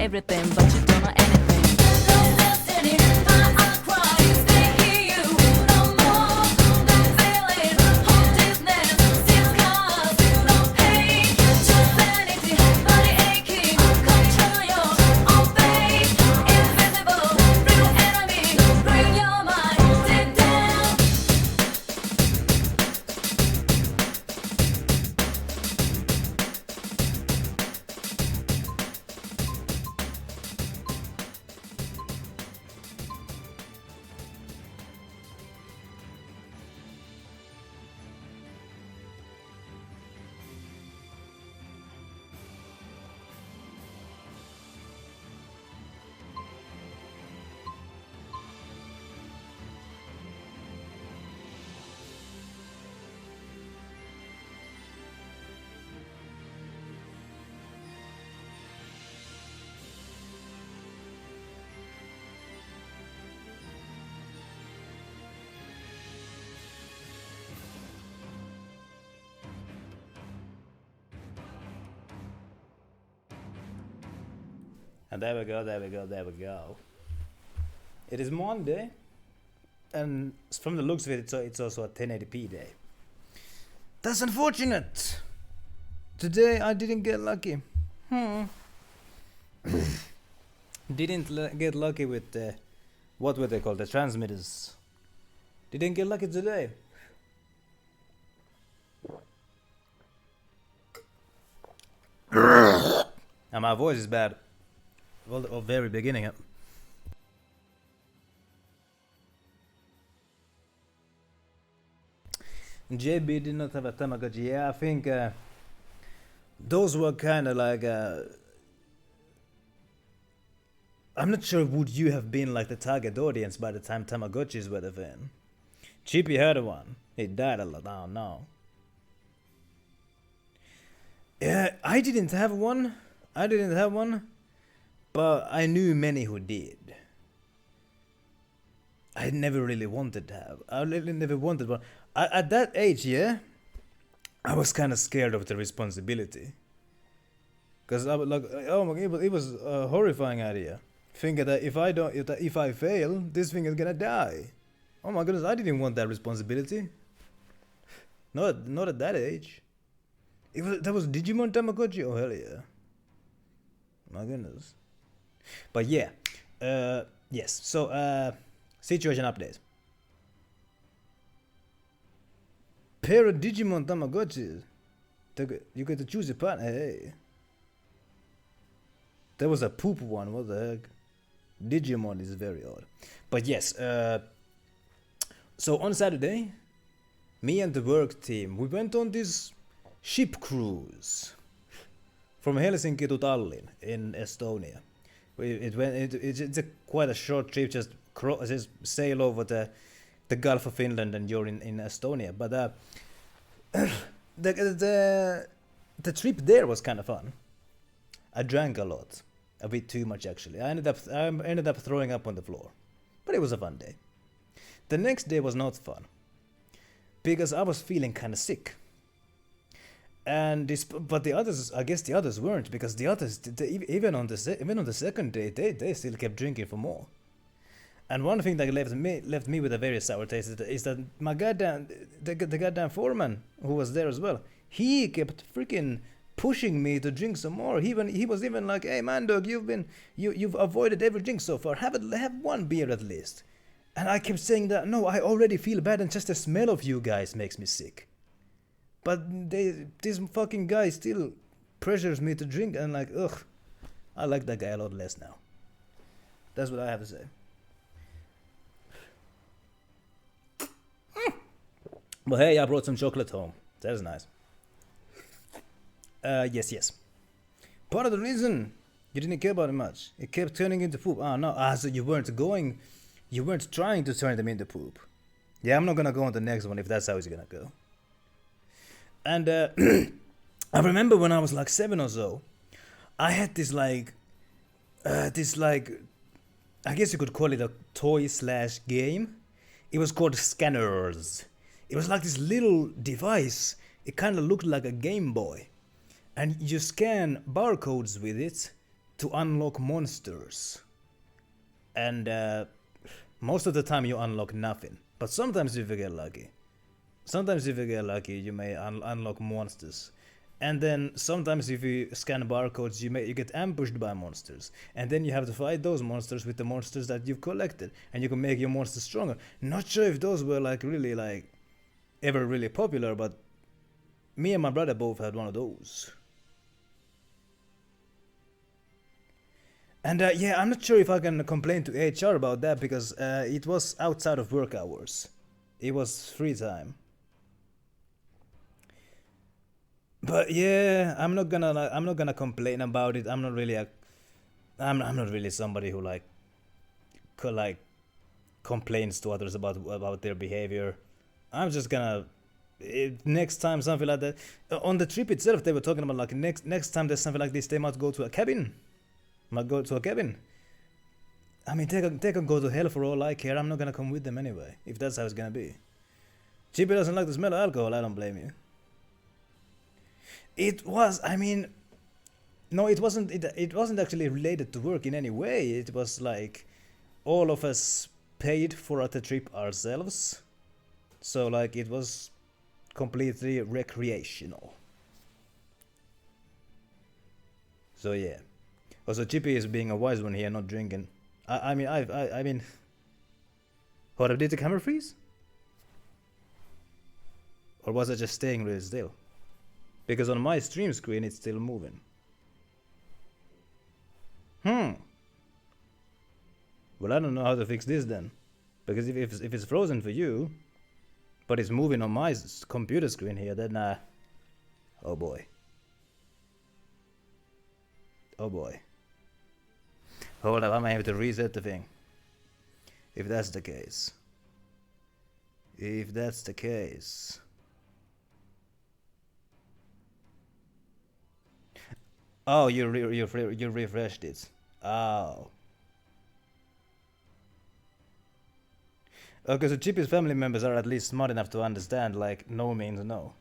everything, but you don't know anything. No destiny, I cry, stay here, you no more. That feeling, hopelessness, still cause you don't pay. Just sanity, body aching, control your own fate. Invisible, real enemy, bring your mind it down. And there we go, there we go, there we go. It is Monday, and from the looks of it, it's also a 1080p day. That's unfortunate. Today I didn't get lucky. Didn't get lucky with the, what were they called, the transmitters. Didn't get lucky today. And my voice is bad. Well, the very beginning. JB did not have a Tamagotchi. Yeah, I think those were kind of like. I'm not sure would you have been like the target audience by the time Tamagotchis were the thing. Chippy had one. He died a lot. I don't know. Yeah, I didn't have one. But I knew many who did. I never really wanted to have. I really never wanted one. At that age, yeah, I was kind of scared of the responsibility. Cause I was like, oh my god, it was a horrifying idea. Thinking that if I fail, this thing is gonna die. Oh my goodness, I didn't want that responsibility. Not at that age. That was Digimon Tamagotchi. Oh hell yeah. My goodness. But yeah, yes. So situation update. Pair of Digimon Tamagotchis. You get to choose your partner. Hey, there was a poop one. What the heck? Digimon is very odd. But yes. So on Saturday, me and the work team, we went on this ship cruise from Helsinki to Tallinn in Estonia. It's quite a short trip, just sail over the Gulf of Finland and you're in Estonia. But the trip there was kind of fun. I drank a lot, a bit too much actually. I ended up throwing up on the floor, but it was a fun day. The next day was not fun because I was feeling kind of sick. But the others, I guess the others weren't, because the others, even on the second day, they still kept drinking for more. And one thing that left me with a very sour taste is that my the goddamn foreman who was there as well, he kept freaking pushing me to drink some more. He was even like, "Hey Mandog, you've avoided every drink so far. Have one beer at least." And I kept saying that no, I already feel bad, and just the smell of you guys makes me sick. But this fucking guy still pressures me to drink, and like, ugh, I like that guy a lot less now. That's what I have to say. But hey, I brought some chocolate home. That is nice. Yes. Part of the reason you didn't care about it much, it kept turning into poop. Oh no, so you weren't trying to turn them into poop. Yeah, I'm not gonna go on the next one if that's how it's gonna go. And I remember when I was like 7 or so, I had this like, I guess you could call it a toy/game. It was called Scanners. It was like this little device. It kind of looked like a Game Boy. And you scan barcodes with it to unlock monsters. And most of the time you unlock nothing. But sometimes if you get lucky. Sometimes if you get lucky, you may unlock monsters. And then sometimes if you scan barcodes, you get ambushed by monsters. And then you have to fight those monsters with the monsters that you've collected. And you can make your monsters stronger. Not sure if those were like really like ever really popular, but me and my brother both had one of those. And yeah, I'm not sure if I can complain to HR about that because it was outside of work hours. It was free time. But yeah, I'm not gonna complain about it. I'm not not really somebody who like complains to others about their behavior. I'm just gonna next time something like that. On the trip itself, they were talking about like next time there's something like this, they might go to a cabin. I mean, they can go to hell for all I care. I'm not gonna come with them anyway, if that's how it's gonna be. Chippy doesn't like the smell of alcohol. I don't blame you. It was, I mean, no, it wasn't. It wasn't actually related to work in any way. It was like all of us paid for the trip ourselves, so like it was completely recreational. So yeah. Also, Chippy is being a wise one here, not drinking. I mean, hold up, did the camera freeze? Or was it just staying really still? Because on my stream screen, it's still moving. Well, I don't know how to fix this then. Because if it's frozen for you, but it's moving on my computer screen here, then oh boy. Oh boy. Hold up, I might have to reset the thing. If that's the case. If that's the case. Oh, you refreshed it. Oh. Okay, so Chippy's family members are at least smart enough to understand, like, no means no.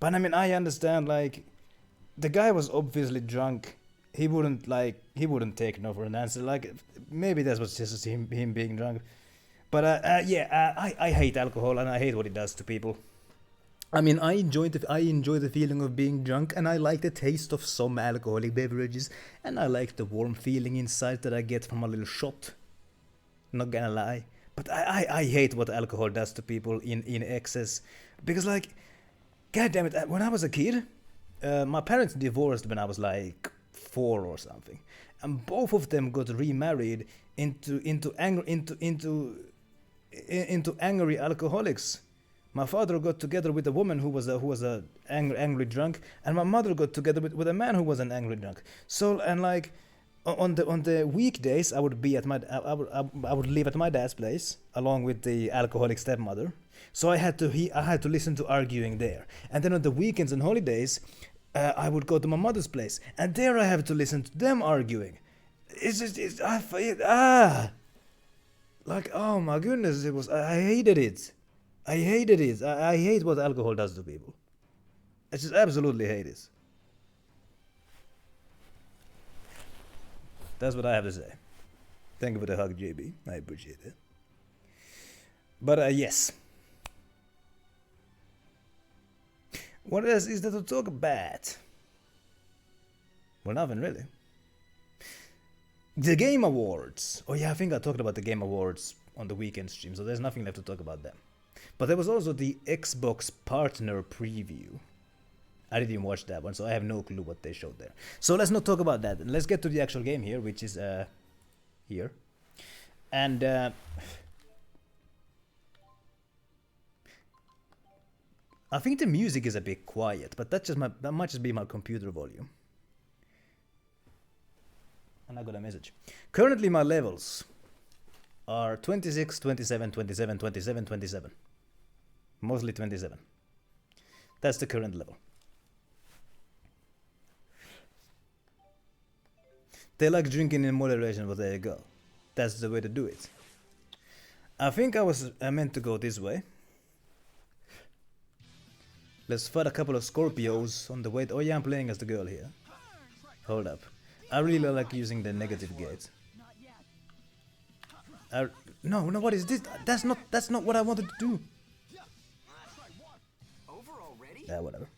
But I mean, I understand, like, the guy was obviously drunk. He wouldn't take no for an answer. Like, maybe that was just him being drunk. But yeah, I hate alcohol and I hate what it does to people. I mean, I enjoy the feeling of being drunk, and I like the taste of some alcoholic beverages, and I like the warm feeling inside that I get from a little shot. Not gonna lie. But I hate what alcohol does to people in excess. Because, like, god damn it, when I was a kid, my parents divorced when I was like 4 or something. And both of them got remarried into angry alcoholics. My father got together with a woman who was a angry drunk, and my mother got together with a man who was an angry drunk. So, and like on the weekdays, I would live at my dad's place along with the alcoholic stepmother. So I had to listen to arguing there. And then on the weekends and holidays, I would go to my mother's place, and there I have to listen to them arguing. Like, oh my goodness, I hated it. I hated it. I hate what alcohol does to people. I just absolutely hate it. That's what I have to say. Thank you for the hug, JB. I appreciate it. But yes. What else is there to talk about? Well, nothing really. The Game Awards. Oh yeah, I think I talked about the Game Awards on the weekend stream, so there's nothing left to talk about them. But there was also the Xbox partner preview. I didn't even watch that one, so I have no clue what they showed there. So let's not talk about that. Let's get to the actual game here, which is here. And I think the music is a bit quiet, but that might just be my computer volume. And I got a message. Currently my levels are 26, 27, 27, 27, 27. Mostly 27. That's the current level. They like drinking in moderation, but there you go. That's the way to do it. I think I meant to go this way. Let's fight a couple of Scorpios on the way. Oh yeah, I'm playing as the girl here. Hold up. I really like using the negative gate. No, what is this? That's not what I wanted to do. Yeah, whatever.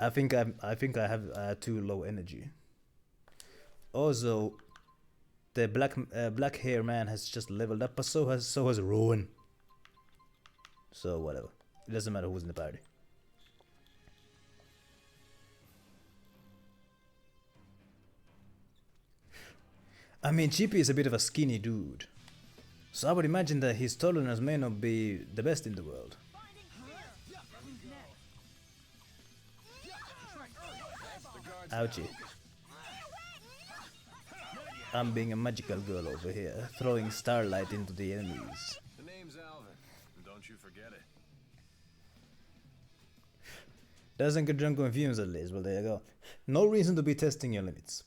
I think I have too low energy. Also, the black hair man has just leveled up, but so has Rowan. So whatever. It doesn't matter who's in the party. I mean, Chippy is a bit of a skinny dude, so I would imagine that his tolerance may not be the best in the world. Ouchie. I'm being a magical girl over here, throwing starlight into the enemies. The name's Alvin. Don't you forget it. Doesn't get drunk on fumes at least, well there you go. No reason to be testing your limits.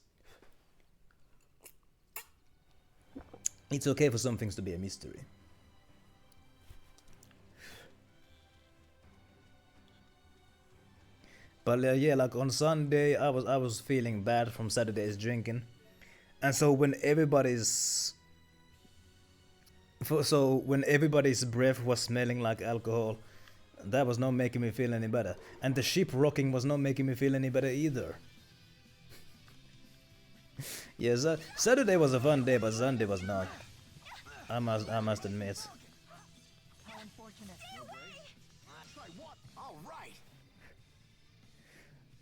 It's okay for some things to be a mystery. But yeah, like on Sunday, I was feeling bad from Saturday's drinking, and so when everybody's breath was smelling like alcohol, that was not making me feel any better, and the ship rocking was not making me feel any better either. Yes, Saturday was a fun day, but Sunday was not. I must admit.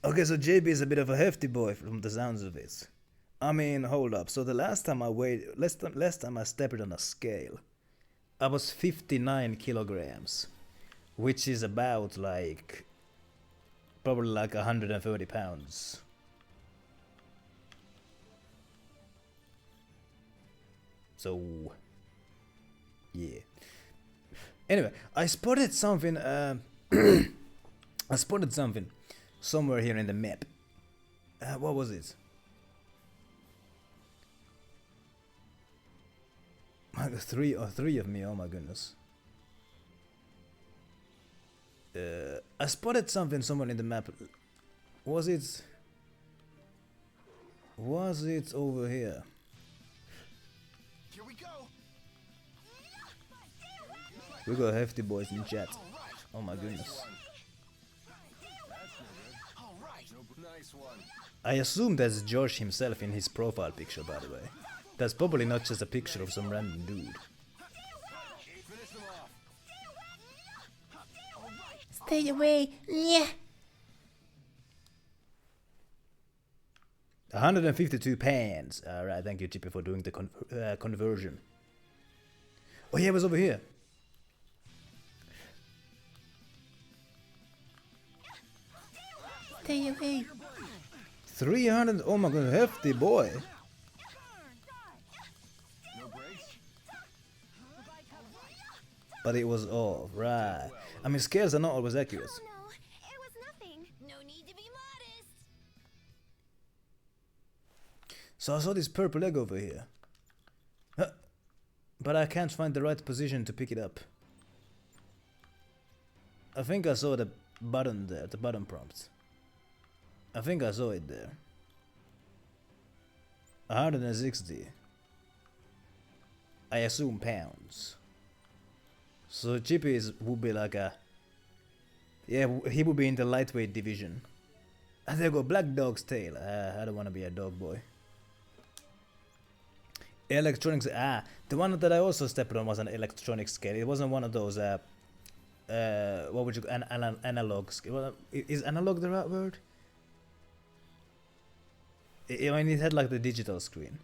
Okay, so JB is a bit of a hefty boy from the sounds of it. I mean, hold up. So the last time I stepped on a scale, I was 59 kilograms, which is about like probably like 130 pounds. So yeah. Anyway, I spotted something. I spotted something somewhere here in the map. What was it? Three of me. Oh my goodness. I spotted something somewhere in the map. Was it over here? Here we go. We got hefty boys in chat. Oh my goodness. All right. Nice one. I assume that's George himself in his profile picture, by the way. That's probably not just a picture of some random dude. Finish them off. Stay away. Yeah. 152 pounds. Alright, thank you, Chippy, for doing the conversion. Oh, yeah, it was over here. Stay away. 300. Oh my god, hefty boy. No breaks. But it was off, right. I mean, scales are not always accurate. Oh no, it was nothing. No need to be modest. So I saw this purple egg over here. But I can't find the right position to pick it up. I think I saw the button there, the button prompt. I think I saw it there. 160. I assume pounds. So Chippy would be like a... Yeah, he would be in the lightweight division. And there go Black Dog's tail. I don't want to be a dog boy. Electronics. The one that I also stepped on was an electronic scale. It wasn't one of those. What would you? An analog scale. Well, is analog the right word? I mean, it had like the digital screen.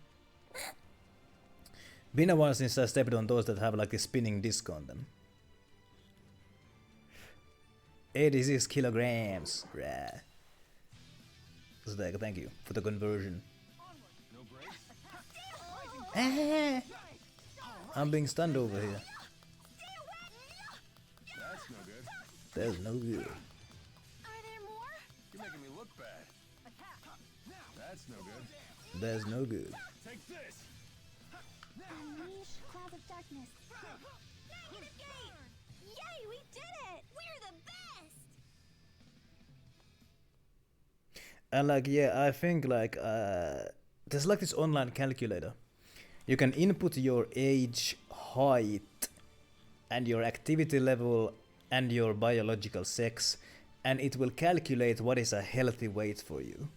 Been a while since I stepped on those that have like a spinning disc on them. 86 kilograms. Right. So thank you for the conversion. No breaks. I'm being stunned over here. That's no good. That's no good. Are there more? You're making me look bad. That's no good. That's no good. Take this. Unleash cloud of darkness. Get a gate! Yay, we did it! We're the best! And like, yeah, I think like there's like this online calculator. You can input your age, height, and your activity level and your biological sex, and it will calculate what is a healthy weight for you.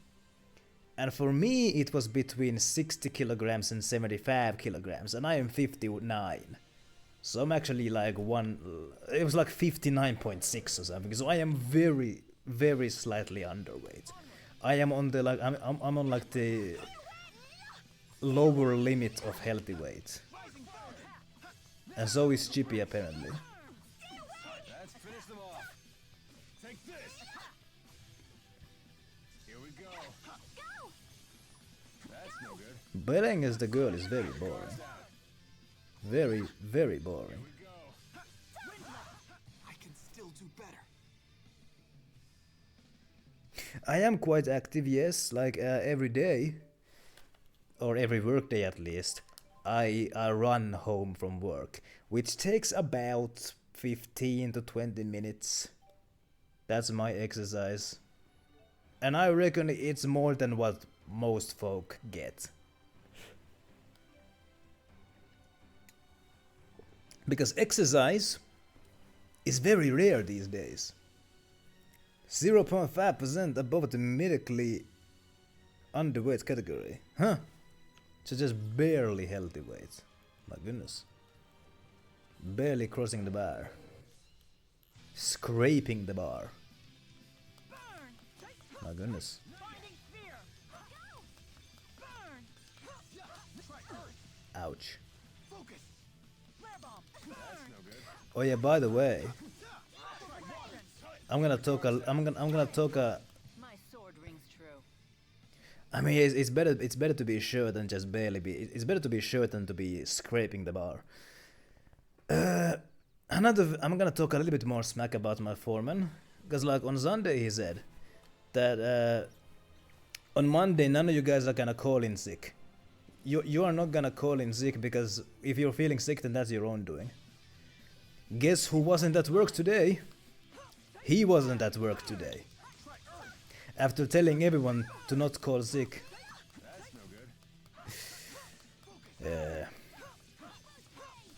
And for me, it was between 60 kilograms and 75 kilograms, and I am 59. So I'm actually like it was like 59.6 or something, so I am very, very slightly underweight. I am on the like, I'm on like the lower limit of healthy weight. And so is Chippy apparently. Let's finish them off. Take this. Here we go. That's no good. Betting as the girl is very boring. Very, very boring. Go. I can still do better. I am quite active, yes, like every day, or every workday at least, I run home from work, which takes about 15 to 20 minutes. That's my exercise. And I reckon it's more than what most folk get. Because exercise is very rare these days. 0.5% above the medically underweight category. Huh? So just barely healthy weight. My goodness. Barely crossing the bar. Scraping the bar. My goodness. Ouch. Oh yeah, by the way, I'm gonna talk a My sword rings true. I mean, it's better to be sure than just barely be. It's better to be sure than to be scraping the bar. I'm gonna talk a little bit more smack about my foreman, because like on Sunday he said that on Monday none of you guys are gonna call in sick. You are not gonna call in sick because if you're feeling sick, then that's your own doing. Guess who wasn't at work today? He wasn't at work today. After telling everyone to not call sick. That's no good. Yeah.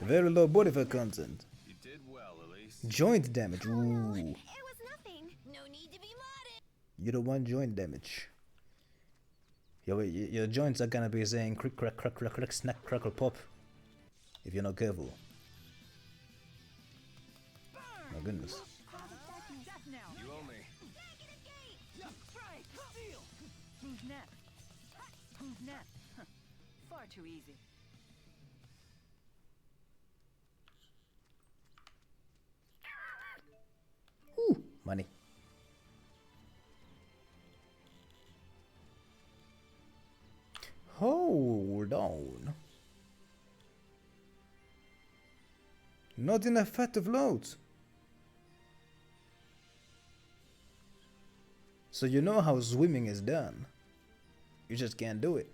Very low body fat content. You did well, Elise. Joint damage. Ooh. It was nothing. No need to be mad. You don't want joint damage. Your joints are gonna be saying crick crack crack crack crack snack crackle pop if you're not careful. My goodness. You owe me. Who's next? Who's next? Huh. Far too easy. Ooh, money. Hold on. Not enough fat to float. So you know how swimming is done. You just can't do it.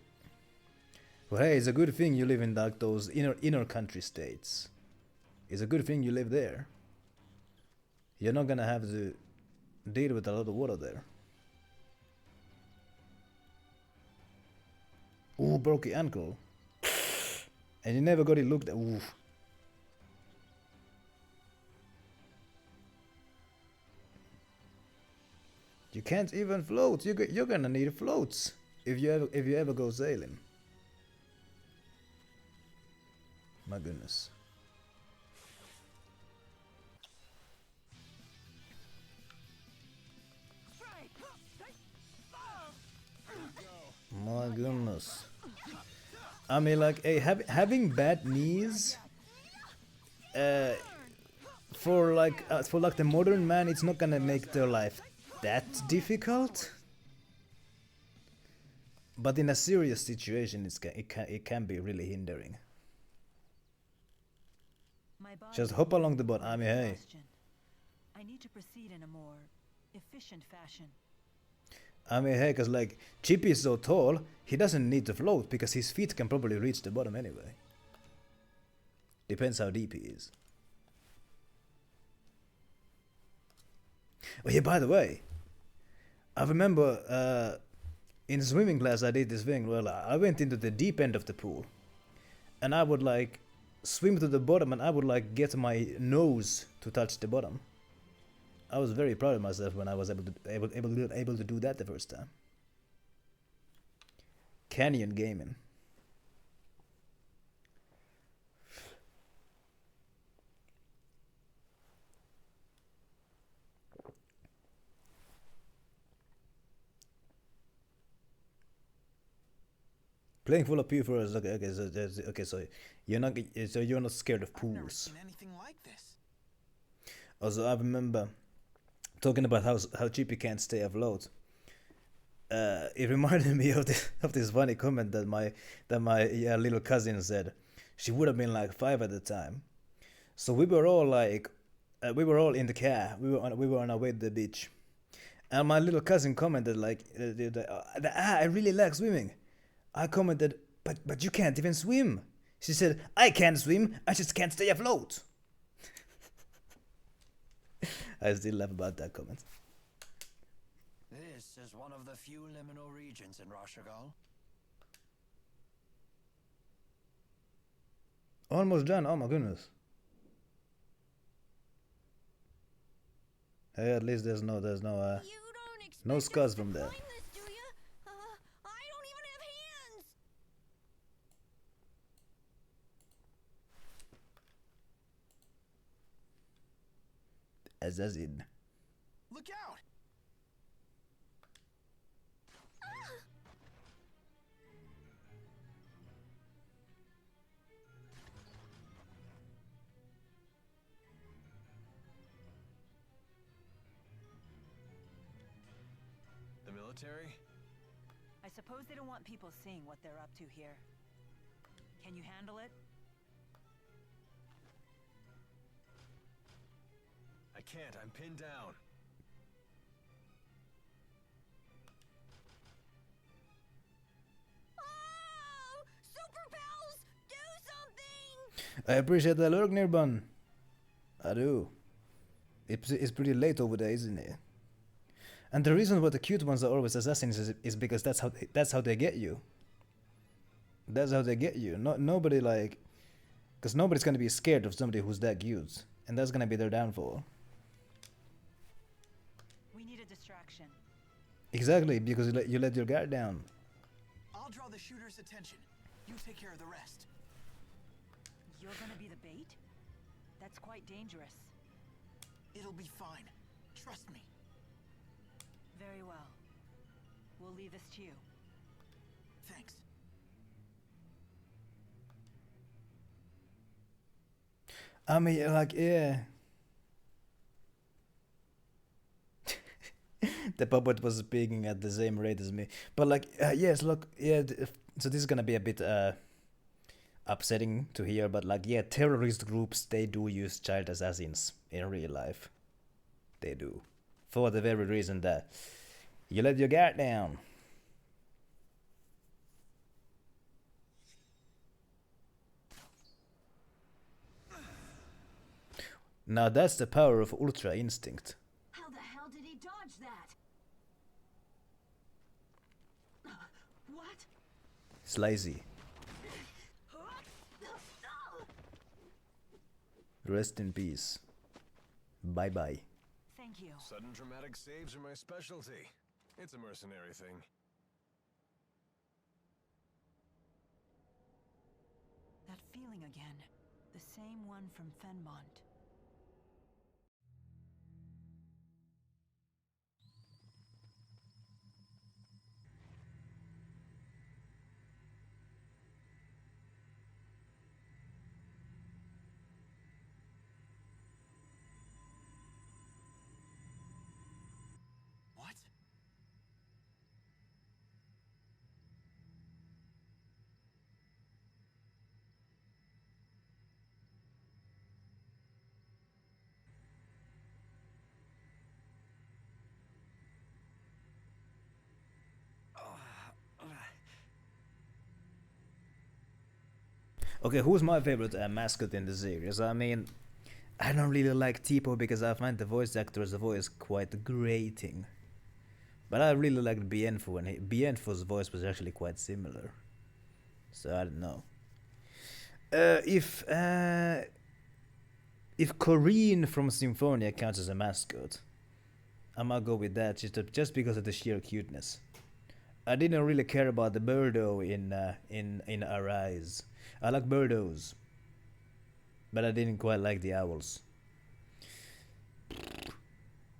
Well, hey, it's a good thing you live in like those inner country states. It's a good thing you live there. You're not gonna have to deal with a lot of water there. Ooh, broke your ankle. And you never got it looked at. Ooh. You can't even float. You're gonna need floats if you ever go sailing. My goodness. My goodness. I mean, like, hey, having bad knees, for like the modern man, it's not gonna make their life that difficult. But in a serious situation, it can be really hindering. Just hop along the boat. I mean, hey. I need to proceed in a more efficient fashion. I mean, hey, cause like Chippy is so tall, he doesn't need to float because his feet can probably reach the bottom anyway. Depends how deep he is. Oh yeah, by the way, I remember in swimming class I did this thing where I went into the deep end of the pool, and I would like swim to the bottom, and I would like get my nose to touch the bottom. I was very proud of myself when I was able to do that the first time. Canyon gaming. Playing full of P4s. So you're not scared of I've never pools. seen anything like this. Also, I remember talking about how cheap you can't stay afloat. It reminded me of this funny comment that my little cousin said. She would have been like 5 at the time. So we were all like, we were all in the car. We were on our way to the beach, and my little cousin commented like, I really like swimming. I commented, but you can't even swim. She said, I can't swim, I just can't stay afloat. I still laugh about that comment. This is one of the few liminal regions in Rashagal. Almost done, oh my goodness. Hey, at least there's no You don't no expect scars us to from there. climb this, do ya? I don't even have hands. Assassin. Look out! The military? I suppose they don't want people seeing what they're up to here. Can you handle it? I can't, I'm pinned down. Oh, Super Pals, do something! I appreciate the lurk, Nirbun. I do. It's pretty late over there, isn't it? And the reason why the cute ones are always assassins is because that's how they get you. That's how they get you. Nobody like, because nobody's gonna be scared of somebody who's that cute, and that's gonna be their downfall. We need a distraction. Exactly, because you let your guard down. I'll draw the shooter's attention. You take care of the rest. You're gonna be the bait? That's quite dangerous. It'll be fine. Trust me. Very well. We'll leave this to you. Thanks. I mean, like, yeah. The puppet was speaking at the same rate as me, but like, yes, look, yeah. So this is gonna be a bit upsetting to hear, but like, yeah, terrorist groups, they do use child assassins in real life. They do, for the very reason that you let your guard down. Now that's the power of Ultra Instinct. How the hell did he dodge that? What? It's lazy. Rest in peace. Bye bye. Thank you. Sudden dramatic saves are my specialty. It's a mercenary thing. That feeling again. The same one from Fenmont. What? Okay, who's my favorite mascot in the series? I mean, I don't really like Tipo because I find the voice actor's voice quite grating. But I really liked Bienfu, and Bienfu's voice was actually quite similar. So I don't know. If Corinne from Symphonia counts as a mascot, I might go with that just because of the sheer cuteness. I didn't really care about the Birdo in Arise. I like Birdos, but I didn't quite like the owls.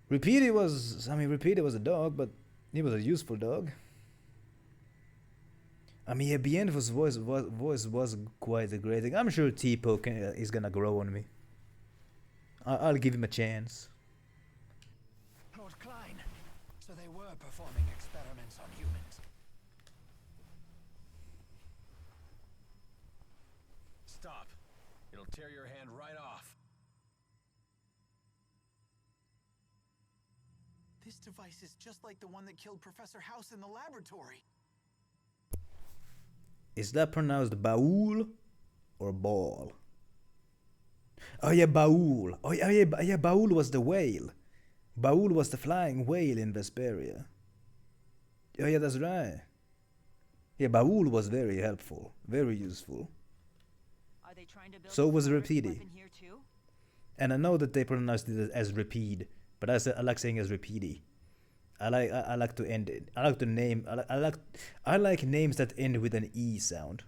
Repeated was a dog, but he was a useful dog. I mean, yeah, Bienfu's voice was quite a great thing. I'm sure Tipo is gonna grow on me. I'll give him a chance. Lord Klein. So they were performing experiments on humans. Stop. It'll tear your hand right off. This device is just like the one that killed Professor House in the laboratory. Is that pronounced baul or ball? Oh yeah, baul. Oh yeah, baul was the whale. Baul was the flying whale in Vesperia. Oh yeah, that's right. Yeah, baul was very helpful, very useful. Are they trying to build So a was virus Rapidi. weapon here too? And I know that they pronounced it as repeat, but I like saying as repeedy. I like to end it. I like names that end with an E sound.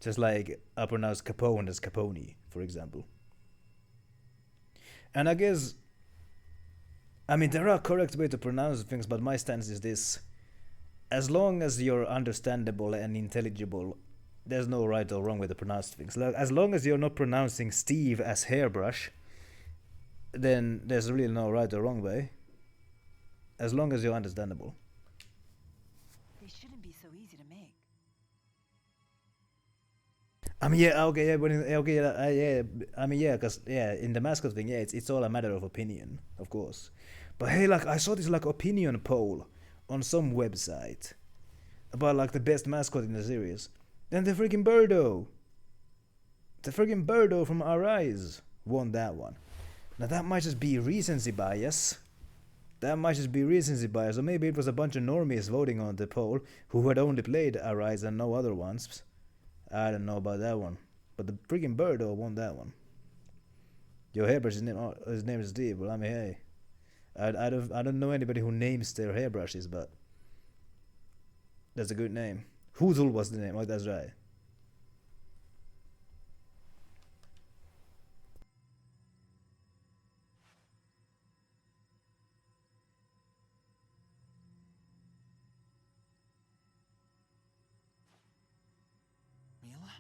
Just like I pronounce Capone as Capone, for example. And I guess, I mean, there are correct way to pronounce things, but my stance is this: as long as you're understandable and intelligible, there's no right or wrong way to pronounce things. Like, as long as you're not pronouncing Steve as hairbrush, then there's really no right or wrong way. As long as you're understandable. They shouldn't be so easy to make. I mean, yeah, okay, yeah, but yeah, I mean, yeah, cause yeah, in the mascot thing, yeah, it's all a matter of opinion, of course. But hey, like I saw this like opinion poll on some website about like the best mascot in the series. Then the freaking Birdo from Arise won that one. Now that might just be recency bias. Or maybe it was a bunch of normies voting on the poll who had only played Arise and no other ones. I don't know about that one. But the freaking Birdo won that one. Your hairbrush, his name is Steve. Well, I mean, hey. I don't know anybody who names their hairbrushes, but that's a good name. Hoozle was the name. Oh, that's right. Mila?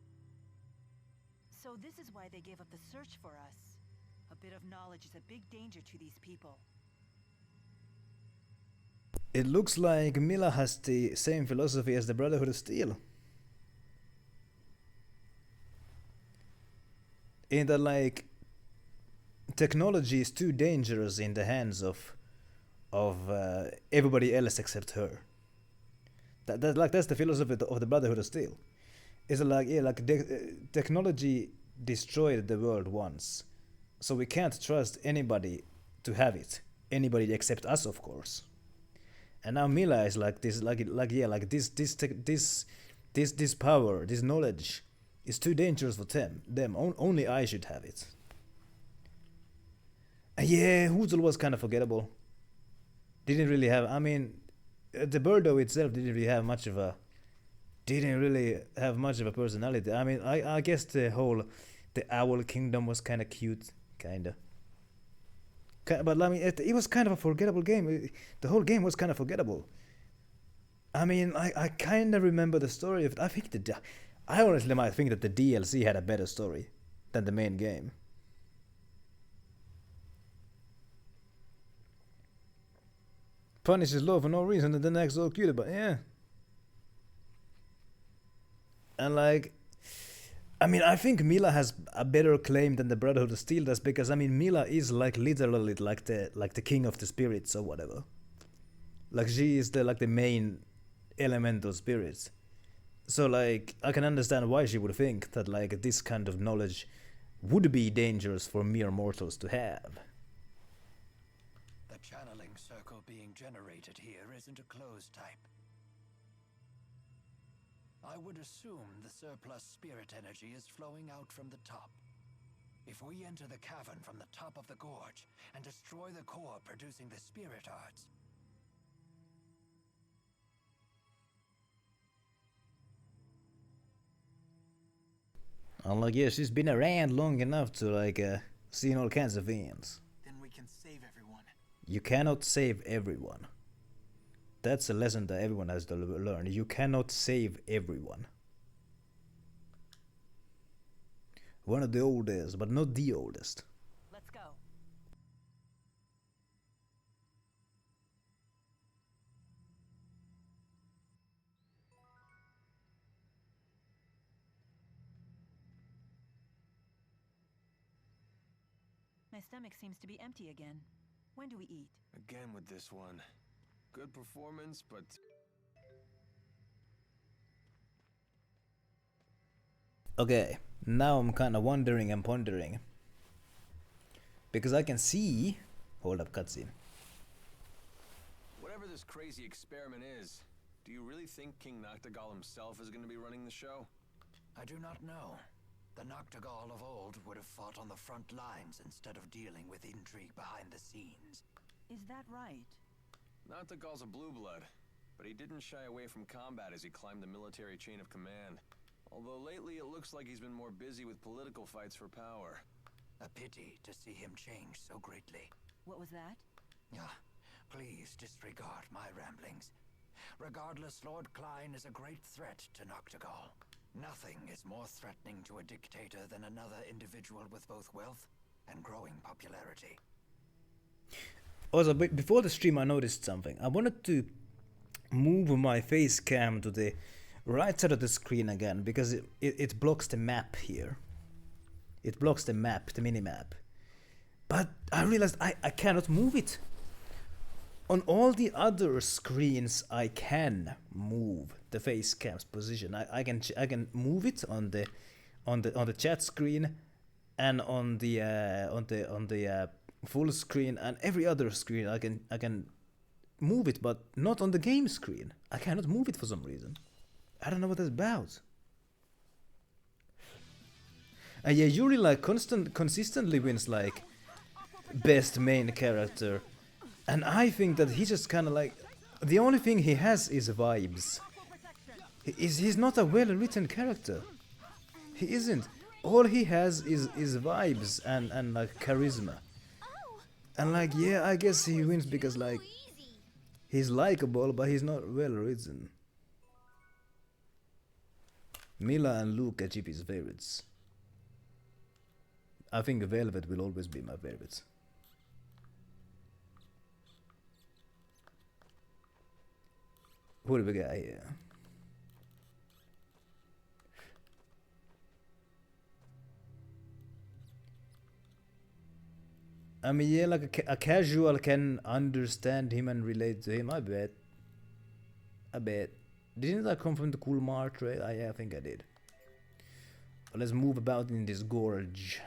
So this is why they gave up the search for us. A bit of knowledge is a big danger to these people. It looks like Mila has the same philosophy as the Brotherhood of Steel. In that, like, technology is too dangerous in the hands of everybody else except her. That's the philosophy of the Brotherhood of Steel. It's like, yeah, like technology destroyed the world once, so we can't trust anybody to have it. Anybody except us, of course. And now Mila is like this, this power, this knowledge is too dangerous for them. Only I should have it. And yeah, Hoozle was kind of forgettable. Didn't really have. I mean, the Birdo itself didn't really have much of a personality. I mean, I guess the Owl Kingdom was kind of cute, kinda. But I mean, it was kind of a forgettable game. The whole game was kind of forgettable. I mean, I kind of remember the story of. I honestly might think that the DLC had a better story than the main game. Punishes Law for no reason, and then acts all cute, but yeah. And like, I mean, I think Mila has a better claim than the Brotherhood of Steel does, because I mean, Mila is like literally like the king of the spirits or whatever. Like she is the main elemental spirits. So like, I can understand why she would think that like this kind of knowledge would be dangerous for mere mortals to have. The channeling circle being generated here isn't a closed type. I would assume the surplus spirit energy is flowing out from the top. If we enter the cavern from the top of the gorge and destroy the core producing the spirit arts, I'm like, yeah, she's been around long enough to like seen all kinds of things. then we can save everyone. You cannot save everyone. That's a lesson that everyone has to learn. You cannot save everyone. One of the oldest, but not the oldest. Let's go. My stomach seems to be empty again. When do we eat? Again with this one. Good performance, but Okay, now I'm kind of wondering and pondering. Because I can see... Hold up, cutscene. whatever this crazy experiment is, do you really think King Noctigal himself is going to be running the show? I do not know. The Noctigal of old would have fought on the front lines instead of dealing with intrigue behind the scenes. Is that right? Noctigal's a blue blood, but he didn't shy away from combat as he climbed the military chain of command. Although lately it looks like he's been more busy with political fights for power. A pity to see him change so greatly. What was that? Ah, please disregard my ramblings. Regardless, Lord Klein is a great threat to Noctigal. Nothing is more threatening to a dictator than another individual with both wealth and growing popularity. Also, before the stream I noticed something. I wanted to move my face cam to the right side of the screen again, because it blocks the map here. It blocks the map, the mini-map. But I realized I cannot move it. On all the other screens I can move the face cam's position. I can move it on the chat screen and on the full screen and every other screen. I can move it, but not on the game screen. I cannot move it for some reason. I don't know what that's about. And yeah, Yuri like consistently wins like best main character, and I think that he just kind of like the only thing he has is vibes. He's not a well-written character. He isn't. All he has is vibes and like charisma. And like, yeah, I guess he wins because like he's likable, but he's not well-written. Mila and Luke are GP's favorites. I think Velvet will always be my favorites. Who do we got here? I mean, yeah, like a casual can understand him and relate to him, I bet. I bet. Didn't that come from the Cool Mart, right? Yeah, I think I did. But let's move about in this gorge.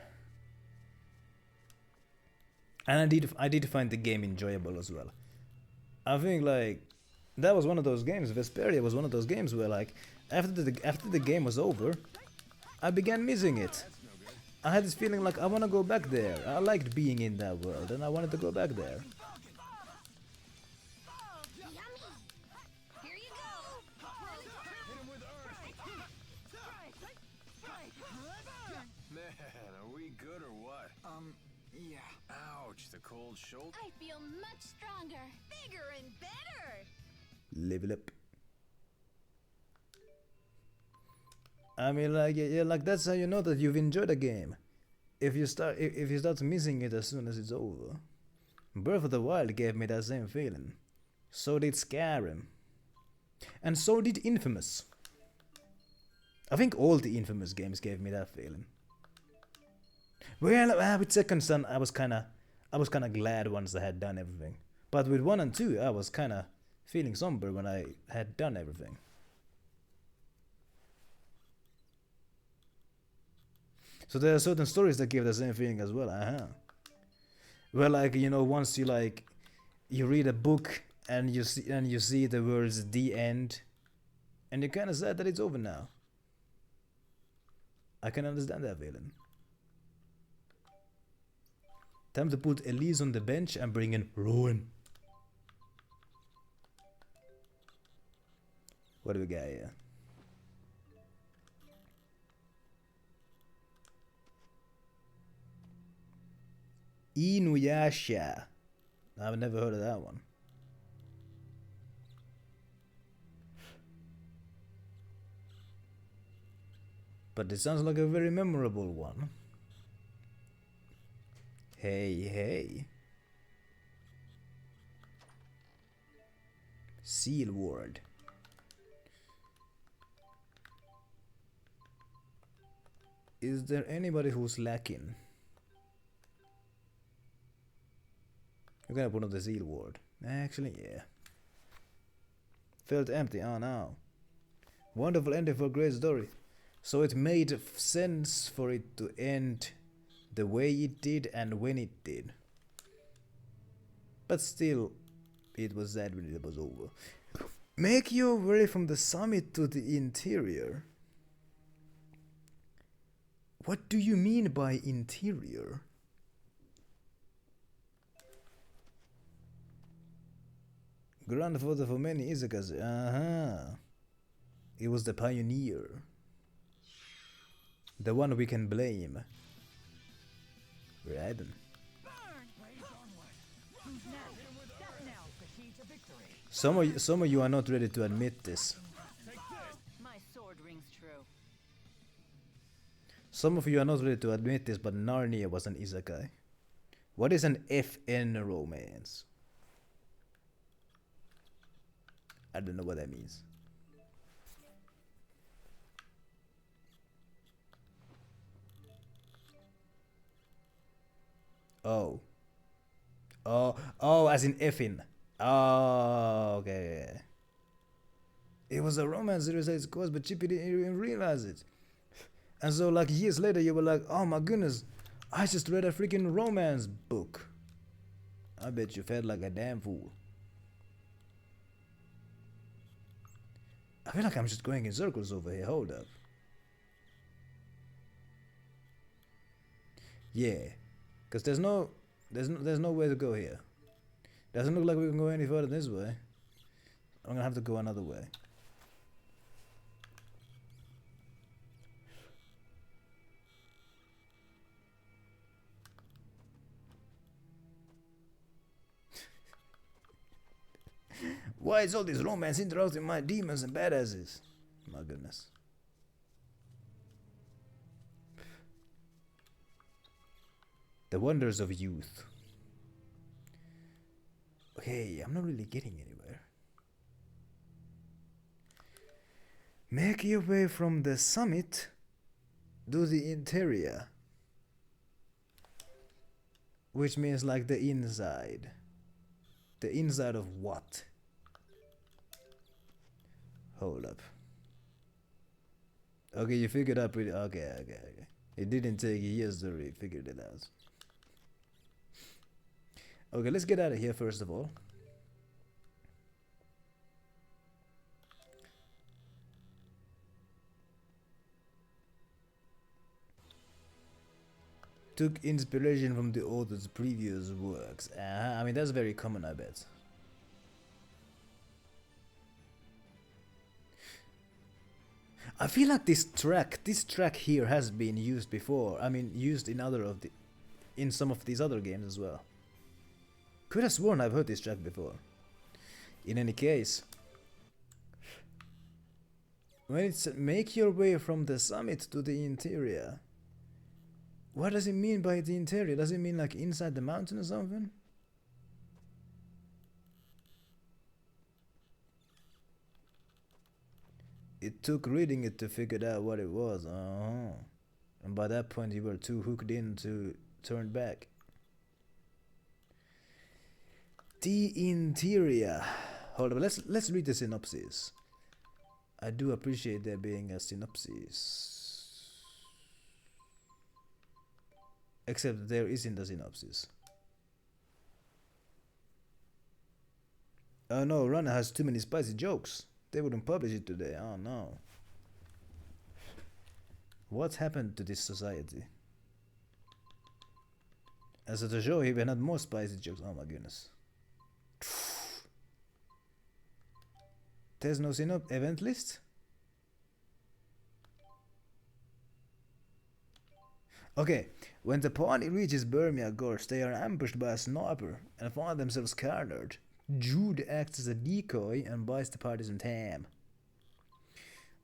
And I did find the game enjoyable as well. I think like that was one of those games. Vesperia was one of those games where like after the game was over, I began missing it. I had this feeling like I want to go back there. I liked being in that world, and I wanted to go back there. Yummy! Here you go! Man, are we good or what? Yeah. Ouch, the cold shoulder. I feel much stronger, bigger and better! Level up. I mean, like, yeah, like that's how you know that you've enjoyed a game. If you start missing it as soon as it's over. Breath of the Wild gave me that same feeling. So did Skyrim. And so did Infamous. I think all the Infamous games gave me that feeling. Well, with Second Son, I was kinda glad once I had done everything. But with 1 and 2, I was kinda feeling somber when I had done everything. So there are certain stories that give the same feeling as well, Well, like, you know, once you like, you read a book and you see the words "the end," and you're kind of sad that it's over now. I can understand that feeling. Time to put Elise on the bench and bring in Rowan. What do we got here? Inuyasha. I've never heard of that one. But it sounds like a very memorable one. Hey, hey. Seal Ward. Is there anybody who's lacking? We're gonna put on the Seal Ward. Actually, yeah. Felt empty, oh no. Wonderful ending for a great story. So it made sense for it to end the way it did and when it did. But still, it was sad when it was over. Make your way from the summit to the interior. What do you mean by interior? Grandfather for many isekas. It was the pioneer. The one we can blame. Right then. Some of you are not ready to admit this. My sword rings true. Some of you are not ready to admit this, but Narnia was an isekai. What is an FN romance? I don't know what that means. Oh. Oh, as in effing. Oh, okay. It was a romance series at its course, but Chippy didn't even realize it. And so, like, years later, you were like, oh my goodness, I just read a freaking romance book. I bet you felt like a damn fool. I feel like I'm just going in circles over here. Hold up. Yeah. Because there's no way to go here. Doesn't look like we can go any further this way. I'm gonna have to go another way. Why is all this romance interrupting my demons and badasses? My goodness. The wonders of youth. Okay, I'm not really getting anywhere. Make your way from the summit to the interior. Which means like the inside. The inside of what? Hold up. Okay, you figured out pretty... Okay. It didn't take years to figure it out. Okay, let's get out of here first of all. Took inspiration from the author's previous works. I mean, that's very common, I bet. I feel like this track here has been used before. I mean, used in some of these other games as well. Could have sworn I've heard this track before. In any case, when it's make your way from the summit to the interior, what does it mean by the interior? Does it mean like inside the mountain or something? It took reading it to figure out what it was. And by that point you were too hooked in to turn back. The interior. Hold on, let's read the synopsis. I do appreciate there being a synopsis. Except there isn't a synopsis. Oh no, Rana has too many spicy jokes. They wouldn't publish it today. Oh no. What happened to this society? As at the show, he had more spicy jokes. Oh my goodness. There's no event list? Okay, when the party reaches Burmia Gorge, they are ambushed by a sniper and find themselves cornered. Jude acts as a decoy and buys the party some time.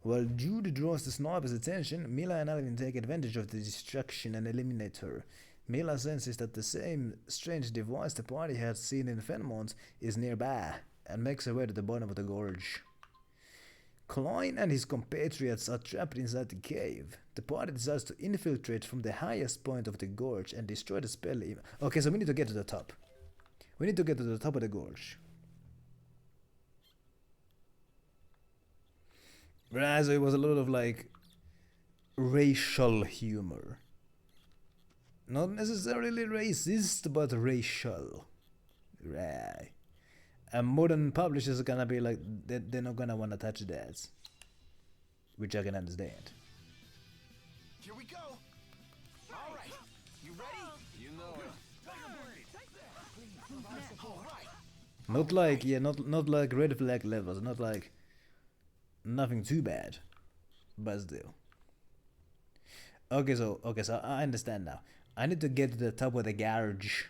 While Jude draws the sniper's attention, Mila and Alvin take advantage of the distraction and eliminate her. Mila senses that the same strange device the party had seen in Fenmont is nearby and makes her way to the bottom of the gorge. Klein and his compatriots are trapped inside the cave. The party decides to infiltrate from the highest point of the gorge and destroy the spell. Okay, so we need to get to the top. We need to get to the top of the gorge. Right, so it was a lot of like racial humor. Not necessarily racist, but racial. Right. And modern publishers are gonna be like, they're not gonna wanna touch that. Which I can understand. Here we go. All right. You ready? You know it. All right. Not like, yeah, not like red flag levels, not like nothing too bad. But still. Okay, so I understand now. I need to get to the top of the garage,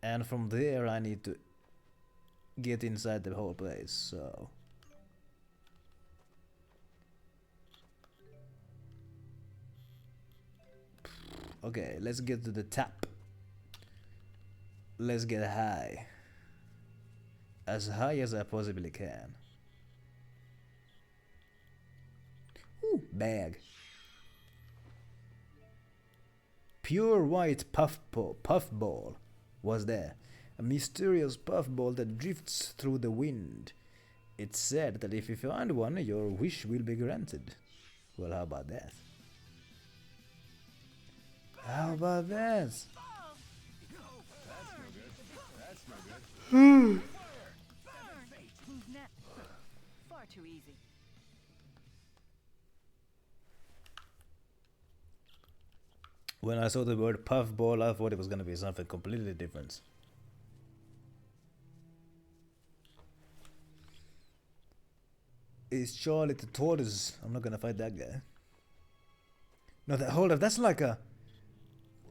and from there I need to get inside the whole place, so okay, let's get to the top. Let's get high. As high as I possibly can. Ooh, bag. Pure white puffball was there. A mysterious puffball that drifts through the wind. It's said that if you find one, your wish will be granted. Well, how about that? How about that? Who's next? Far too easy. When I saw the word puffball, I thought it was gonna be something completely different. Is Charlie the tortoise? I'm not gonna fight that guy. No, hold up. That's like a.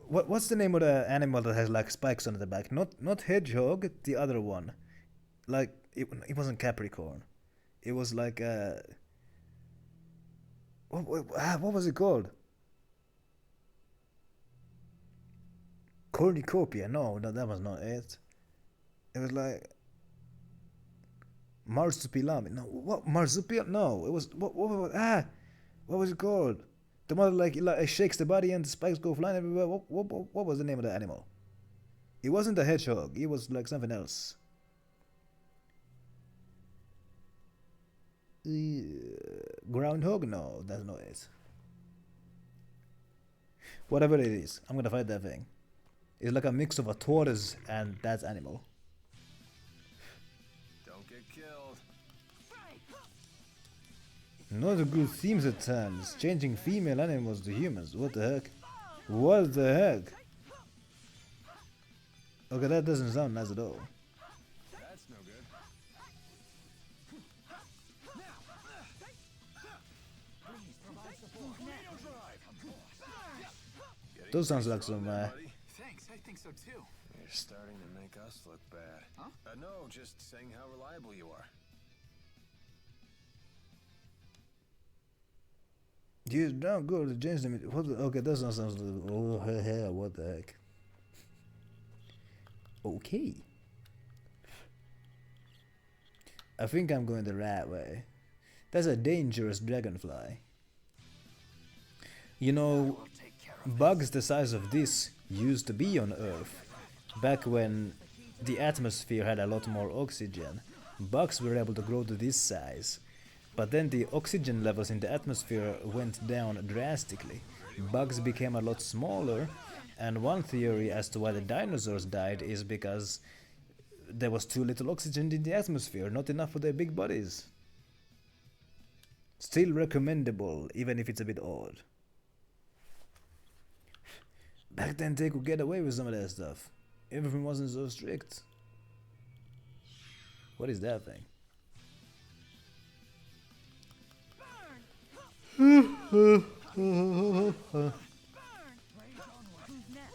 What's the name of the animal that has like spikes on the back? Not hedgehog. The other one. Like it wasn't Capricorn. It was like a. What was it called? Cornucopia. No, that was not it. It was like. Marsupilami. No, what marsupial? No, it was what was it called? The one like it shakes the body and the spikes go flying everywhere. What was the name of the animal? It wasn't a hedgehog. It was like something else. Groundhog? No, that's not it. Whatever it is, I'm gonna fight that thing. It's like a mix of a tortoise and that animal. Not a good themes at times. Changing female animals to humans. What the heck? What the heck? Okay, that doesn't sound nice at all. That's no good. Those sounds like some Thanks, I think so too. You're starting to make us look bad. Huh? No, just saying how reliable you are. you don't go to change them. Okay, that sounds oh hell, what the heck? Okay. I think I'm going the right way. That's a dangerous dragonfly. You know, We'll take care of bugs the size of this used to be on Earth. Back when the atmosphere had a lot more oxygen, bugs were able to grow to this size. But then the oxygen levels in the atmosphere went down drastically. Bugs became a lot smaller, and one theory as to why the dinosaurs died is because there was too little oxygen in the atmosphere, not enough for their big bodies. Still recommendable, even if it's a bit odd. Back then they could get away with some of that stuff. Everything wasn't so strict. What is that thing? Who's next?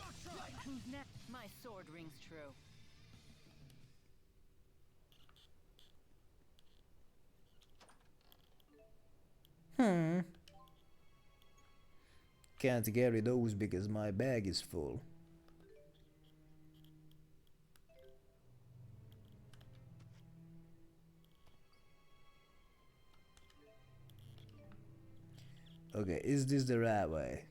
Who's next? My sword rings true. Can't carry those because my bag is full. Okay, is this the right way?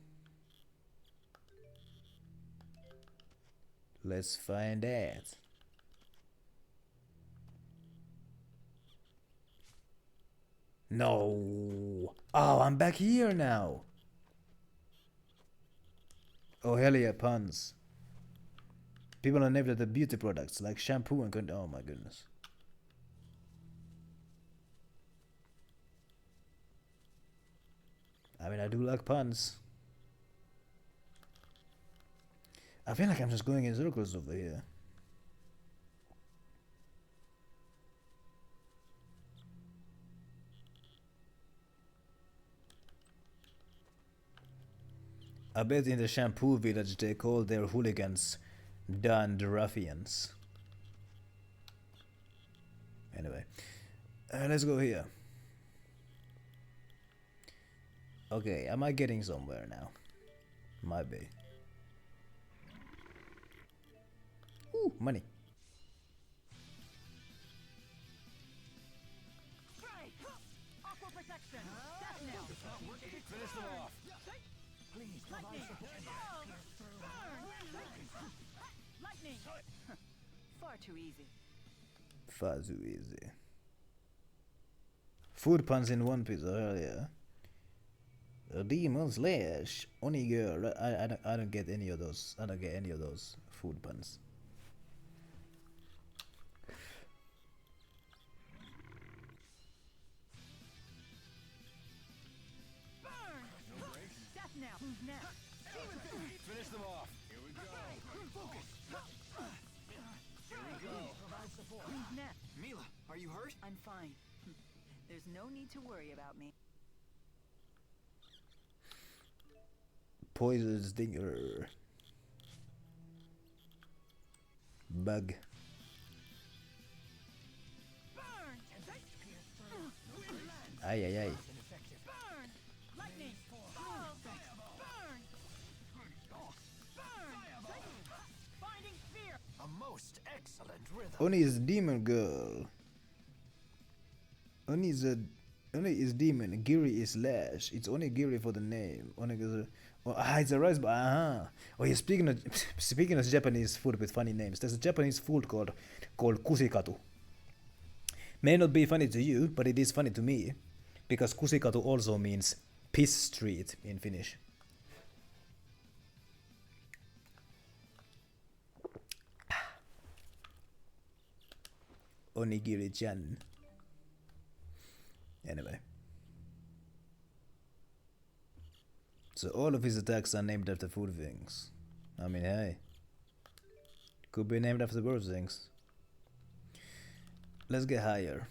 Let's find out. No. Oh, I'm back here now. Oh, hell yeah, puns. People are named after beauty products like shampoo and oh my goodness. I mean, I do like puns. I feel like I'm just going in circles over here. I bet in the shampoo village they call their hooligans Donned Ruffians. Anyway, let's go here. Okay, am I getting somewhere now? Might be. Ooh, money. Strike! Aqua protection! Death nail! Finish them off. Please Lightning! provide support. Burn! Lightning! Far too easy. Far too easy. Food puns in One Piece earlier. A demon slash Oni girl. I don't get any of those. I don't get any of those food puns. Burn! Death nail! Who's next? Finish them off. Here we go. Focus. Here we go. Provide support. Who's next? Mila, are you hurt? I'm fine. There's no need to worry about me. Poison stinger. Bug. Burn! Ay ay ay. Ineffective. Burn! Lightning! Burn! Burn! Binding sphere! A most excellent rhythm. Oni is demon girl. Oni is demon. Giri is slash. It's only Giri for the name. Oni is it's a rice bar. Oh yeah, speaking of Japanese food with funny names, there's a Japanese food called kusikatu. May not be funny to you, but it is funny to me, because kusikatu also means piss street in Finnish. Onigiri-chan. Anyway. So all of his attacks are named after food things. I mean, hey. Could be named after bird things. Let's get higher.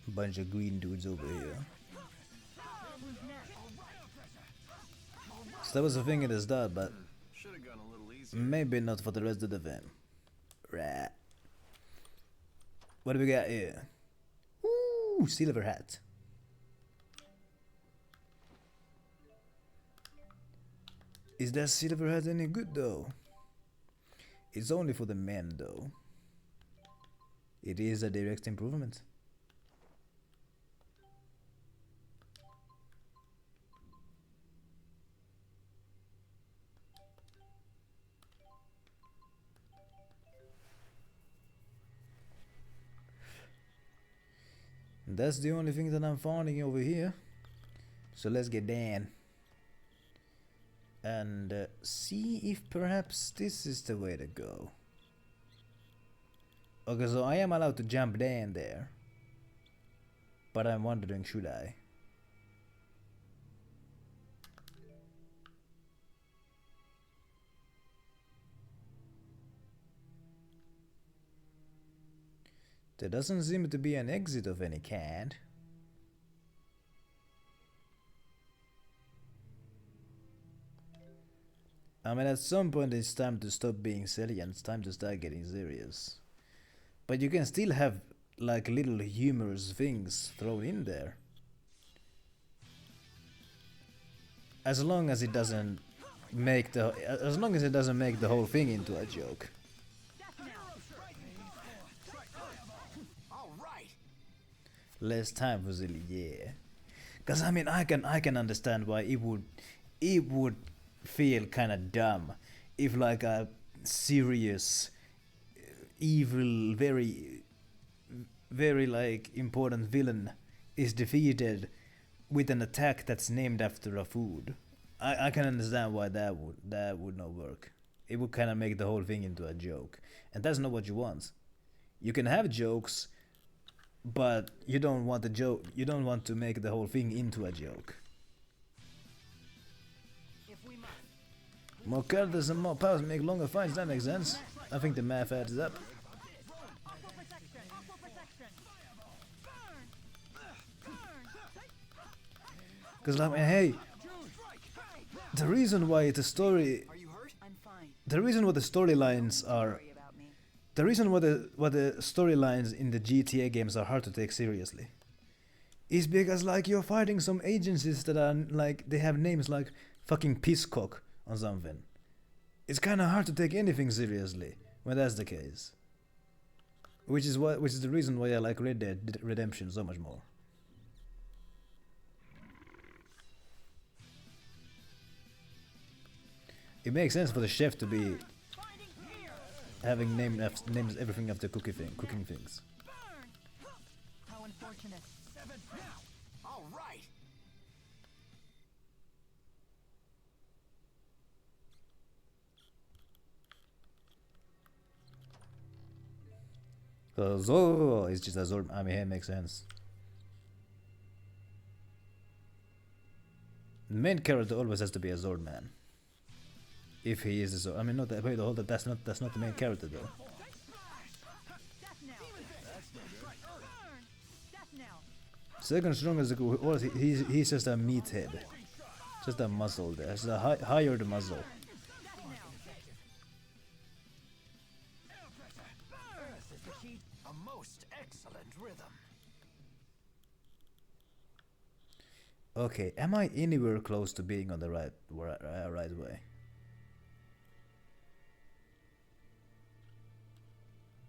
Bunch of green dudes over here. So that was the thing at the start, but Should have gone a little easier. maybe not for the rest of the film. Right. What do we got here? Ooh, silver hat. Is that silver hat any good though? It's only for the men though. It is a direct improvement. That's the only thing that I'm finding over here. So let's get down and see if perhaps this is the way to go. Okay, so I am allowed to jump down there, but I'm wondering, should I? There doesn't seem to be an exit of any kind. I mean, at some point it's time to stop being silly and it's time to start getting serious. But you can still have like little humorous things thrown in there. As long as it doesn't make the whole thing into a joke. Less time for silly, yeah. Cause I mean, I can understand why it would feel kind of dumb if like a serious, evil, very like important villain is defeated with an attack that's named after a food. I can understand why that would not work. It would kind of make the whole thing into a joke, and that's not what you want. You can have jokes, but you don't want the joke. You don't want to make the whole thing into a joke. More characters and more powers make longer fights. That makes sense. I think the math adds up. Cause like, hey, the reason why the story, I'm fine. the reason why the storylines are, Worry about me. the reason why the storylines in the GTA games are hard to take seriously, is because like you're fighting some agencies that are like they have names like fucking Pisscock or something. It's kind of hard to take anything seriously when that's the case. Which is the reason why I like Red Dead Redemption so much more. It makes sense for the chef to be having names everything after cooking things. How unfortunate. All right. So Zorro is just a Zord. I mean, it makes sense. The main character always has to be a Zord man. If he is a Zord. I mean, not that. Wait, hold on. That's not the main character though. Death now. Second strongest, he's just a meathead, just a muscle there, just a hired muscle. A most excellent rhythm. Okay, am I anywhere close to being on the right way?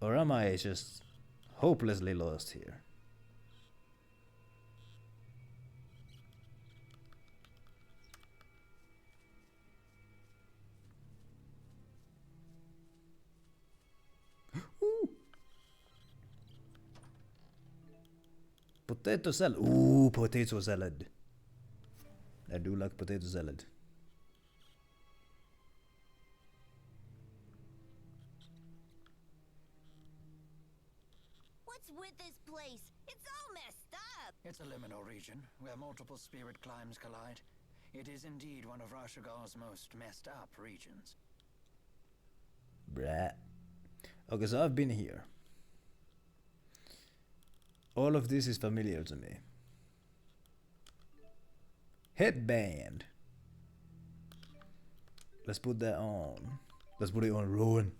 Or am I just hopelessly lost here? Ooh. Potato salad. Ooh, potato salad. I do like potato salad. What's with this place? It's all messed up. It's a liminal region where multiple spirit climes collide. It is indeed one of Rashagal's most messed up regions. Bruh. Okay, so I've been here. All of this is familiar to me. Headband. Let's put that on. Let's put it on Rowan.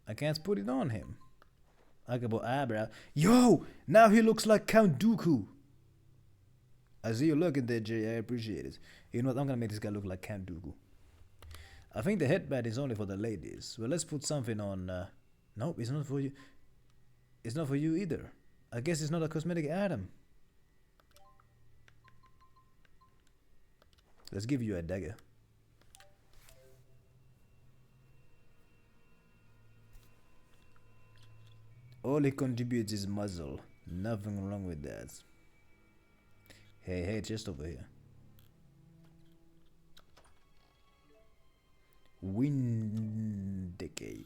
I can't put it on him. I can put eyebrow. Yo! Now he looks like Count Dooku. I see you looking there, Jay. I appreciate it. You know what? I'm gonna make this guy look like Count Dooku. I think the headband is only for the ladies. Well, let's put something on. Nope, it's not for you. It's not for you either. I guess it's not a cosmetic item. Let's give you a dagger. All he contributes is muzzle. Nothing wrong with that. Hey, just over here. Windicape.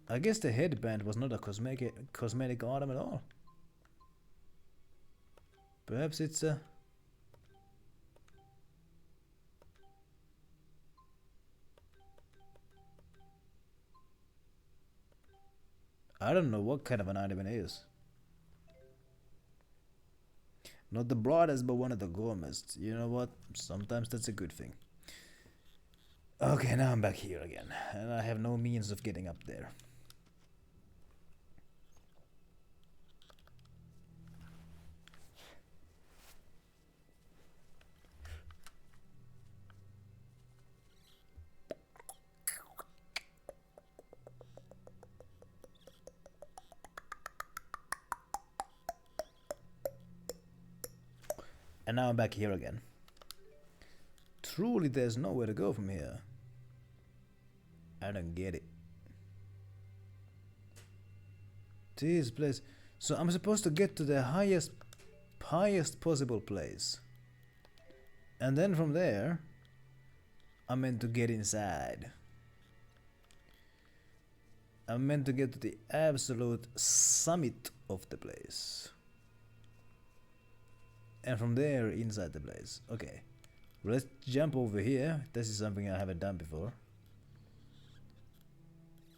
I guess the headband was not a cosmetic item at all. Perhaps it's a... I don't know what kind of an item it is. Not the broadest, but one of the gourmest. You know what? Sometimes that's a good thing. Okay, now I'm back here again, and I have no means of getting up there. And now I'm back here again. Truly, there's nowhere to go from here. I don't get it. This place. So I'm supposed to get to the highest possible place. And then from there, I'm meant to get inside. I'm meant to get to the absolute summit of the place. And from there, inside the place. Okay. Let's jump over here. This is something I haven't done before.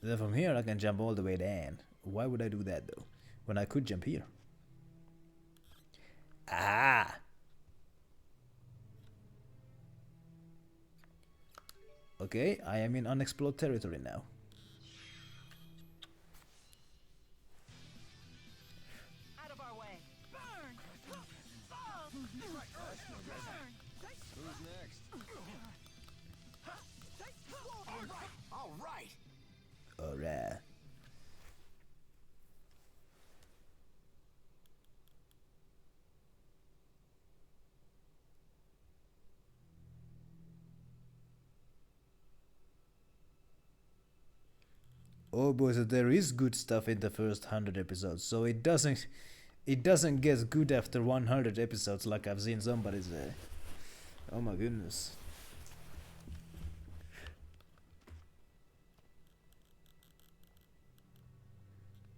Then from here, I can jump all the way down. Why would I do that, though? When I could jump here. Ah! Okay, I am in unexplored territory now. Out of our way. Burn! Fall! Who's next? All right. Alright. Oh boy, so there is good stuff in the first 100 episodes, so it doesn't get good after 100 episodes like I've seen somebody say. Oh my goodness.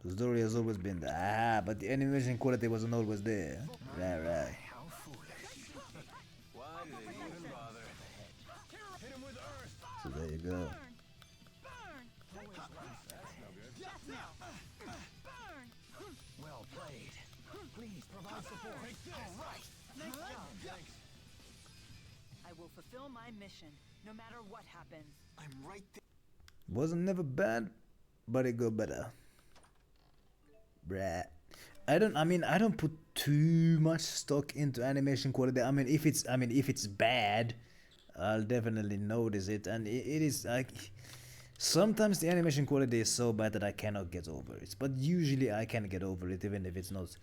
The story has always been there. Ah, but the animation quality wasn't always there. Right. How foolish. Why do they even bother? Hit him with earth! So there you go. Well played. Please provide support. All right. Nice job. I will fulfill my mission, no matter what happens. I'm right there. Wasn't never bad, but it got better. Bruh. I don't put too much stock into animation quality. if it's bad, I'll definitely notice it, and it is like sometimes the animation quality is so bad that I cannot get over it. But usually I can get over it even if it's not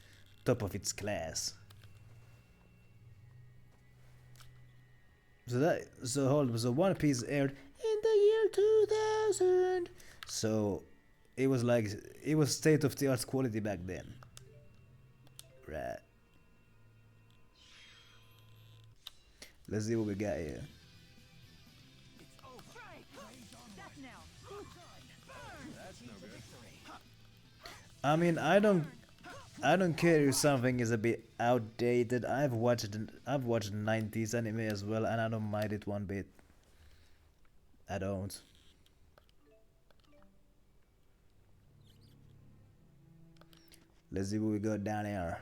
top of its class. So One Piece aired in the year 2000. So it was state of the art quality back then. Right. Let's see what we got here. Death now. That's no good. I don't care if something is a bit outdated. I've watched 90s anime as well, and I don't mind it one bit. I don't. Let's see what we got down here.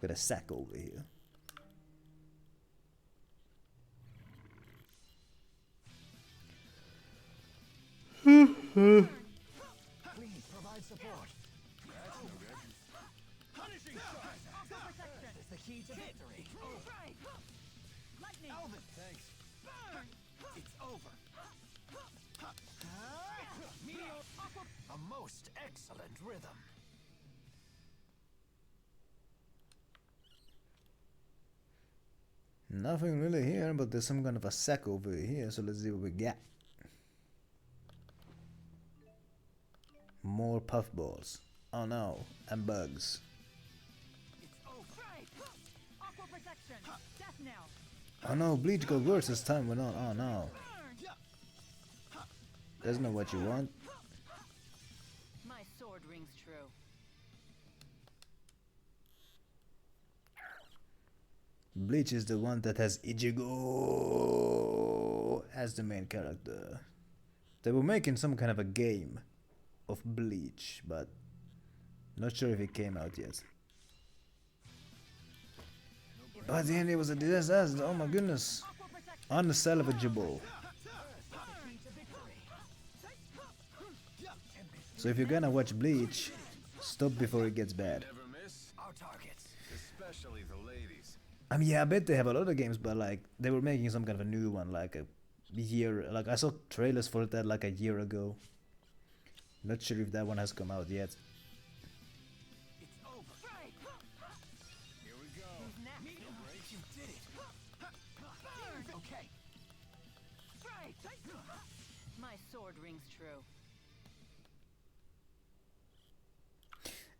Got a sack over here. Please provide support. That's no good. Punishing strike. It's the key to victory. Lightning. Alvin, thanks. It's over. A most excellent rhythm. Nothing really here, but there's some kind of a sack over here, so let's see what we got. More puffballs. Oh no, and bugs. Right. Aqua protection. Death now. Oh no, Bleach got worse as time went on. Oh no. Burn. That's not what you want. My sword rings true. Bleach is the one that has Ichigo as the main character. They were making some kind of a game of Bleach, but not sure if it came out yet. By the end it was a disaster, oh my goodness. Aqua protection. Unsalvageable. So if you're gonna watch Bleach, stop before it gets bad. Never miss, Our targets. especially the ladies. I mean, yeah, I bet they have a lot of games, but like they were making some kind of a new one, like a year. Like I saw trailers for that like a year ago. Not sure if that one has come out yet. Right. Here we go. Who's next? You did it. Burn. Okay. Right. My sword rings true.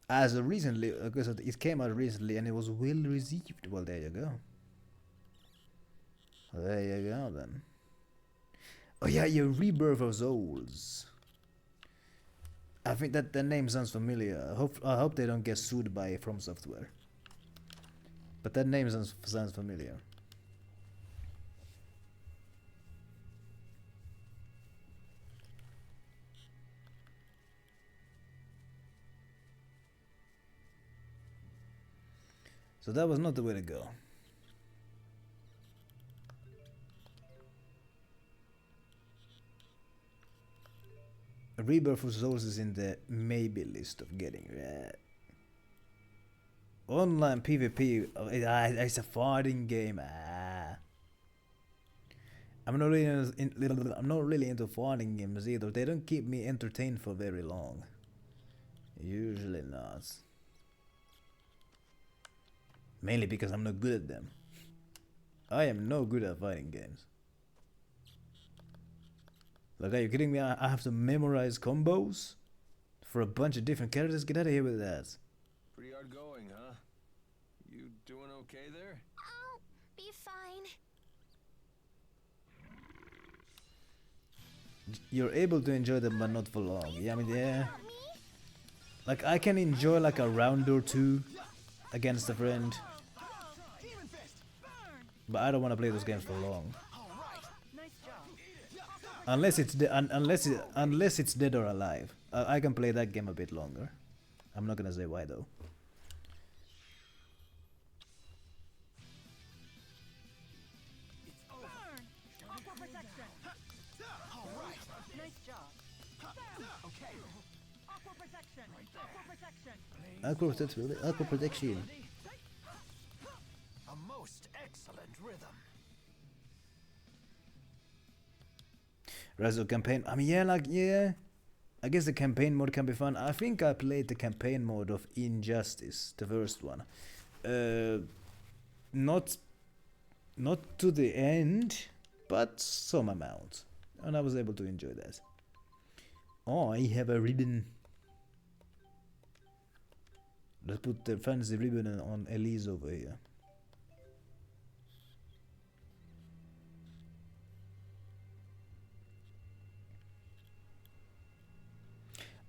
As of recently, because it came out recently and it was well received. Well, there you go. There you go then. Oh yeah, your Rebirth of Souls. I think that the name sounds familiar. I hope they don't get sued by From Software. But that name sounds familiar. So that was not the way to go. Rebirth of Souls is in the maybe list of getting red. Online PvP, it's a fighting game. I'm not really into fighting games either. They don't keep me entertained for very long. Usually not. Mainly because I'm not good at them. I am no good at fighting games. Like, are you kidding me? I have to memorize combos for a bunch of different characters? Get out of here with that. Pretty hard going, huh? You doing okay there? I'll be fine. You're able to enjoy them, but not for long. Yeah, I mean, yeah. About me? Like, I can enjoy like a round or two against a friend, but I don't want to play those games for long. Nice job. Unless it's unless it's Dead or Alive. I can play that game a bit longer. I'm not gonna say why though. Burn. Aqua protection. Nice job. Okay. Aqua protection. Aqua protection. Aqua protection. A most excellent rhythm. Right, so campaign. I mean, yeah, like, yeah. I guess the campaign mode can be fun. I think I played the campaign mode of Injustice, the first one. Not to the end, but some amount. And I was able to enjoy that. Oh, I have a ribbon. Let's put the fancy ribbon on Elise over here.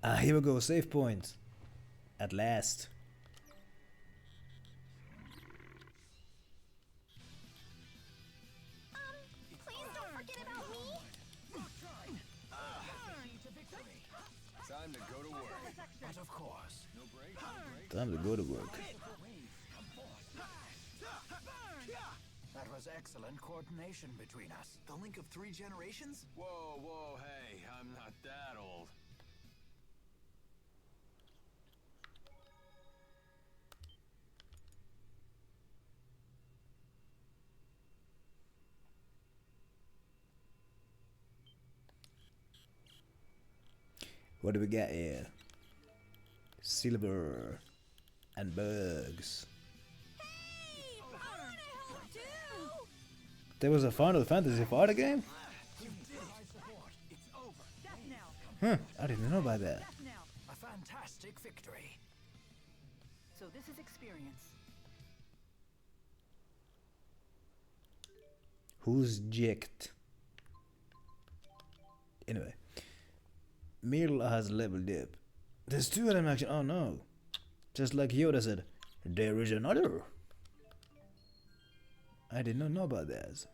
Ah, here we go, save point. At last. Please don't forget about me. Time to go to work. But of course. No break? Time to go to work. That was excellent coordination between us. The link of 3 generations? Whoa, whoa, hey, I'm not that old. What do we got here? Silver and bugs. Hey, I want to help too. There was a Final Fantasy fighter game? Death now. I didn't know about that. Death now. A fantastic victory. So this is experience. Who's jacked? Anyway. Mila has leveled up. There's two of them actually. Oh no. Just like Yoda said, there is another. I did not know about that.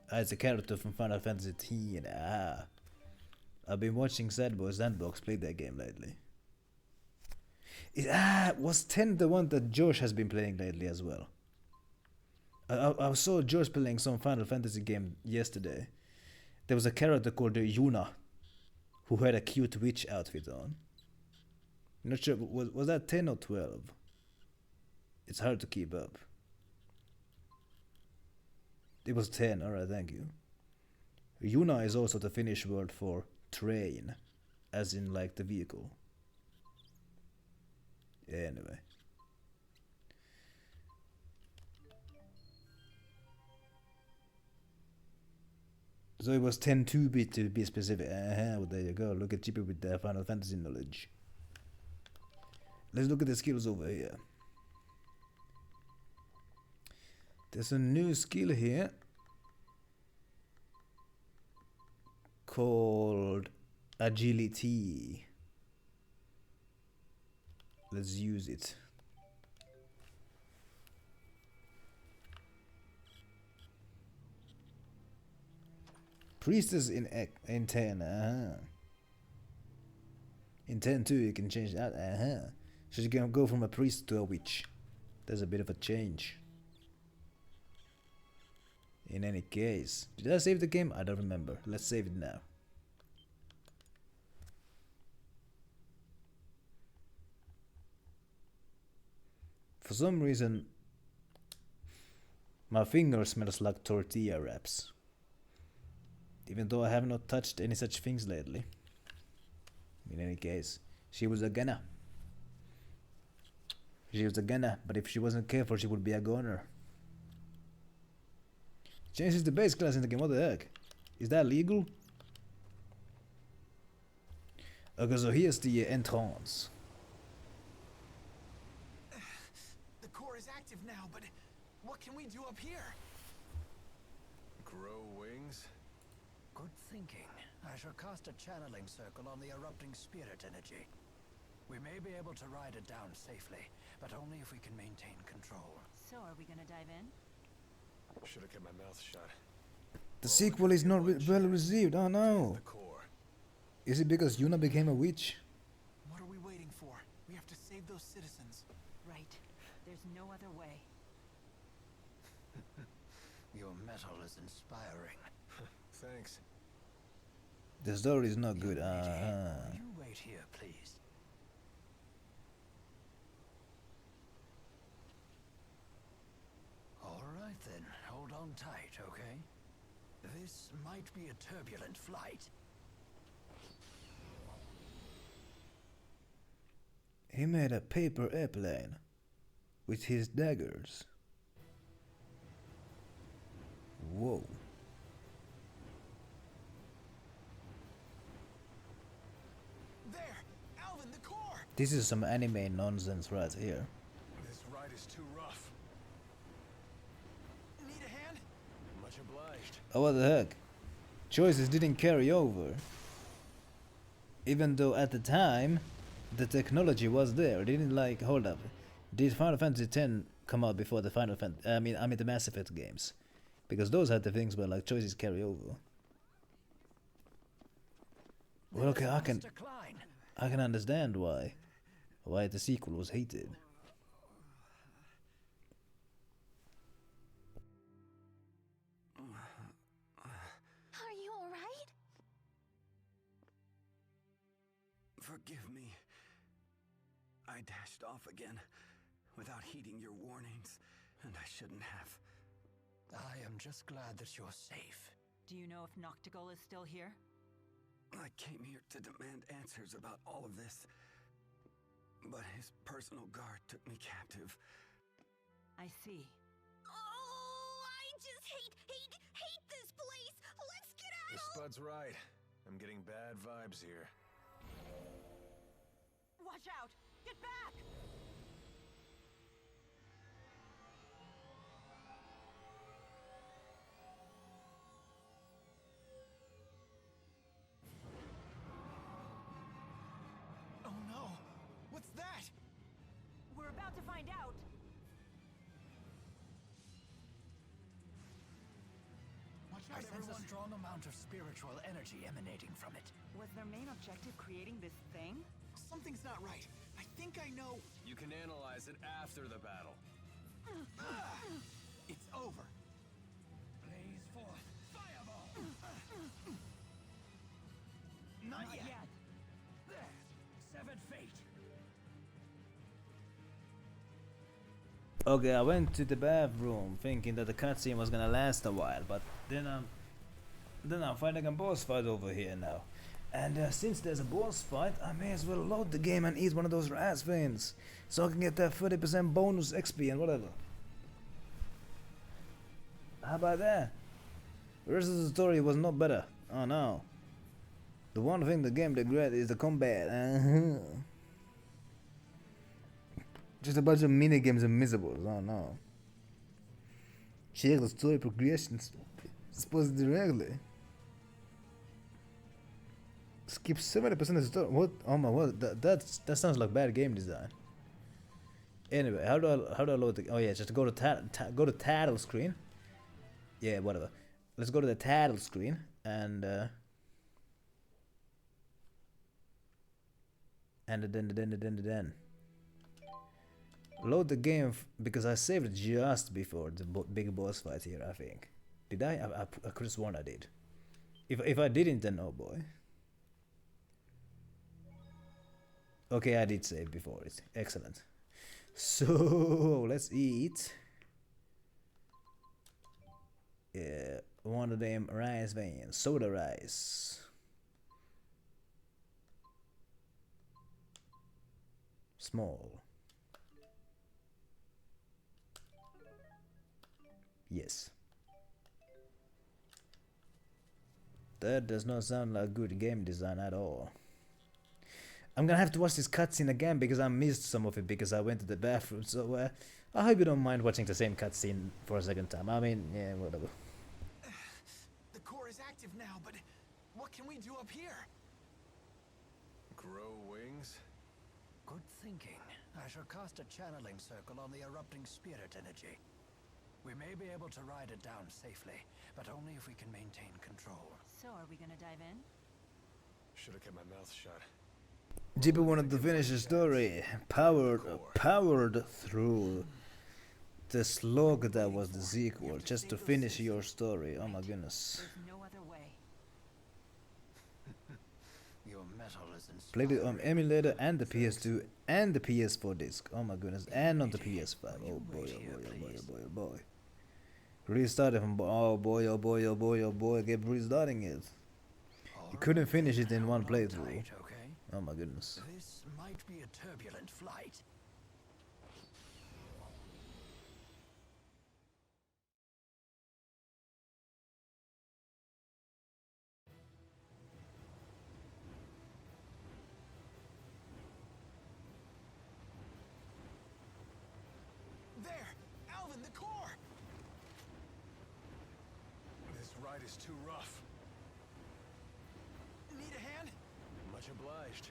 Ah, it's a character from Final Fantasy X. Ah. I've been watching Sad Boy Sandbox play that game lately. Was 10 the one that Josh has been playing lately as well? I saw Josh playing some Final Fantasy game yesterday. There was a character called Yuna who had a cute witch outfit on. Not sure, was that 10 or 12? It's hard to keep up. It was 10, alright, thank you. Yuna is also the Finnish word for train, as in like the vehicle. Anyway. So it was 10-2-bit to be specific. Well, there you go. Look at Chippy with the Final Fantasy knowledge. Let's look at the skills over here. There's a new skill here called agility. Let's use it. Priestess in 10. In 10 too, you can change that. So you can go from a priest to a witch. There's a bit of a change. In any case, did I save the game? I don't remember. Let's save it now. For some reason, my finger smells like tortilla wraps. Even though I have not touched any such things lately. In any case, she was a gunner. She was a gunner, but if she wasn't careful, she would be a goner. Changes the base class in the game, what the heck? Is that legal? Okay, so here's the entrance. The core is active now, but what can we do up here? Grow wings? Good thinking. I shall cast a channeling circle on the erupting spirit energy. We may be able to ride it down safely, but only if we can maintain control. So are we gonna dive in? Should have kept my mouth shut. The sequel is not well received, oh no. The core. Is it because Yuna became a witch? What are we waiting for? We have to save those citizens. Right. There's no other way. Your metal is inspiring. Thanks. The story is not good, You wait here, please. All right then, hold on tight, okay? This might be a turbulent flight. He made a paper airplane with his daggers. Whoa. There! Alvin, the core! This is some anime nonsense right here. This ride is too rough. Need a hand? Much obliged. Oh, what the heck? Choices didn't carry over. Even though at the time, the technology was there. It didn't like, hold up. Did Final Fantasy X come out before the Final Fantasy, I mean the Mass Effect games? Because those had the things where like choices carry over. Well, okay, I can understand why the sequel was hated. Are you alright? Forgive me. I dashed off again without heeding your warnings, and I shouldn't have. I am just glad that you're safe. Do you know if Noctigal is still here? I came here to demand answers about all of this, but his personal guard took me captive. I see. hate this place. Let's get If out. Spud's right, I'm getting bad vibes here. Watch out! Get back! Oh no! What's that? We're about to find out. Watch I out, sense a everyone. strong amount of spiritual energy emanating from it. Was their main objective creating this thing? Something's not right. I think I know. You can analyze it after the battle. It's over. Blaze forth. Fireball. Not yet. There. Severed fate. Okay, I went to the bathroom thinking that the cutscene was gonna last a while, but then I'm fighting a boss fight over here now. And since there's a boss fight, I may as well load the game and eat one of those ras veins, so I can get that 30% bonus XP and whatever. How about that? The rest of the story was not better. Oh no. The one thing the game did great is the combat. Just a bunch of mini games and miserables. Oh no. Check the story progression supposed directly. Skip 70% of the story. What? Oh my word! That sounds like bad game design. Anyway, how do I load the? Oh yeah, just go to go to title screen. Yeah, whatever. Let's go to the title screen and then load the game because I saved it just before the big boss fight here. I think. Did I? I could have sworn I did. If I didn't, then oh boy. Okay, I did save before it. Excellent. So let's eat. Yeah, one of them rice veins, soda rice. Small. Yes. That does not sound like good game design at all. I'm gonna have to watch this cutscene again because I missed some of it because I went to the bathroom. So I hope you don't mind watching the same cutscene for a second time. I mean, yeah, whatever. The core is active now, but what can we do up here? Grow wings? Good thinking. I shall cast a channeling circle on the erupting spirit energy. We may be able to ride it down safely, but only if we can maintain control. So are we gonna dive in? Should have kept my mouth shut. JP wanted to finish the story. Powered through the slog that was the sequel just to finish your story. Oh my goodness. There's no other way. Your metal is Played it on inspiring. emulator and the PS2 and the PS4 disc. Oh my goodness. And on the PS5. Oh boy, oh boy, oh boy, oh boy, oh boy. Restarted from oh boy, oh boy, oh boy, oh boy. Kept restarting it. You couldn't finish it in one playthrough. Tight, okay? Oh my goodness. This might be a turbulent flight. There! Alvin, the core! This ride is too rough. Need a hand? Much obliged.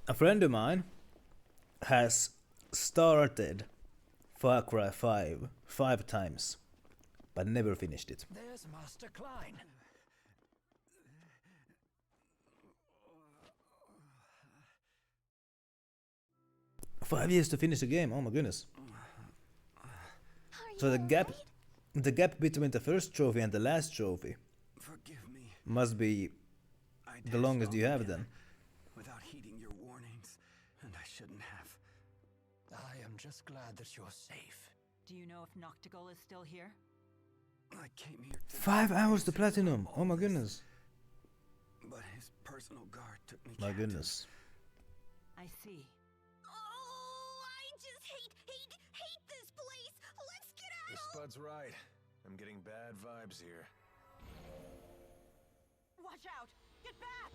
A friend of mine has started Far Cry 5 times, but never finished it. There's Master Klein. 5 years to finish the game. Oh my goodness. Are So you the gap between the first trophy and the last trophy Forgive me. must be I the dashed longest off you have again then. without heeding your warnings, and I shouldn't have. I am just glad that you're safe. Do you know if Noctigal is still here? I came here to 5 hours to platinum. Oh my goodness. but his personal guard took me My captive. goodness. I see. Oh, I just hate this place. Let's get The out. Spud's right. I'm getting bad vibes here. Watch out! Get back!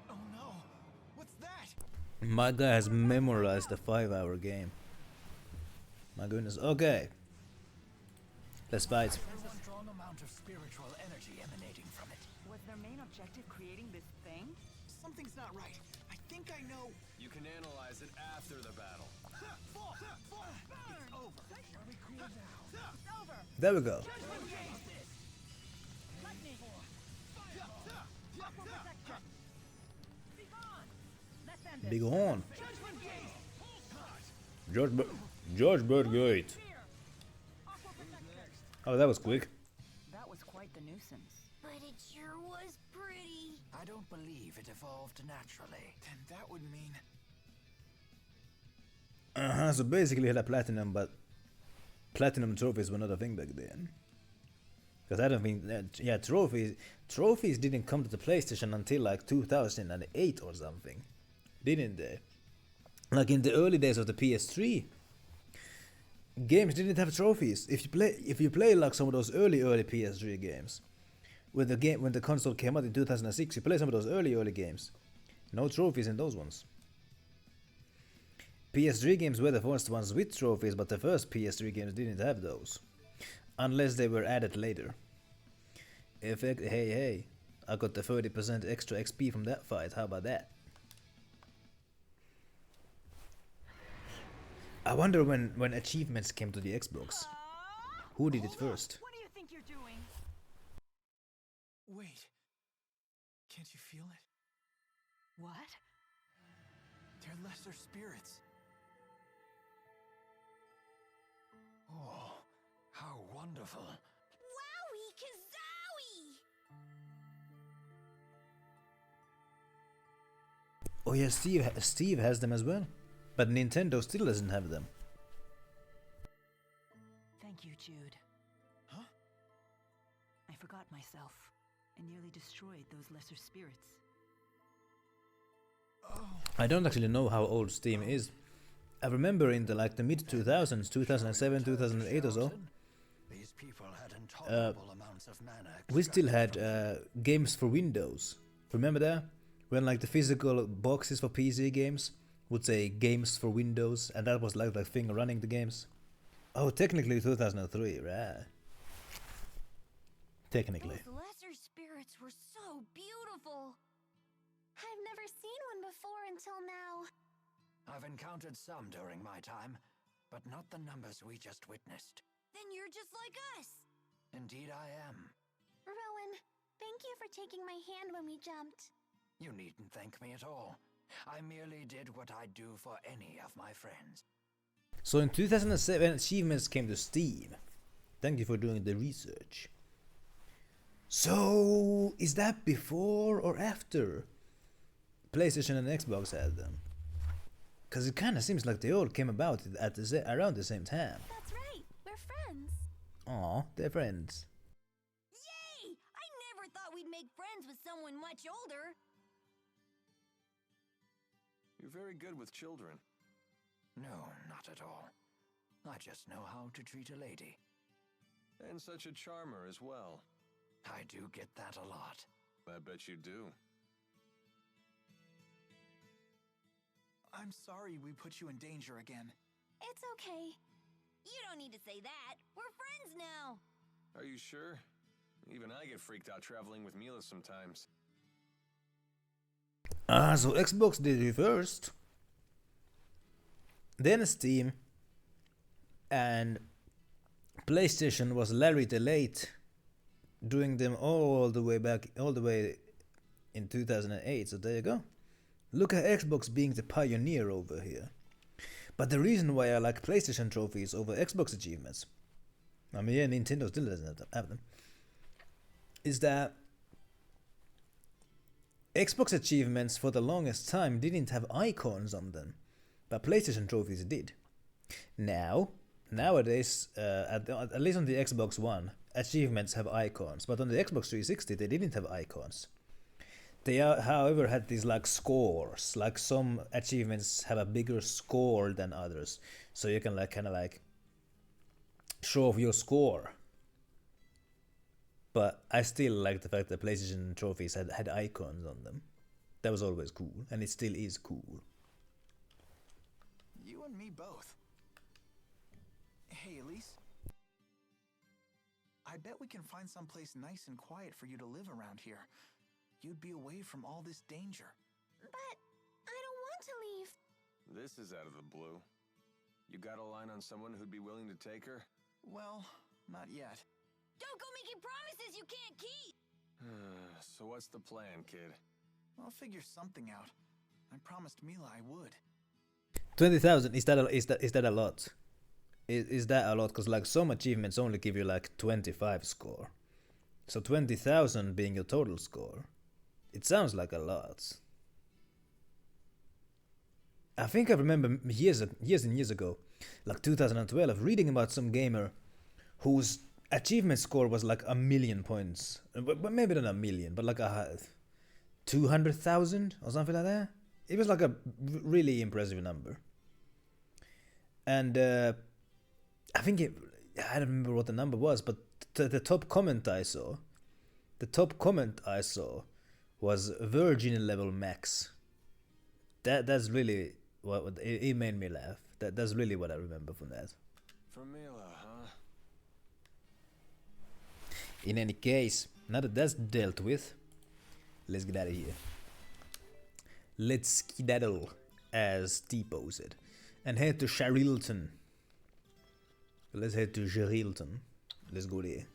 Oh no! What's that? My guy has memorized a 5-hour game. My goodness. Okay. Let's fight. There's a strong amount of spiritual energy emanating from it. Was their main objective creating this thing? Something's not right. I think I know. You can analyze it after the battle. It's over. Shall we cool down? It's over! There we go. Lightning! Aqua protection! Be gone! Let's end Big this. horn. Judgment gate! George Birdgate. Here! Aqua protection! Oh, that was quick. That was quite the nuisance. But it sure was pretty. I don't believe it evolved naturally. Then that would mean So basically, had a platinum, but platinum trophies were not a thing back then. Because I don't think yeah, trophies didn't come to the PlayStation until like 2008 or something, didn't they? Like in the early days of the PS3, games didn't have trophies. If you play like some of those early PS3 games, when the console came out in 2006, you play some of those early games, no trophies in those ones. PS3 games were the first ones with trophies, but the first PS3 games didn't have those. Unless they were added later. Effect, hey, I got the 30% extra XP from that fight, how about that? I wonder when achievements came to the Xbox, who did it first? What do you think you're doing? wait. Can't you feel it? What? They're lesser spirits. Oh, how wonderful. Wowie kazowie! Oh yeah, Steve has them as well, but Nintendo still doesn't have them. Thank you, Jude. Huh? I forgot myself and nearly destroyed those lesser spirits. I don't actually know how old Steam is. I remember in the mid 2000s, 2007, 2008 or so, These people had intolerable amounts of mana. we still had extracted games for Windows. Remember that? When the physical boxes for PC games would say games for Windows, and that was the thing running the games. Oh, technically 2003, right? Technically. Those lesser spirits were so beautiful. I've never seen one before until now. I've encountered some during my time, but not the numbers we just witnessed. Then you're just like us. Indeed I am. Rowan, thank you for taking my hand when we jumped. You needn't thank me at all. I merely did what I'd do for any of my friends. So in 2007, achievements came to Steam. Thank you for doing the research. So, is that before or after PlayStation and Xbox had them? Because it kind of seems like they all came about at around the same time. That's right, we're friends. Aw, they're friends. Yay! I never thought we'd make friends with someone much older. You're very good with children. No, not at all. I just know how to treat a lady. And such a charmer as well. I do get that a lot. I bet you do. I'm sorry we put you in danger again. It's okay. You don't need to say that. We're friends now. Are you sure? Even I get freaked out traveling with Mila sometimes. Ah, so Xbox did it first. Then Steam. And PlayStation was Larry the Late, doing them all the way in 2008. So there you go. Look at Xbox being the pioneer over here. But the reason why I like PlayStation trophies over Xbox achievements, I mean, yeah, Nintendo still doesn't have them, is that Xbox achievements for the longest time didn't have icons on them, but PlayStation trophies did. Nowadays, at least on the Xbox One, achievements have icons, but on the Xbox 360 they didn't have icons. They however had these like scores, like some achievements have a bigger score than others, so you can like kind of like show off your score. But I still like the fact that PlayStation trophies had icons on them. That was always cool, and it still is cool. You and me both. Hey, Elise. I bet we can find someplace nice and quiet for you to live around here. You'd be away from all this danger. But I don't want to leave. This is out of the blue. You got a line on someone who'd be willing to take her? Well, not yet. Don't go making promises you can't keep. So what's the plan, kid? I'll figure something out. I promised Mila I would. 20,000, is that a lot? Is that a lot? Because like some achievements only give you like 25 score. So 20,000 being your total score. It sounds like a lot. I think I remember years and years ago, like 2012, reading about some gamer whose achievement score was like 1,000,000 points. But maybe not 1,000,000, but like 200,000 or something like that. It was like a really impressive number. And I think I don't remember what the number was, but the top comment I saw was Virgin level max. That's really what it made me laugh. That's really what I remember from that. For Mila, huh? In any case, now that that's dealt with, let's get out of here. Let's skedaddle, as Tipo said, and head to Sharilton. Let's head to Sharilton. Let's go there.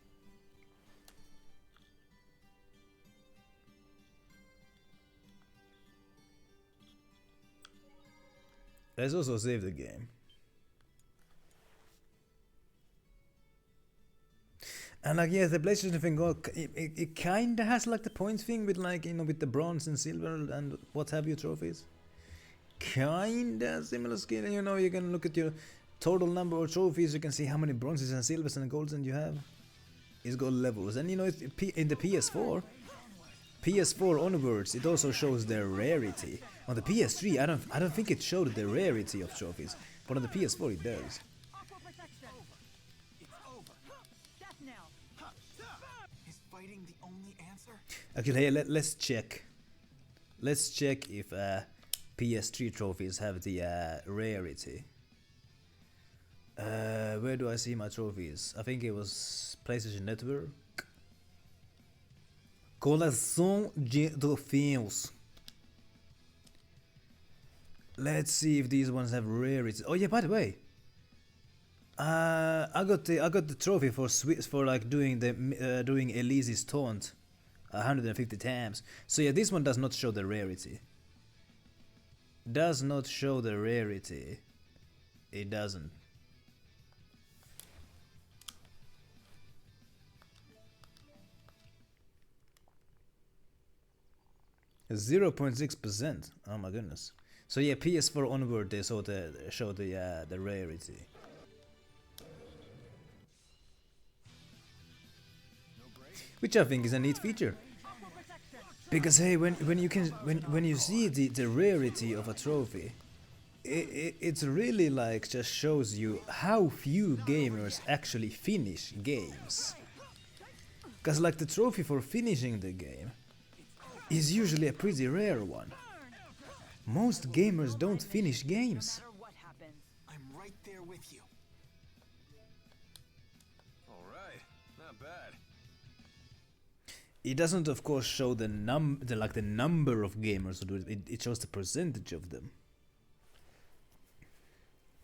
Let's also save the game. And like, yeah, the PlayStation thing, it kinda has like the points thing with like, you know, with the bronze and silver and what have you trophies. Kinda similar skill, you know, you can look at your total number of trophies, you can see how many bronzes and silvers and golds you have. It's got levels, and you know, in the PS4 onwards, it also shows their rarity. On the PS3, I don't think it showed the rarity of trophies, but on the PS4 it does. Is fighting the only answer? Actually, hey, let's check. Let's check if PS3 trophies have the rarity. Where do I see my trophies? I think it was PlayStation Network. Coleção de troféus. Let's see if these ones have rarity. Oh yeah, by the way, I got the trophy for like doing Elise's taunt 150 times. So yeah, this one does not show the rarity. Does not show the rarity. It doesn't. Zero 0.6%. Oh my goodness. So yeah, PS4 onward they show the rarity. Which I think is a neat feature. Because hey, when you see the rarity of a trophy, it's really like just shows you how few gamers actually finish games. Cause like the trophy for finishing the game is usually a pretty rare one. Most gamers don't finish games. I'm right there with you. Alright, not bad. It doesn't of course show the number of gamers who do it, it shows the percentage of them.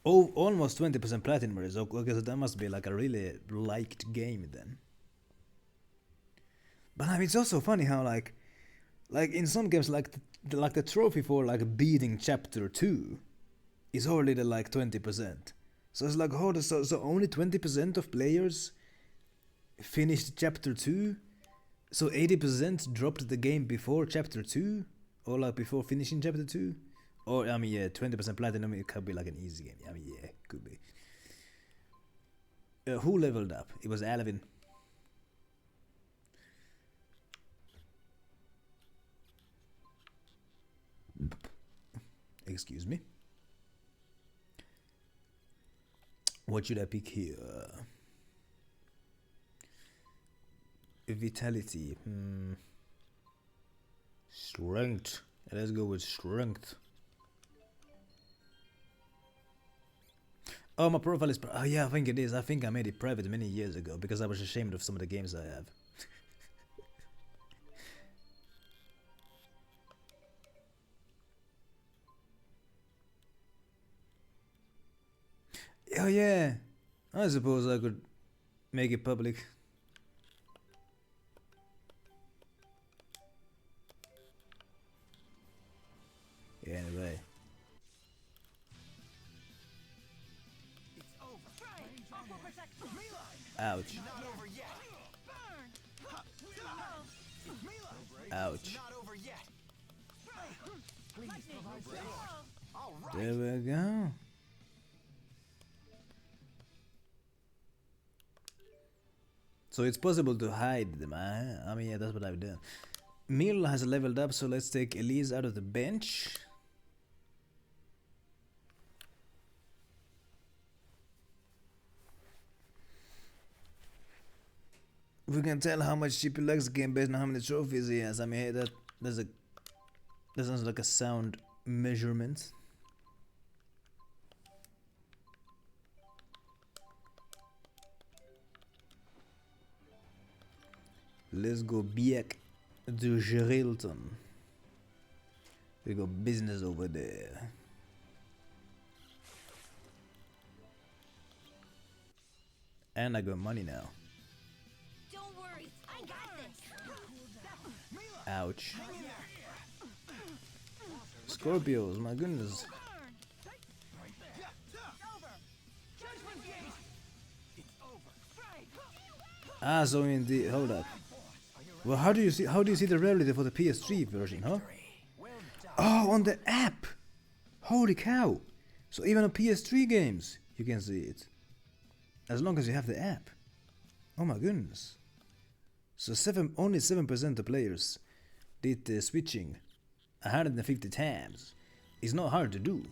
Oh, almost 20% platinum. Okay, so that must be like a really liked game then. But I mean, it's also funny how like in some games like the trophy for like beating chapter 2 is already like 20%. So it's like, oh, so only 20% of players finished chapter 2, So 80% dropped the game before chapter 2? Or like before finishing chapter 2? Or, I mean, yeah, 20% platinum, it could be like an easy game. I mean, yeah, could be. Who leveled up? It was Alvin. Excuse me. What should I pick here? Vitality. Strength. Let's go with strength. Oh, my profile is. Oh, yeah, I think it is. I think I made it private many years ago because I was ashamed of some of the games I have. Oh, yeah. I suppose I could make it public. Yeah, anyway. Ouch. Ouch. There we go. So it's possible to hide them, huh? I mean, yeah, that's what I've done. Mil has leveled up, so let's take Elise out of the bench. We can tell how much GP likes the game based on how many trophies he has. I mean, hey, that sounds like a sound measurement. Let's go back to Geraldton. We got business over there. And I got money now. Don't worry, I got this. Ouch. Scorpios, my goodness. Ah, so indeed, hold up. Well, how do you see the rarity for the PS3 version, huh? Oh, on the app. Holy cow. So even on PS3 games, you can see it. As long as you have the app. Oh my goodness. So only 7% of players did the switching 150 times. It's not hard to do.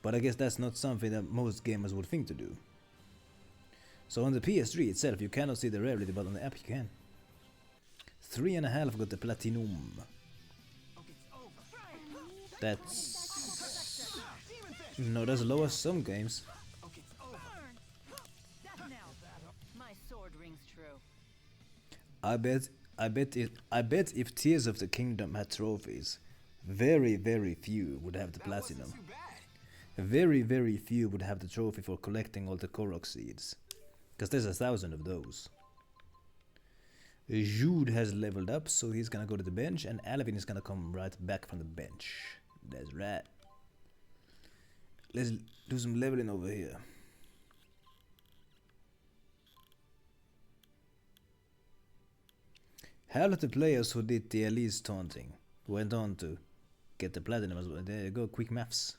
But I guess that's not something that most gamers would think to do. So on the PS3 itself you cannot see the rarity, but on the app you can. 3.5 got the platinum. That's not as low as some games. My sword rings true. I bet if Tears of the Kingdom had trophies, very few would have the platinum. Very few would have the trophy for collecting all the Korok seeds. Because there's 1,000 of those. Jude has leveled up, so he's gonna go to the bench, and Alvin is gonna come right back from the bench. That's right. Let's do some leveling over here. Half of the players who did the Elise taunting went on to get the platinum as well. There you go, quick maths.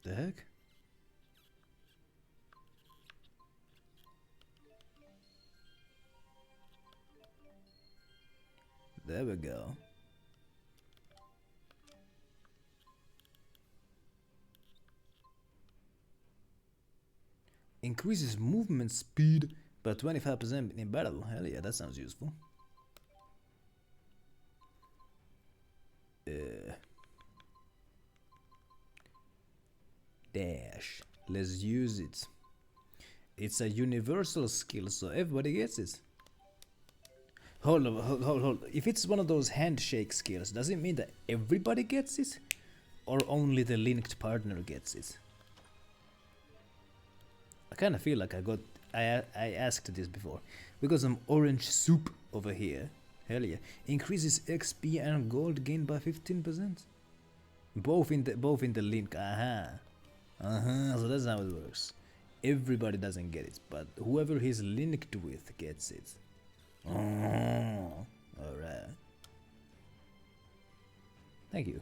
The heck? There we go. Increases movement speed by 25% in battle. Hell yeah, that sounds useful. Dash. Let's use it. It's a universal skill, so everybody gets it. Hold on. If it's one of those handshake skills, does it mean that everybody gets it? Or only the linked partner gets it? I kind of feel like I asked this before. We got some orange soup over here. Hell yeah. Increases XP and gold gained by 15%. Both in the link. Aha. So that's how it works. Everybody doesn't get it, but whoever he's linked with gets it. Alright. Thank you.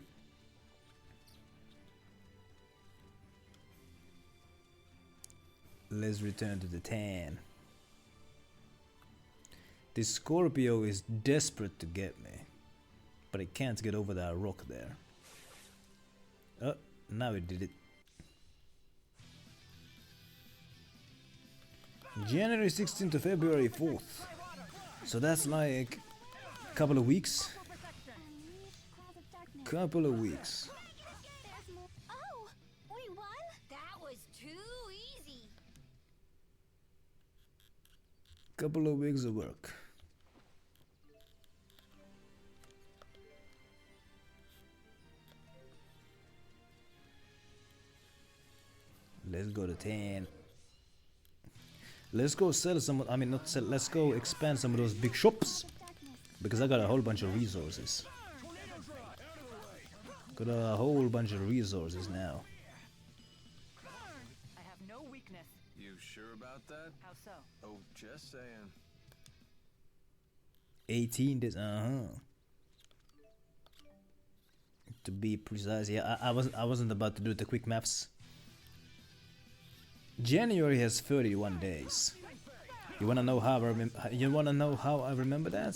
Let's return to the tan. This Scorpio is desperate to get me, but it can't get over that rock there. Oh, now it did it. January 16th to February 4th. So that's like a couple of weeks. Couple of weeks. Oh, we won? That was too easy. Couple of weeks of work. Let's go to 10. Let's go sell some, I mean not sell, let's go expand some of those big shops. Because I got a whole bunch of resources. Got a whole bunch of resources now. I have no weakness. You sure about that? How so? Oh, just saying. 18 days, To be precise, yeah, I wasn't about to do the quick maths. January has 31 days. You wanna know how I remember that?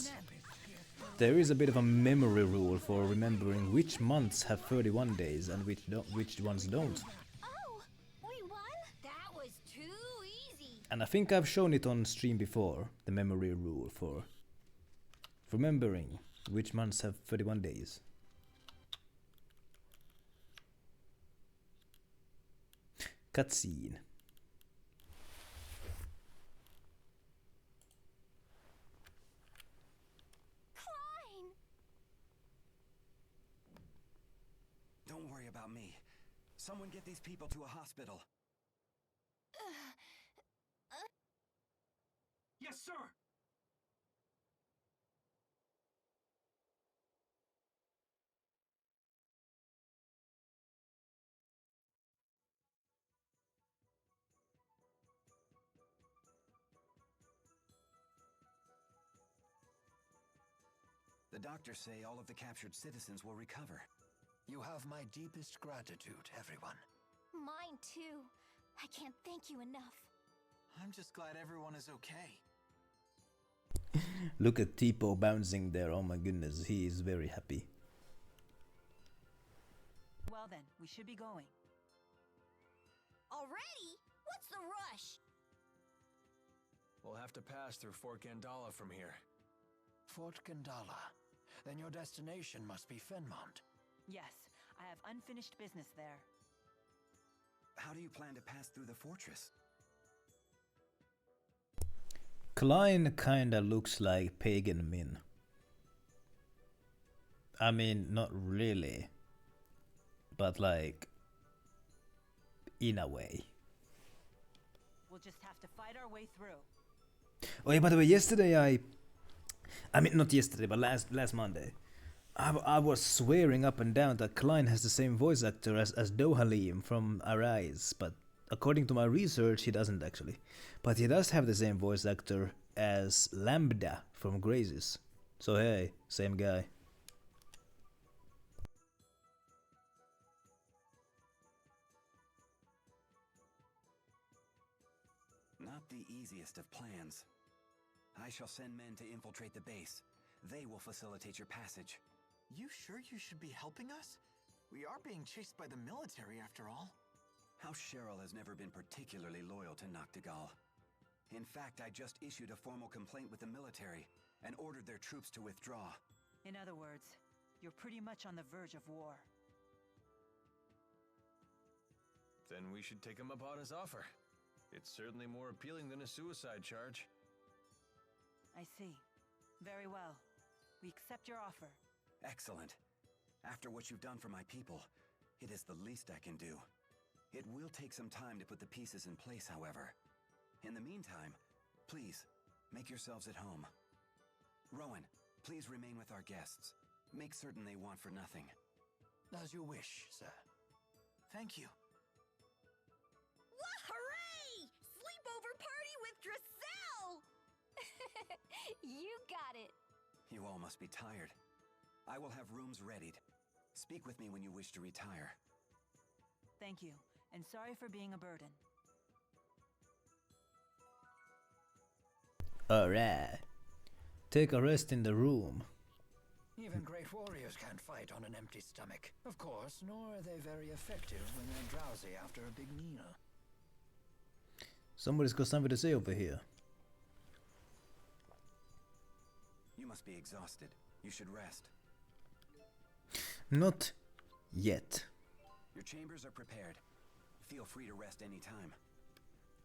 There is a bit of a memory rule for remembering which months have 31 days and which ones don't. Oh, we won? That was too easy. And I think I've shown it on stream before, the memory rule for remembering which months have 31 days. Cutscene. Klein! Don't worry about me. Someone get these people to a hospital. Yes, sir! The doctors say all of the captured citizens will recover. You have my deepest gratitude, everyone. Mine too. I can't thank you enough. I'm just glad everyone is okay. Look at Tipo bouncing there, oh my goodness, he is very happy. Well then, we should be going. Already? What's the rush? We'll have to pass through Fort Gandala from here. Fort Gandala. Then your destination must be Fenmont. Yes, I have unfinished business there. How do you plan to pass through the fortress? Klein kinda looks like Pagan Min. I mean, not really. But like, in a way. We'll just have to fight our way through. Oh yeah, by the way, yesterday I mean not yesterday, but last Monday, I was swearing up and down that Klein has the same voice actor as Dohalim from Arise, but according to my research, he doesn't actually. But he does have the same voice actor as Lambda from Grazes. So hey, same guy. Not the easiest of plans. I shall send men to infiltrate the base. They will facilitate your passage. You sure you should be helping us? We are being chased by the military after all. House Cheryl has never been particularly loyal to Noctigal. In fact, I just issued a formal complaint with the military and ordered their troops to withdraw. In other words, you're pretty much on the verge of war. Then we should take him up on his offer. It's certainly more appealing than a suicide charge. I see. Very well. We accept your offer. Excellent. After what you've done for my people, it is the least I can do. It will take some time to put the pieces in place, however. In the meantime, please, make yourselves at home. Rowan, please remain with our guests. Make certain they want for nothing. As you wish, sir. Thank you. Fortress Cell! You got it. You all must be tired. I will have rooms readied. Speak with me when you wish to retire. Thank you, and sorry for being a burden. Alright. Take a rest in the room. Even great warriors can't fight on an empty stomach. Of course, nor are they very effective when they're drowsy after a big meal. Somebody's got something to say over here. You must be exhausted. You should rest. Not yet. Your chambers are prepared. Feel free to rest any time.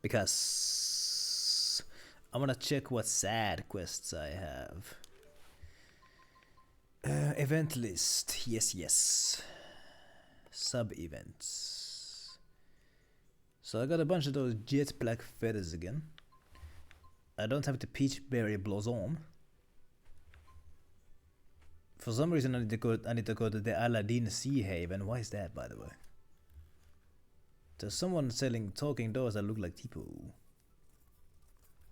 Because I wanna check what side quests I have. Event list. Yes. Sub-events. So I got a bunch of those jet black feathers again. I don't have the peachberry blossom. For some reason I need to go to the Aladdin Sea Haven. Why is that, by the way? There's someone selling talking doors that look like Tipo.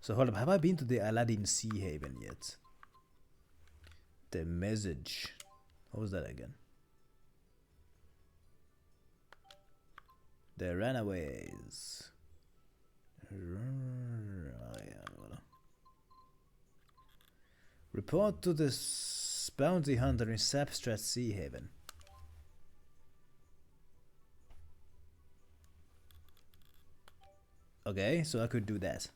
So hold up, have I been to the Aladdin Sea Haven yet? The message. What was that again? The runaways. Oh, yeah, voilà. Report to the bounty hunter in Sapstrat Sea Haven. Okay, so I could do that.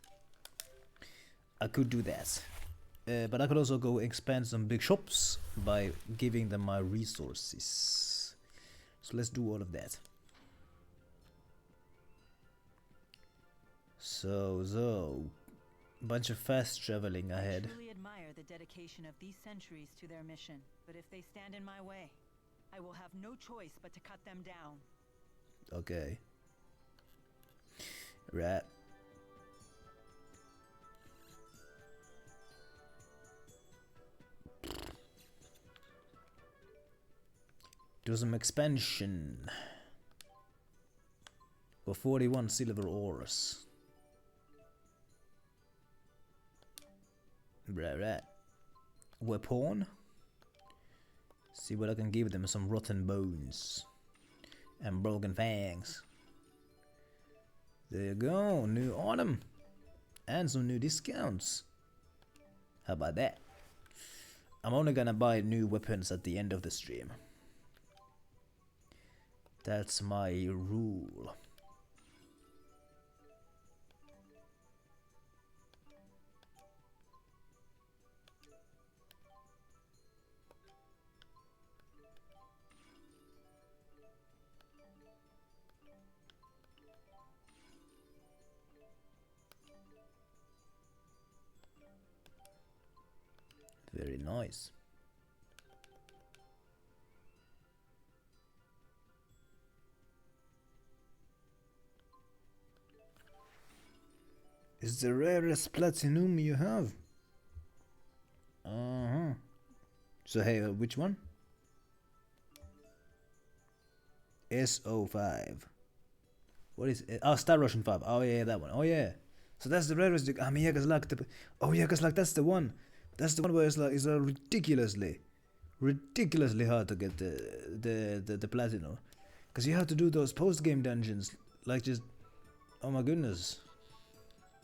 But I could also go expand some big shops by giving them my resources. So let's do all of that. So, bunch of fast traveling ahead. I truly admire the dedication of these sentries to their mission, but if they stand in my way, I will have no choice but to cut them down. Okay. Right. Do some expansion. For 41 silver ores. Right. Weapon. See what I can give them. Some rotten bones. And broken fangs. There you go. New item. And some new discounts. How about that? I'm only gonna buy new weapons at the end of the stream. That's my rule. Very nice. It's the rarest platinum you have. So hey, which one? SO5. What is it? Oh, Star Russian 5. Oh yeah, that one. Oh yeah. So that's the rarest. I mean, yeah, cause like the. Oh yeah, cause like that's the one. That's the one where it's ridiculously hard to get the platinum. Cause you have to do those post game dungeons, like just. Oh my goodness.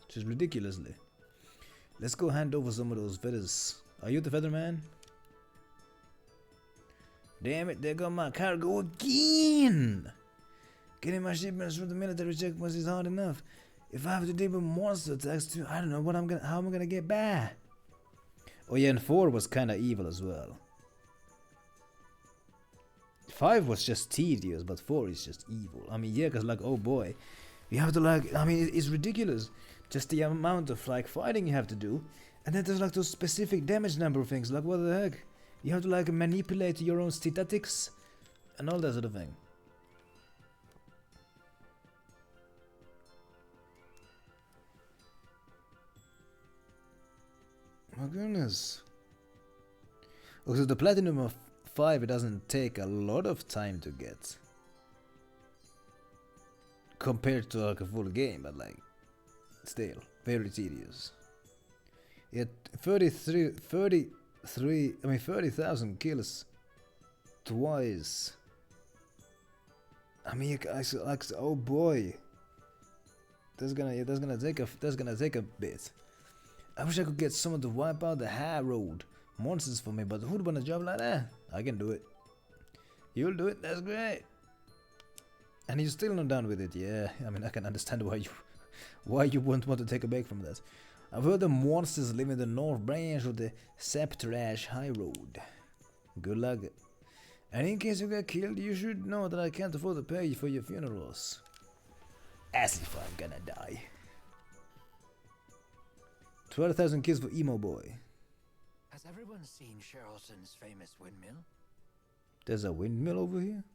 Just ridiculously. Let's go hand over some of those feathers. Are you the feather man? Damn it, there go my cargo again! Getting my shipments from the military checkpoints is hard enough. If I have to deal with monster attacks too, I don't know how am I gonna get by? Oh yeah, and 4 was kinda evil as well. 5 was just tedious, but 4 is just evil. I mean, yeah, cause like, oh boy. You have to like, I mean, it's ridiculous. Just the amount of like fighting you have to do. And then there's like those specific damage number things, like what the heck? You have to like manipulate your own statistics and all that sort of thing. My goodness. Also the platinum of 5, it doesn't take a lot of time to get. Compared to like a full game, but like still very tedious. Yet 30,000 kills twice. I mean, you guys, like, oh boy, that's gonna take a bit. I wish I could get someone to wipe out the high road monsters for me, but who'd want a job like that? I can do it. You'll do it. That's great. And you're still not done with it, yeah. I mean, I can understand why you wouldn't want to take a break from that. I've heard the monsters live in the north branch of the Septrash High Road. Good luck. And in case you get killed, you should know that I can't afford to pay you for your funerals. As if I'm gonna die. 12,000 kills for Emo Boy. Has everyone seen Sherrilton's famous windmill? There's a windmill over here?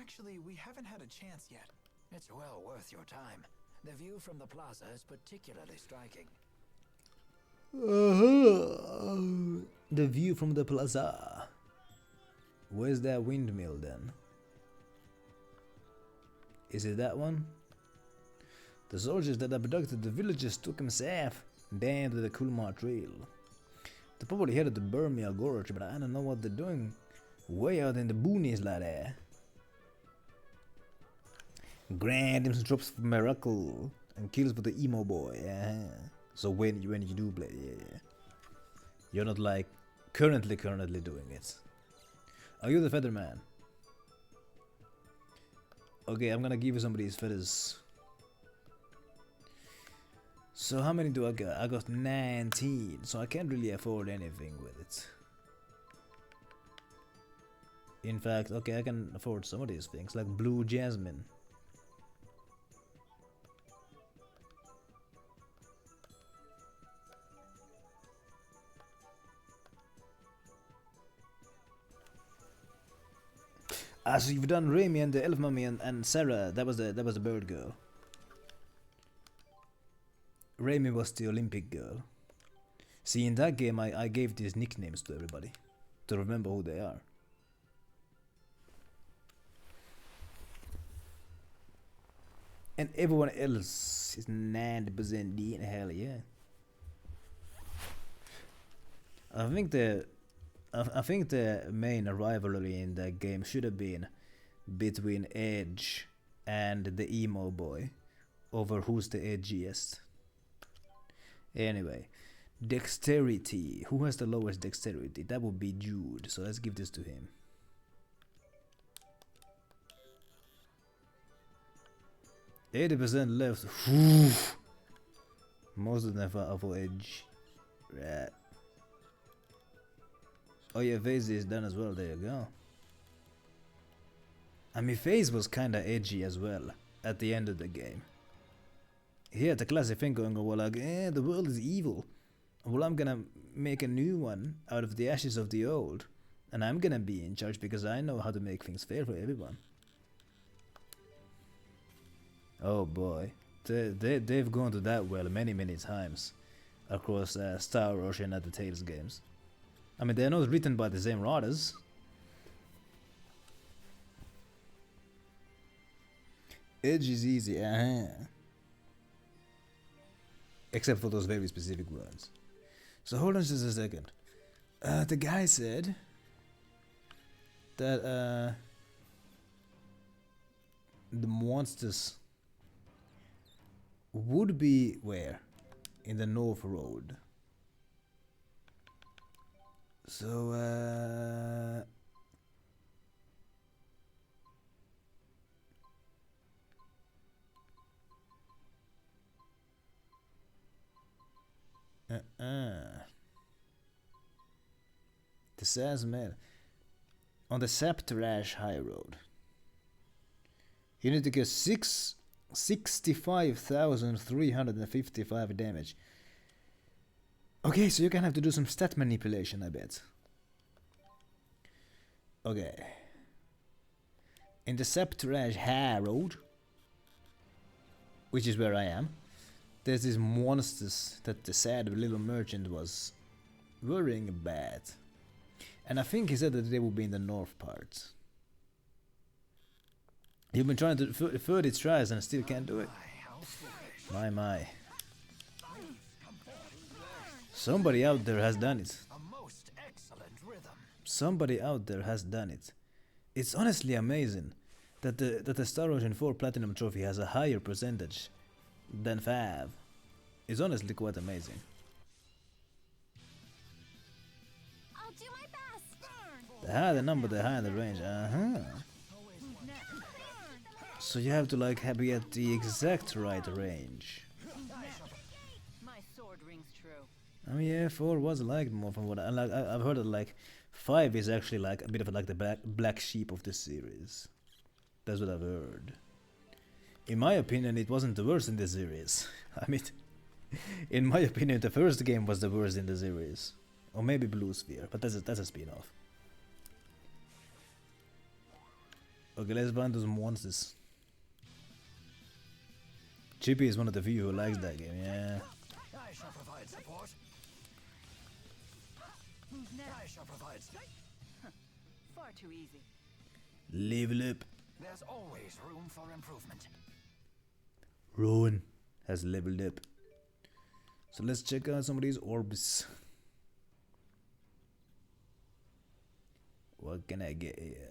Actually, we haven't had a chance yet. It's well worth your time. The view from the plaza is particularly striking. The view from the plaza. Where's that windmill then? Is it that one? The soldiers that abducted the villagers took him safe down to the Kulmar Trail. They probably headed to Burmiel Gorge, but I don't know what they're doing way out in the boonies like that. Grant him some drops for Miracle and kills for the Emo Boy. So when you do play, yeah. You're not like currently doing it. Are you the feather man? Okay, I'm gonna give you some of these feathers. So how many do I got? I got 19, so I can't really afford anything with it. In fact, okay, I can afford some of these things, like Blue Jasmine. So you've done Remy and the Elf Mummy and Sarah. That was the bird girl. Remy was the Olympic girl. See, in that game I gave these nicknames to everybody to remember who they are. And everyone else is 90% D, and hell yeah. I think the main rivalry in that game should have been between Edge and the Emo Boy over who's the edgiest. Anyway, dexterity. Who has the lowest dexterity? That would be Jude, so let's give this to him. %, left. Whew. Most of them are for Edge. Right. Oh yeah, FaZe is done as well, there you go. I mean, FaZe was kinda edgy as well at the end of the game. He had the classic thing going on, like, the world is evil. Well, I'm gonna make a new one out of the ashes of the old. And I'm gonna be in charge because I know how to make things fair for everyone. Oh boy. They've gone to that well many times across Star Ocean and the Tales games. I mean, they're not written by the same writers. Edge is easy, except for those very specific words. So hold on just a second. The guy said that the monsters would be where? In the North Road. So, the says man on the Septrash High Road. You need to get 65,355 damage. Okay, so you're gonna have to do some stat manipulation, I bet. Okay. In the Septrash High Road, which is where I am, there's these monsters that the sad little merchant was worrying about. And I think he said that they would be in the north part. You've been trying to 30 tries and still can't do it. My. Somebody out there has done it. A most excellent rhythm. Somebody out there has done it. It's honestly amazing that the Star Ocean 4 Platinum Trophy has a higher percentage than 5. It's honestly quite amazing. I'll do my best. The higher the number, the higher the range. So you have to like be at the exact right range. My sword rings true. I mean, yeah, 4 was liked more from what I've heard that like 5 is actually like a bit of like the black sheep of the series. That's what I've heard. In my opinion, it wasn't the worst in the series. I mean, in my opinion, the first game was the worst in the series, or maybe Blue Sphere, but that's a spin-off. Okay, let's find those monsters. Chippy is one of the few who likes that game. Yeah. I shall provide support. I shall provide support. Far too easy. Level up. There's always room for improvement. Rowan has leveled up. So let's check out some of these orbs. What can I get here?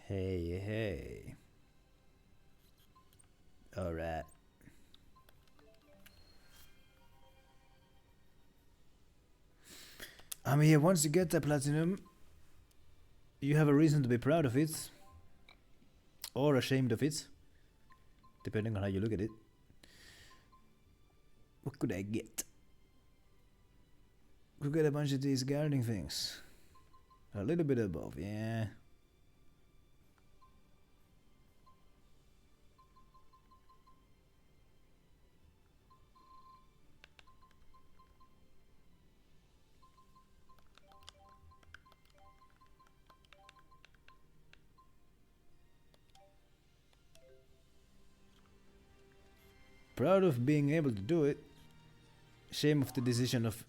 Hey. Alright. I mean, once you get the platinum, you have a reason to be proud of it. Or ashamed of it. Depending on how you look at it. What could I get? Could get a bunch of these guarding things. A little bit above, yeah. Proud of being able to do it. Shame of the decision of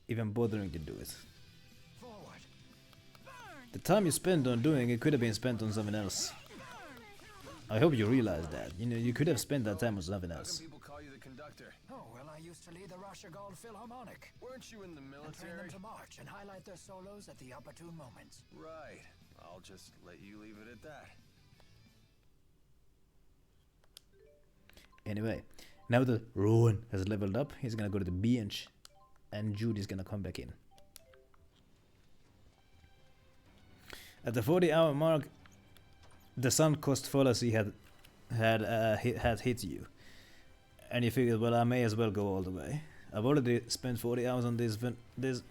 even bothering to do it. Forward. The time you spent on doing it could have been spent on something else. I hope you realize that. You know, you could have spent that time on something How else. come people call you the conductor? Oh, well, I used to lead the Rashagal Philharmonic. Weren't you in the And train them military? to march and highlight their solos at the opportune moments. Right. I'll just let you leave it at that. Anyway, now that Rowan has leveled up, he's gonna go to the bench, and Judy's gonna come back in. At the 40-hour mark, the sunk cost fallacy had hit you, and you figured, well, I may as well go all the way. I've already spent 40 hours on this. This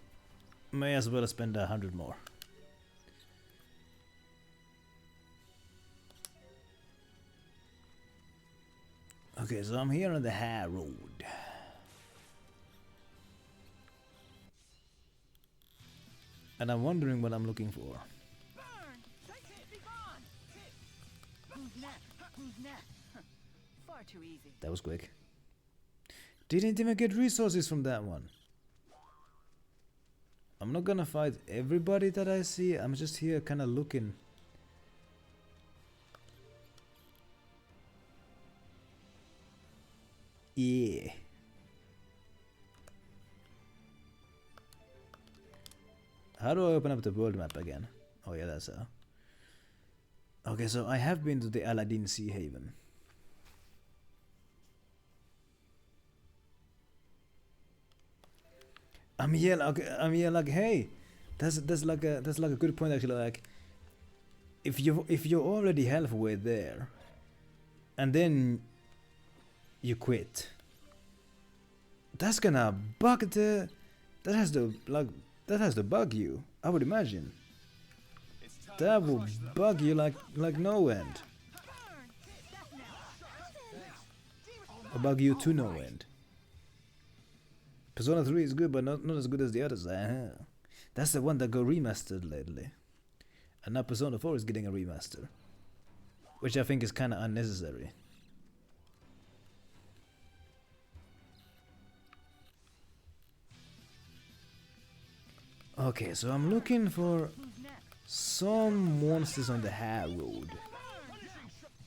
may as well spend 100 more. Okay, so I'm here on the high road. And I'm wondering what I'm looking for. Far too easy. That was quick. Didn't even get resources from that one. I'm not gonna fight everybody that I see. I'm just here kinda looking. Yeah. How do I open up the world map again? Oh yeah, that's how. Okay, so I have been to the Aladdin Sea Haven. like hey, that's like a good point actually. Like, if you're already halfway there, and then you quit, that's gonna bug the, that has to bug you. I would imagine that will bug you like no end. Or bug you to no end. Persona 3 is good, but not as good as the others. That's the one that got remastered lately. And now Persona 4 is getting a remaster. Which I think is kinda unnecessary. Okay, so I'm looking for some monsters on the high road.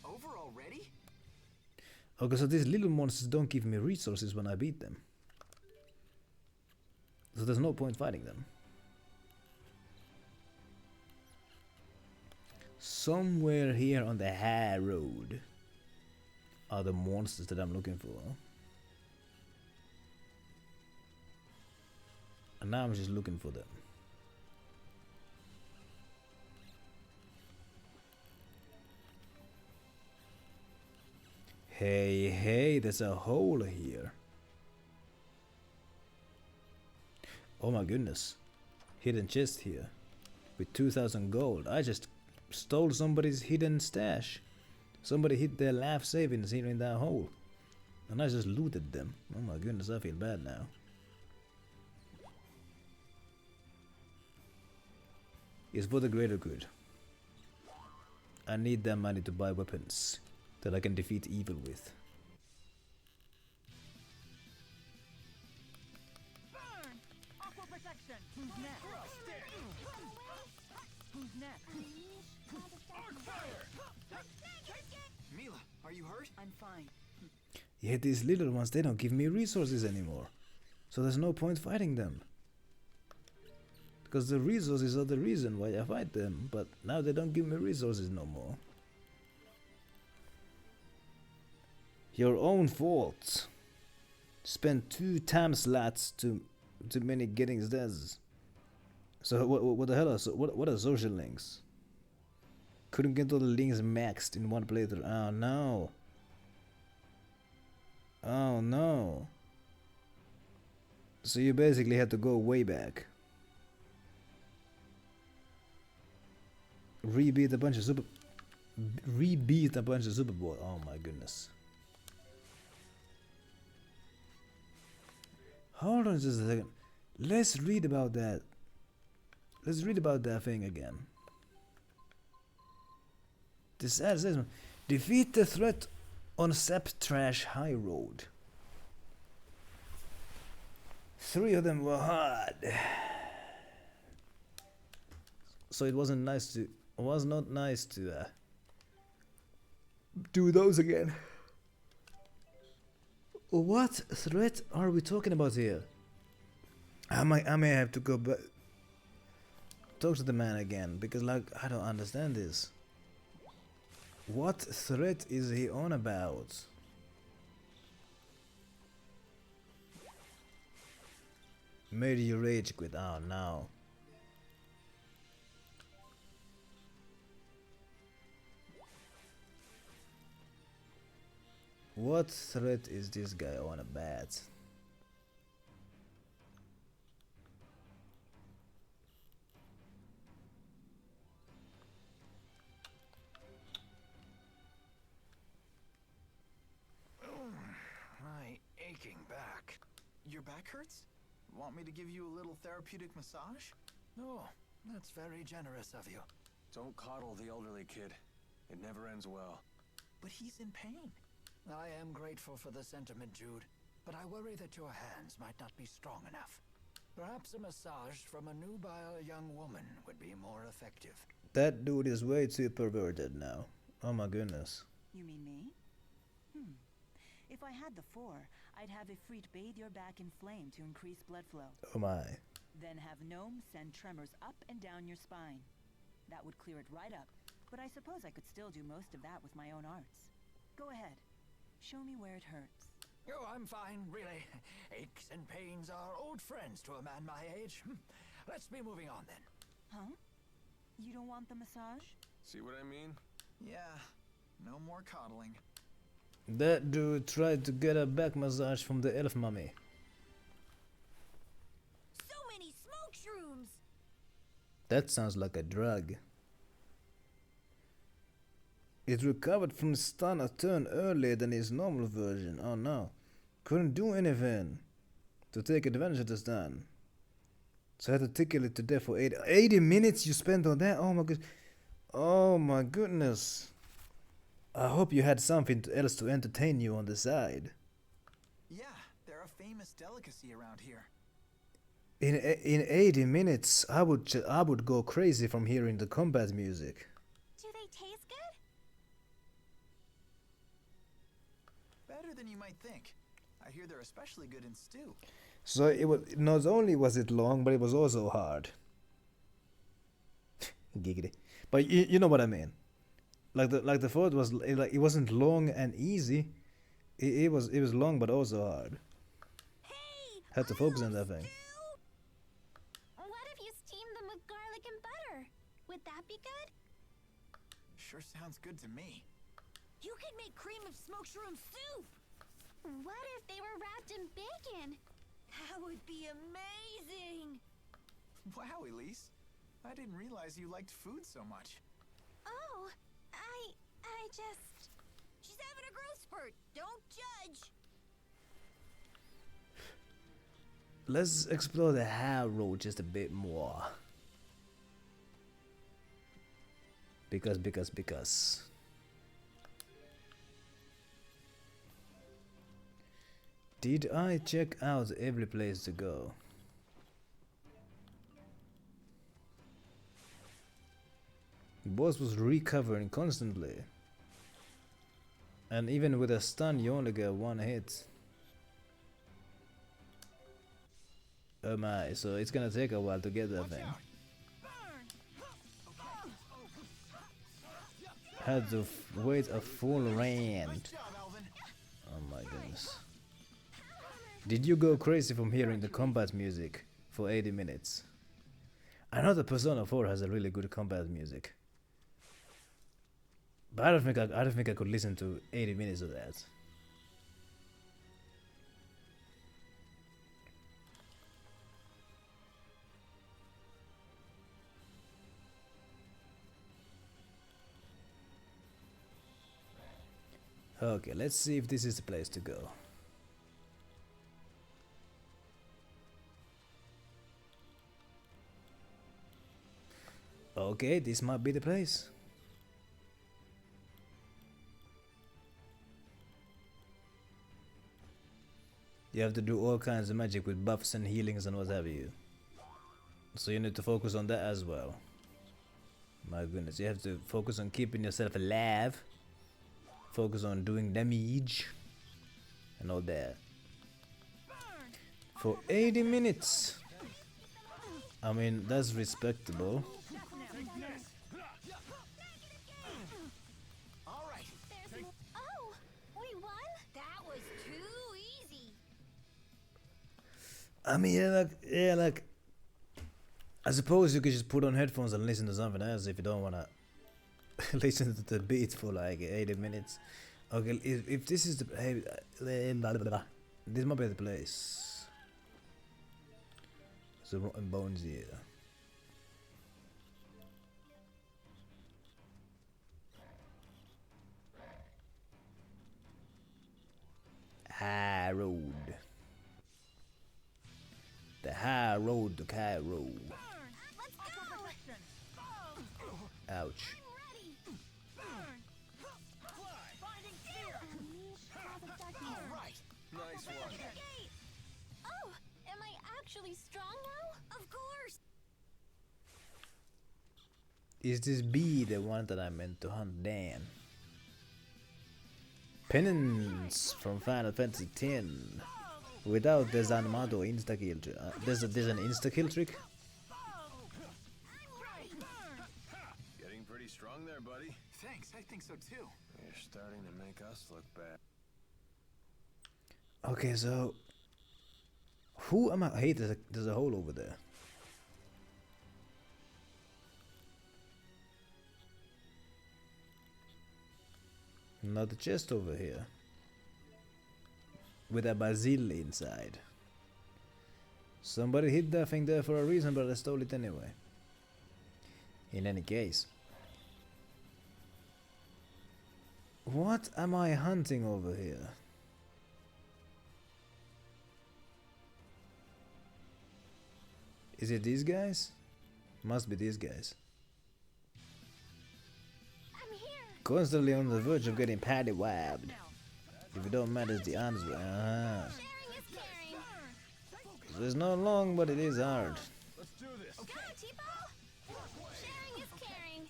Over already? Okay, so these little monsters don't give me resources when I beat them. So there's no point fighting them. Somewhere here on the high road are the monsters that I'm looking for. And now I'm just looking for them. Hey, hey, there's a hole here. Oh my goodness. Hidden chest here. With 2000 gold. I just stole somebody's hidden stash. Somebody hid their life savings here in that hole. And I just looted them. Oh my goodness, I feel bad now. It's for the greater good. I need that money to buy weapons that I can defeat evil with. Burn! Aqua protection! Who's next? Who's next? Mila, are you hurt? I'm fine. Yet these little ones, they don't give me resources anymore. So there's no point fighting them. Because the resources are the reason why I fight them, but now they don't give me resources no more. Your own fault. Spent 2 time slots too many getting stats. So what the hell are what are social links? Couldn't get all the links maxed in one playthrough. Oh no. Oh no. So you basically had to go way back. Rebeat a bunch of Super Bowl. Oh my goodness. Hold on just a second. Let's read about that. Let's read about that thing again. This says defeat the threat on Sap Trash High Road. 3 of them were hard. So it was not nice to do those again. What threat are we talking about here? I may have to go back, talk to the man again, because like I don't understand this. What threat is he on about? Made you rage quit. Oh no. What threat is this guy on about? My aching back. Your back hurts? Want me to give you a little therapeutic massage? Oh, that's very generous of you. Don't coddle the elderly kid. It never ends well. But he's in pain. I am grateful for the sentiment, Jude, but I worry that your hands might not be strong enough. Perhaps a massage from a nubile young woman would be more effective. That dude is way too perverted now. Oh my goodness. You mean me? If I had the 4, I'd have Ifrit bathe your back in flame to increase blood flow. Oh my. Then have Gnome send tremors up and down your spine. That would clear it right up, but I suppose I could still do most of that with my own arts. Go ahead. Show me where it hurts. Oh, I'm fine, really. Aches and pains are old friends to a man my age. Let's be moving on then. Huh? You don't want the massage? See what I mean? Yeah, no more coddling. That dude tried to get a back massage from the elf mummy. So many smoke shrooms! That sounds like a drug. It recovered from stun a turn earlier than its normal version. Oh no. Couldn't do anything to take advantage of the stun. So I had to tickle it to death for 80 minutes you spent on that? Oh my god. Oh my goodness. I hope you had something else to entertain you on the side. Yeah, they're a famous delicacy around here. In 80 minutes, I would go crazy from hearing the combat music. Do they taste good? Better than you might think. I hear they're especially good in stew. So it was not only was it long, but it was also hard. Giggity. But you know what I mean. Like the food was like it wasn't long and easy. It was long but also hard. Hey! Had to focus on that thing. What if you steam them with garlic and butter? Would that be good? Sure sounds good to me. You could make cream of smoked shroom soup! What if they were wrapped in bacon? That would be amazing! Wow, Elise. I didn't realize you liked food so much. Oh, I just... She's having a growth spurt. Don't judge. Let's explore the high road just a bit more. Because. Did I check out every place to go? Boss was recovering constantly. And even with a stun you only get one hit. Oh my, so it's gonna take a while to get that thing. Had to wait a full round. Oh my goodness. Did you go crazy from hearing the combat music for 80 minutes? I know the Persona 4 has a really good combat music. But I don't think I could listen to 80 minutes of that. Okay, let's see if this is the place to go. Okay, this might be the place. You have to do all kinds of magic with buffs and healings and what have you. So you need to focus on that as well. My goodness, you have to focus on keeping yourself alive. Focus on doing damage. And all that. For 80 minutes. I mean, that's respectable. Oh, we won? That was too easy. I mean, yeah, like, I suppose you could just put on headphones and listen to something else if you don't wanna listen to the beat for like 80 minutes. Okay, if this is the this might be the place. So rotten bones here. High road. The high road to Cairo. Let's go! Ouch. Nice one. Oh, am I actually strong now? Of course! Is this bee the one that I meant to hunt down? Penance from Final Fantasy X. Without there's an Amado insta kill. There's an insta kill trick. Getting pretty strong there, buddy. Thanks, I think so too. You're starting to make us look bad. Okay, so who am I? Hey, there's a hole over there. Another chest over here with a basil inside. Somebody hid that thing there for a reason, but I stole it anyway. In any case, what am I hunting over here? Is it these guys? Must be these guys. I'm here. Constantly on the verge of getting paddy wabbed. If you don't matter, the honest way. Sharing is caring. So it's not long, but it is hard. Let's do this. Go, Tipo. Sharing is caring.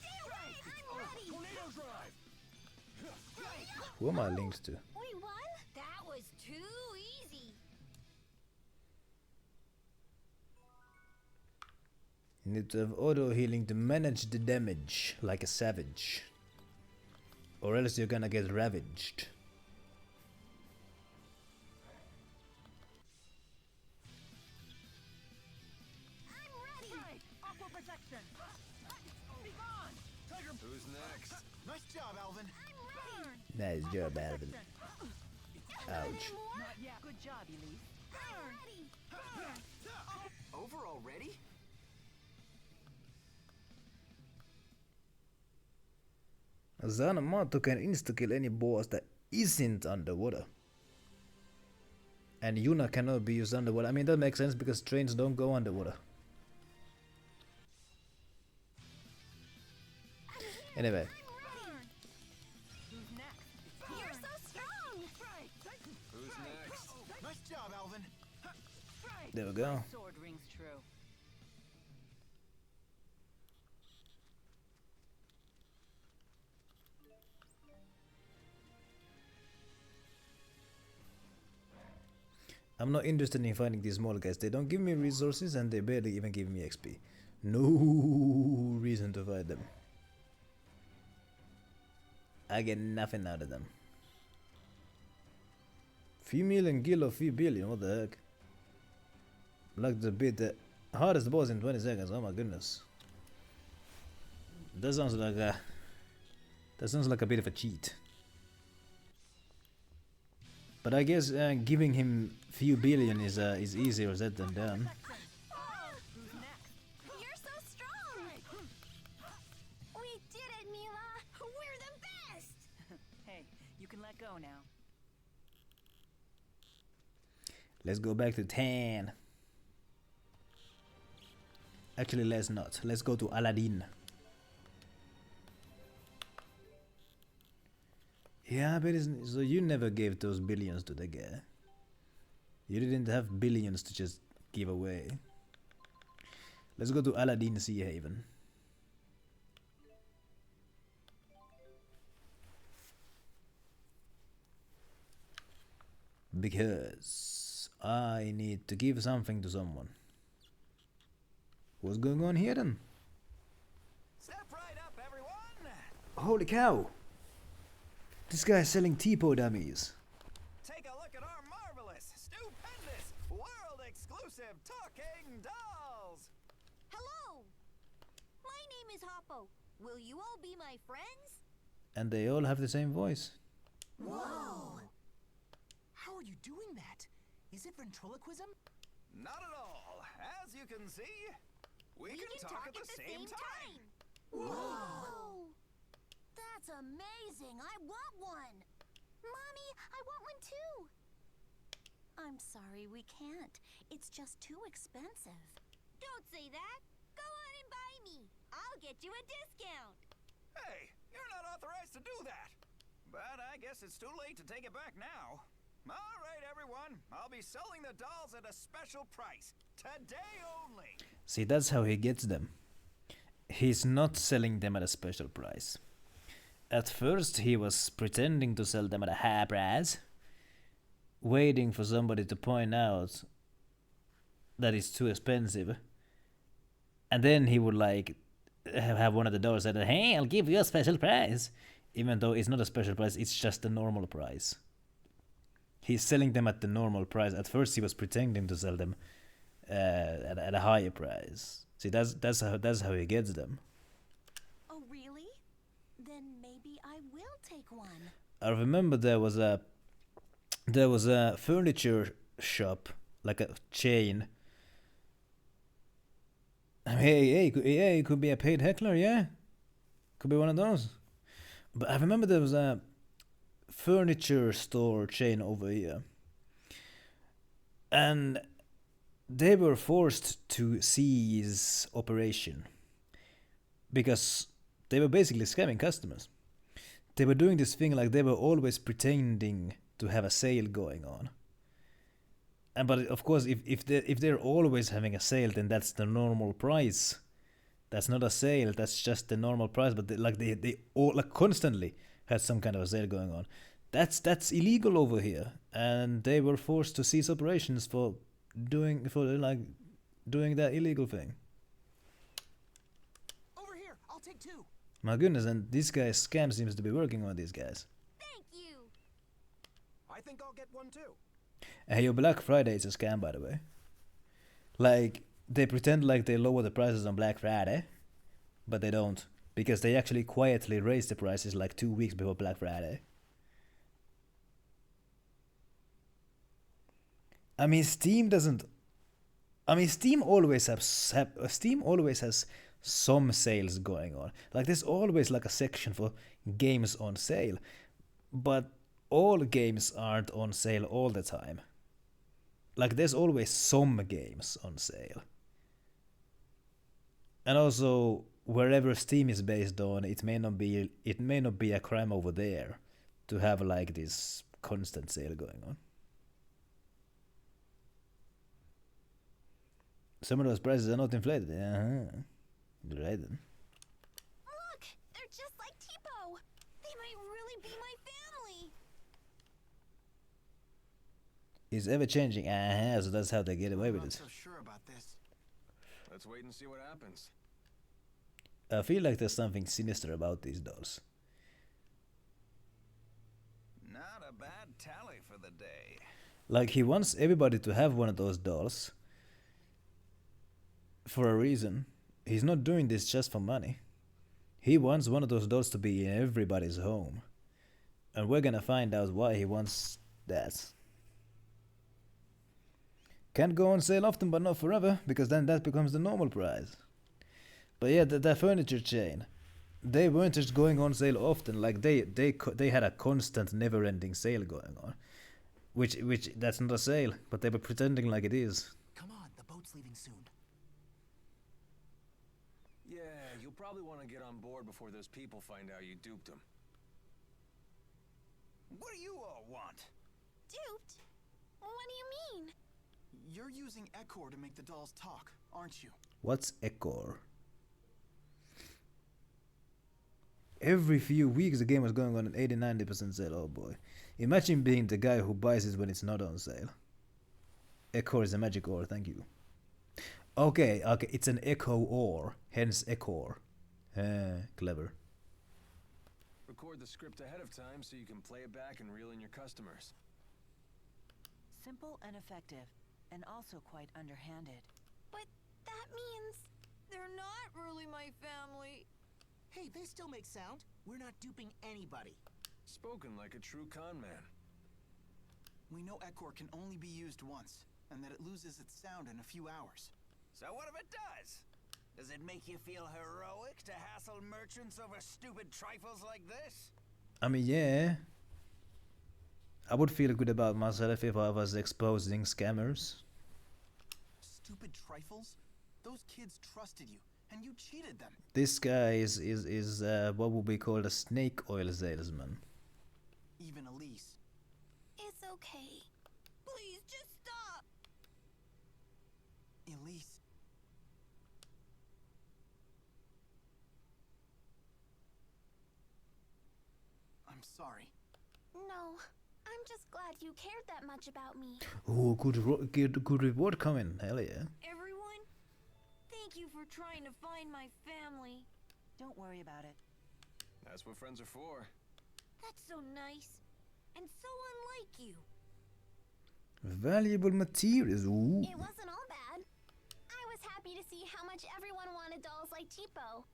Stay right. I'm ready. Tornado drive. Who am I linked to? We won? That was too easy. You need to have auto healing to manage the damage like a savage. Or else you're gonna get ravaged. I'm ready. Aqua protection. Be gone. Who's next? Nice job, Alvin. I'm ready. Nice job, Alvin. Ouch. Not yet. Good job, Elise. I'm ready. Over already? Zanamato can insta-kill any boss that isn't underwater. And Yuna cannot be used underwater. I mean, that makes sense because trains don't go underwater. Anyway, Who's next? You're so strong. Who's next? Nice job, Alvin. there we go. Sword rings true. I'm not interested in fighting these small guys. They don't give me resources and they barely even give me XP. No reason to fight them. I get nothing out of them. Few million kill of few billion, what the heck? Like to beat the hardest boss in 20 seconds, oh my goodness. That sounds like a bit of a cheat. But I guess giving him few billion is easier said than done. Who's next? You're so strong. We did it, Mila. We're the best. Hey, you can let go now. Let's go back to 10. Actually, let's not. Let's go to Aladdin. Yeah, but so you never gave those billions to the guy. You didn't have billions to just give away. Let's go to Aladdin Sea Haven. Because I need to give something to someone. What's going on here then? Step right up, everyone! Holy cow! This guy's selling Tipo dummies. Take a look at our marvelous, stupendous, world-exclusive talking dolls! Hello. My name is Hoppo. Will you all be my friends? And they all have the same voice. Whoa! How are you doing that? Is it ventriloquism? Not at all. As you can see, we can talk at the same time. Whoa! That's amazing. I want one. Mommy, I want one too. I'm sorry, we can't. It's just too expensive. Don't say that. Go on and buy me. I'll get you a discount. Hey, you're not authorized to do that. But I guess it's too late to take it back now. All right, everyone. I'll be selling the dolls at a special price. Today only. See, that's how he gets them. He's not selling them at a special price. At first, he was pretending to sell them at a high price, waiting for somebody to point out that it's too expensive. And then he would like have one of the dolls say, "Hey, I'll give you a special price," even though it's not a special price, it's just the normal price. He's selling them at the normal price. At first, he was pretending to sell them at a higher price. See, that's how he gets them. Oh, really? Then maybe I will take one. I remember there was a furniture shop, like a chain. Hey, it could be a paid heckler, yeah. Could be one of those. But I remember there was a furniture store chain over here. And they were forced to cease operation because they were basically scamming customers. They were doing this thing like they were always pretending to have a sale going on. And but of course, if they're always having a sale, then that's the normal price. That's not a sale. That's just the normal price. But they all like constantly had some kind of a sale going on. That's illegal over here, and they were forced to cease operations for doing that illegal thing. Over here, I'll take 2. My goodness, and this guy's scam seems to be working on these guys. Thank you. I think I'll get 1 too. Hey, your Black Friday is a scam, by the way. Like, they pretend like they lower the prices on Black Friday, but they don't, because they actually quietly raise the prices like 2 weeks before Black Friday. I mean, Steam doesn't. I mean, Steam always has some sales going on. Like, there's always like a section for games on sale, but all games aren't on sale all the time. Like, there's always some games on sale. And also, wherever Steam is based on, it may not be a crime over there to have like this constant sale going on. Some of those prices are not inflated. Right then. Look, they're just like Tipo. They might really be my family. It's ever changing. So that's how they get away with I'm it. not so sure about this. Let's wait and see what happens. I feel like there's something sinister about these dolls. Not a bad tally for the day. Like, he wants everybody to have one of those dolls for a reason. He's not doing this just for money. He wants one of those dolls to be in everybody's home. And we're gonna find out why he wants that. Can't go on sale often, but not forever, because then that becomes the normal price. But yeah, that furniture chain, they weren't just going on sale often. Like, they had a constant, never-ending sale going on, which that's not a sale, but they were pretending like it is. Come on, the boat's leaving soon. Yeah, you'll probably want to get on board before those people find out you duped them. What do you all want? Duped? What do you mean? You're using Echor to make the dolls talk, aren't you? What's Echor? Every few weeks the game was going on an 80-90% sale. Oh boy. Imagine being the guy who buys it when it's not on sale. Echor is a magic ore, thank you. Okay, it's an echo ore, hence Echor. Clever. Record the script ahead of time so you can play it back and reel in your customers. Simple and effective, and also quite underhanded. But that means they're not really my family. Hey, they still make sound. We're not duping anybody. Spoken like a true con man. We know Echor can only be used once, and that it loses its sound in a few hours. So what if it does? Does it make you feel heroic to hassle merchants over stupid trifles like this? I mean, yeah. I would feel good about myself if I was exposing scammers. Stupid trifles? Those kids trusted you, and you cheated them. This guy is what would be called a snake oil salesman. Even Elise. It's okay. Please, just stop. Elise. I'm sorry. No, I'm just glad you cared that much about me. Oh, good reward coming. Hell yeah. Everyone, thank you for trying to find my family. Don't worry about it. That's what friends are for. That's so nice. And so unlike you. Valuable materials. Ooh. It wasn't all bad. I was happy to see how much everyone wanted dolls like Tipo.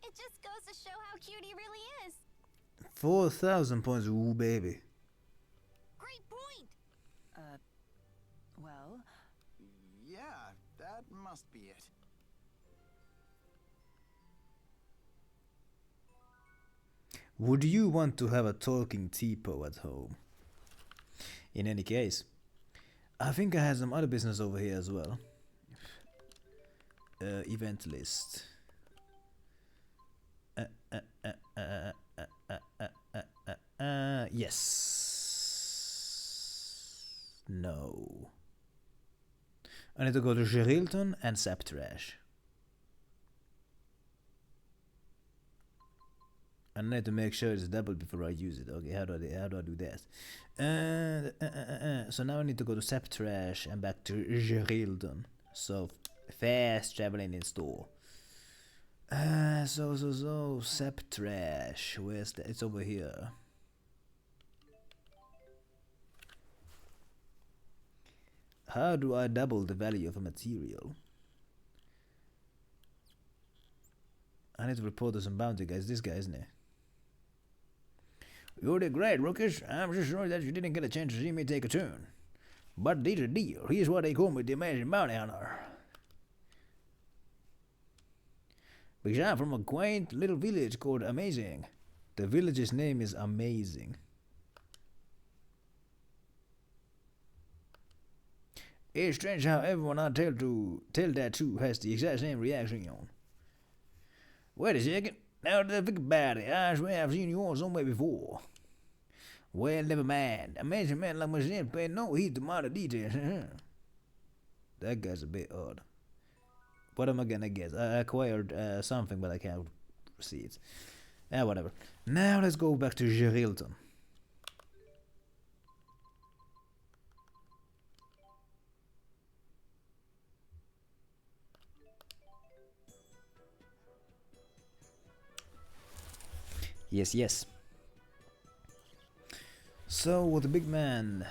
It just goes to show how cute he really is. 4,000 points. Ooh, baby. Great point. Well, Yeah, that must be it. Would you want to have a talking Tipo at home? In any case, I think I had some other business over here as well. event list. Yes. No. I need to go to Gerilton and Saptrash. I need to make sure it's double before I use it. Okay, how do I do that? So now I need to go to Saptrash and back to Gerilton. So fast traveling in store. So Saptrash. Where's that? It's over here. How do I double the value of a material? I need to report to some bounty guys. This guy, isn't it? You did great, Rookish. I'm just sorry that you didn't get a chance to see me take a turn. But dear, here's what they call me, the amazing bounty hunter. Because I'm from a quaint little village called Amazing. The village's name is Amazing. It's strange how everyone I tell that to has the exact same reaction on. Wait a second. Now that I think about it, I swear I've seen you all somewhere before. Well, never mind. Amazing man like myself pay no heed to minor details. That guy's a bit odd. What am I gonna guess? I acquired something, but I can't see it. Whatever. Now let's go back to Gerilton. Yes. So, the big man.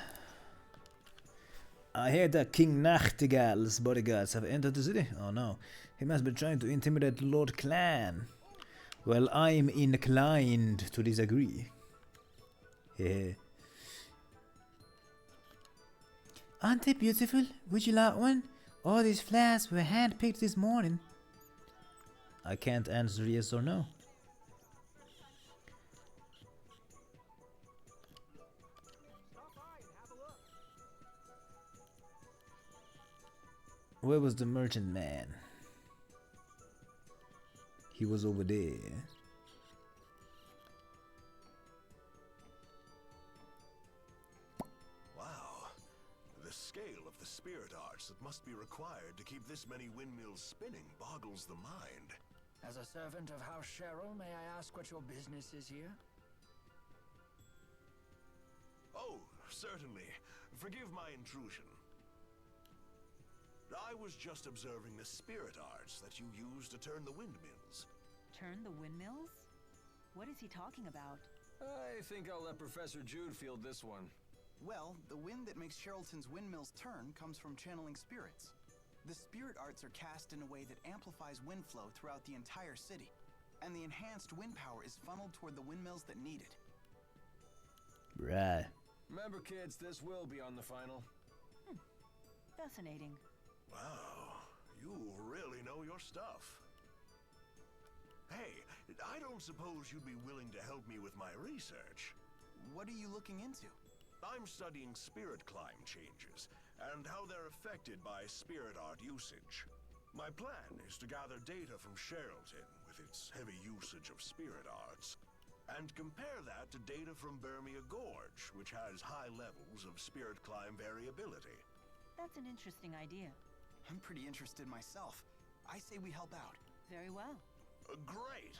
I hear that King Nachtigall's bodyguards have entered the city. Oh no. He must be trying to intimidate Lord Clan. Well, I'm inclined to disagree. Hehe. Aren't they beautiful? Would you like one? All these flowers were hand-picked this morning. I can't answer yes or no. Where was the merchant man? He was over there. Wow. The scale of the spirit arts that must be required to keep this many windmills spinning boggles the mind. As a servant of House Cheryl, may I ask what your business is here? Oh, certainly. Forgive my intrusion. I was just observing the spirit arts that you use to turn the windmills. Turn the windmills? What is he talking about? I think I'll let Professor Jude field this one. Well, the wind that makes Sherrilton's windmills turn comes from channeling spirits. The spirit arts are cast in a way that amplifies wind flow throughout the entire city, and the enhanced wind power is funneled toward the windmills that need it. Right. Remember, kids, this will be on the final. Fascinating. Wow, you really know your stuff. Hey, I don't suppose you'd be willing to help me with my research. What are you looking into? I'm studying spirit climb changes and how they're affected by spirit art usage. My plan is to gather data from Sherrilton with its heavy usage of spirit arts and compare that to data from Burmia Gorge, which has high levels of spirit climb variability. That's an interesting idea. I'm pretty interested myself. I say we help out. Very well. Great.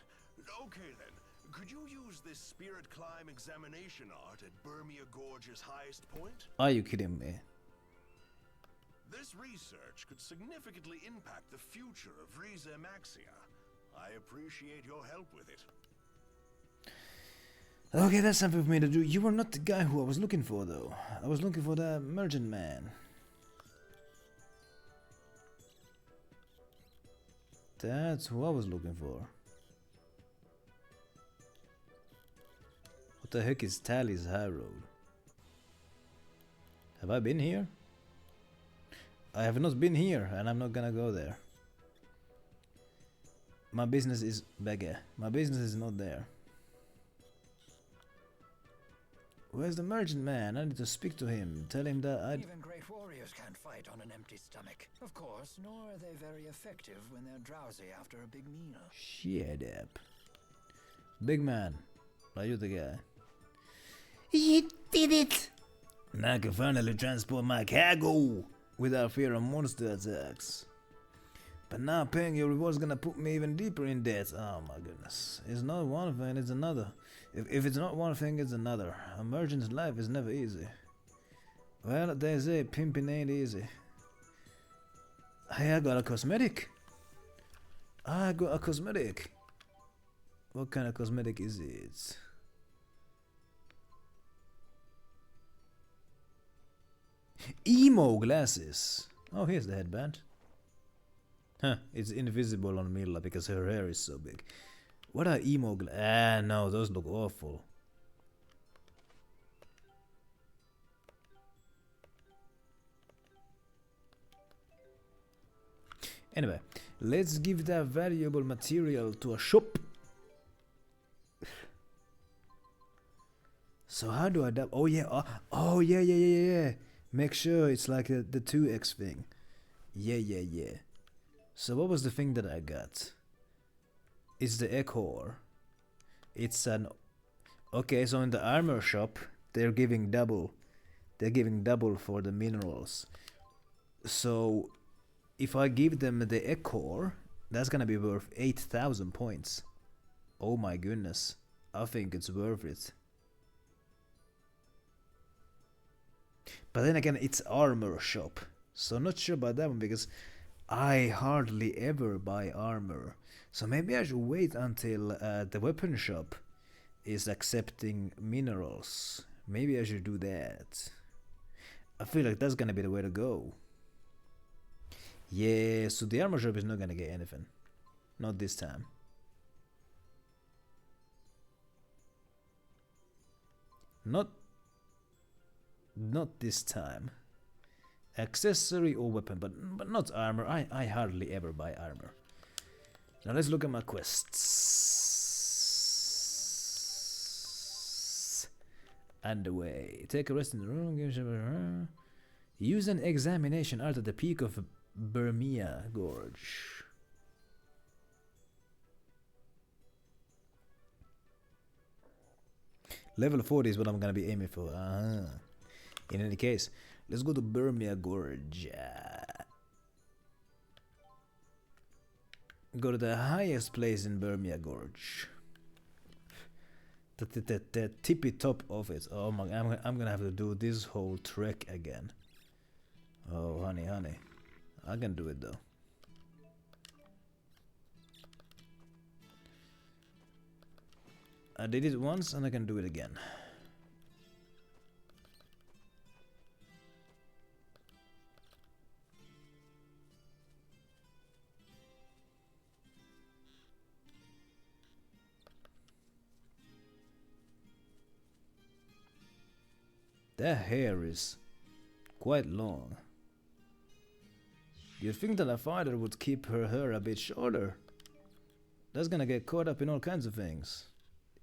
Okay then. Could you use this spirit climb examination art at Burmia Gorge's highest point? Are you kidding me? This research could significantly impact the future of Riza Maxia. I appreciate your help with it. Okay, that's something for me to do. You were not the guy who I was looking for, though. I was looking for the merchant man. That's who I was looking for. What the heck is Tally's High Road? Have I been here? I have not been here, and I'm not gonna go there. My business is beggar. My business is not there. Where's the merchant man? I need to speak to him. Tell him that I. Even great warriors can't fight on an empty stomach. Of course, nor are they very effective when they're drowsy after a big meal. Shut up. Big man. Are you the guy? You did it! Now I can finally transport my cargo without fear of monster attacks. But now paying your reward's gonna put me even deeper in debt. Oh my goodness. It's not one thing, it's another. If it's not one thing, it's another. A merchant's life is never easy. Well, they say pimping ain't easy. Hey, I got a cosmetic. I got a cosmetic. What kind of cosmetic is it? Emo glasses. Oh, here's the headband. Huh, it's invisible on Milla because her hair is so big. What are emo glasses? Ah, no, those look awful. Anyway, let's give that valuable material to a shop. So how do I dub? Oh yeah, oh yeah. Make sure it's like the 2x thing. Yeah. So what was the thing that I got? It's the Echor. It's an... Okay, so in the armor shop, they're giving double. They're giving double for the minerals. So, if I give them the Echor, that's gonna be worth 8,000 points. Oh my goodness. I think it's worth it. But then again, it's armor shop. So not sure about that one because I hardly ever buy armor. So maybe I should wait until the weapon shop is accepting minerals. Maybe I should do that. I feel like that's gonna be the way to go. Yeah, so the armor shop is not gonna get anything. Not this time. Not this time. Accessory or weapon, but not armor. I hardly ever buy armor. Now let's look at my quests. Underway. Take a rest in the room. Use an examination art at the peak of Burmia Gorge. Level 40 is what I'm gonna be aiming for. In any case, let's go to Burmia Gorge. Go to the highest place in Burmia Gorge. The tippy top of it. Oh my! I'm gonna have to do this whole trek again. Oh honey, I can do it though. I did it once and I can do it again. That hair is quite long. You'd think that a fighter would keep her hair a bit shorter. That's gonna get caught up in all kinds of things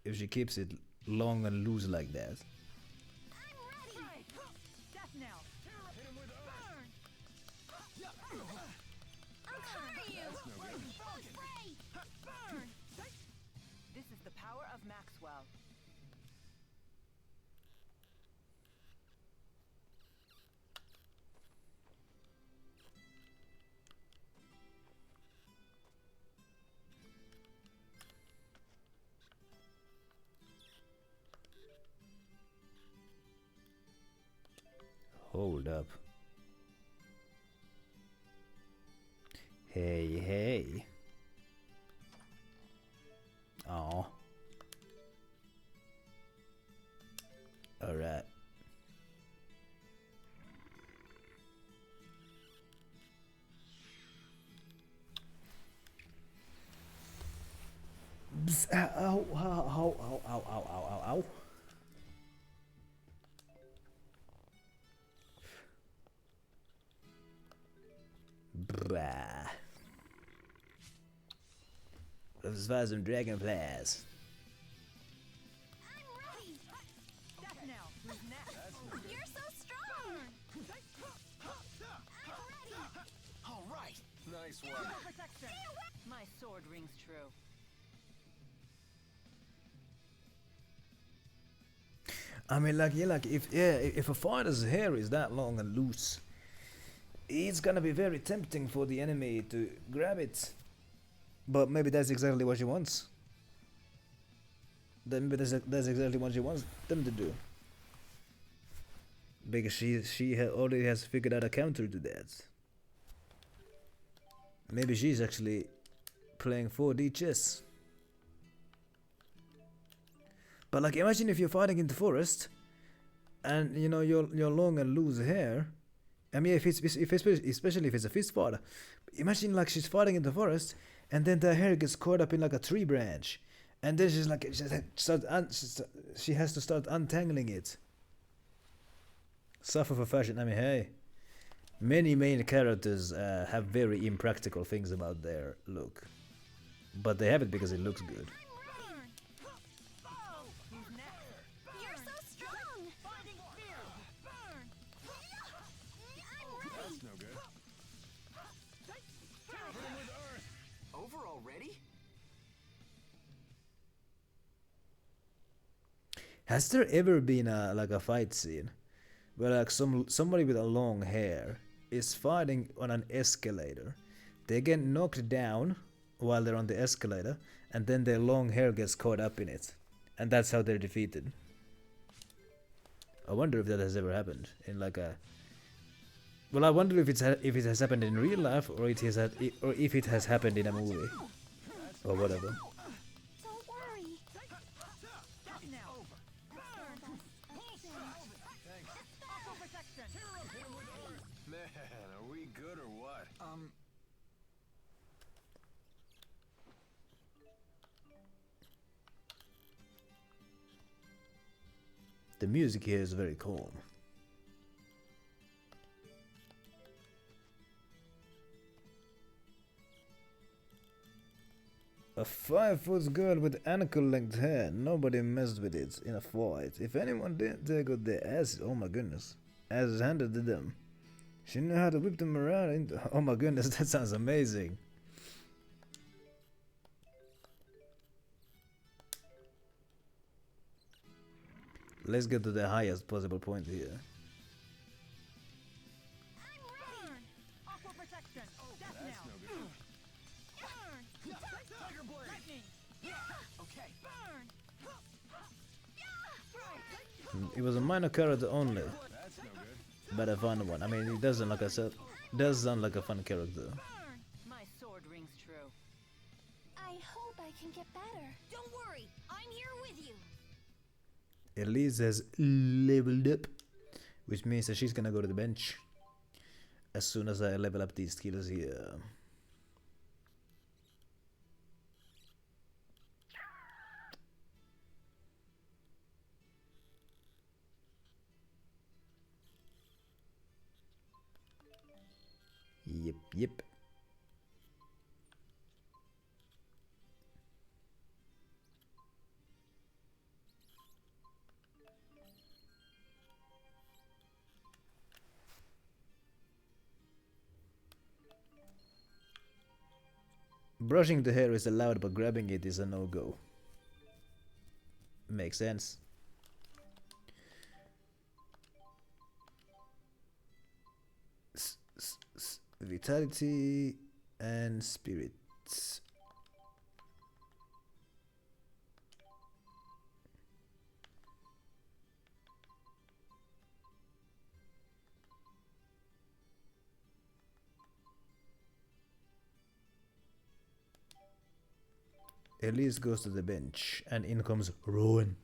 if she keeps it long and loose like that. This is the power of Maxwell. Hold up. Hey. Oh. Alright. Ow. Bah. Let's find some dragonflies. Nice one. Protection! My sword rings true. I mean, like, yeah, like if a fighter's hair is that long and loose, it's gonna be very tempting for the enemy to grab it. But maybe that's exactly what she wants. Then maybe that's exactly what she wants them to do. Because she already has figured out a counter to that. Maybe she's actually playing 4D chess. But like, imagine if you're fighting in the forest, and you know your long and loose hair. I mean, especially if it's a fist fighter. Imagine like she's fighting in the forest, and then the hair gets caught up in like a tree branch, and then she has to start untangling it. Suffer for fashion. I mean, hey, many main characters have very impractical things about their look, but they have it because it looks good. You're so strong! That's no good. Over already? Has there ever been a fight scene where like somebody with a long hair is fighting on an escalator? They get knocked down while they're on the escalator, and then their long hair gets caught up in it, and that's how they're defeated. I wonder if that has ever happened in like a. Well, I wonder if it has happened in real life, or if it has happened in a movie, or whatever. Don't worry. Man, are we good or what? The music here is very calm. A 5-foot girl with ankle-length hair. Nobody messed with it in a fight. If anyone did, they got their ass. Oh my goodness. Asses handed to them. She knew how to whip them around. Oh my goodness, that sounds amazing. Let's get to the highest possible point here. It was a minor character only, but a fun one. I mean, it doesn't, like I said, does sound like a fun character. My sword rings true. I hope I can get better. Don't worry, I'm here with you. Elise has leveled up, which means that she's gonna go to the bench as soon as I level up these skills here. Yep. Brushing the hair is allowed, but grabbing it is a no-go. Makes sense. Vitality and spirits. Elise goes to the bench, and in comes Rowan.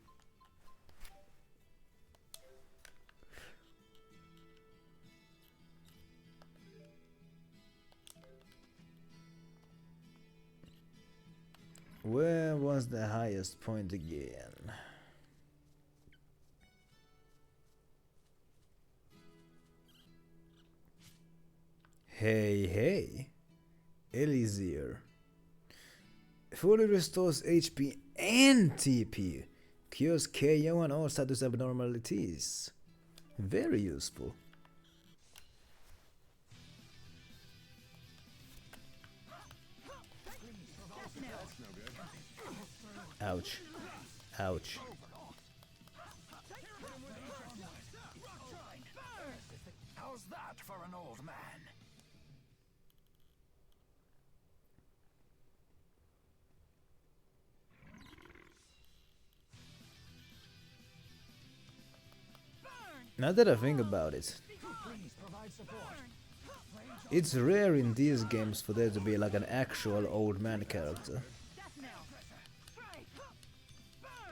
Where was the highest point again? Hey, Elisier. Fully restores HP and TP. Cures KO and all status abnormalities. Very useful. Ouch. Ouch. How's that for an old man? Now that I think about it, it's rare in these games for there to be like an actual old man character.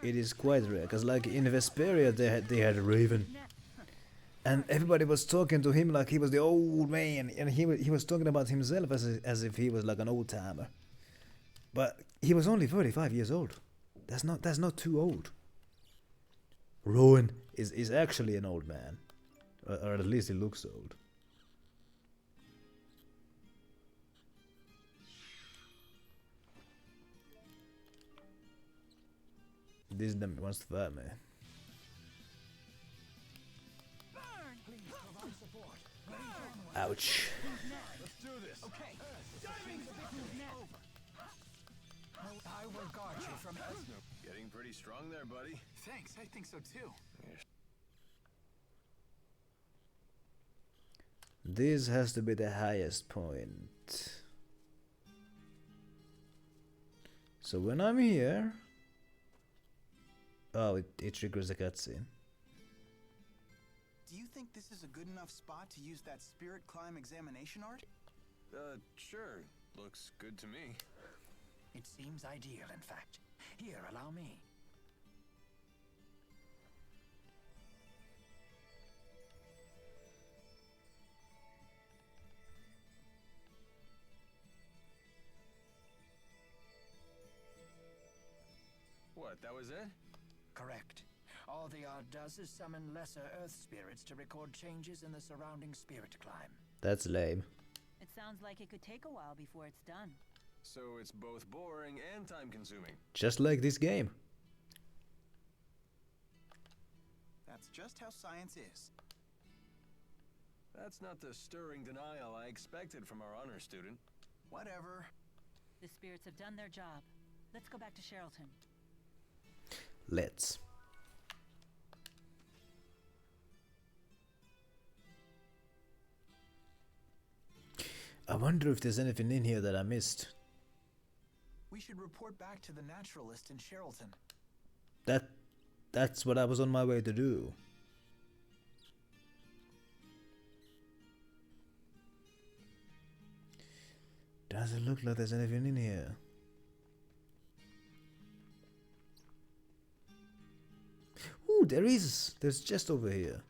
It is quite rare, because like in Vesperia they had a Raven. And everybody was talking to him like he was the old man, and he was talking about himself as if he was like an old timer. But he was only 35 years old. That's not too old. Rowan is actually an old man, or at least he looks old. This dummy wants to fight me. Ouch. I will guard you from Getting pretty strong there, buddy. Thanks, I think so too. This has to be the highest point. So when I'm here... Oh, it triggers a cutscene. Do you think this is a good enough spot to use that spirit climb examination art? Sure. Looks good to me. It seems ideal, in fact. Here, allow me. What, that was it? Correct. All the art does is summon lesser earth spirits to record changes in the surrounding spirit climb. That's lame. It sounds like it could take a while before it's done. So it's both boring and time-consuming. Just like this game. That's just how science is. That's not the stirring denial I expected from our honor student. Whatever. The spirits have done their job. Let's go back to Sherrilton. Let's. I wonder if there's anything in here that I missed. We should report back to the naturalist in Sherrilton. That's what I was on my way to do. Doesn't look like there's anything in here. Ooh, there is. There's just over here.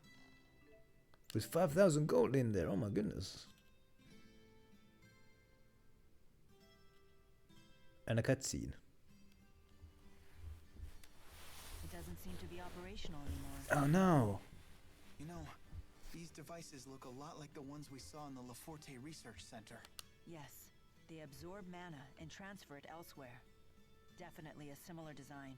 With 5,000 gold in there. Oh my goodness. And a cutscene. It doesn't seem to be operational anymore. Oh no. You know, these devices look a lot like the ones we saw in the Laforte Research Center. Yes, they absorb mana and transfer it elsewhere. Definitely a similar design.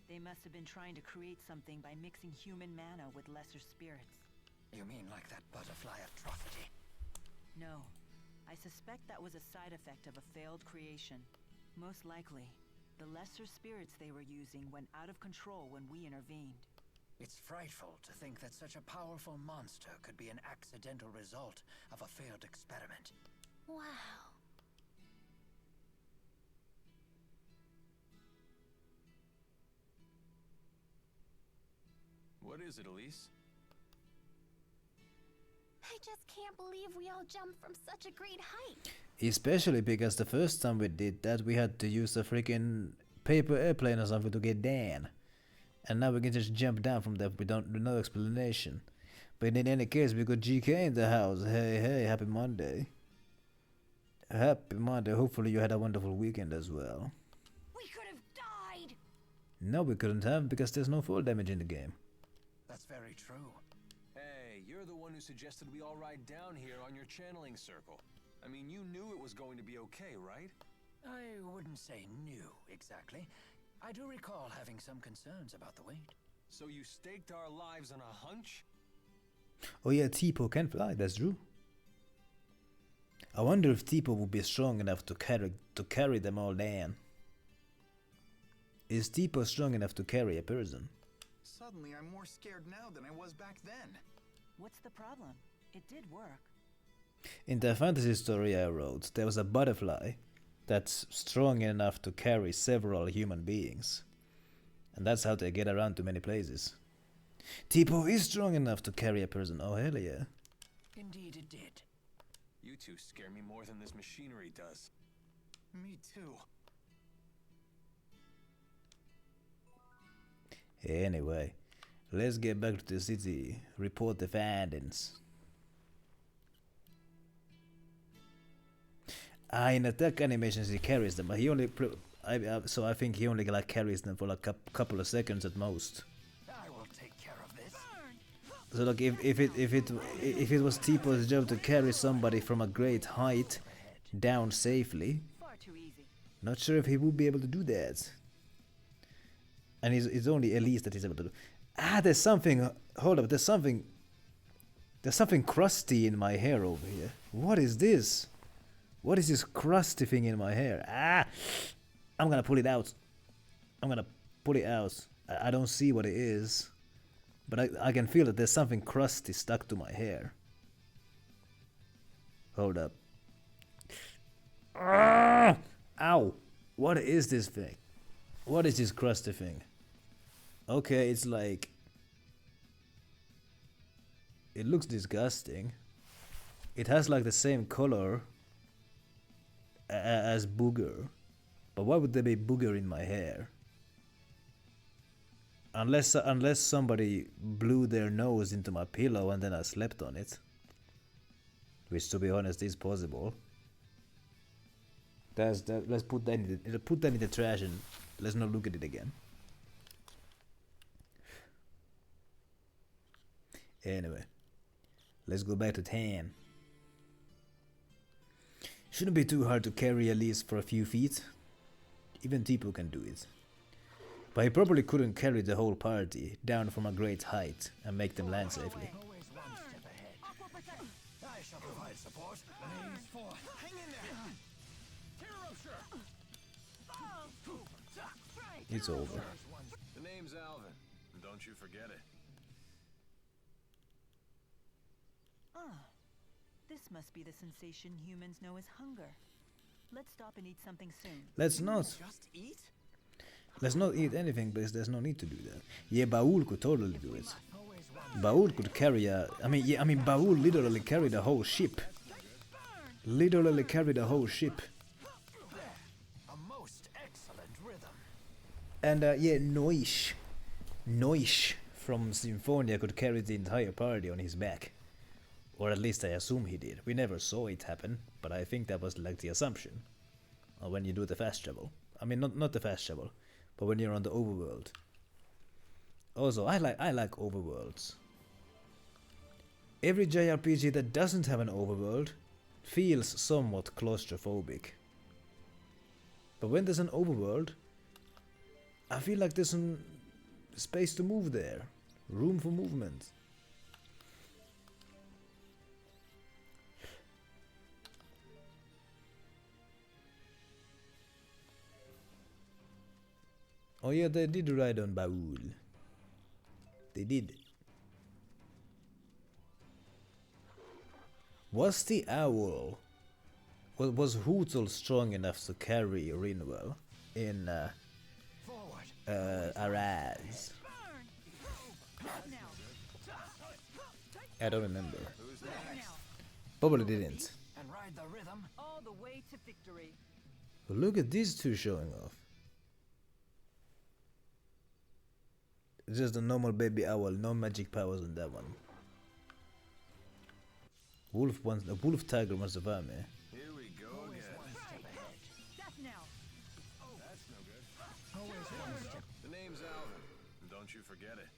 They must have been trying to create something by mixing human mana with lesser spirits. You mean like that butterfly atrocity? No, I suspect that was a side effect of a failed creation. Most likely, the lesser spirits they were using went out of control when we intervened. It's frightful to think that such a powerful monster could be an accidental result of a failed experiment. Wow. What is it, Elise? I just can't believe we all jumped from such a great height. Especially because the first time we did that, we had to use a freaking paper airplane or something to get down. And now we can just jump down from there with no explanation. But in any case, we got GK in the house. Hey, hey, happy Monday. Happy Monday. Hopefully you had a wonderful weekend as well. We could have died. No, we couldn't have, because there's no fall damage in the game. That's very true. Hey, you're the one who suggested we all ride down here on your channeling circle. I mean, you knew it was going to be okay, right? I wouldn't say new, exactly. I do recall having some concerns about the weight. So you staked our lives on a hunch? Oh yeah, Tipo can fly, that's true. I wonder if Tipo would be strong enough to carry them all down. Is Tipo strong enough to carry a person? Suddenly, I'm more scared now than I was back then. What's the problem? It did work. In the fantasy story I wrote, there was a butterfly that's strong enough to carry several human beings. And that's how they get around to many places. Tipo is strong enough to carry a person. Oh, hell yeah. Indeed it did. You two scare me more than this machinery does. Me too. Anyway, let's get back to the city. Report the findings. In attack animations he carries them, but he only so I think he only like carries them for like a couple of seconds at most. I will take care of this. So like if it was Tipo's job to carry somebody from a great height down safely, Far too easy. not sure if he would be able to do that. And it's only Elise that he's able to do. There's something. Hold up, there's something crusty in my hair over here. What is this? What is this crusty thing in my hair? I'm gonna pull it out. I don't see what it is, but I can feel that there's something crusty stuck to my hair. Hold up. Ow! What is this thing? What is this crusty thing? Okay, it's like... It looks disgusting. It has like the same color as booger. But why would there be booger in my hair? Unless somebody blew their nose into my pillow and then I slept on it. Which, to be honest, is possible. Let's put that in the trash and let's not look at it again. Anyway, let's go back to 10. Shouldn't be too hard to carry Elise for a few feet. Even Tipo can do it. But he probably couldn't carry the whole party down from a great height and make them land safely. Always one step ahead. I shall provide support. Please forth. Hang in there. It's over. The name's Alvin. Don't you forget it. This must be the sensation humans know as hunger. Let's stop and eat something soon. Let's not. Just eat? Let's not eat anything, because there's no need to do that. Yeah, Baul could totally do it. Baul could carry Baul literally carried a whole ship. Literally carried a whole ship. A most excellent rhythm. And yeah, Noish from Symphonia could carry the entire party on his back. Or at least I assume he did. We never saw it happen, but I think that was like the assumption. Or when you do the fast travel. I mean, not the fast travel, but when you're on the overworld. Also, I like overworlds. Every JRPG that doesn't have an overworld feels somewhat claustrophobic. But when there's an overworld, I feel like there's some space to move there. Room for movement. Oh yeah, they did ride on Baul. They did. Was the owl... Was Hootle strong enough to carry Rinwell in Araz? I don't remember. Probably didn't. And ride the rhythm. All the way to victory. Look at these two showing off. Just a normal baby owl, no magic powers on that one. Wolf tiger wants to fight me. Here we go again. Death now. That's no good. The name's Alvin. Don't you forget it.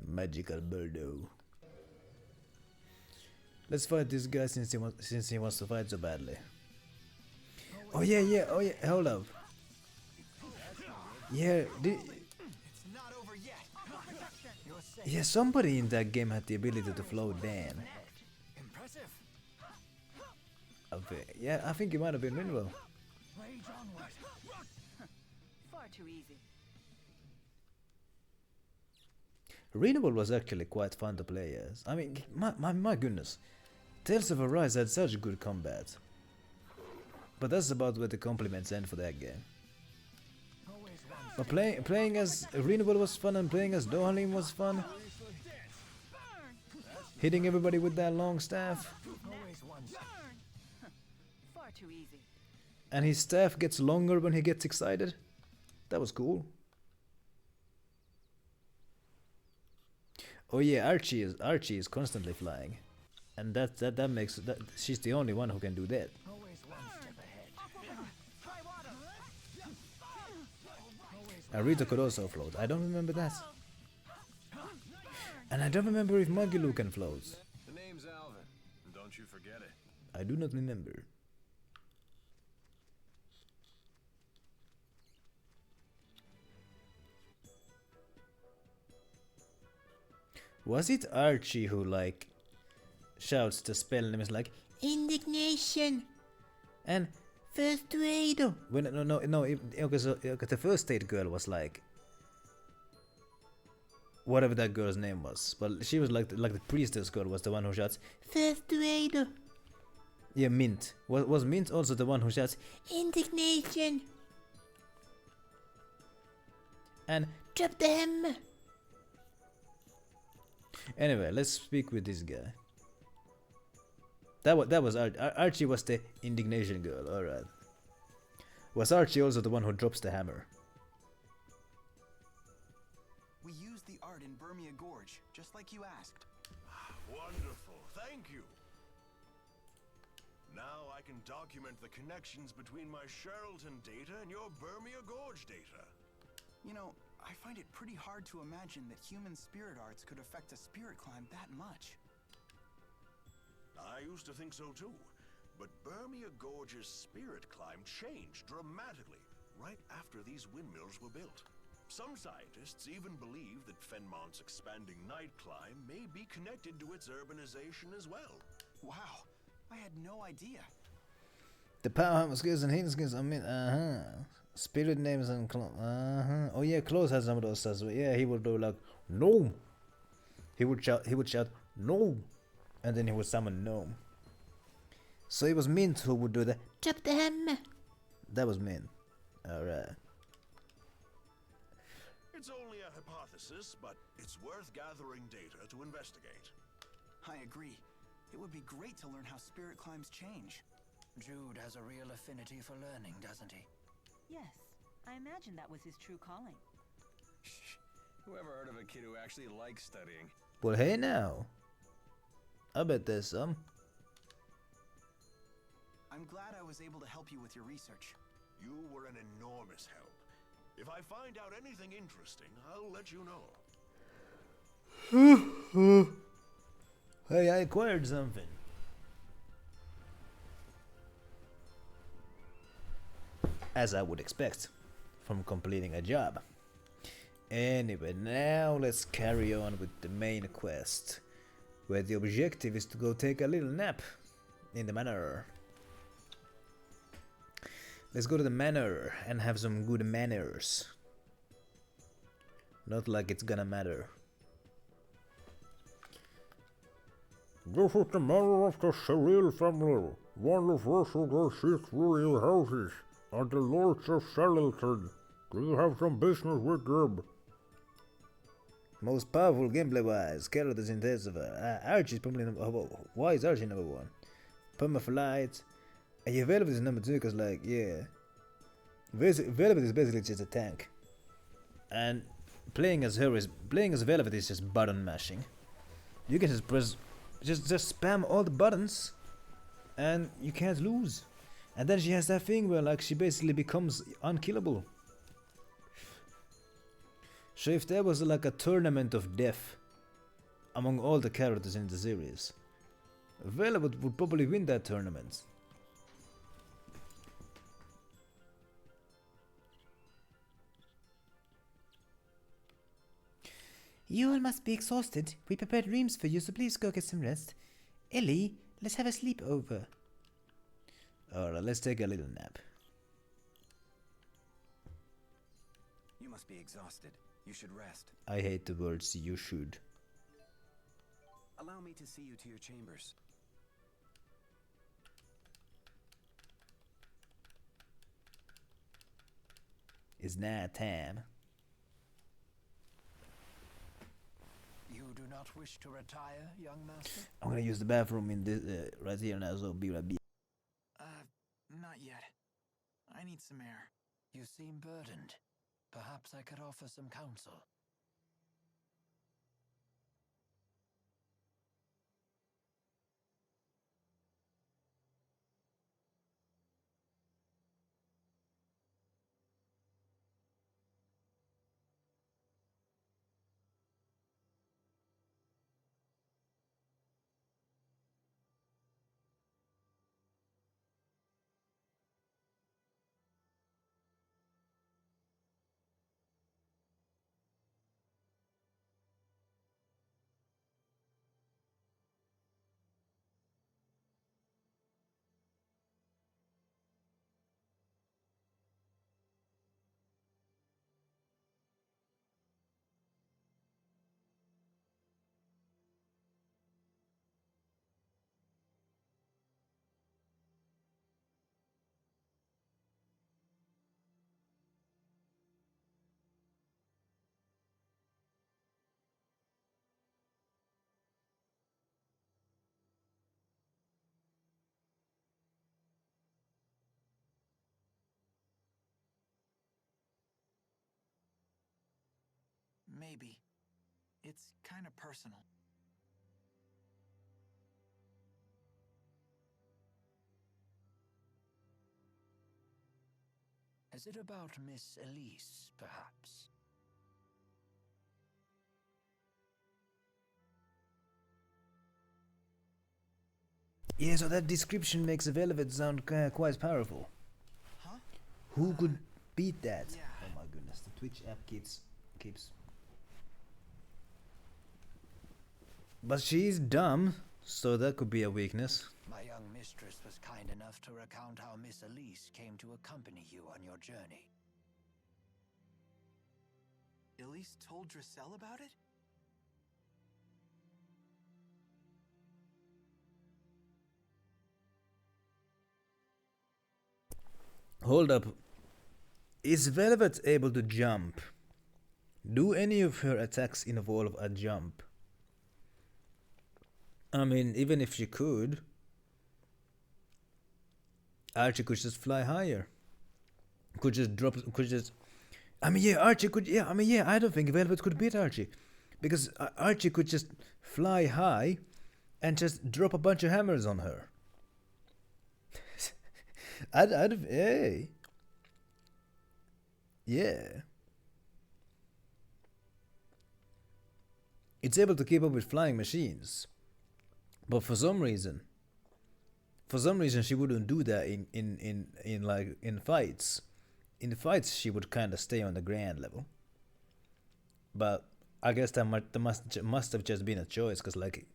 Magical birdo. Let's fight this guy since he wants to fight so badly. Oh yeah, hold up. Yeah, It's not over yet. yeah, somebody in that game had the ability to float down. Impressive. Yeah, I think it might have been Rinwell. Far too easy. Renewal was actually quite fun to play as. I mean, my goodness. Tales of Arise had such good combat. But that's about where the compliments end for that game. But playing as Renewal was fun and playing as Dohalim was fun. Hitting everybody with that long staff. Far too easy. And his staff gets longer when he gets excited. That was cool. Oh yeah, Archie is constantly flying. And that makes that she's the only one who can do that. Rita could also float. I don't remember that. And I don't remember if Magilu can float. The name's Alvin, and don't you forget it. I do not remember. Was it Archie who like shouts the spell name is like indignation and first aid? When no, okay, so okay, the first aid girl was like whatever that girl's name was, but she was like the priestess girl was the one who shouts first aid. Yeah, Mint. Was Mint also the one who shouts indignation and drop the hammer? Anyway, let's speak with this guy. That was Archie was the indignation girl. All right. Was Archie also the one who drops the hammer? We used the art in Burmia Gorge, just like you asked. Wonderful, thank you. Now I can document the connections between my Sheralton data and your Burmia Gorge data. You know, I find it pretty hard to imagine that human spirit arts could affect a spirit climb that much. I used to think so too, but Burmia Gorge's spirit climb changed dramatically right after these windmills were built. Some scientists even believe that Fenmont's expanding night climb may be connected to its urbanization as well. Wow, I had no idea. The power skills and hidden skills. I mean, spirit names and Oh yeah, Klaus has some of those as well. Yeah, he would do like no. He would shout no, and then he would summon gnome. So it was Mint who would do the drop the hammer. That was Mint. All right. It's only a hypothesis, but it's worth gathering data to investigate. I agree. It would be great to learn how spirit climbs change. Jude has a real affinity for learning, doesn't he? Yes, I imagine that was his true calling. Whoever heard of a kid who actually likes studying? Well, hey now. I bet there's some. I'm glad I was able to help you with your research. You were an enormous help. If I find out anything interesting, I'll let you know. Hey, I acquired something. As I would expect from completing a job. Anyway, now let's carry on with the main quest, where the objective is to go take a little nap in the manor. Let's go to the manor and have some good manners. Not like it's gonna matter. This is the manor of the Xillia family, one of the 6 royal houses, and the lords of Xillia. Do you have some business with them? Most powerful gameplay wise, characters in Tessiva. Archie's probably number. Why is Archie number 1? Permaflight. And yeah, Velvet is number 2 because, like, yeah. Velvet is basically just a tank. And playing as Velvet is just button mashing. You can just press. Just spam all the buttons. And you can't lose. And then she has that thing where, like, she basically becomes unkillable. So if there was like a tournament of death among all the characters in the series, Velvet would probably win that tournament. You all must be exhausted. We prepared rooms for you, so please go get some rest. Ellie, let's have a sleepover. Alright, let's take a little nap. must be exhausted. You should rest. I hate the words you should. Allow me to see you to your chambers. It's night time. You do not wish to retire, young master? I'm gonna use the bathroom in this right here now, so be right back. Not yet. I need some air. You seem burdened. Perhaps I could offer some counsel. Maybe. It's kind of personal. Is it about Miss Elise, perhaps? Yeah, so that description makes the Velvet sound quite powerful. Huh? Who could beat that? Yeah. Oh my goodness, the Twitch app keeps. But she's dumb, so that could be a weakness. My young mistress was kind enough to recount how Miss Elise came to accompany you on your journey. Elise told Drissel about it? Hold up. Is Velvet able to jump? Do any of her attacks involve a jump? I mean, even if she could, Archie could just fly higher. Could just drop, could just... I mean, yeah, Archie could, yeah, I mean, yeah, I don't think Velvet could beat Archie. Because Archie could just fly high and just drop a bunch of hammers on her. Hey. Yeah. It's able to keep up with flying machines. But for some reason she wouldn't do that in fights. In the fights she would kind of stay on the ground level. But I guess that must have just been a choice, because like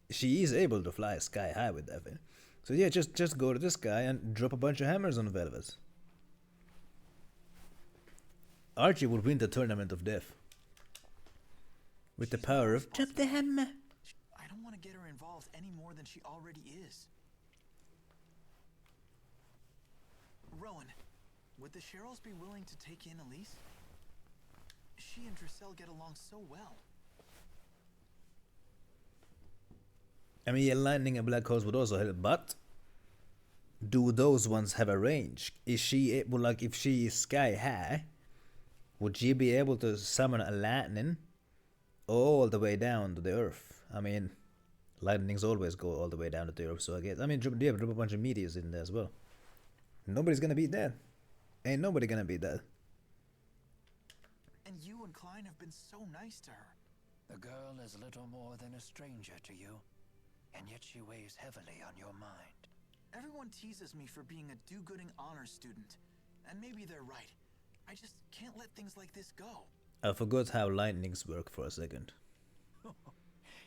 she is able to fly sky high with that thing. So yeah, just go to this guy and drop a bunch of hammers on Velvet. Archie would win the Tournament of Death. With the power of drop the hammer. I don't want to get her involved any more than she already is. Rowan, would the Sherrills be willing to take in Elise? She and Drissel get along so well. I mean, yeah, lightning and black holes would also help, but do those ones have a range? Is she able, like, if she is sky high, would she be able to summon a lightning all the way down to the earth? I mean, lightnings always go all the way down to the earth, so I guess, I mean, drop a bunch of meteors in there as well. Nobody's gonna beat that. Ain't nobody gonna beat that. And you and Klein have been so nice to her. The girl is little more than a stranger to you, and yet she weighs heavily on your mind. Everyone teases me for being a do-gooding honors student, and maybe they're right. I just can't let things like this go. I forgot how lightnings work for a second.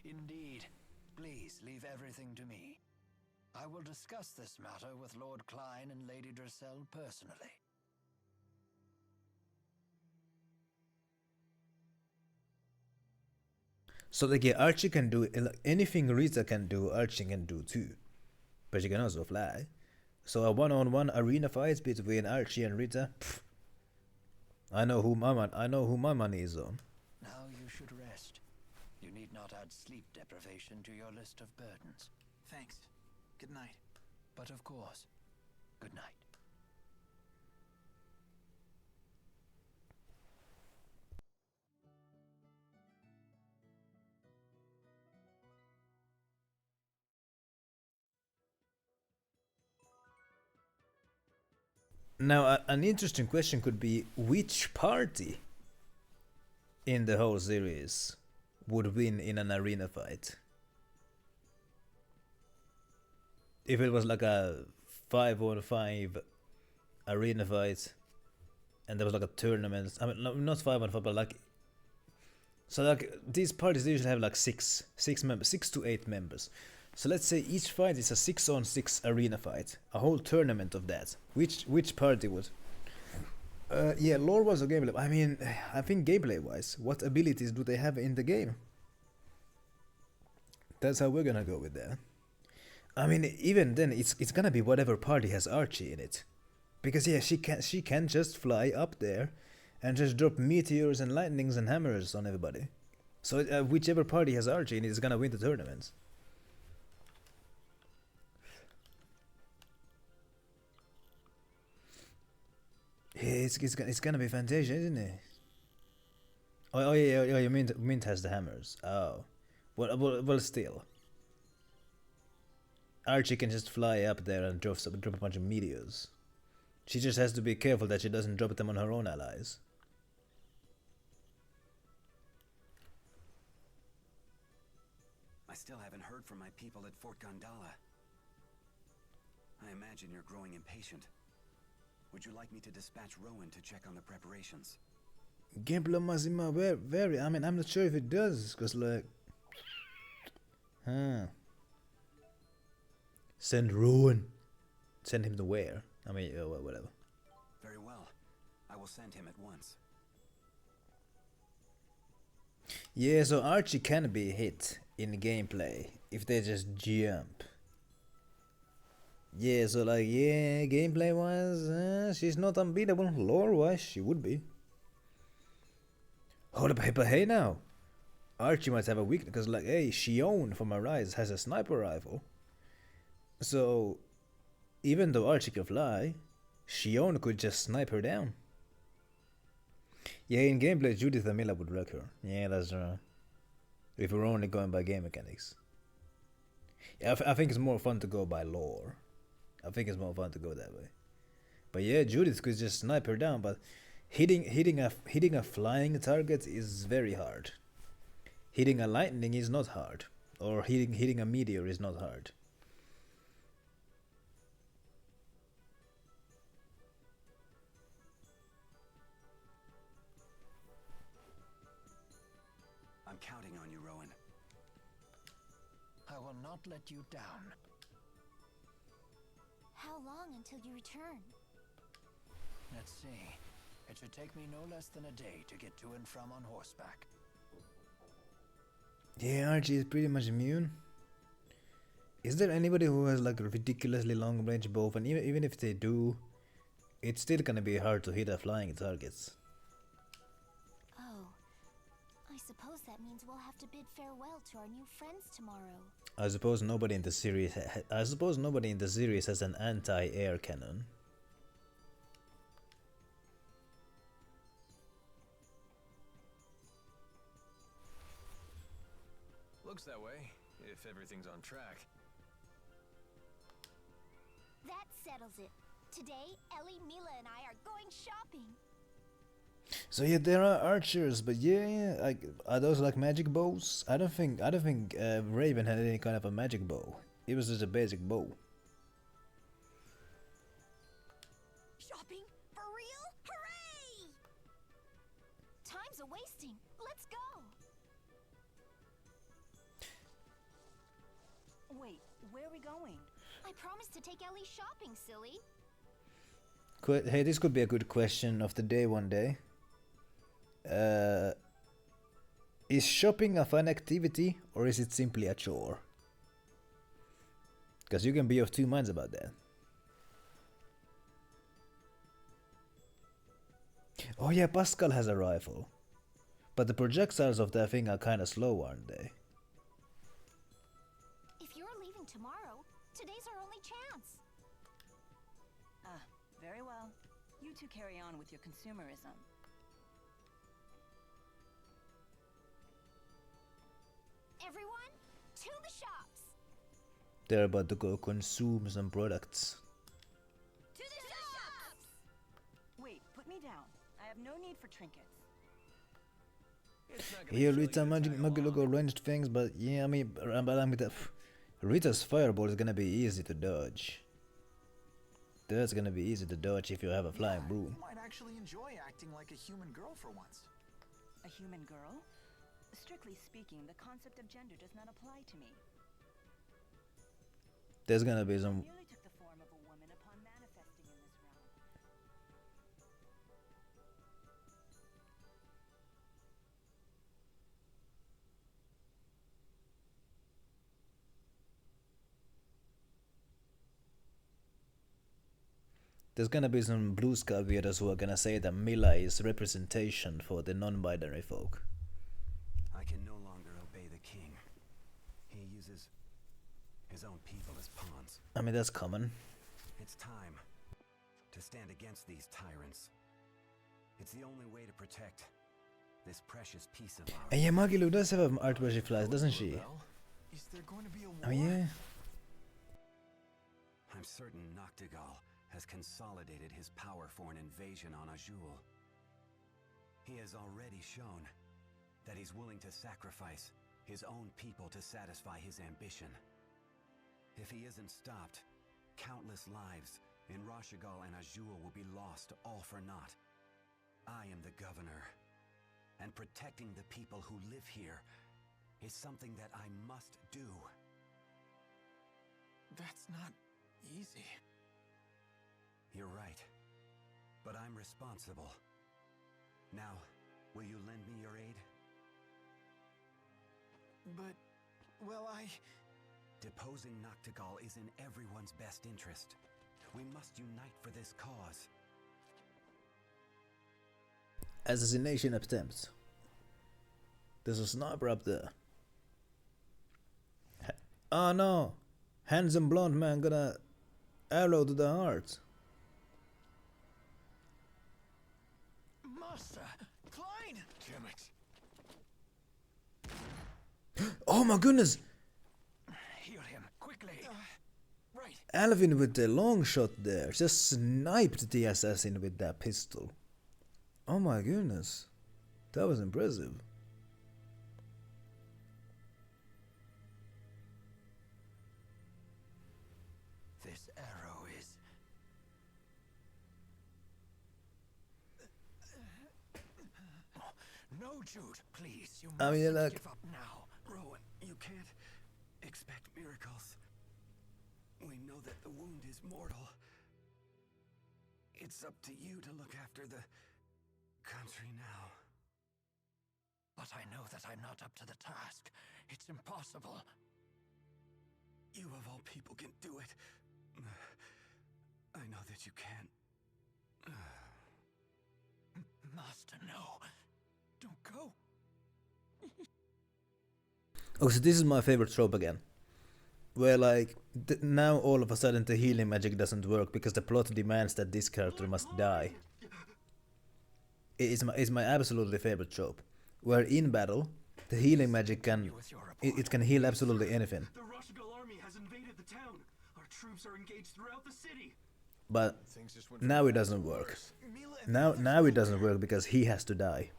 Indeed. Please leave everything to me. I will discuss this matter with Lord Klein and Lady Drissel personally. So like yeah, Archie can do anything Rita can do, Archie can do too. But she can also fly. So a one-on-one arena fight between Archie and Rita. Pff, I know who my money is on. Now you should rest. You need not add sleep deprivation to your list of burdens. Thanks. Good night. But of course, good night. Now, an interesting question could be which party in the whole series would win in an arena fight? If it was like a 5-on-5 arena fight and there was like a tournament, I mean, not 5-on-5, but like, so like these parties usually have like six members, 6 to 8 members. So let's say each fight is a 6-on-6 arena fight, a whole tournament of that. Which party would? Yeah, lore was a gameplay. I mean, I think gameplay-wise, what abilities do they have in the game? That's how we're gonna go with that. I mean, even then, it's gonna be whatever party has Archie in it, because yeah, she can just fly up there, and just drop meteors and lightnings and hammers on everybody. So whichever party has Archie in it is gonna win the tournament. Yeah, it's gonna be Fantasia, isn't it? Oh yeah, you Mint has the hammers. Oh, well still. Archie can just fly up there and drop a bunch of meteors. She just has to be careful that she doesn't drop them on her own allies. I still haven't heard from my people at Fort Gondala. I imagine you're growing impatient. Would you like me to dispatch Rowan to check on the preparations? Gameplay Mazima, very. I mean, I'm not sure if it does, cause like, send Rowan. Send him to where? I mean, whatever. Very well. I will send him at once. Yeah, so Archie can be hit in gameplay if they just jump. Yeah, so like, yeah, gameplay wise, she's not unbeatable. Lore wise, she would be. Hold up, but hey now, Archie might have a weakness because like, hey, Shion from Arise has a sniper rifle. So, even though Archie can fly, Shion could just snipe her down. Yeah, in gameplay, Judith Amila would wreck her. Yeah, that's right. If we're only going by game mechanics. Yeah, I think it's more fun to go by lore. I think it's more fun to go that way. But yeah, Judith could just snipe her down, but hitting a flying target is very hard. Hitting a lightning is not hard. Or hitting a meteor is not hard. I'm counting on you, Rowan. I will not let you down. How long until you return? Let's see. It should take me no less than a day to get to and from on horseback. Yeah, Archie is pretty much immune. Is there anybody who has like a ridiculously long range bow? And even if they do, it's still gonna be hard to hit a flying targets. Oh, I suppose that means we'll have to bid farewell to our new friends tomorrow. I suppose nobody in the series. I suppose nobody in the series has an anti-air cannon. Looks that way, if everything's on track. That settles it. Today, Ellie, Mila, and I are going shopping. So yeah, there are archers, but yeah, like, are those like magic bows? I don't think Raven had any kind of a magic bow. It was just a basic bow. Shopping? For real? Hooray! Time's a-wasting. Let's go. Wait, where are we going? I promised to take Ellie shopping, silly. Hey, this could be a good question of the day one day. Is shopping a fun activity or is it simply a chore? Because you can be of two minds about that. Oh yeah, Pascal has a rifle. But the projectiles of that thing are kinda slow, aren't they? If you're leaving tomorrow, today's our only chance. Ah, very well. You two carry on with your consumerism. Everyone, to the shops! They're about to go consume some products. To the shops! Wait, put me down. I have no need for trinkets. It's not gonna Here, kill Rita, you to tag Maggie look along. ranged things, but yeah, I mean, but I'm with the. Rita's fireball is gonna be easy to dodge. That's gonna be easy to dodge if you have a flying broom. You might actually enjoy acting like a human girl for once. A human girl? Strictly speaking, the concept of gender does not apply to me. There's gonna be I some. merely took the form of a woman upon manifesting in this realm. There's gonna be some blue sky weirdos who are gonna say that Mila is representation for the non-binary folk. I can no longer obey the king. He uses his own people as pawns. I mean, that's common. It's time to stand against these tyrants. It's the only way to protect this precious piece of ours. And yeah, Magilu does have an art where she flies, doesn't she? Well, is there going to be a war? Oh yeah. I'm certain Noctigal has consolidated his power for an invasion on Azul. He has already shown that he's willing to sacrifice his own people to satisfy his ambition. If he isn't stopped, countless lives in Rashigal and Azul will be lost all for naught. I am the governor, and protecting the people who live here is something that I must do. That's not easy. You're right, but I'm responsible. Now, will you lend me your aid? But, well, Deposing Noctigal is in everyone's best interest. We must unite for this cause. Assassination attempts. There's a sniper up there. Oh no! Handsome blonde man got a arrow to the heart. Master, Klein! Damn it. Oh my goodness! Heal him, quickly. Right. Alvin with the long shot there just sniped the assassin with that pistol. Oh my goodness. That was impressive. This arrow is... Oh, no, Jude, please. You I mean, mustn't like- give up now. Rowan, you can't expect miracles. We know that the wound is mortal. It's up to you to look after the country now. But I know that I'm not up to the task. It's impossible. You of all people can do it. I know that you can. Master, no. Don't go. Oh, so this is my favorite trope again. Where like, now all of a sudden the healing magic doesn't work because the plot demands that this character must die. It's my absolutely favorite trope. Where in battle, the healing magic can... It can heal absolutely anything. The Rashigal army has invaded the town. Our troops are engaged throughout the city. But Things just went from now it bad to doesn't work. worse. Now it doesn't work because he has to die.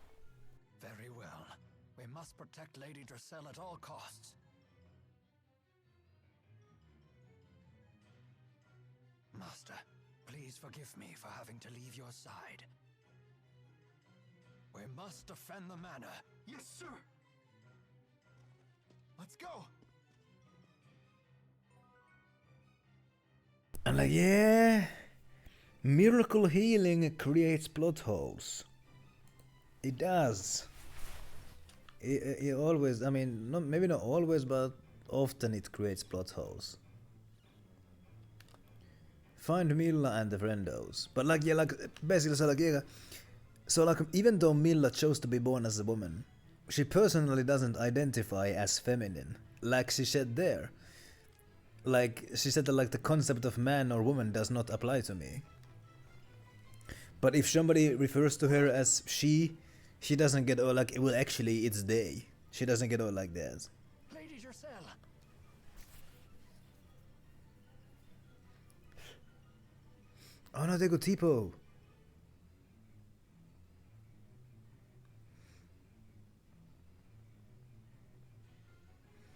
Very well. We must protect Lady Dressel at all costs. Master, please forgive me for having to leave your side. We must defend the manor. Yes, sir. Let's go. And like, yeah, miracle healing creates plot holes. It does. it always, I mean, not, maybe not always, but often it creates plot holes. Find Milla and the friendos. But like, yeah, like, basically, so like, yeah, so like, even though Milla chose to be born as a woman, she personally doesn't identify as feminine, like she said there. Like, she said that like the concept of man or woman does not apply to me. But if somebody refers to her as she doesn't get all like, well actually it's they. She doesn't get all like that. Lady Giselle. Oh no, they go Tipo.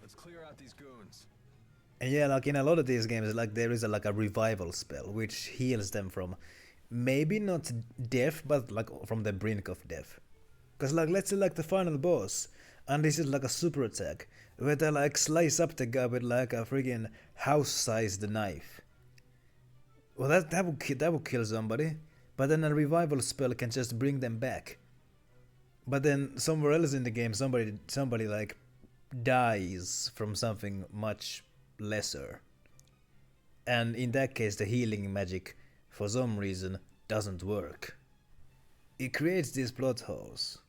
Let's clear out these goons. And yeah, like in a lot of these games, like there is like a revival spell which heals them from maybe not death, but like from the brink of death. Cause like let's say like the final boss, and this is like a super attack where they like slice up the guy with like a friggin' house-sized knife. Well, that would kill somebody, but then a revival spell can just bring them back. But then somewhere else in the game, somebody like dies from something much lesser, and in that case, the healing magic, for some reason, doesn't work. It creates these plot holes.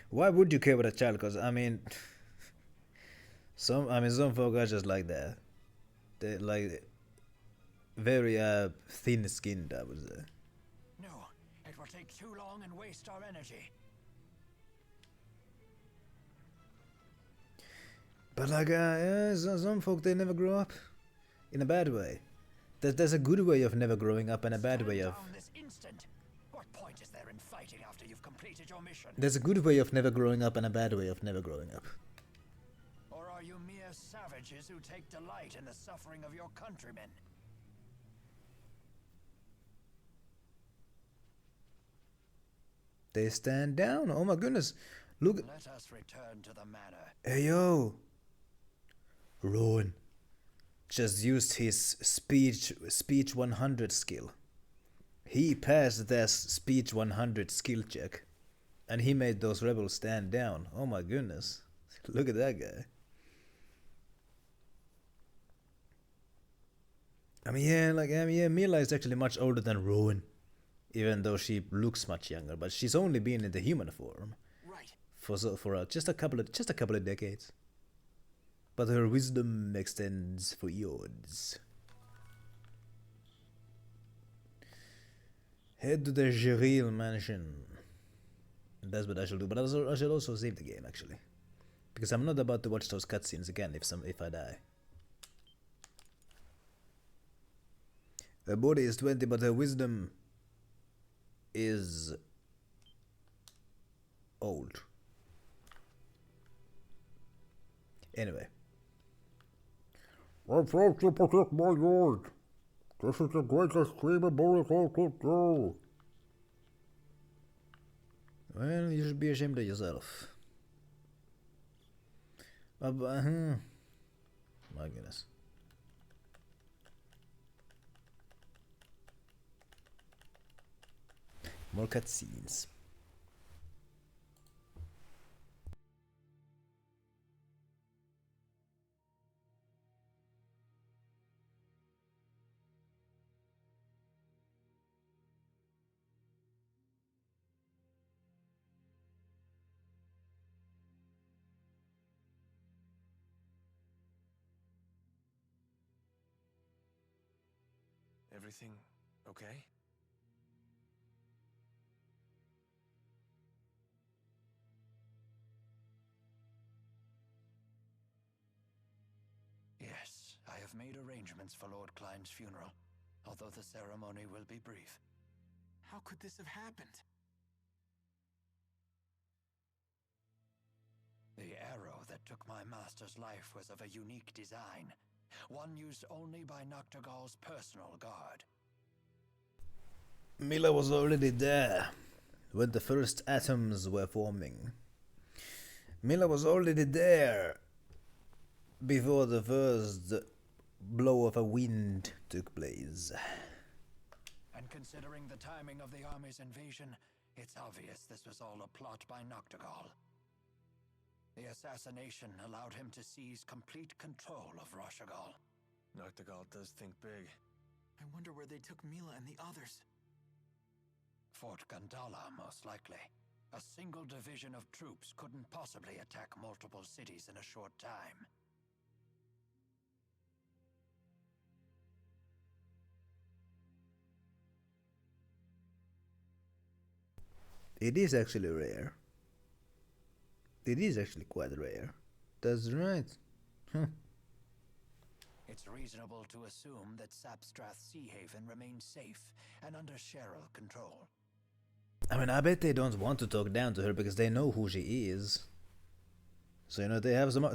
Why would you care about a child? Cause I mean, some folk are just like that. They like very thin-skinned, I would say. No, it will take too long and waste our energy. But like, yeah, some folk, they never grow up in a bad way. There's a good way of never growing up and a bad way of. This instant. What point is there in fighting after you've completed your mission? There's a good way of never growing up and a bad way of never growing up. Or are you mere savages who take delight in the suffering of your countrymen? They stand down. Oh my goodness! Look. Let us return to the manor. Hey yo! Rowan just used his speech 100 skill. He passed their speech 100 skill check, and he made those rebels stand down. Oh my goodness! Look at that guy. Mila is actually much older than Rowan, even though she looks much younger. But she's only been in the human form for just a couple of decades. But her wisdom extends for eons. Head to the Geril mansion. That's what I shall do. But I shall also save the game actually, because I'm not about to watch those cutscenes again if I die. Her body is 20, but her wisdom is old. Anyway. I fought to protect my lord. This is the greatest screaming bullet I could do. Well, you should be ashamed of yourself. My goodness. More cutscenes. Everything okay? Yes, I have made arrangements for Lord Klein's funeral, although the ceremony will be brief. How could this have happened? The arrow that took my master's life was of a unique design, one used only by Nocturgal's personal guard. Mila was already there when the first atoms were forming. Mila was already there before the first blow of a wind took place. And considering the timing of the army's invasion, it's obvious this was all a plot by Noctigal. The assassination allowed him to seize complete control of Roshagal. Noctigal does think big. I wonder where they took Mila and the others. Fort Gandala, most likely. A single division of troops couldn't possibly attack multiple cities in a short time. It is actually rare. It is actually quite rare. That's right. Huh. It's reasonable to assume that Sapstrath Sea Haven remains safe and under Cheryl control. I mean, I bet they don't want to talk down to her because they know who she is. So they have some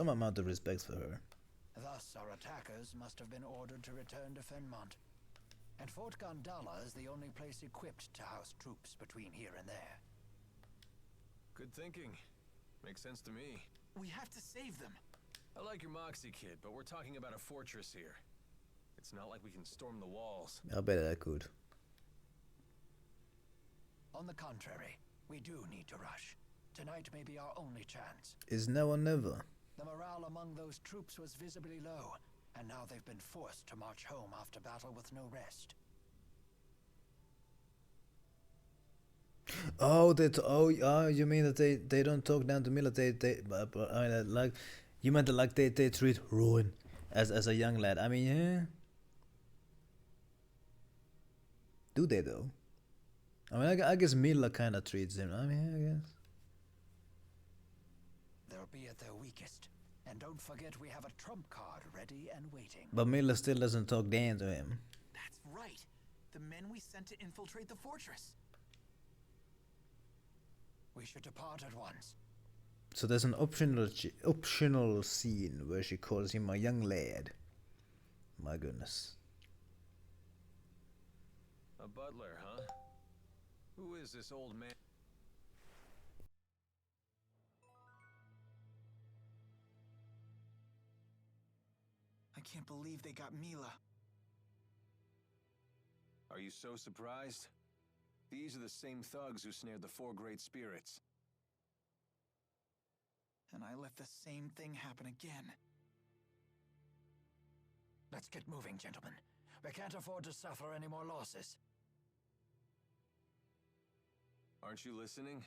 amount of respect for her. Thus, our attackers must have been ordered to return to Fenmont. And Fort Gandala is the only place equipped to house troops between here and there. Good thinking. Makes sense to me. We have to save them. I like your moxie, kid, but we're talking about a fortress here. It's not like we can storm the walls. I bet I could. On the contrary, we do need to rush. Tonight may be our only chance. It's now or never. The morale among those troops was visibly low, and now they've been forced to march home after battle with no rest. Oh, you mean that they don't talk down to Mila? Like, you meant that like they treat Rowan as a young lad. I mean, yeah. Do they though? I mean, I guess Mila kind of treats him. I mean, I guess. They'll be at their weakest, and don't forget we have a trump card ready and waiting. But Mila still doesn't talk down to him. That's right. The men we sent to infiltrate the fortress. We should depart at once. So there's an optional scene where she calls him a young lad. My goodness. A butler, huh? Who is this old man? I can't believe they got Mila. Are you so surprised? These are the same thugs who snared the four great spirits. And I let the same thing happen again. Let's get moving, gentlemen. We can't afford to suffer any more losses. Aren't you listening?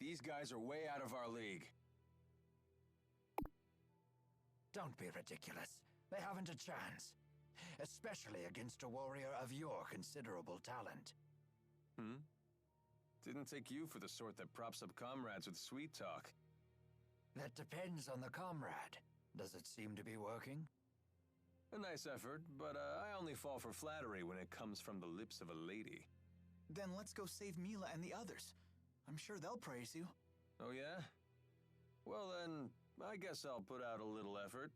These guys are way out of our league. Don't be ridiculous. They haven't a chance. Especially against a warrior of your considerable talent. Didn't take you for the sort that props up comrades with sweet talk. That depends on the comrade. Does it seem to be working? A nice effort, but I only fall for flattery when it comes from the lips of a lady. Then let's go save Mila and the others. I'm sure they'll praise you. Oh yeah? Well then, I guess I'll put out a little effort.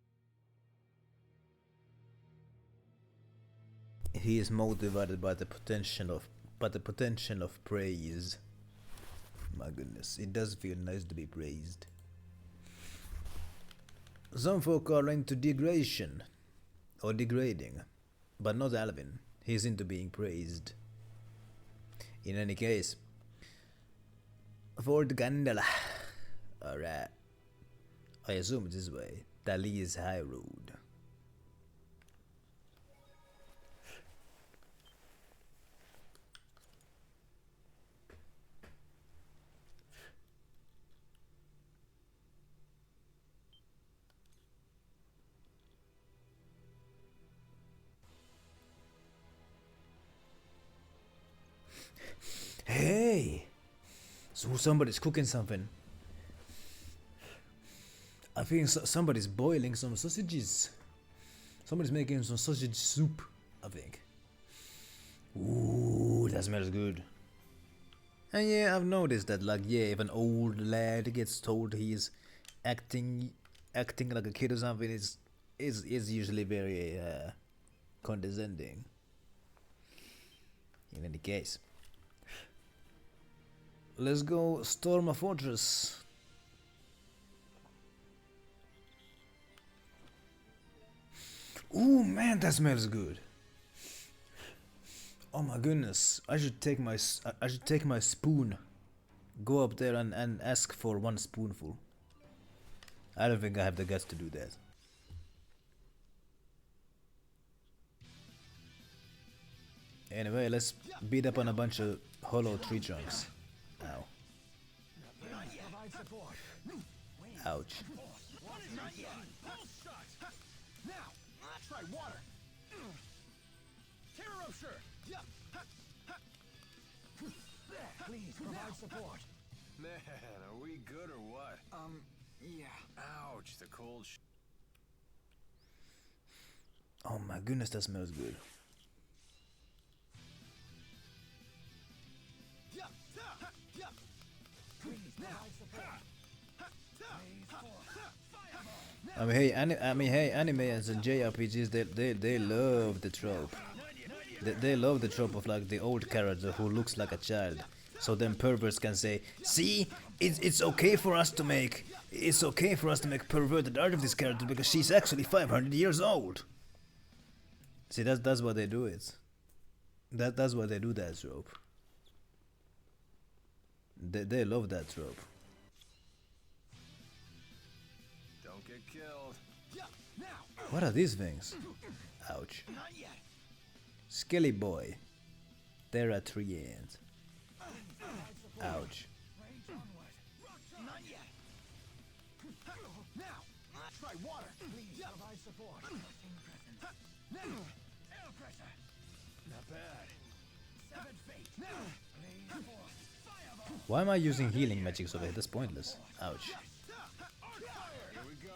He is motivated by the potential of praise. My goodness, it does feel nice to be praised. Some folk are into degradation or degrading, but not Alvin. He's into being praised. In any case, Fort Gandala. Alright. I assume it's this way. Dali's High Road. Hey! So somebody's cooking something. I think somebody's boiling some sausages. Somebody's making some sausage soup, I think. Ooh, that smells good. And yeah, I've noticed that, like, yeah, if an old lad gets told he's acting like a kid or something, is usually very condescending. In any case, let's go storm a fortress. Ooh, man, that smells good. Oh my goodness! I should take my I should take my spoon, go up there and ask for one spoonful. I don't think I have the guts to do that. Anyway, let's beat up on a bunch of hollow tree trunks. Ow. Ouch. Now, try water. Please provide support. Man, are we good or what? Yeah. Ouch, the cold Oh my goodness, that smells good. Hey, animes and JRPGs, they love the trope. They love the trope of like the old character who looks like a child. So then perverts can say, see, it's okay for us to make perverted art of this character because she's actually 500 years old. See, that's why they do it. That's why they do that trope. They love that trope. Don't get killed. What are these things? Ouch. Skelly boy. There are 3 ends. Ouch. Try water. Please provide support. Air pressure. Not bad. Severed fate. Blaze force. Fireball. Why am I using healing magics over here? That's pointless. Ouch. Here we go.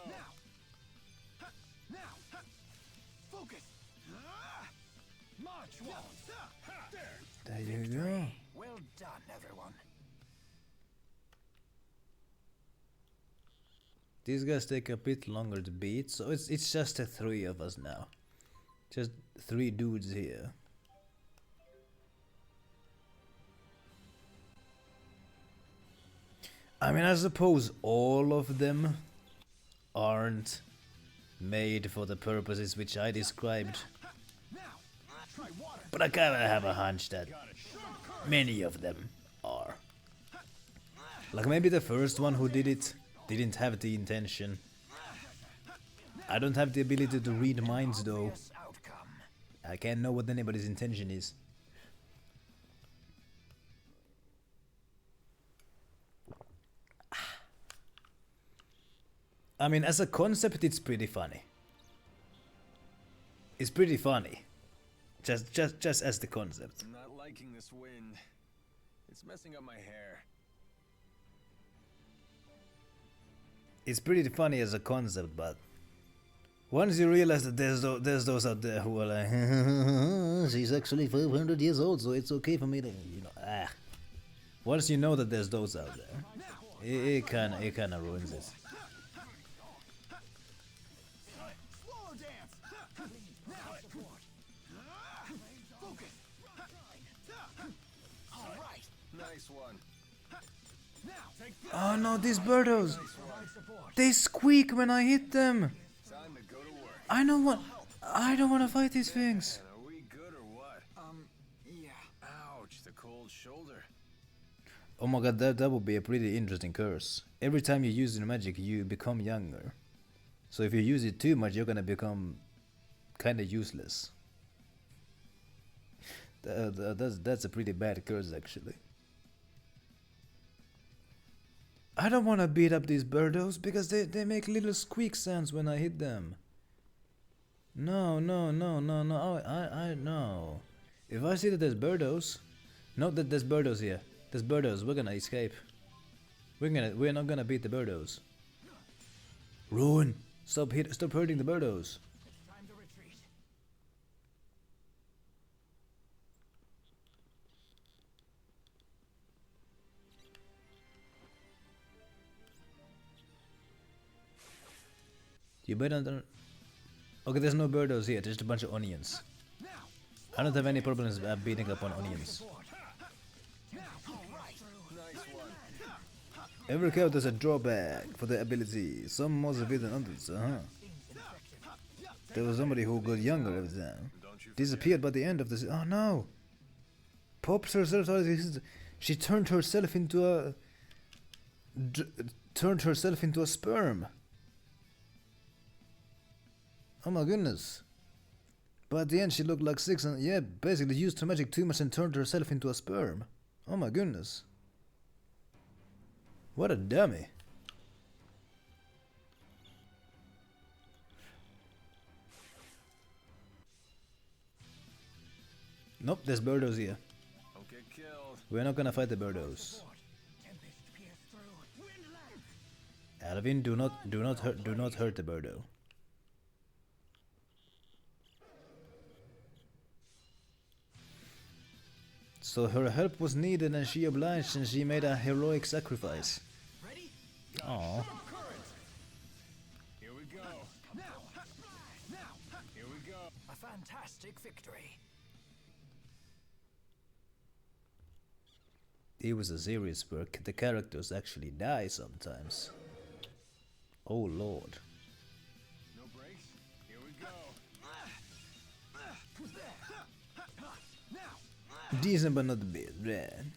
Now. Focus. March walls. There you go. Well done, everyone. These guys take a bit longer to beat, so it's just the 3 of us now. Just 3 dudes here. I mean, I suppose all of them aren't made for the purposes which I described. But I kinda have a hunch that many of them are. Like maybe the first one who did it didn't have the intention. I don't have the ability to read minds though. I can't know what anybody's intention is. I mean, as a concept, it's pretty funny. It's pretty funny. Just as the concept. I'm not liking this wind. It's messing up my hair. It's pretty funny as a concept, but once you realize that there's those out there who are like, she's actually 500 years old, so it's okay for me to, you know, Once you know that there's those out there, it kinda ruins it. Nice one. Oh no, these birdos! They squeak when I hit them! Time to go to work. I don't want to fight these things. Man, are we good or what? Yeah. Ouch, the cold shoulder. Oh my god, that would be a pretty interesting curse. Every time you use your magic, you become younger. So if you use it too much, you're gonna become kinda useless. That's a pretty bad curse, actually. I don't want to beat up these birdos because they make little squeak sounds when I hit them. No. I no. If I see that there's birdos, note that there's birdos here. There's birdos. We're gonna escape. We're not gonna beat the birdos. Ruin! Stop hurting the birdos. Time to retreat. You better. Okay, there's no birdos here. Just a bunch of onions. I don't have any problems beating up on onions. Every character has a drawback for their ability. Some more severe than others. There was somebody who got younger every time. Disappeared by the end of this. Oh no! pops herself out. She turned herself into a sperm. Oh my goodness. But at the end she looked like 6 and yeah, basically used her magic too much and turned herself into a sperm. Oh my goodness. What a dummy. Nope, there's birdos here. Don't get killed. We're not gonna fight the birdos. Alvin, do not hurt the birdo. So her help was needed and she obliged and she made a heroic sacrifice. Aww. Here we go. Here we go. A fantastic victory. It was a serious work. The characters actually die sometimes. Oh lord. No breaks. Here we go. Decent but not bad.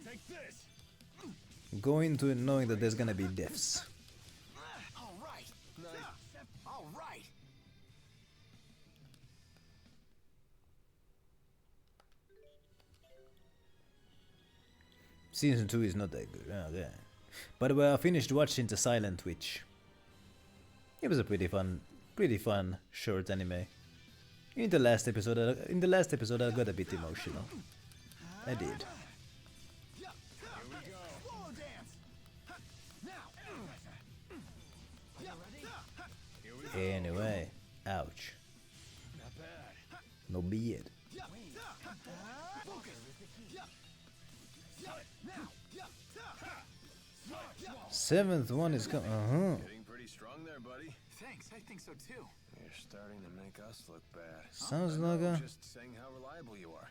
Take this. Go into it knowing that there's gonna be deaths. All right. All right. Season 2 is not that good. Okay. By the way, I finished watching The Silent Witch. It was a pretty fun short anime. In the last episode I got a bit emotional. I did. Anyway, ouch. No beard. Seventh one is coming. Getting pretty strong there, buddy. Thanks, I think so too. You're starting to make us look bad. Sounds like a Just saying how reliable you are.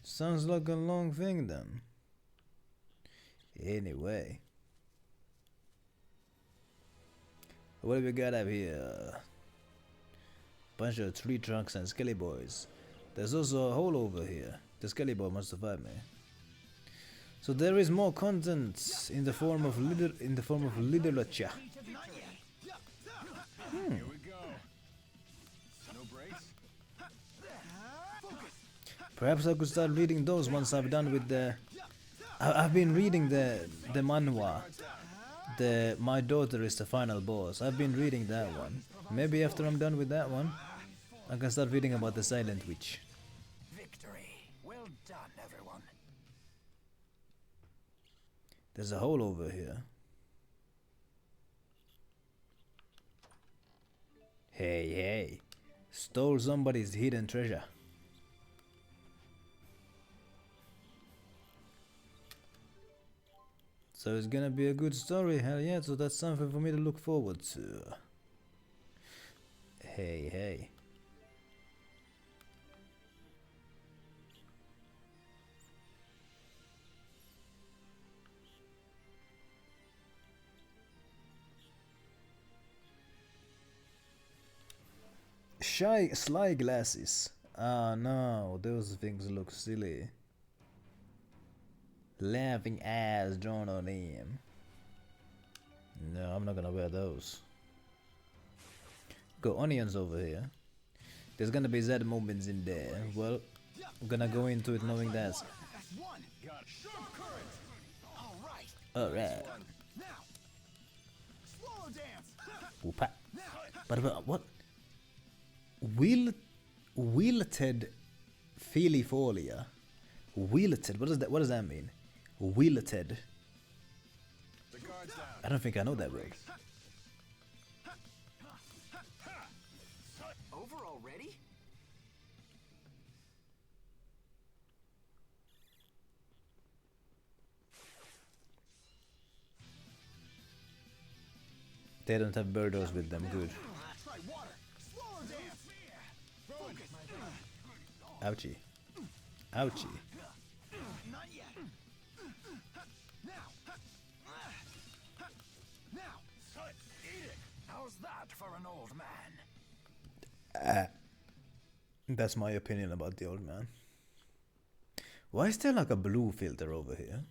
sounds like a long thing then. Anyway, what do we got up here? Bunch of tree trunks and skelly boys. There's also a hole over here. The skelly boy must survive me. So there is more content in the form of literature. Here we go. No breaks. Perhaps I could start reading those once I've done with the. I've been reading the manhwa. The My Daughter is the Final Boss. I've been reading that one. Maybe after I'm done with that one, I can start reading about the Silent Witch. Victory. Well done, everyone. There's a hole over here. Hey, hey. Stole somebody's hidden treasure. So it's gonna be a good story, hell yeah, so that's something for me to look forward to. Hey, hey. Sly glasses. Ah no, those things look silly. Laughing eyes drawn on him. No, I'm not gonna wear those. Got onions over here. There's gonna be sad moments in there. Well, I'm gonna go into it knowing that. Alright. Whoopa. But what? Wilted filifolia. Wilted. What does that mean? Wilted. I don't think I know that word. Over already? They don't have birdos with them. Good. Ouchie. Ouchie. How's that for an old man? That's my opinion about the old man. Why is there like a blue filter over here?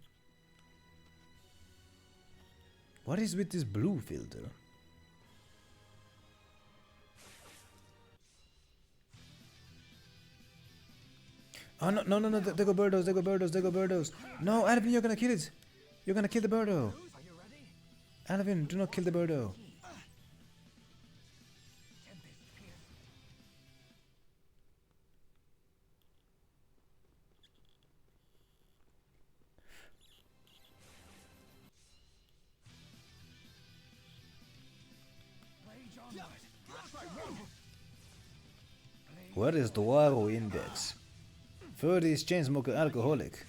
What is with this blue filter? Oh no, no, no, no, they go birdos, they go birdos, they go birdos. No, Alvin, you're gonna kill it. You're gonna kill the birdo. Alvin, do not kill the birdo. What is the Waro index? 30 is chain smoker alcoholic.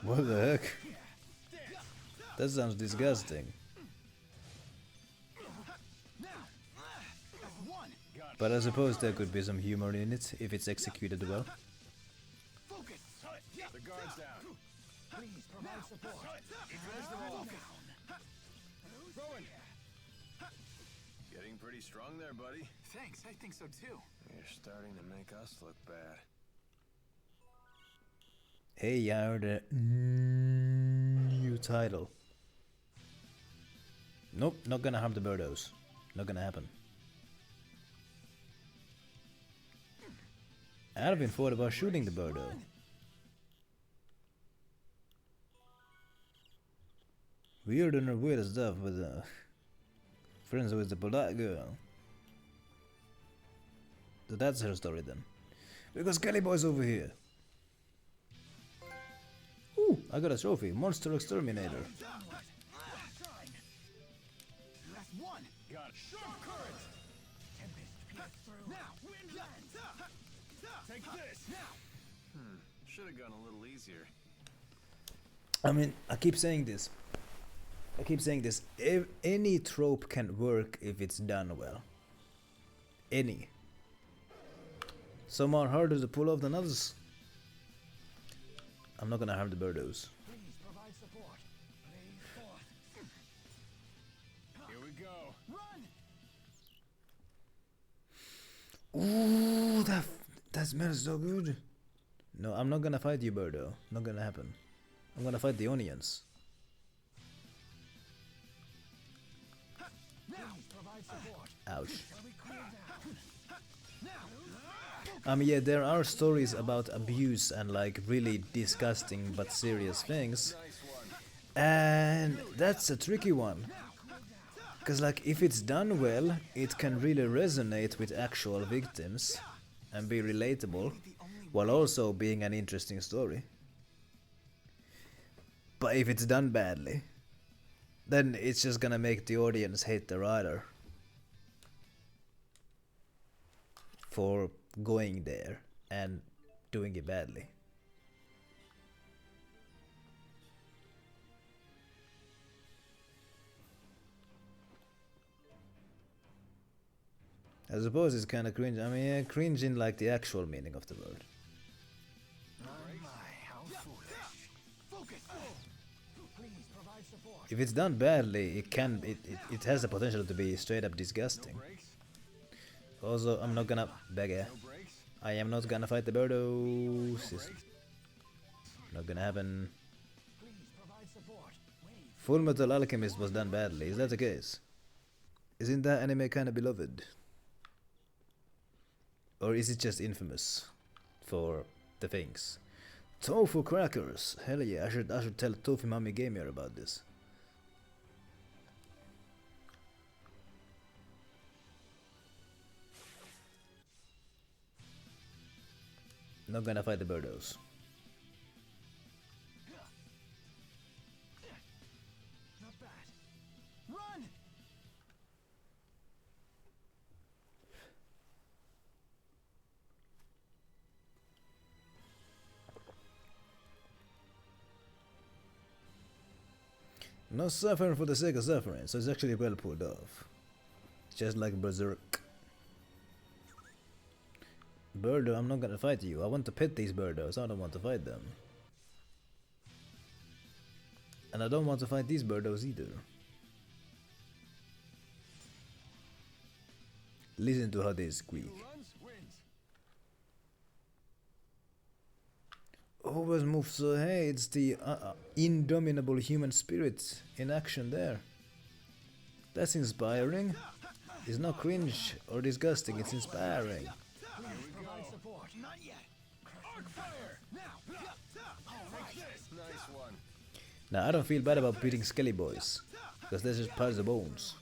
What the heck? That sounds disgusting. But I suppose there could be some humor in it if it's executed well. The guard's down. Please provide support. Rowan! Getting pretty strong there, buddy. Thanks, I think so too. You're starting to make us look bad. Hey, yeah, the new title. Nope, not gonna harm the birdos. Not gonna happen. Alvin thought about shooting the birdo. Weird and weird stuff with friends with the polite girl. So that's her story then. Because Kelly Boy's over here. Ooh, I got a trophy. Monster Exterminator. Left one. Got it. Take this! Should have gone a little easier. I mean, I keep saying this. If any trope can work if it's done well. Any. Some are harder to pull off than others. I'm not gonna harm the birdos. Please provide support. Please forth. Here we go. Run! Ooh, that smells so good. No, I'm not gonna fight you, birdo. Not gonna happen. I'm gonna fight the onions. Please provide support. Ouch. Shall we clear down? I mean, yeah, there are stories about abuse and like really disgusting but serious things. And that's a tricky one. Because like if it's done well, it can really resonate with actual victims and be relatable while also being an interesting story. But if it's done badly, then it's just gonna make the audience hate the writer for going there and doing it badly. I suppose it's kind of cringe. I mean, yeah, cringe in like the actual meaning of the word. How foolish. Focus! Please provide support. If it's done badly, it has the potential to be straight up disgusting. Also, I'm not gonna beg. I am not gonna fight the birdos. It's not gonna happen. Please provide support. Wait. Full Metal Alchemist was done badly. Is that the case? Isn't that anime kind of beloved? Or is it just infamous for the things? Tofu crackers. Hell yeah! I should tell Tofu Mami Gamer about this. Not gonna fight the birdos. Not bad. Run! No suffering for the sake of suffering, so it's actually well pulled off. Just like Berserk. Birdo, I'm not gonna fight you. I want to pet these birdos, I don't want to fight them. And I don't want to fight these birdos either. Listen to how they squeak. always move so hey, it's the indomitable human spirit in action there. That's inspiring. It's not cringe or disgusting, it's inspiring. Provide support. Not yet. Arc fire! Now! Nice one. Now I don't feel bad about beating Skelly Boys, because that's just piles of bones.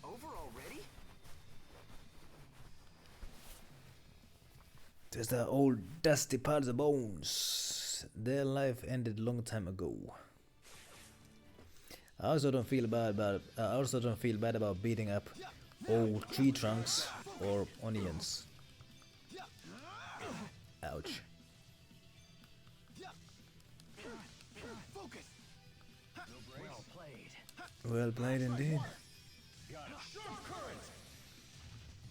Over already? There's the old dusty piles of bones. Their life ended long time ago. I also don't feel bad about beating up old tree trunks or onions. Ouch. Focus! Well played. Well played indeed.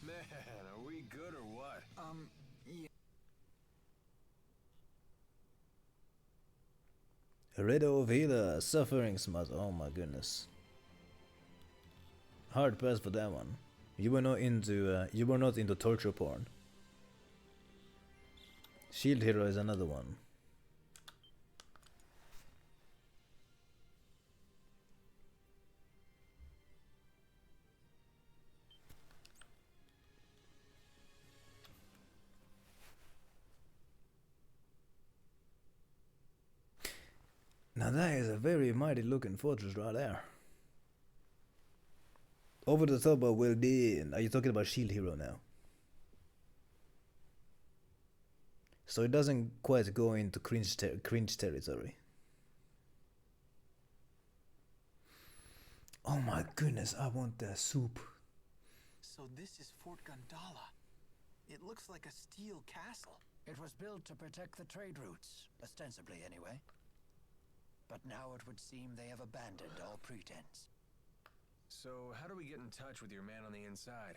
Man, are we good or what? Yeah. Riddle of Healer, Suffering Smut. Oh my goodness. Hard pass for that one. You were not into torture porn. Shield Hero is another one. Now that is a very mighty looking fortress right there. Over the top, but well done. Are you talking about Shield Hero now? So it doesn't quite go into cringe territory. Oh my goodness, I want that soup. So this is Fort Gandala. It looks like a steel castle. It was built to protect the trade routes, ostensibly anyway. But now it would seem they have abandoned all pretense. So, how do we get in touch with your man on the inside?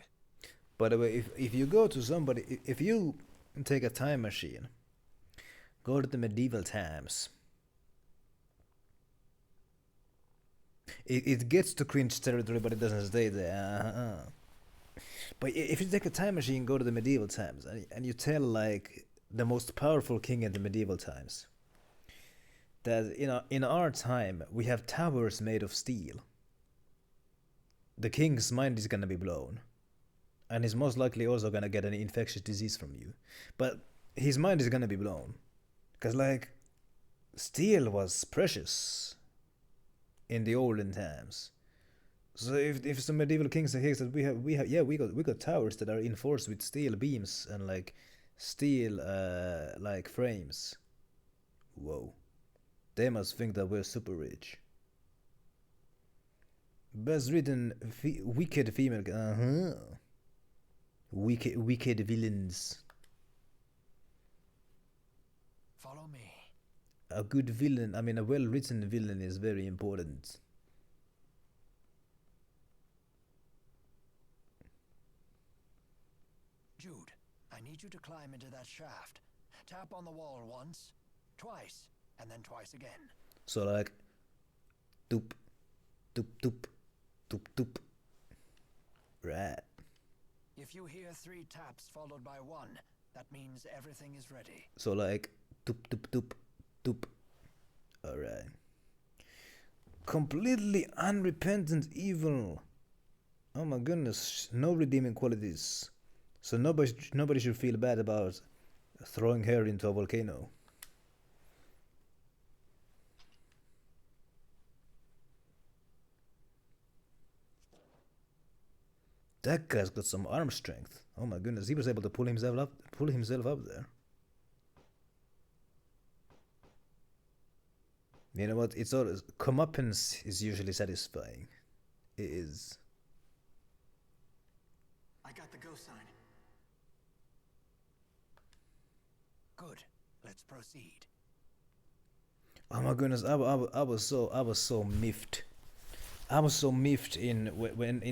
By the way, if you go to somebody, if you take a time machine, go to the medieval times. It gets to cringe territory, but it doesn't stay there. But if you take a time machine, go to the medieval times, and you tell like the most powerful king in the medieval times that in our time we have towers made of steel. The king's mind is gonna be blown, and he's most likely also gonna get an infectious disease from you. But his mind is gonna be blown, cause like steel was precious in the olden times. So if some medieval king says that we got towers that are enforced with steel beams and like steel like frames, whoa, they must think that we're super rich. Best written wicked female. Wicked villains. Follow me. A good villain, I mean a well-written villain is very important. Jude, I need you to climb into that shaft. Tap on the wall once, twice, and then twice again. So like doop doop doop doop doop. Right. If you hear 3 taps followed by 1, that means everything is ready. So like doop doop doop doop. Alright. Completely unrepentant evil. Oh my goodness, no redeeming qualities. So nobody should feel bad about throwing her into a volcano. That guy's got some arm strength. Oh my goodness, he was able to pull himself up there. You know what? It's always comeuppance is usually satisfying. It is. I got the go sign. Good. Let's proceed. Oh my goodness, I was so miffed. I was so miffed in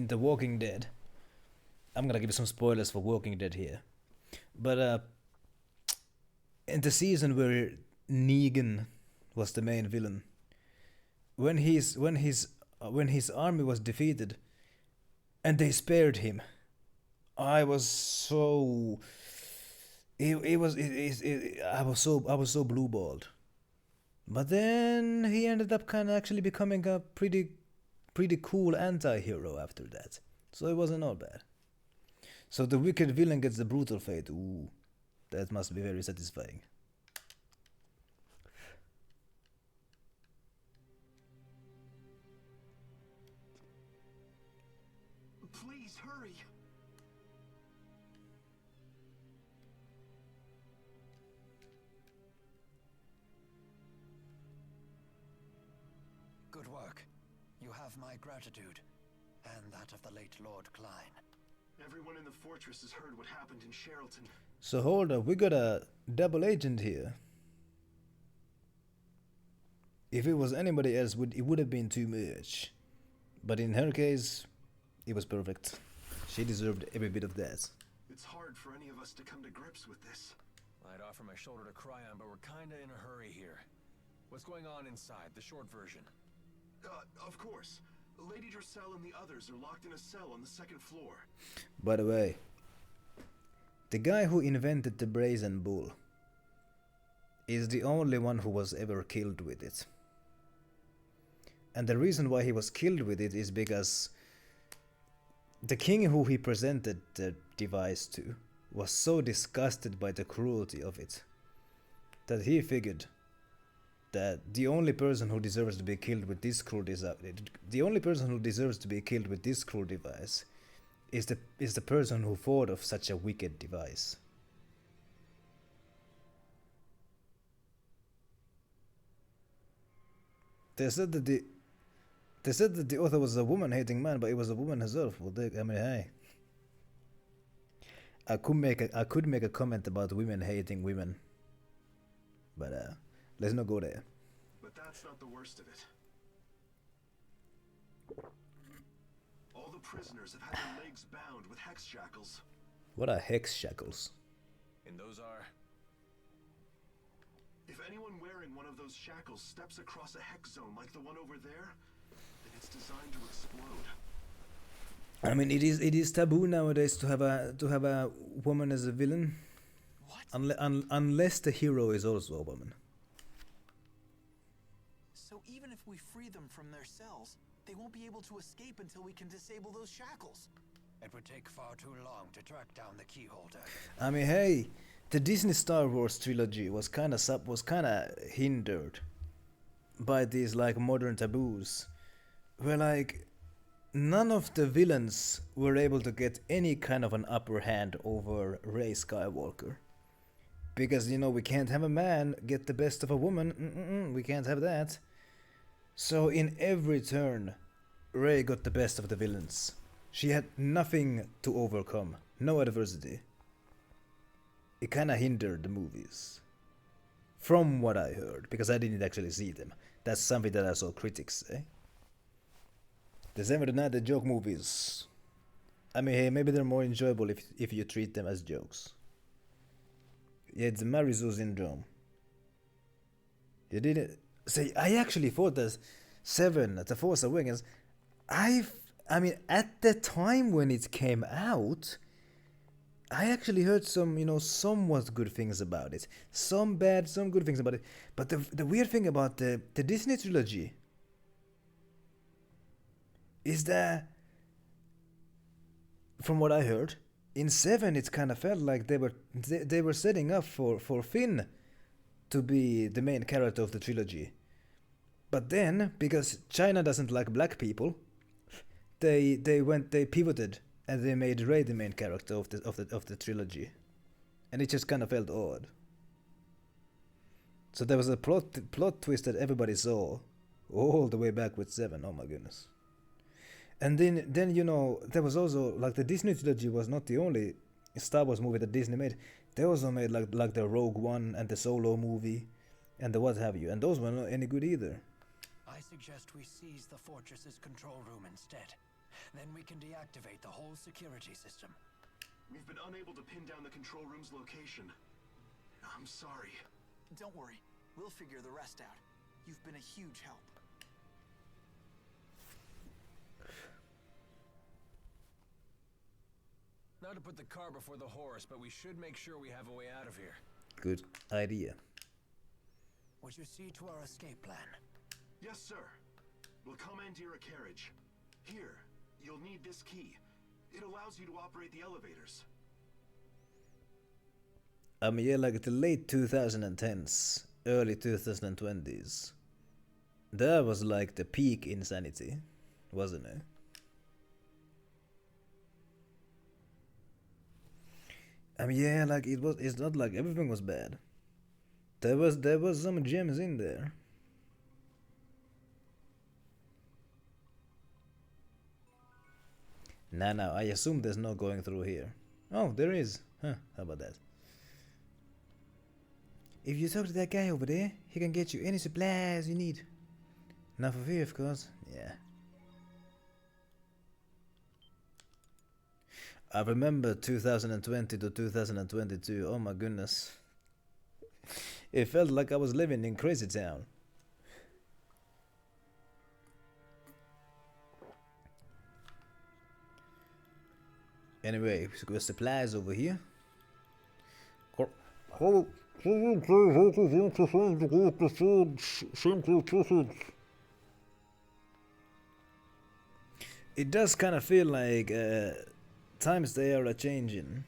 The Walking Dead. I'm gonna give you some spoilers for Walking Dead here, but in the season where Negan was the main villain, when his army was defeated, and they spared him, I was so I was so blue balled. But then he ended up kind of actually becoming a pretty cool anti-hero after that. So it wasn't all bad. So the wicked villain gets the brutal fate. Ooh, that must be very satisfying. Please hurry. Good work. You have my gratitude, and that of the late Lord Klein. Everyone in the fortress has heard what happened in Sherrilton. So hold up, we got a double agent here. If it was anybody else, it would have been too much. But in her case, it was perfect. She deserved every bit of that. It's hard for any of us to come to grips with this. I'd offer my shoulder to cry on, but we're kinda in a hurry here. What's going on inside? The short version. Of course. Lady Dressel and the others are locked in a cell on the second floor. By the way, the guy who invented the brazen bull is the only one who was ever killed with it. And the reason why he was killed with it is because the king who he presented the device to was so disgusted by the cruelty of it that he figured that the only person who deserves to be killed with this cruel device is the person who thought of such a wicked device. They said that the author was a woman-hating man, but it was a woman herself. Well, I mean, hey, I could make a comment about women hating women, but let's not go there. But that's not the worst of it. All the prisoners have had their legs bound with hex shackles. What are hex shackles? And those are... If anyone wearing one of those shackles steps across a hex zone like the one over there, then it's designed to explode. I mean, it is taboo nowadays to have a woman as a villain. What? Unless the hero is also a woman. So even if we free them from their cells, they won't be able to escape until we can disable those shackles. It would take far too long to track down the keyholder. I mean, hey, the Disney Star Wars trilogy was kind of hindered by these like modern taboos, where like none of the villains were able to get any kind of an upper hand over Rey Skywalker. Because, you know, we can't have a man get the best of a woman. We can't have that. So in every turn, Rey got the best of the villains. She had nothing to overcome. No adversity. It kinda hindered the movies. From what I heard, because I didn't actually see them. That's something that I saw critics say. December the Night, the joke movies. I mean, hey, maybe they're more enjoyable if you treat them as jokes. Yeah, it's the Marizu syndrome. You didn't say. I actually thought that 7, The Force Awakens. I mean, at the time when it came out, I actually heard some, you know, somewhat good things about it. Some bad, some good things about it. But the weird thing about the Disney trilogy is that, from what I heard, in 7 it kind of felt like they were setting up for Finn to be the main character of the trilogy. But then, because China doesn't like black people, they pivoted and they made Rey the main character of the trilogy, and it just kind of felt odd. So there was a plot twist that everybody saw all the way back with 7. Oh my goodness. And then you know, there was also like the Disney trilogy was not the only Star Wars movie that Disney made. They also made like the Rogue One and the Solo movie and the what have you, and those were not any good either. I suggest we seize the fortress's control room instead. Then we can deactivate the whole security system. We've been unable to pin down the control room's location. I'm sorry. Don't worry, we'll figure the rest out. You've been a huge help. Not to put the cart before the horse, but we should make sure we have a way out of here. Good idea. Would you see to our escape plan? Yes, sir. We'll commandeer a carriage. Here, you'll need this key. It allows you to operate the elevators. I mean, yeah, like the late 2010s, early 2020s. That was like the peak insanity, wasn't it? I mean, yeah, like it's not like everything was bad. There was some gems in there. Now, I assume there's no going through here. Oh, there is. Huh, how about that? If you talk to that guy over there, he can get you any supplies you need. Not for free, of course. Yeah. I remember 2020 to 2022. Oh my goodness. It felt like I was living in Crazy Town. Anyway, so got supplies over here. It does kind of feel like times they are changing.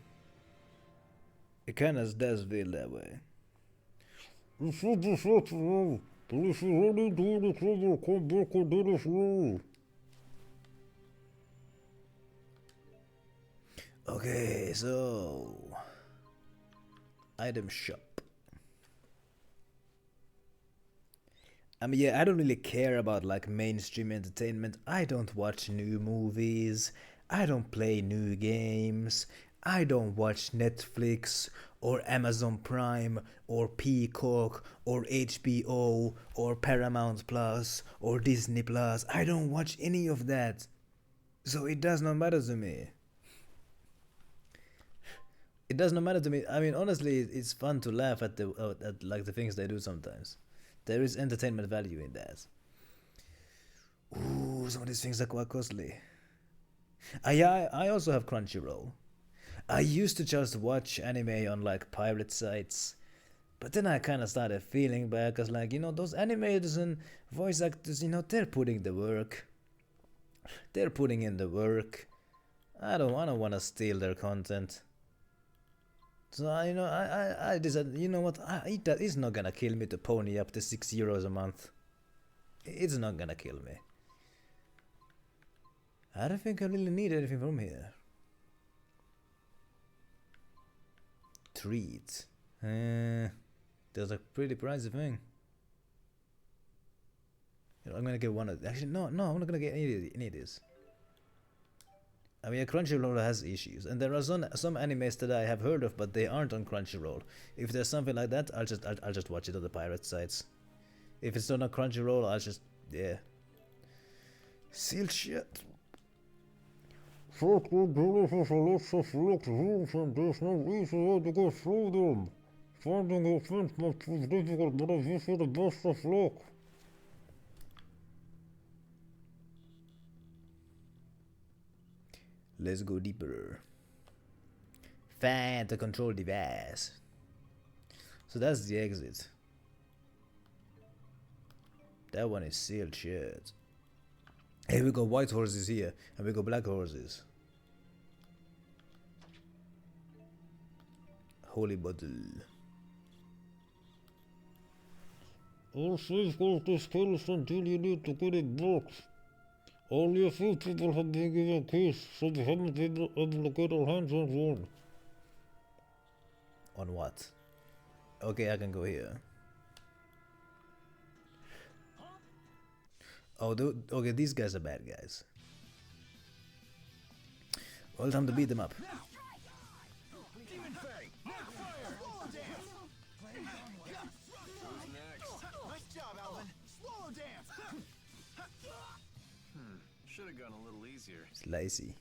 It kind of does feel that way. Okay, so item shop. I mean, yeah, I don't really care about like mainstream entertainment. I don't watch new movies. I don't play new games. I don't watch Netflix or Amazon Prime or Peacock or HBO or Paramount Plus or Disney Plus. I don't watch any of that. So it does not matter to me. It does not matter to me. I mean, honestly, it's fun to laugh at at like the things they do sometimes. There is entertainment value in that. Ooh, some of these things are quite costly. I also have Crunchyroll. I used to just watch anime on like pirate sites, but then I kind of started feeling bad because, like, you know, those animators and voice actors, you know, they're putting the work. They're putting in the work. I don't want to steal their content. So you know, I decided, you know what, it's not gonna kill me to pony up to €6 a month. It's not gonna kill me. I don't think I really need anything from here. Treat. There's a pretty pricey thing. You know, I'm gonna get one of. Actually, no, I'm not gonna get any of this. I mean, Crunchyroll has issues, and there are some animes that I have heard of, but they aren't on Crunchyroll. If there's something like that, I'll just watch it on the pirate sites. If it's not on Crunchyroll, I'll just sealed shit. Circle has a lot of locked rooms and there's no easy way to go through them. Finding a fence might prove difficult, but I wish you the best of luck. Let's go deeper. Find the control device. So that's the exit. That one is sealed shut. Hey, we got white horses here, and we got black horses. Holy bottle. All safe goes to skills until you need to get it boxed. Only a few people have been given keys, so we haven't been able to get our hands on one. On what? Okay, I can go here. Oh, okay, these guys are bad guys. Well, time to beat them up. Should have gone a little easier. It's lazy.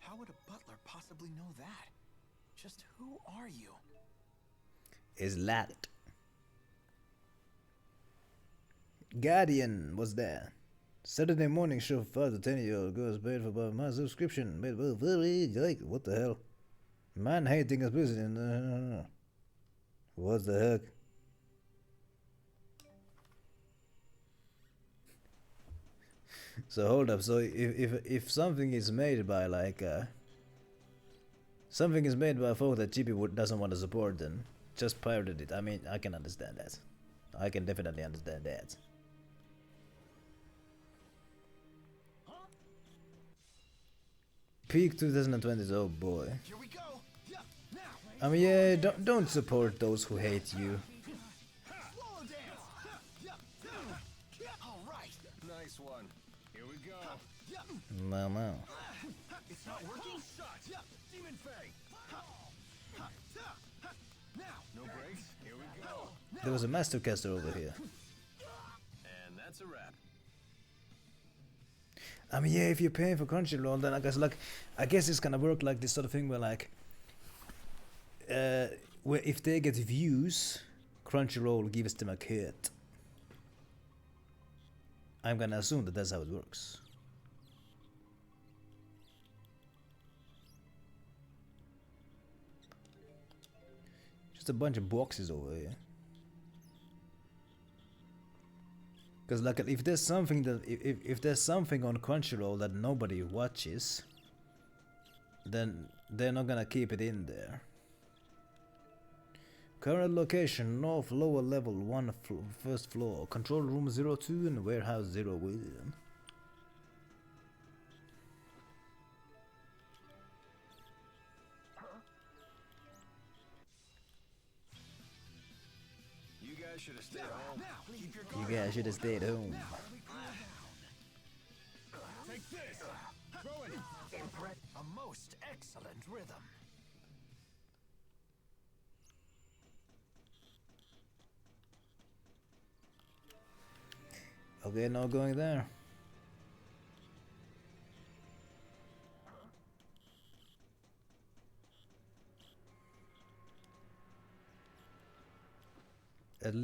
How would a butler possibly know that? Just who are you? Is Lat. Guardian was there. Saturday morning show 5 to 10-year-old girls paid for by my subscription. Made well very like what the hell? Man hating is busy and what the heck? So hold up. So if something is made by like something is made by folk that GP doesn't want to support, then just pirated it. I mean, I can understand that. I can definitely understand that. Peak 2020s, oh boy. Here we go. Yeah, now. I mean, yeah, don't support those who hate you. Swallow dance. All right. Nice one. Here we go. No, no. It's not working. Shot. Demon Fang. Now. No breaks. Here we go. There was a Mastercaster over here. And that's a wrap. I mean, yeah, if you're paying for Crunchyroll, then I guess it's gonna work like this sort of thing where like, where if they get views, Crunchyroll gives them a cut. I'm gonna assume that that's how it works. Just a bunch of boxes over here. Because like if there's something that if there's something on Crunchyroll that nobody watches, then they're not gonna keep it in there. Current location: north lower level 1 first floor, control room 02 and warehouse 01. You guys should have stayed home. You guys should have stayed home. Take this. Throw it. A most excellent rhythm. Okay, not going there.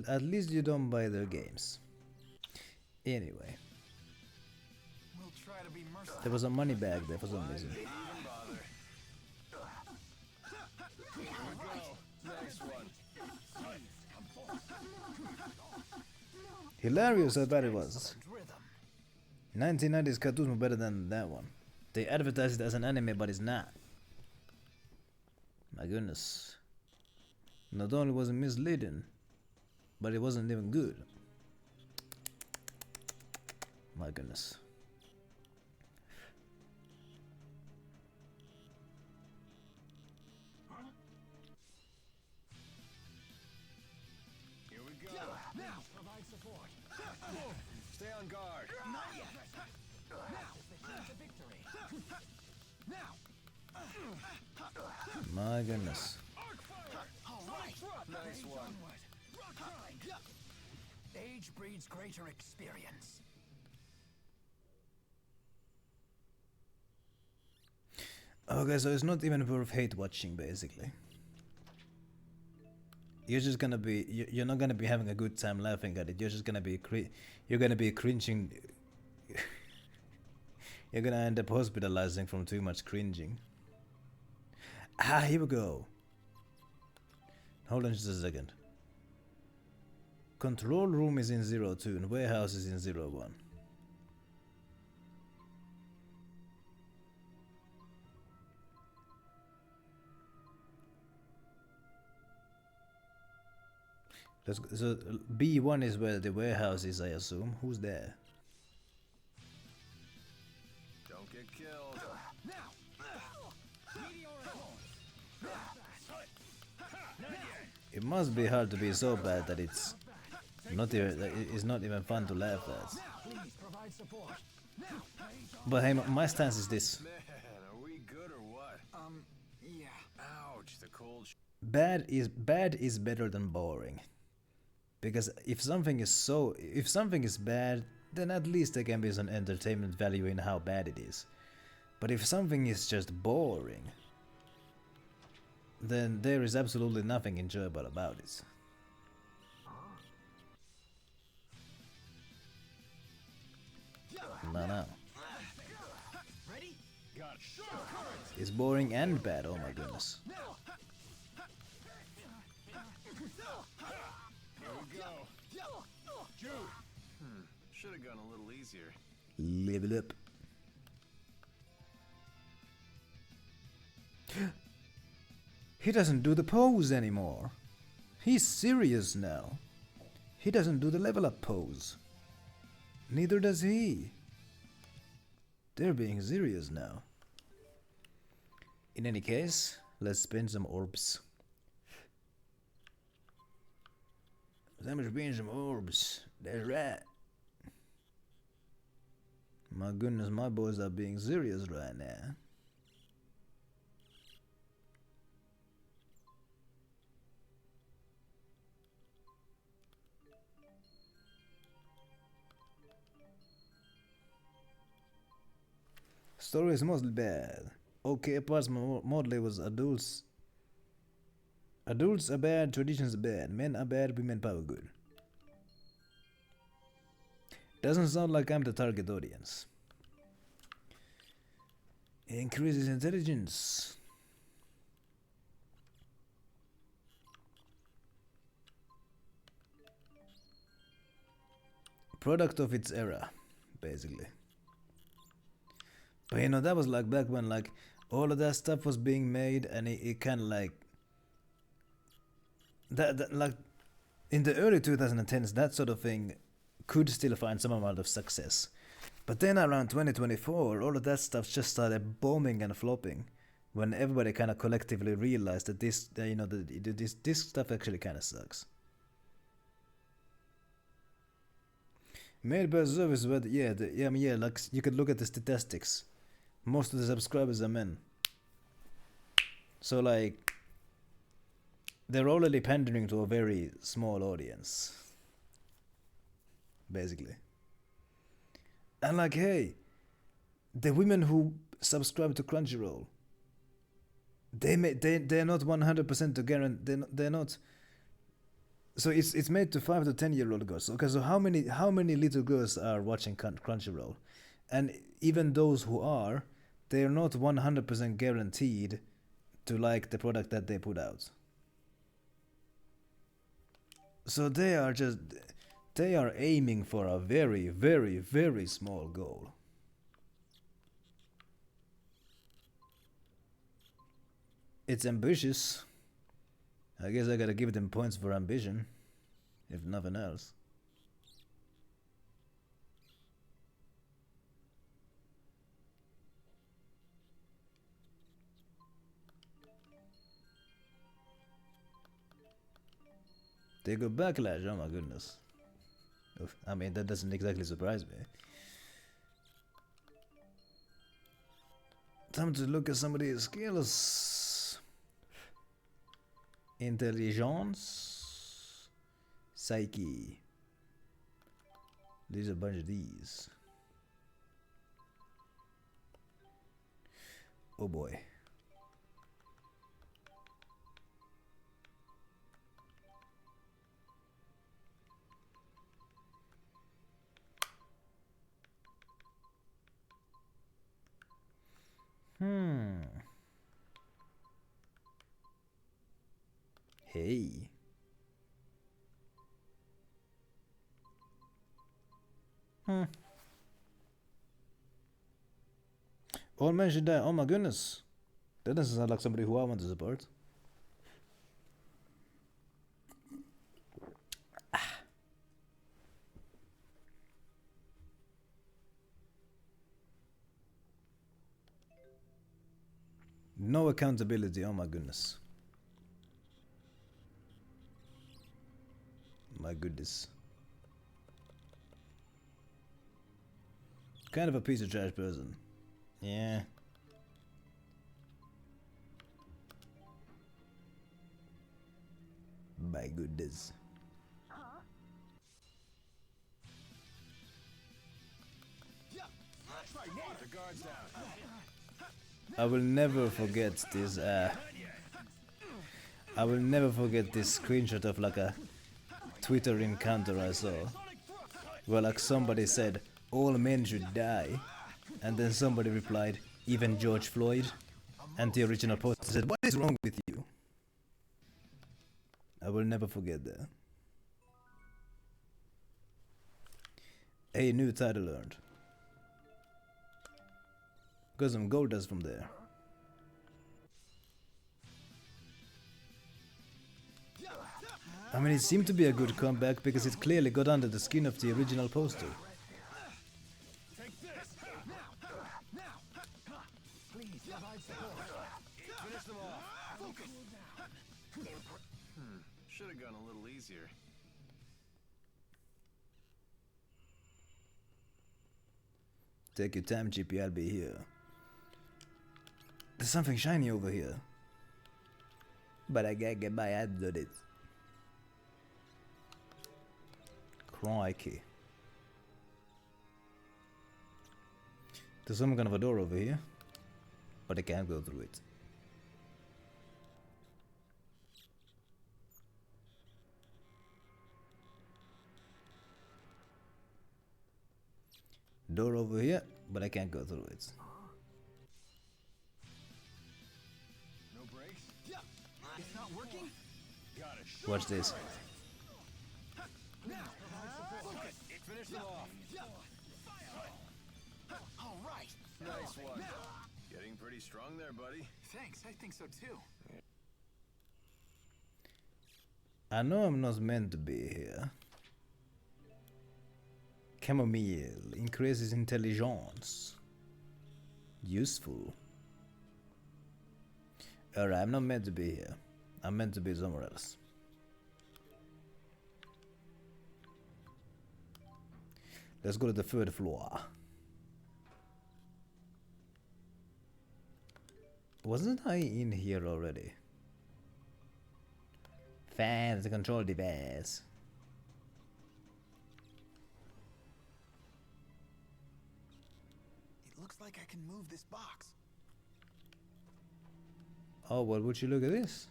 At least you don't buy their games. Anyway, We'll try to be merciful. there was a money bag there for some reason. Even bother. Here we go. Nice one. Hilarious how bad it was. Rhythm. 1990s cartoons were better than that one. They advertise it as an anime, but it's not. My goodness. Not only was it misleading, but it wasn't even good. My goodness. Here we go. Now. Provide support. Stay on guard. My goodness. Nice one. Age breeds greater experience. Okay, so it's not even worth hate watching, basically. You're just gonna be, you're not gonna be having a good time laughing at it. You're just gonna be, you're gonna be cringing. You're gonna end up hospitalizing from too much cringing. Ah, here we go. Hold on just a second. Control room is in 02 and warehouse is in 01. Let's go. So B1 is where the warehouse is, I assume. Who's there? Don't get killed. It must be hard to be so bad that it's not even, that it's not even fun to laugh at. But hey, my stance is this: Man, are we good or what? Yeah. Ouch, the cold. bad is better than boring. Because if something is bad, then at least there can be some entertainment value in how bad it is. But if something is just boring, then there is absolutely nothing enjoyable about it. No. It's boring and bad, oh my goodness. Should have gone a little easier. Level up. He doesn't do the pose anymore. He's serious now. He doesn't do the level up pose. Neither does he. They're being serious now. In any case, let's spin some orbs. Let's spin some orbs. That's right. My goodness, my boys are being serious right now. Story is mostly bad. Okay, parts mostly was adults. Adults are bad, traditions are bad. Men are bad, women power good. Doesn't sound like I'm the target audience. Increases intelligence. Product of its era, basically. But you know, that was like back when like all of that stuff was being made, and it kind of like that like in the early 2010s, that sort of thing could still find some amount of success. But then around 2024, all of that stuff just started bombing and flopping when everybody kind of collectively realized that this, you know, this stuff actually kind of sucks. Made by service, but yeah, like you could look at the statistics. Most of the subscribers are men. So like, they're already pandering to a very small audience. Basically. And like, hey, the women who subscribe to Crunchyroll, they're not 100% to guarantee, they're not. So it's made to 5 to 10-year-old girls. Okay, so how many little girls are watching Crunchyroll? And even those who are, they're not 100% guaranteed to like the product that they put out. So they are aiming for a very, very, very small goal. It's ambitious. I guess I gotta give them points for ambition, if nothing else. They got backlash, oh my goodness. Oof, I mean, that doesn't exactly surprise me. Time to look at some of these skills. Intelligence. Psyche. There's a bunch of these. Oh boy. Hey. All men should die. Oh my goodness. That doesn't sound like somebody who I want to support. No accountability, oh my goodness. My goodness. Kind of a piece of trash person. Yeah. My goodness. I will never forget this I will never forget this screenshot of like a Twitter encounter I saw where like somebody said, all men should die. And then somebody replied, even George Floyd. And the original poster said, what is wrong with you? I will never forget that. Hey, new title earned. Got some gold dust from there. I mean, it seemed to be a good comeback because it clearly got under the skin of the original poster. Should have gone a little easier. Take your time, GP, I'll be here. There's something shiny over here. But I gotta get my hands on it. Crikey. There's some kind of a door over here. But I can't go through it. Door over here, but I can't go through it. No brakes? It's not working? Got it. Watch this. Finish them off. All right. Nice one. Getting pretty strong there, buddy. Thanks, I think so too. I know I'm not meant to be here. Chamomile increases intelligence. Useful. Alright, I'm not meant to be here. I'm meant to be somewhere else. Let's go to the third floor. Wasn't I in here already? Fans, the control device. It looks like I can move this box. Oh, well, would you look at this?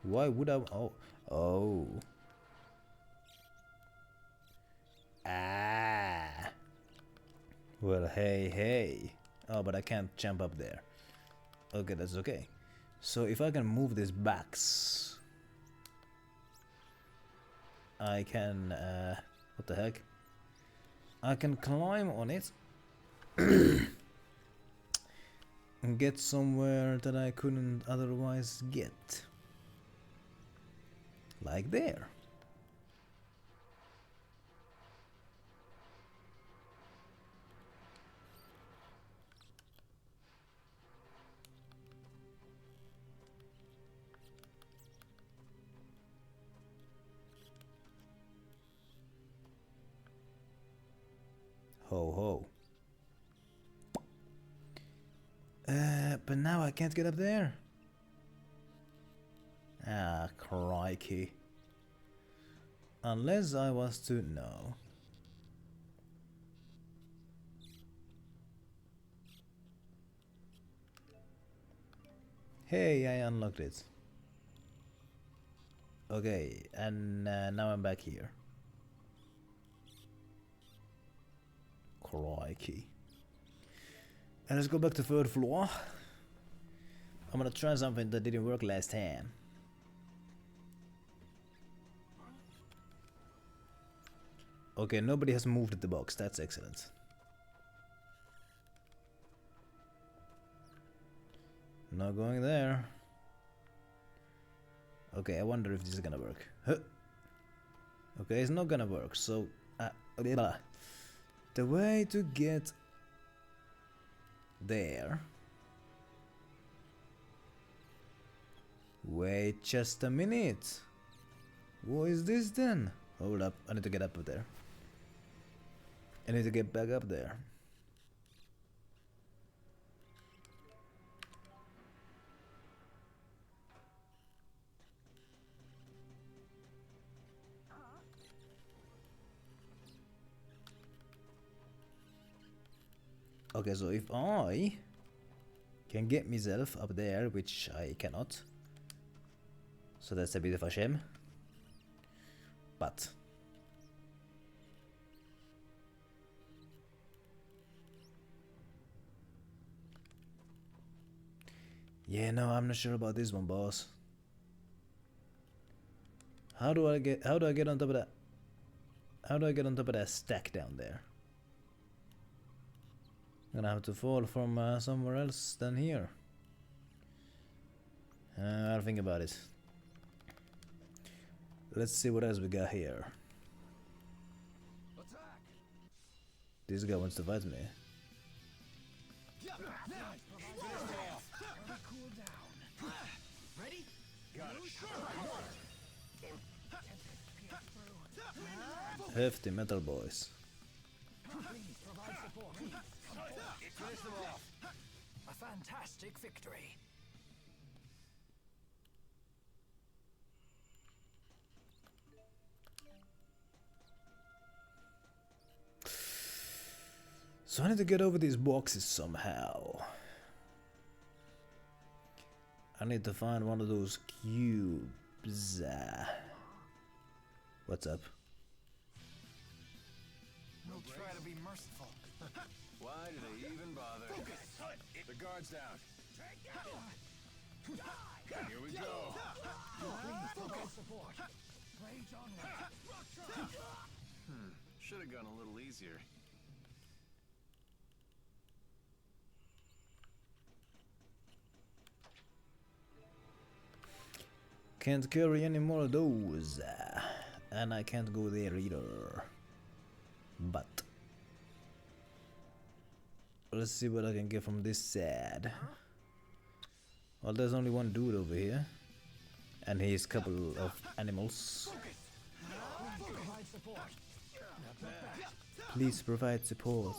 Why would I? Oh. Ah. Well, hey. Oh, but I can't jump up there. Okay, that's okay. So if I can move this box, I can, what the heck? I can climb on it and get somewhere that I couldn't otherwise get. Like there. Ho ho. But now I can't get up there. Ah, crikey. Unless I was to know. Hey, I unlocked it. Okay, and now I'm back here. Crikey. And let's go back to third floor. I'm gonna try something that didn't work last time. Okay, nobody has moved the box. That's excellent. Not going there. Okay, I wonder if this is gonna work. Huh. Okay, it's not gonna work. So, the way to get there. Wait just a minute. What is this then? Hold up, I need to get up there. I need to get back up there. Okay, so if I can get myself up there, which I cannot, so that's a bit of a shame. But yeah, no, I'm not sure about this one, boss. How do I get on top of that? How do I get on top of that stack down there? I'm gonna have to fall from somewhere else than here. I'll think about it. Let's see what else we got here. This guy wants to fight me. Ready? Hefty metal boys. Finish them off. A fantastic victory. So I need to get over these boxes somehow. I need to find one of those cubes. What's up? We'll try to be merciful. Why do they even bother? The guard's down. Here we go. Should have gone a little easier. Can't carry any more of those. And I can't go there either. But let's see what I can get from this side. Well, there's only one dude over here. And he's a couple of animals. Please provide support.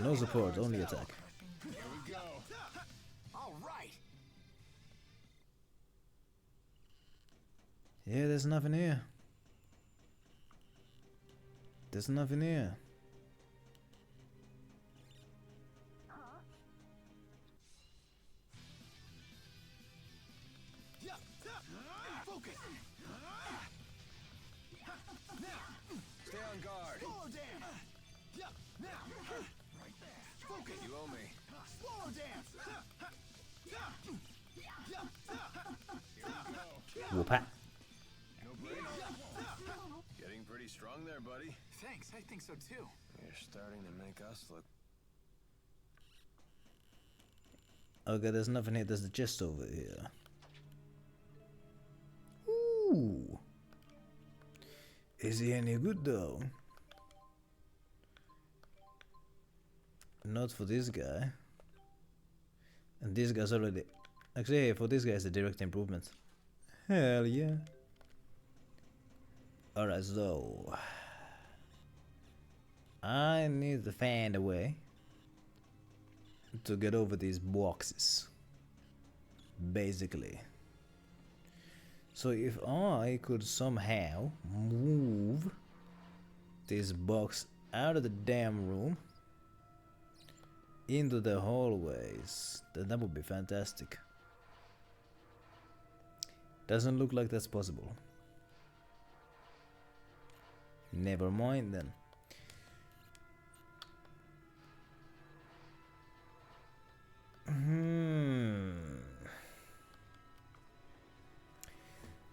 No support, only attack. Here we go. All right. Yeah, there's nothing here. There's nothing here. Stay on guard. You owe me. Whoop-ha. No break. Getting pretty strong there, buddy. Thanks, I think so too. You're starting to make us look. Okay, there's nothing here. There's the chest over here. Ooh. Is he any good though? Not for this guy. And this guy's already... Actually, for this guy it's a direct improvement. Hell yeah. Alright, so... I need to find a way to get over these boxes. Basically. So if I could somehow move this box out of the damn room into the hallways, then that would be fantastic. Doesn't look like that's possible. Never mind then.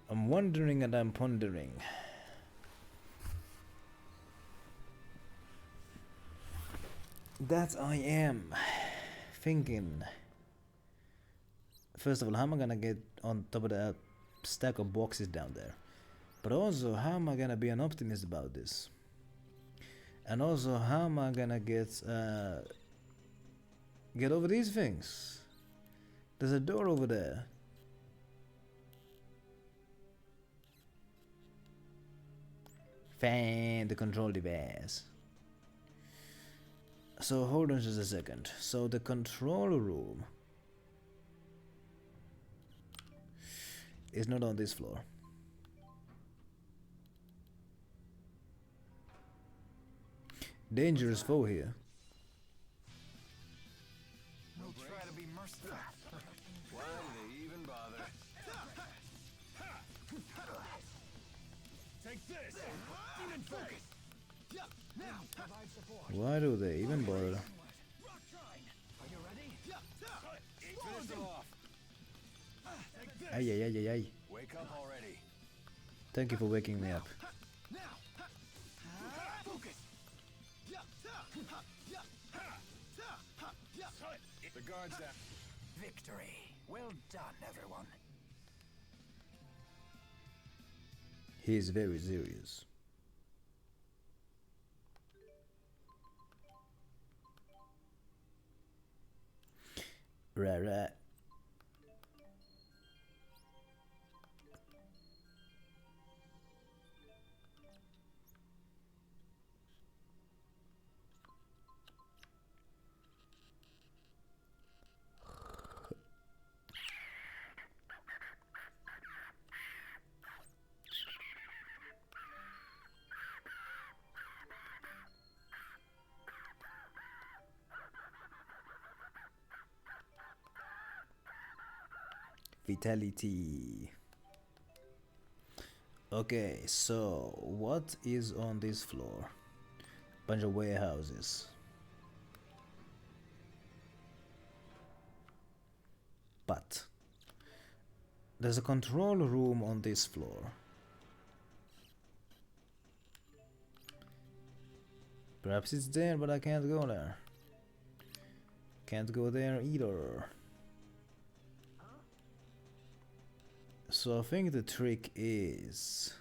I'm wondering and I'm pondering. That I am thinking. First of all, how am I gonna get on top of that stack of boxes down there? But also, how am I gonna be an optimist about this? And also, how am I gonna get over these things? There's a door over there. Find the control device. So hold on just a second. So the control room is not on this floor. Dangerous foe here. We'll try to be merciful. Why do they even bother? Why do they even bother? Ay, ay, ay, ay, ay. Wake up already. Thank you for waking me up. The guard's down. Victory. Well done, everyone. He is very serious. Right. Vitality. Okay, so what is on this floor? Bunch of warehouses. But there's a control room on this floor. Perhaps it's there, but I can't go there. Can't go there either. So I think the trick is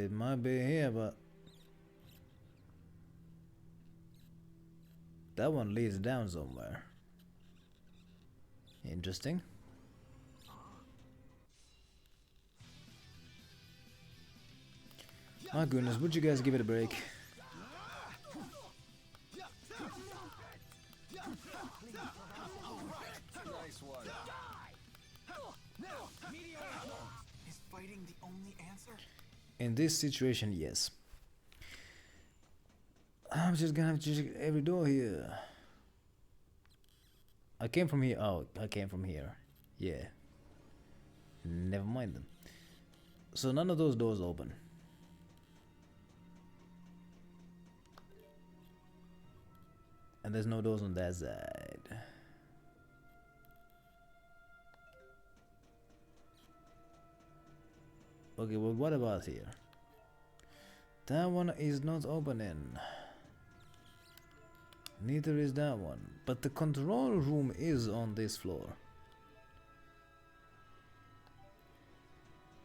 it might be here, but that one leads down somewhere. Interesting. My goodness, would you guys give it a break? Nice one. Is fighting the only answer? In this situation, yes. I'm just gonna have to check every door here. I came from here. Oh, I came from here. Yeah. Never mind them. So none of those doors open. And there's no doors on that side. Okay, well, what about here? That one is not opening. Neither is that one. But the control room is on this floor.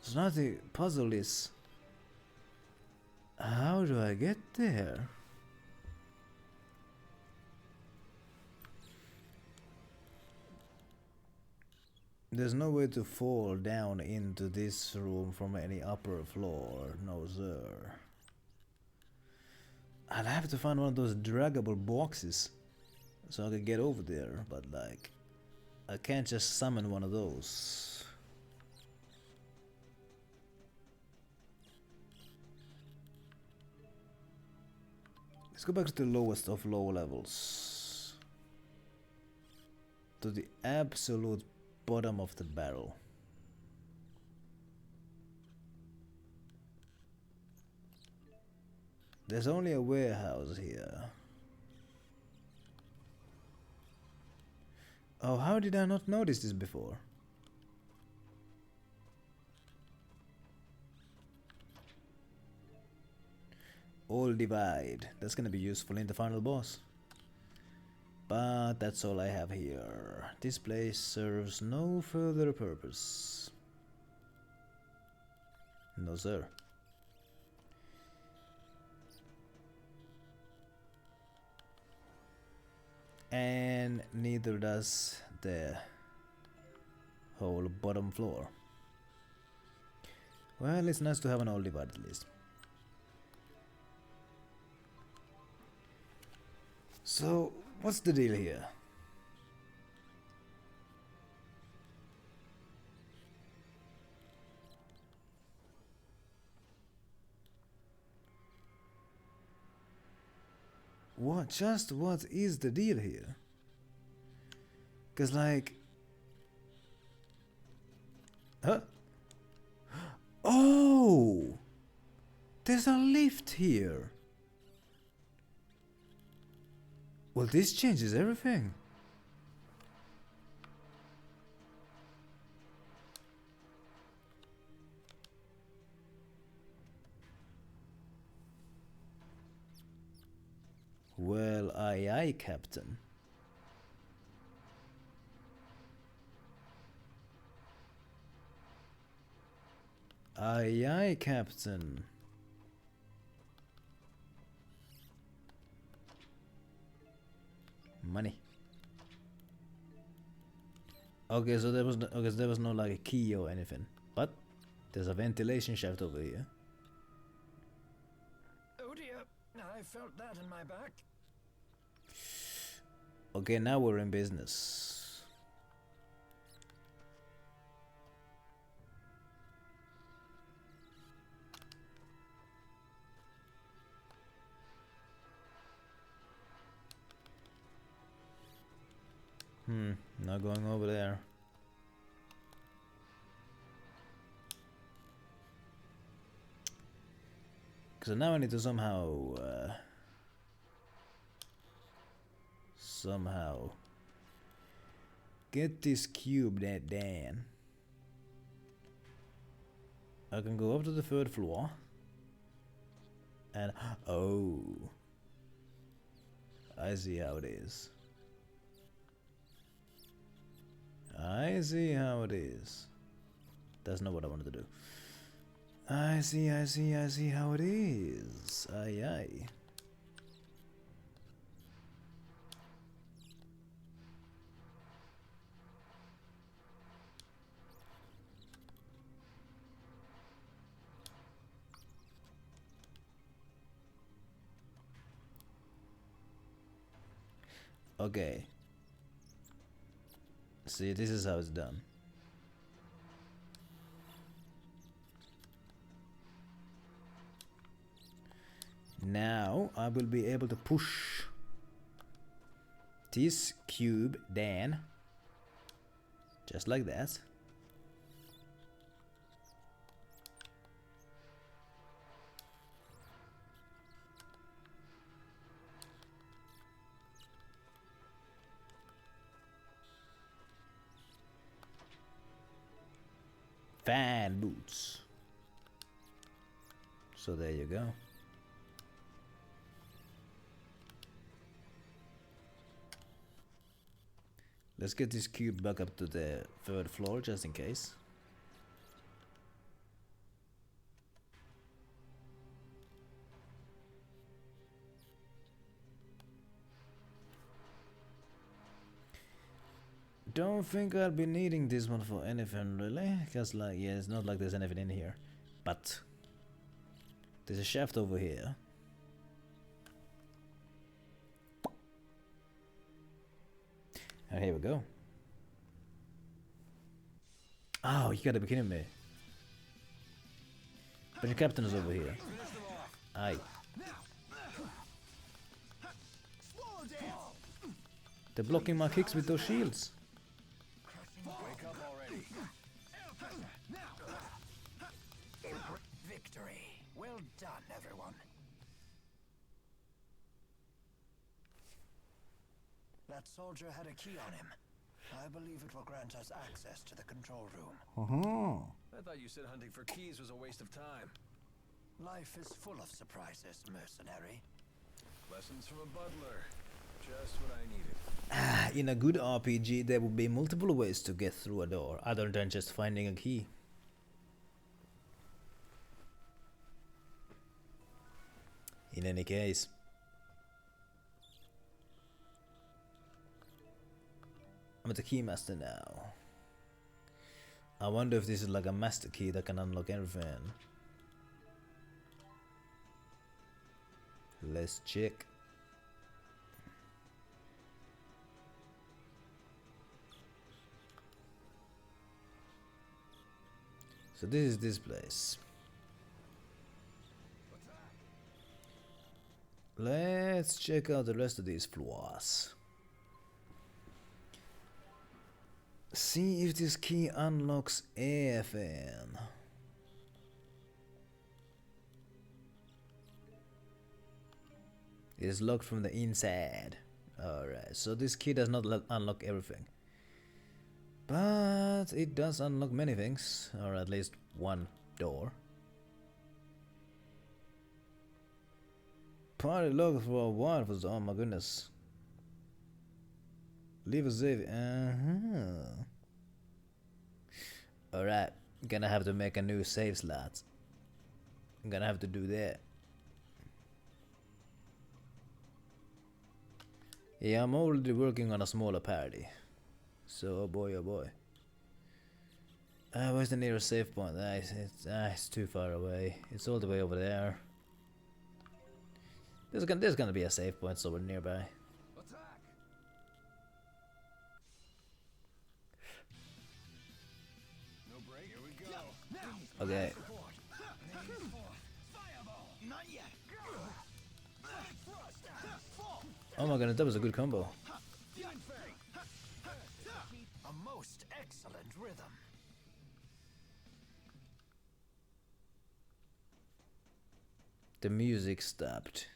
So now the puzzle is, how do I get there? There's no way to fall down into this room from any upper floor, no sir. I'd have to find one of those draggable boxes so I could get over there, but like, I can't just summon one of those. Let's go back to the lowest of low levels. To the absolute bottom of the barrel. There's only a warehouse here. Oh, how did I not notice this before? All divide. That's gonna be useful in the final boss. But that's all I have here. This place serves no further purpose. No, sir. And neither does the whole bottom floor. Well, it's nice to have an all divide at least. So, what's the deal here? What is the deal here? Cause like, Huh? Oh! There's a lift here. Well, this changes everything. Well, aye aye, Captain. Aye aye, Captain. Money. Okay, so there was no, okay, so there was no like a key or anything, but there's a ventilation shaft over here. Oh dear, I felt that in my back. Okay, now we're in business. Not going over there. Cause now I need to somehow get this cube that down. I can go up to the third floor. And oh, I see how it is. I see how it is. That's not what I wanted to do. I see how it is. Aye, aye. Okay. See, this is how it's done. Now I will be able to push this cube down, just like that. Fan boots. So there you go. Let's get this cube back up to the third floor just in case. Don't think I'll be needing this one for anything really, cause like, yeah, it's not like there's anything in here. But there's a shaft over here. And here we go. Oh, you gotta be kidding me. But your captain is over here. Aye. They're blocking my kicks with those shields. Wake up already. Victory. Well done, everyone. That soldier had a key on him. I believe it will grant us access to the control room. I thought you said hunting for keys was a waste of time. Life is full of surprises, mercenary. Lessons from a butler. Just what I needed. In a good RPG, there would be multiple ways to get through a door, other than just finding a key. In any case. I'm at the keymaster now. I wonder if this is like a master key that can unlock everything. Let's check. So this is this place. Let's check out the rest of these floors. See if this key unlocks AFN. It is locked from the inside. Alright, so this key does not unlock everything. But it does unlock many things, or at least one door. Party log for a while for oh my goodness. Leave a save. Alright, gonna have to make a new save slot. I'm gonna have to do that. Yeah, I'm already working on a smaller party. So, oh boy, oh boy. Where's the nearest save point? It's too far away. It's all the way over there. There's gonna be a save point somewhere nearby. No break. Here we go. Okay. Not yet. Oh my god, that was a good combo. A most excellent rhythm. The music stopped.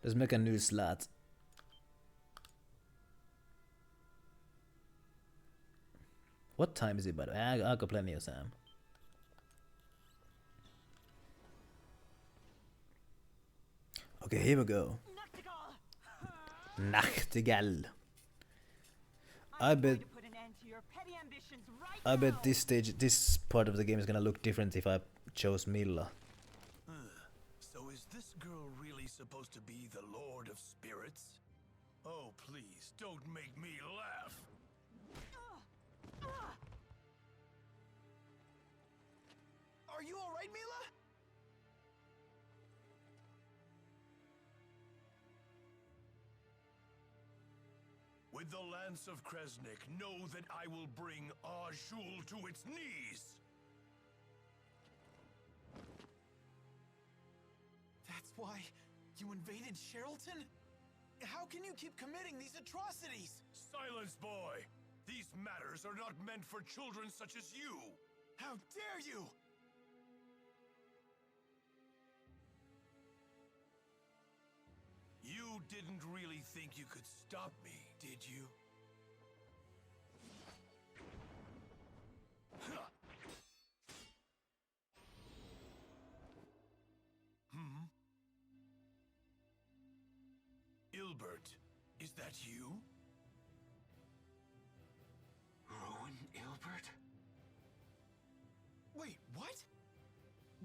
Let's make a new slot. What time is it, by the way? I got plenty of time. Okay, here we go. Nachtigall. I bet this part of the game is gonna look different if I chose Milla. So is this girl really supposed to be the Lord of Spirits? Oh, please, don't make me laugh. Are you alright, Mila? With the Lance of Kresnik, know that I will bring Ajul to its knees! That's why you invaded Sherrilton? How can you keep committing these atrocities? Silence, boy! These matters are not meant for children such as you! How dare you! You didn't really think you could stop me, did you? Ilbert, is that you? Rowan Ilbert? Wait, what?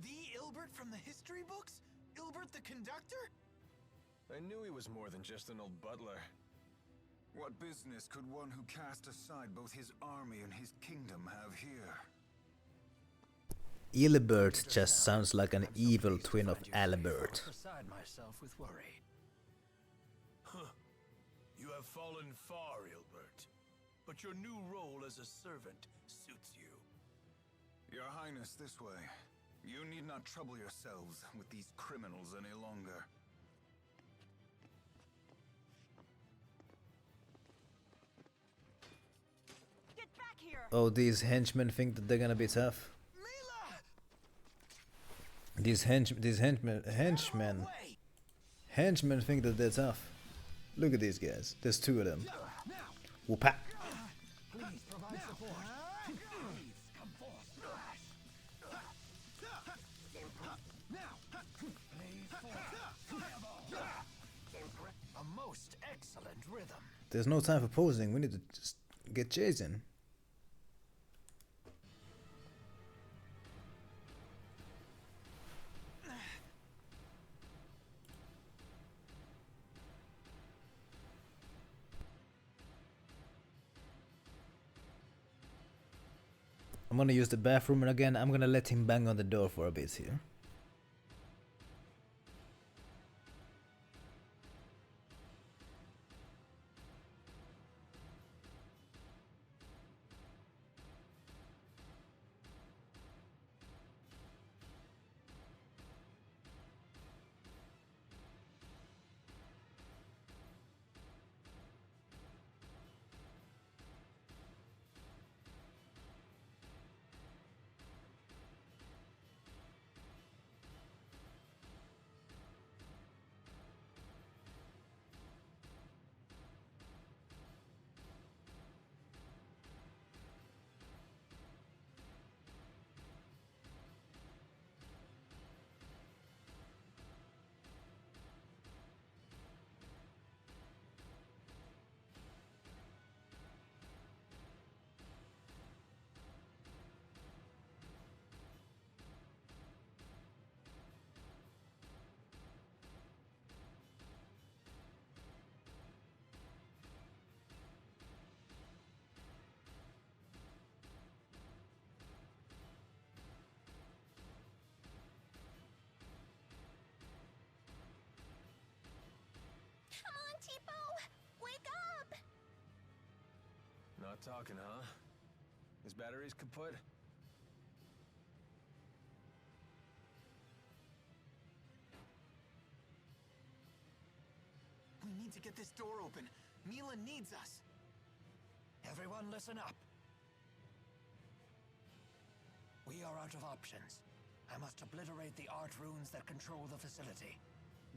The Ilbert from the history books? Ilbert the conductor? I knew he was more than just an old butler. What business could one who cast aside both his army and his kingdom have here? Ilbert just sounds like an evil twin of Albert. Beside myself with worry. You have fallen far, Ilbert. But your new role as a servant suits you. Your Highness, this way. You need not trouble yourselves with these criminals any longer. Get back here! Oh, these henchmen think that they're gonna be tough. These henchmen think that they're tough. Look at these guys. There's two of them. Whoop-ha. Please provide support. Please come forth. A most excellent rhythm. There's no time for posing. We need to just get chasing. I'm gonna use the bathroom, and again, I'm gonna let him bang on the door for a bit here. Not talking, huh? His battery's kaput? We need to get this door open. Mila needs us. Everyone listen up. We are out of options. I must obliterate the art runes that control the facility.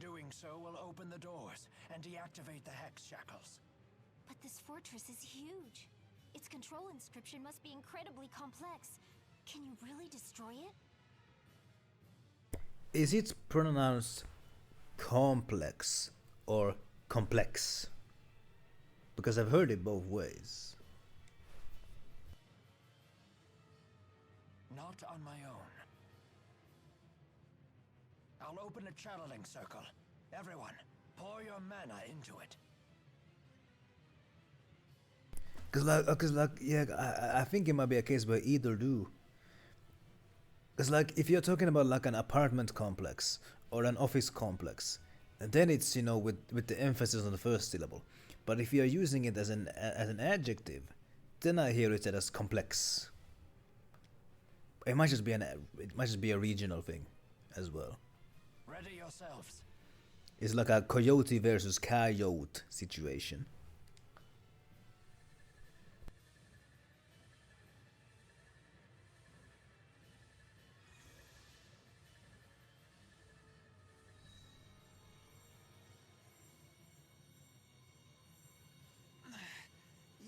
Doing so will open the doors and deactivate the hex shackles. But this fortress is huge. Its control inscription must be incredibly complex. Can you really destroy it? Is it pronounced complex or complex? Because I've heard it both ways. Not on my own. I'll open a channeling circle. Everyone, pour your mana into it. I think it might be a case where either do. Cause like, if you're talking about like an apartment complex or an office complex, then it's, you know, with the emphasis on the first syllable. But if you're using it as an adjective, then I hear it as complex. It might just be a regional thing, as well. Ready yourselves. It's like a coyote versus coyote situation.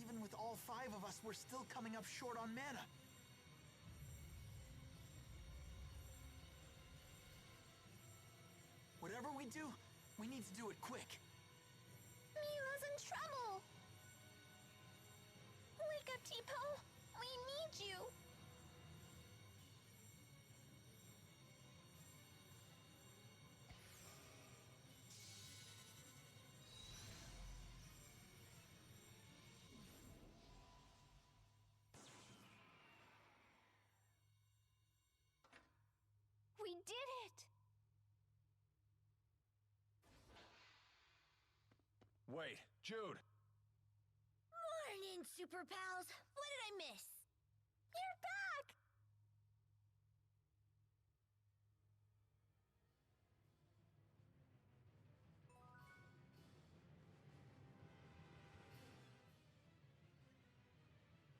Even with all 5 of us, we're still coming up short on mana. Whatever we do, we need to do it quick. Mila's in trouble! Wake up, Tipo! We need you! We did it! Wait, Jude! Morning, Super Pals! What did I miss? You're back!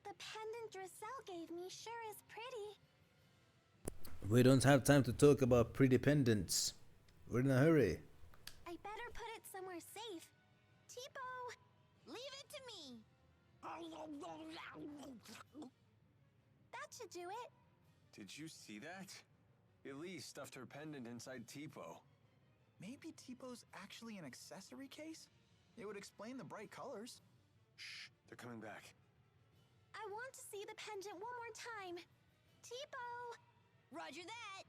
The pendant Dressel gave me sure is pretty. We don't have time to talk about pretty pendants. We're in a hurry. I better put it somewhere safe. Tipo, leave it to me. That should do it. Did you see that? Elise stuffed her pendant inside Tipo. Maybe Tipo's actually an accessory case? It would explain the bright colors. Shh, they're coming back. I want to see the pendant one more time. Tipo! Roger that!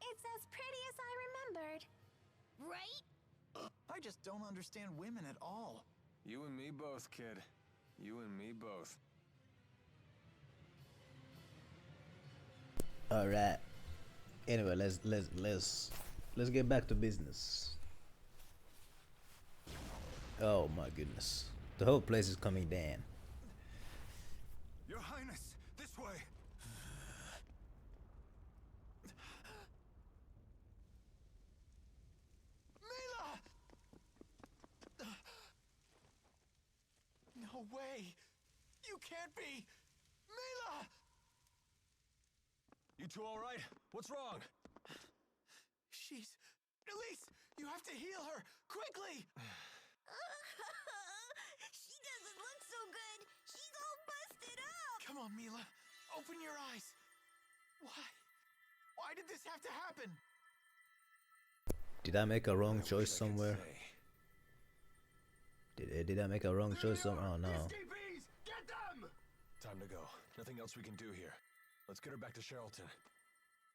It's as pretty as I remembered. Right? I just don't understand women at all. You and me both, kid. You and me both. All right. Anyway, let's get back to business. Oh my goodness, the whole place is coming down. Your Highness, this way. Mila! No way! You can't be! Mila! You two all right? What's wrong? She's... Elise, you have to heal her! Quickly! She doesn't look so good. She's all busted up. Come on, Mila. Open your eyes. Why? Why did this have to happen? Did I make a wrong choice Wish I could somewhere? say. Did I make a wrong choice somewhere? Oh no. Escapees! Get them! Time to go. Nothing else we can do here. Let's get her back to Charlton.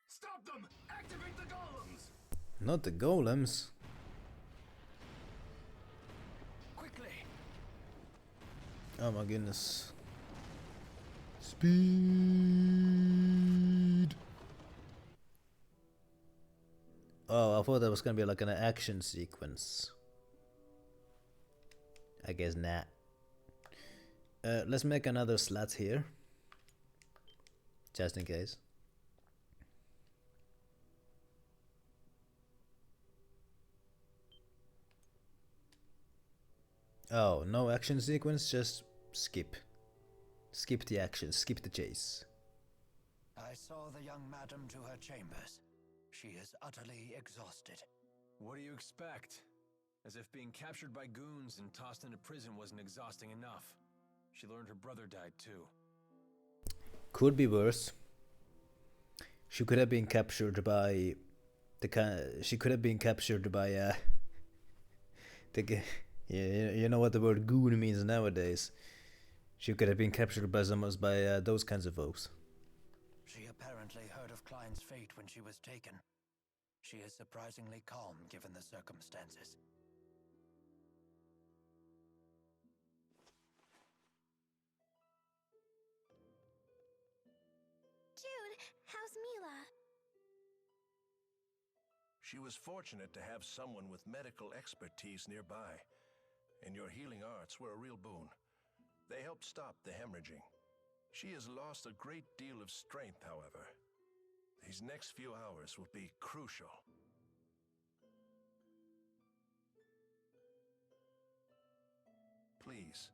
Stop them! Activate the golems! Not the golems. Quickly! Oh my goodness. Speed. Oh, I thought that was gonna be like an action sequence. I guess not. Let's make another slot here. Just in case. Oh, no action sequence, just skip. Skip the action, skip the chase. I saw the young madam to her chambers. She is utterly exhausted. What do you expect? As if being captured by goons and tossed into prison wasn't exhausting enough. She learned her brother died too. Could be worse. She could have been captured by she could have been captured by you know what the word goon means nowadays. She could have been captured by those kinds of folks. She apparently heard of Klein's fate when she was taken. She is surprisingly calm given the circumstances. Jude, how's Mila? She was fortunate to have someone with medical expertise nearby, and your healing arts were a real boon. They helped stop the hemorrhaging. She has lost a great deal of strength, however. These next few hours will be crucial. Please,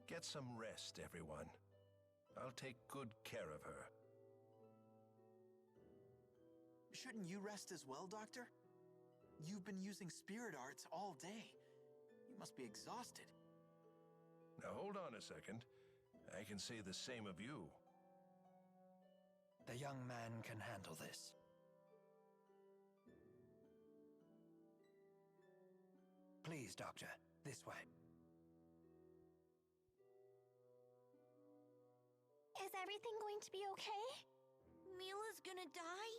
get some rest, everyone. I'll take good care of her. Shouldn't you rest as well, Doctor? You've been using spirit arts all day. You must be exhausted. Now hold on a second. I can say the same of you. The young man can handle this. Please, Doctor, this way. Is everything going to be okay? Mila's gonna die?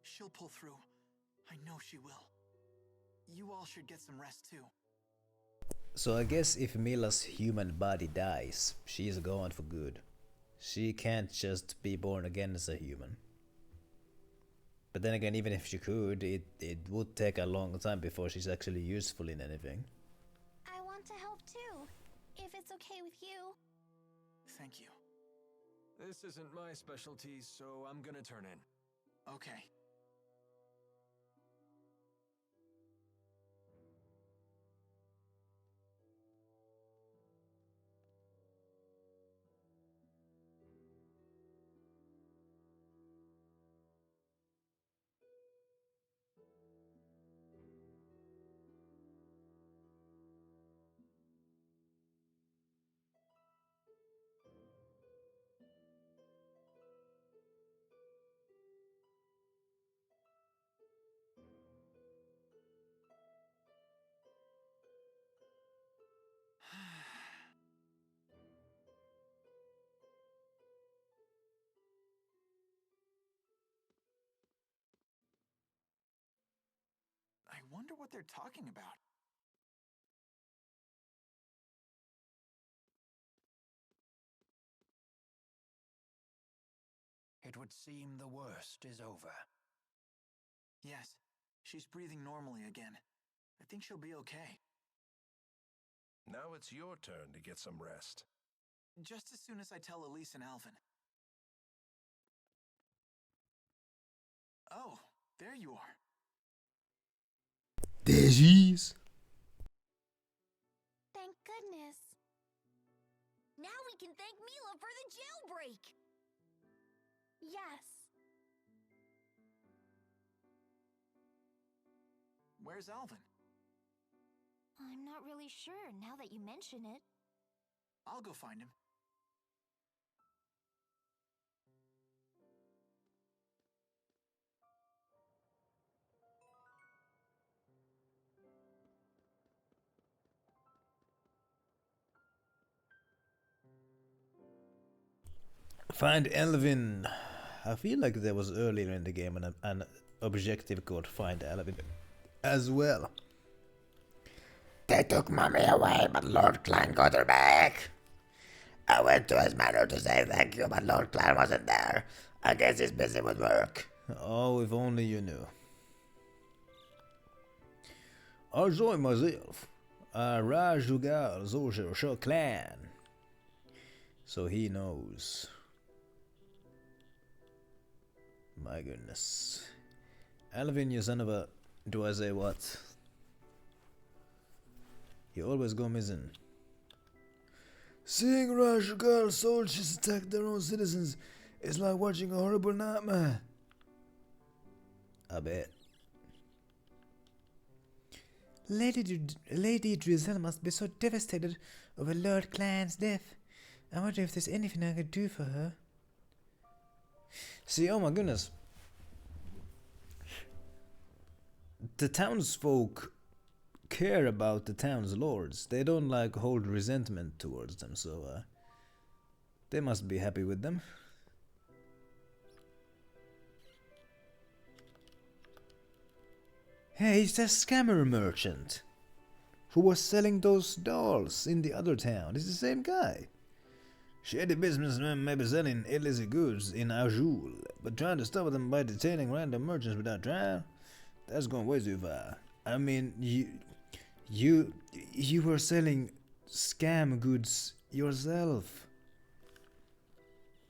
She'll pull through. I know she will. You all should get some rest too. So I guess if Mila's human body dies, she is gone for good. She can't just be born again as a human. But then again, even if she could, it would take a long time before she's actually useful in anything. I want to help too, if it's okay with you. Thank you. This isn't my specialty, so I'm gonna turn in. Okay. I wonder what they're talking about. It would seem the worst is over. Yes, she's breathing normally again. I think she'll be okay. Now it's your turn to get some rest. Just as soon as I tell Elise and Alvin. Oh, there you are. There she is. Thank goodness. Now we can thank Mila for the jailbreak. Yes. Where's Alvin? I'm not really sure now that you mention it. I'll go find him. Find Elvin. I feel like there was earlier in the game an objective called Find Elvin as well. They took Mommy away, but Lord Klein got her back. I went to his manor to say thank you, but Lord Klein wasn't there. I guess he's busy with work. Oh, if only you knew. I joined myself. Rajugal Zosho clan. So he knows. My goodness. Alvin, you son of a... Do I say what? You always go missing. Seeing Rajugal soldiers attack their own citizens is like watching a horrible nightmare. I bet. Lady Drizzle must be so devastated over Lord Clan's death. I wonder if there's anything I could do for her. See, oh my goodness. The townsfolk care about the town's lords. They don't like hold resentment towards them, so they must be happy with them. Hey, it's that scammer merchant who was selling those dolls in the other town. It's the same guy. Shady businessmen may be selling illicit goods in Azul, but trying to stop them by detaining random merchants without trial, that's going way too far. I mean, you were selling scam goods yourself.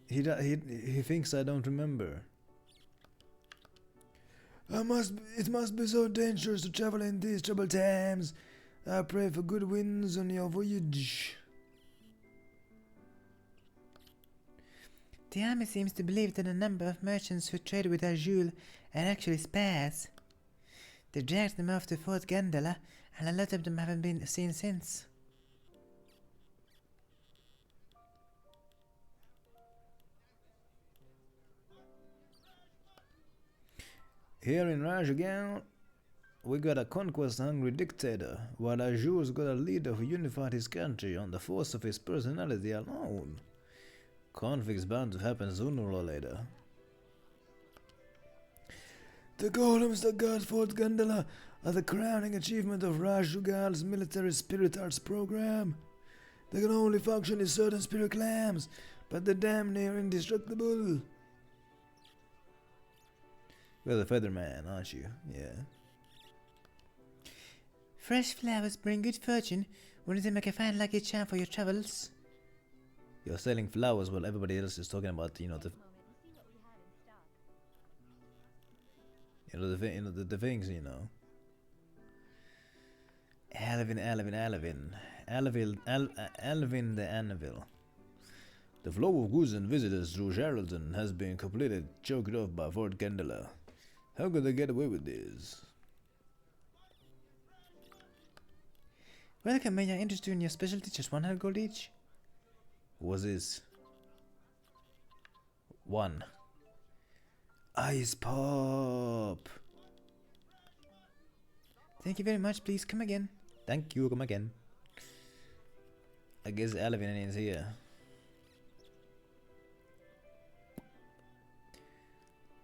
He thinks I don't remember. It must be so dangerous to travel in these troubled times. I pray for good winds on your voyage. The army seems to believe that a number of merchants who trade with Azul are actually spies. They dragged them off to Fort Gandala, and a lot of them haven't been seen since. Here in Rajagan, we got a conquest-hungry dictator, while Azul's got a leader who unified his country on the force of his personality alone. Conflict's bound to happen sooner or later. The golems that guard Fort Gandala are the crowning achievement of Rajugal's military spirit arts program. They can only function in certain spirit clans, but they're damn near indestructible. You're the Featherman, aren't you? Yeah. Fresh flowers bring good fortune. Wouldn't they make a fine lucky charm for your travels? You're selling flowers while everybody else is talking about, the things, Alvin the Anvil. The flow of goods and visitors through Charlton has been completely choked off by Fort Gandala. How could they get away with this? Welcome, may I interest you in your specialty? Just 100 gold each? What's this? 1. Ice pop! Thank you very much, please come again. Thank you, come again. I guess Alvin is here.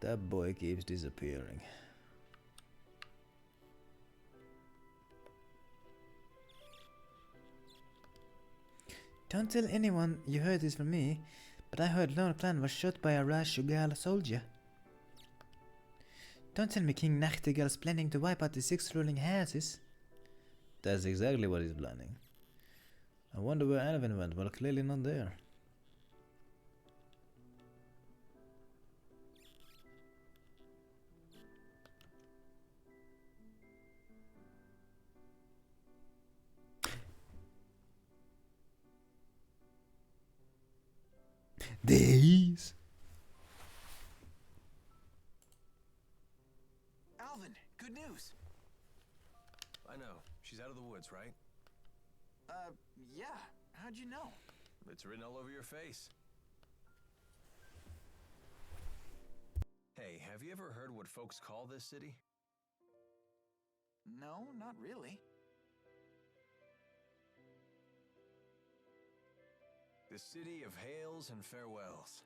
That boy keeps disappearing. Don't tell anyone you heard this from me, but I heard Lord Clan was shot by a Rashugal soldier. Don't tell me King Nachtigal's planning to wipe out the 6 ruling houses. That's exactly what he's planning. I wonder where Alvin went, well clearly not there. Days. Alvin, good news. I know. She's out of the woods, right? Yeah. How'd you know? It's written all over your face. Hey, have you ever heard what folks call this city? No, not really. The city of hails and farewells.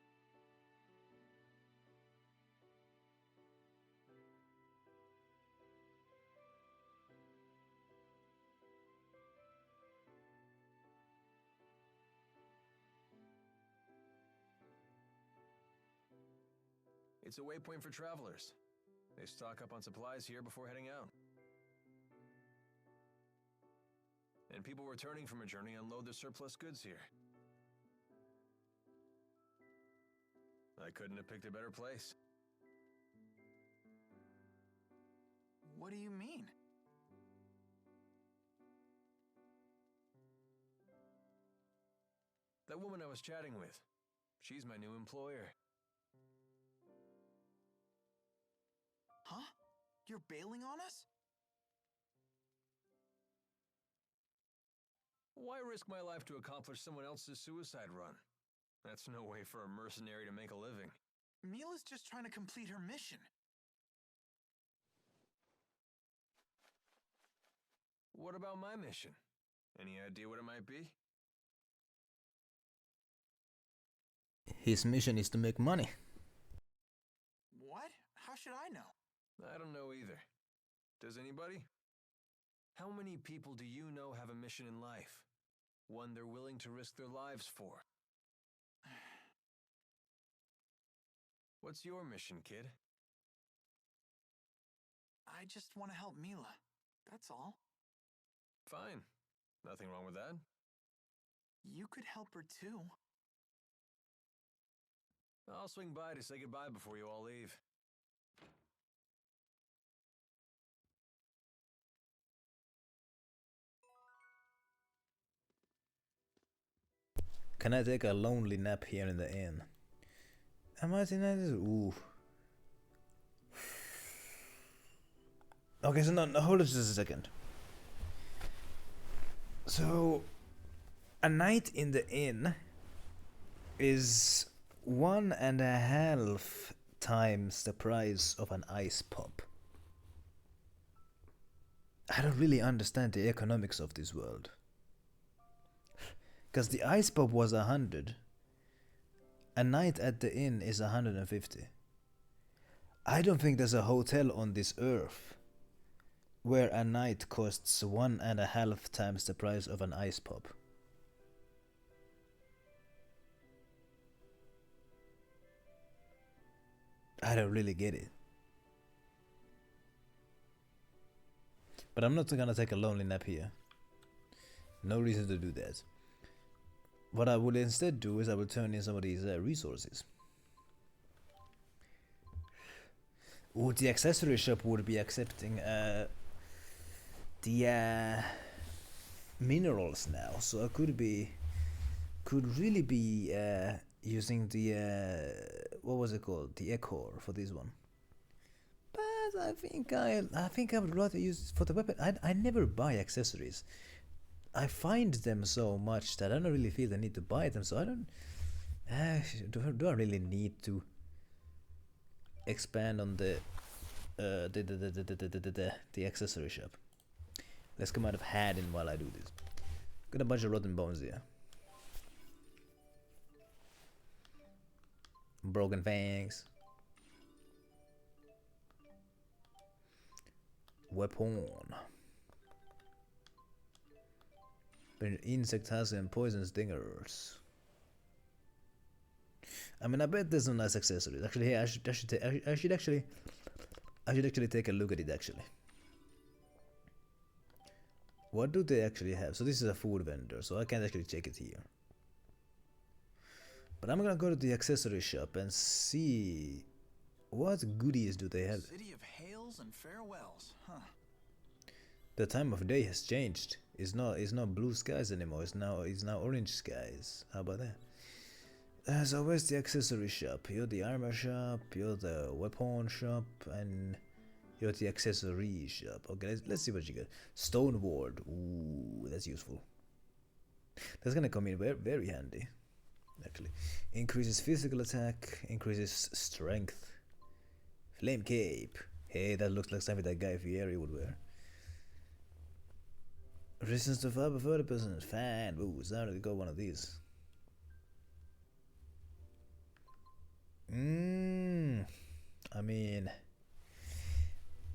It's a waypoint for travelers. They stock up on supplies here before heading out. and people returning from a journey unload their surplus goods here. I couldn't have picked a better place. What do you mean? That woman I was chatting with, she's my new employer. Huh? You're bailing on us? Why risk my life to accomplish someone else's suicide run? That's no way for a mercenary to make a living. Mila's just trying to complete her mission. What about my mission? Any idea what it might be? His mission is to make money. What? How should I know? I don't know either. Does anybody? How many people do you know have a mission in life? One they're willing to risk their lives for? What's your mission, kid? I just want to help Mila. That's all. Fine. Nothing wrong with that. You could help her too. I'll swing by to say goodbye before you all leave. Can I take a lonely nap here in the inn? Am I tonight? Ooh. Okay, so no, hold on just a second. So, a night in the inn is 1.5 times the price of an ice pop. I don't really understand the economics of this world. Because the ice pop was 100. A night at the inn is 150. I don't think there's a hotel on this earth where a night costs 1.5 times the price of an ice pop. I don't really get it. But I'm not gonna take a lonely nap here. No reason to do that. What I will instead do is I will turn in some of these resources. Ooh, the accessory shop would be accepting the minerals now, so I could really be using the what was it called, the Echor for this one. But I think I would rather use it for the weapon. I never buy accessories. I find them so much that I don't really feel the need to buy them, so I don't. Do I really need to expand on the accessory shop? Let's come out of hiding while I do this. Got a bunch of rotten bones here. Broken fangs. Weapon. Insect has and poison stingers. I mean, I bet there's some nice accessories. Actually, hey, I should actually take a look at it. Actually, what do they actually have? So this is a food vendor, so I can't actually check it here. But I'm gonna go to the accessory shop and see what goodies do they have. City of hails and farewells, huh? The time of day has changed. It's not blue skies anymore. It's now orange skies. How about that? So where's the accessory shop? You're the armor shop. You're the weapon shop, and you're the accessory shop. Okay, let's see what you got. Stone ward. Ooh, that's useful. That's gonna come in very handy. Actually, increases physical attack. Increases strength. Flame cape. Hey, that looks like something that Guy Fieri would wear. Resistance to fire by 30%. Fine. Ooh, it's time to go one of these. I mean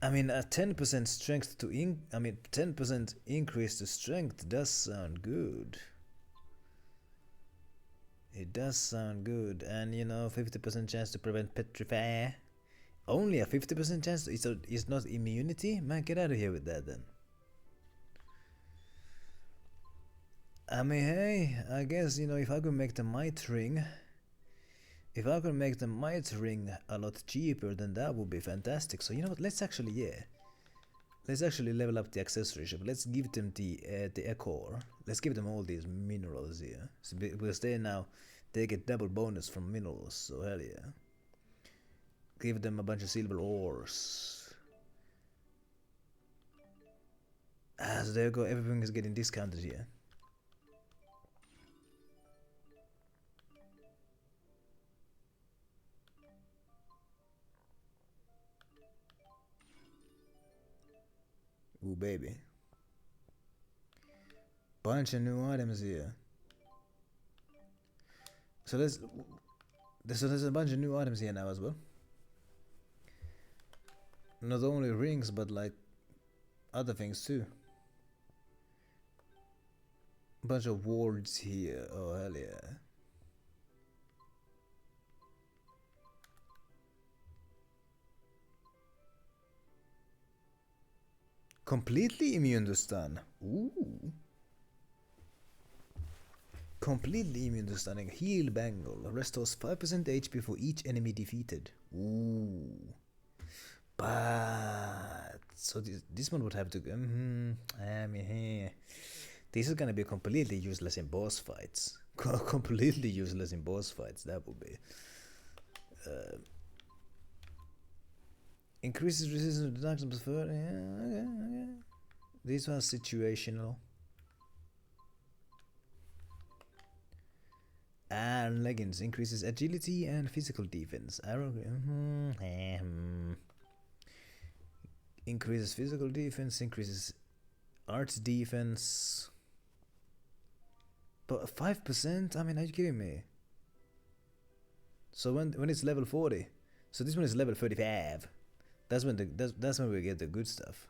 a 10% strength to 10% increase to strength does sound good. It does sound good, and 50% chance to prevent petrify. Only a 50% chance. It's not immunity. Man, get out of here with that then. I mean, hey, I guess, if I could make the might ring, if I could make the might ring a lot cheaper, then that would be fantastic. So you know what, let's actually level up the accessory shop. Let's give them the Ecor. Let's give them all these minerals here. So because they get double bonus from minerals, so hell yeah. Give them a bunch of silver ores. So there you go, everything is getting discounted here. Ooh, baby. Bunch of new items here. So there's a bunch of new items here now as well. Not only rings, but like other things too. Bunch of wards here. Oh hell yeah. Completely immune to stun. Ooh. Completely immune to stunning. Heal Bangle. Restores 5% HP for each enemy defeated. Ooh. But so this one would have to go. I mean, this is gonna be completely useless in boss fights. Completely useless in boss fights. That would be. Increases resistance to dark numbers further. Yeah, okay. This one's situational. And leggings increases agility and physical defense. Arrow. Increases physical defense. Increases arts defense. But 5%? I mean, are you kidding me? So when it's level 40, so this one is level 35. That's when that's when we get the good stuff.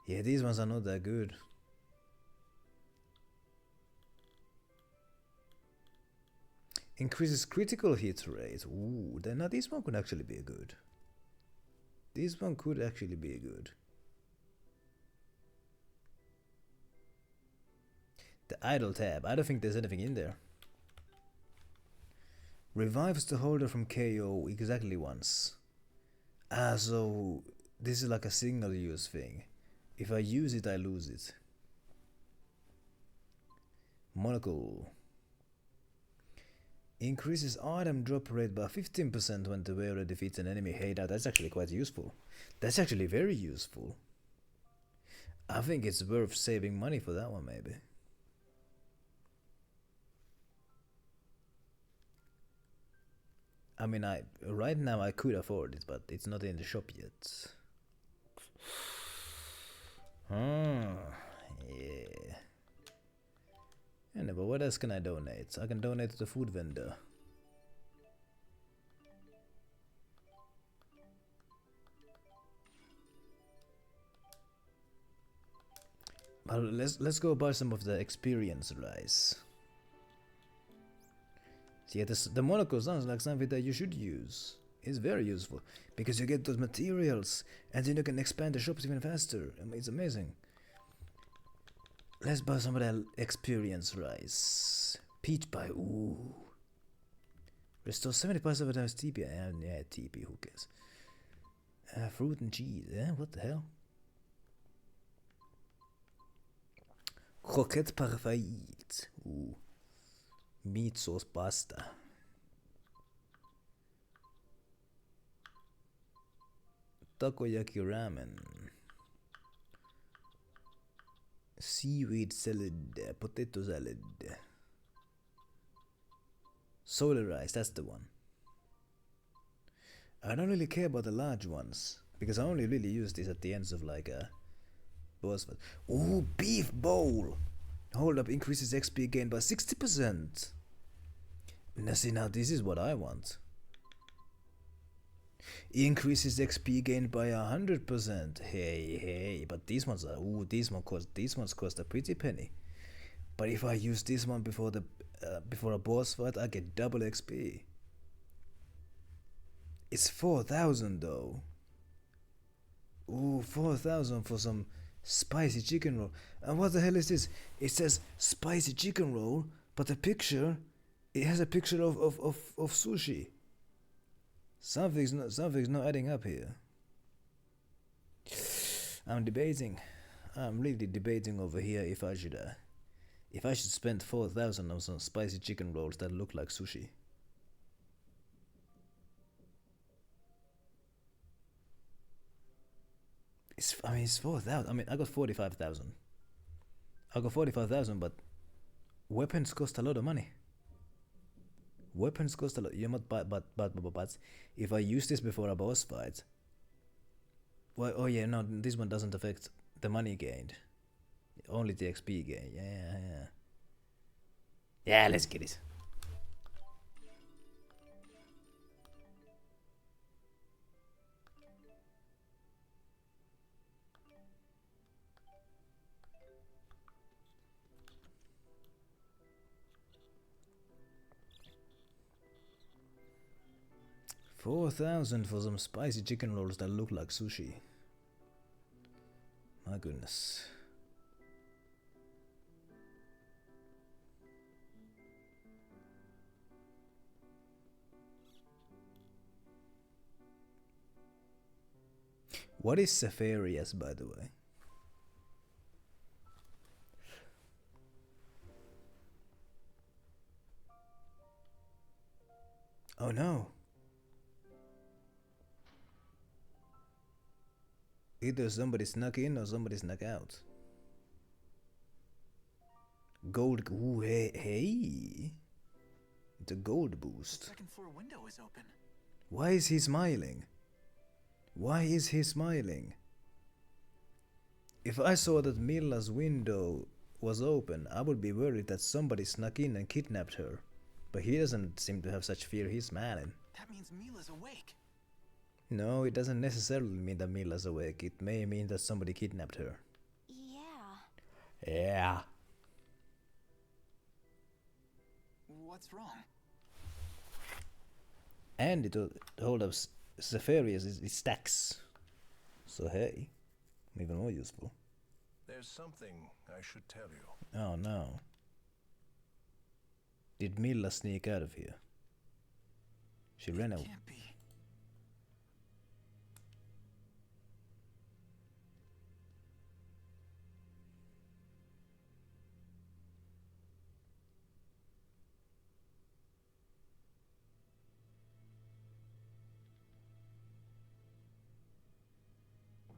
Yeah, these ones are not that good. Increases critical hit rate. Ooh, then now this one could actually be good. This one could actually be good. The idle tab. I don't think there's anything in there. Revives the holder from KO exactly once. So this is like a single use thing. If I use it, I lose it. Monocle. Increases item drop rate by 15% when the wearer defeats an enemy. Hey, now that's actually quite useful. That's actually very useful. I think it's worth saving money for that one, maybe. I mean, right now I could afford it, but it's not in the shop yet. Yeah. Anyway, what else can I donate? I can donate to the food vendor. Well, let's go buy some of the experience rice. Yeah, the Monaco sounds like something that you should use. It's very useful because you get those materials and then you can expand the shops even faster. It's amazing. Let's buy some of that experience rice. Peach pie, ooh. Restore 70% of the time's TP. Yeah, TP, who cares? Fruit and cheese, what the hell? Croquette parfaite, ooh. Meat sauce pasta. Takoyaki ramen. Seaweed salad. Potato salad. Solar rice, that's the one. I don't really care about the large ones because I only really use this at the ends of like a boss fight. Ooh, beef bowl. Hold up increases XP gain by 60%. Now see, now this is what I want. Increases XP gain by 100%. Hey, but these ones are these ones cost a pretty penny. But if I use this one before a boss fight, I get double XP. It's 4,000 though. Ooh, 4,000 for some spicy chicken roll. And what the hell is this? It says spicy chicken roll, but the picture, it has a picture of sushi. Something's not adding up here. I'm really debating over here if I should spend 4,000 on some spicy chicken rolls that look like sushi. It's 4,000. I mean, I got 45,000. I got 45,000, but weapons cost a lot of money. Weapons cost a lot. You might but if I use this before a boss fight. Well, oh yeah, no, this one doesn't affect the money gained. Only the XP gain. Yeah. Yeah, let's get it. $4,000 for some spicy chicken rolls that look like sushi. My goodness. What is Cepharius, by the way? Oh no. Either somebody snuck in or somebody snuck out. Gold. Ooh, hey. It's a gold boost. The second floor window is open. Why is he smiling? Why is he smiling? If I saw that Milla's window was open, I would be worried that somebody snuck in and kidnapped her. But he doesn't seem to have such fear. He's smiling. That means Mila's awake. No, it doesn't necessarily mean that Milla's awake. It may mean that somebody kidnapped her. Yeah. Yeah. What's wrong? And it hold up Cepharius is stacks. So hey, even more useful. There's something I should tell you. Oh no. Did Milla sneak out of here? She ran away. Can't be.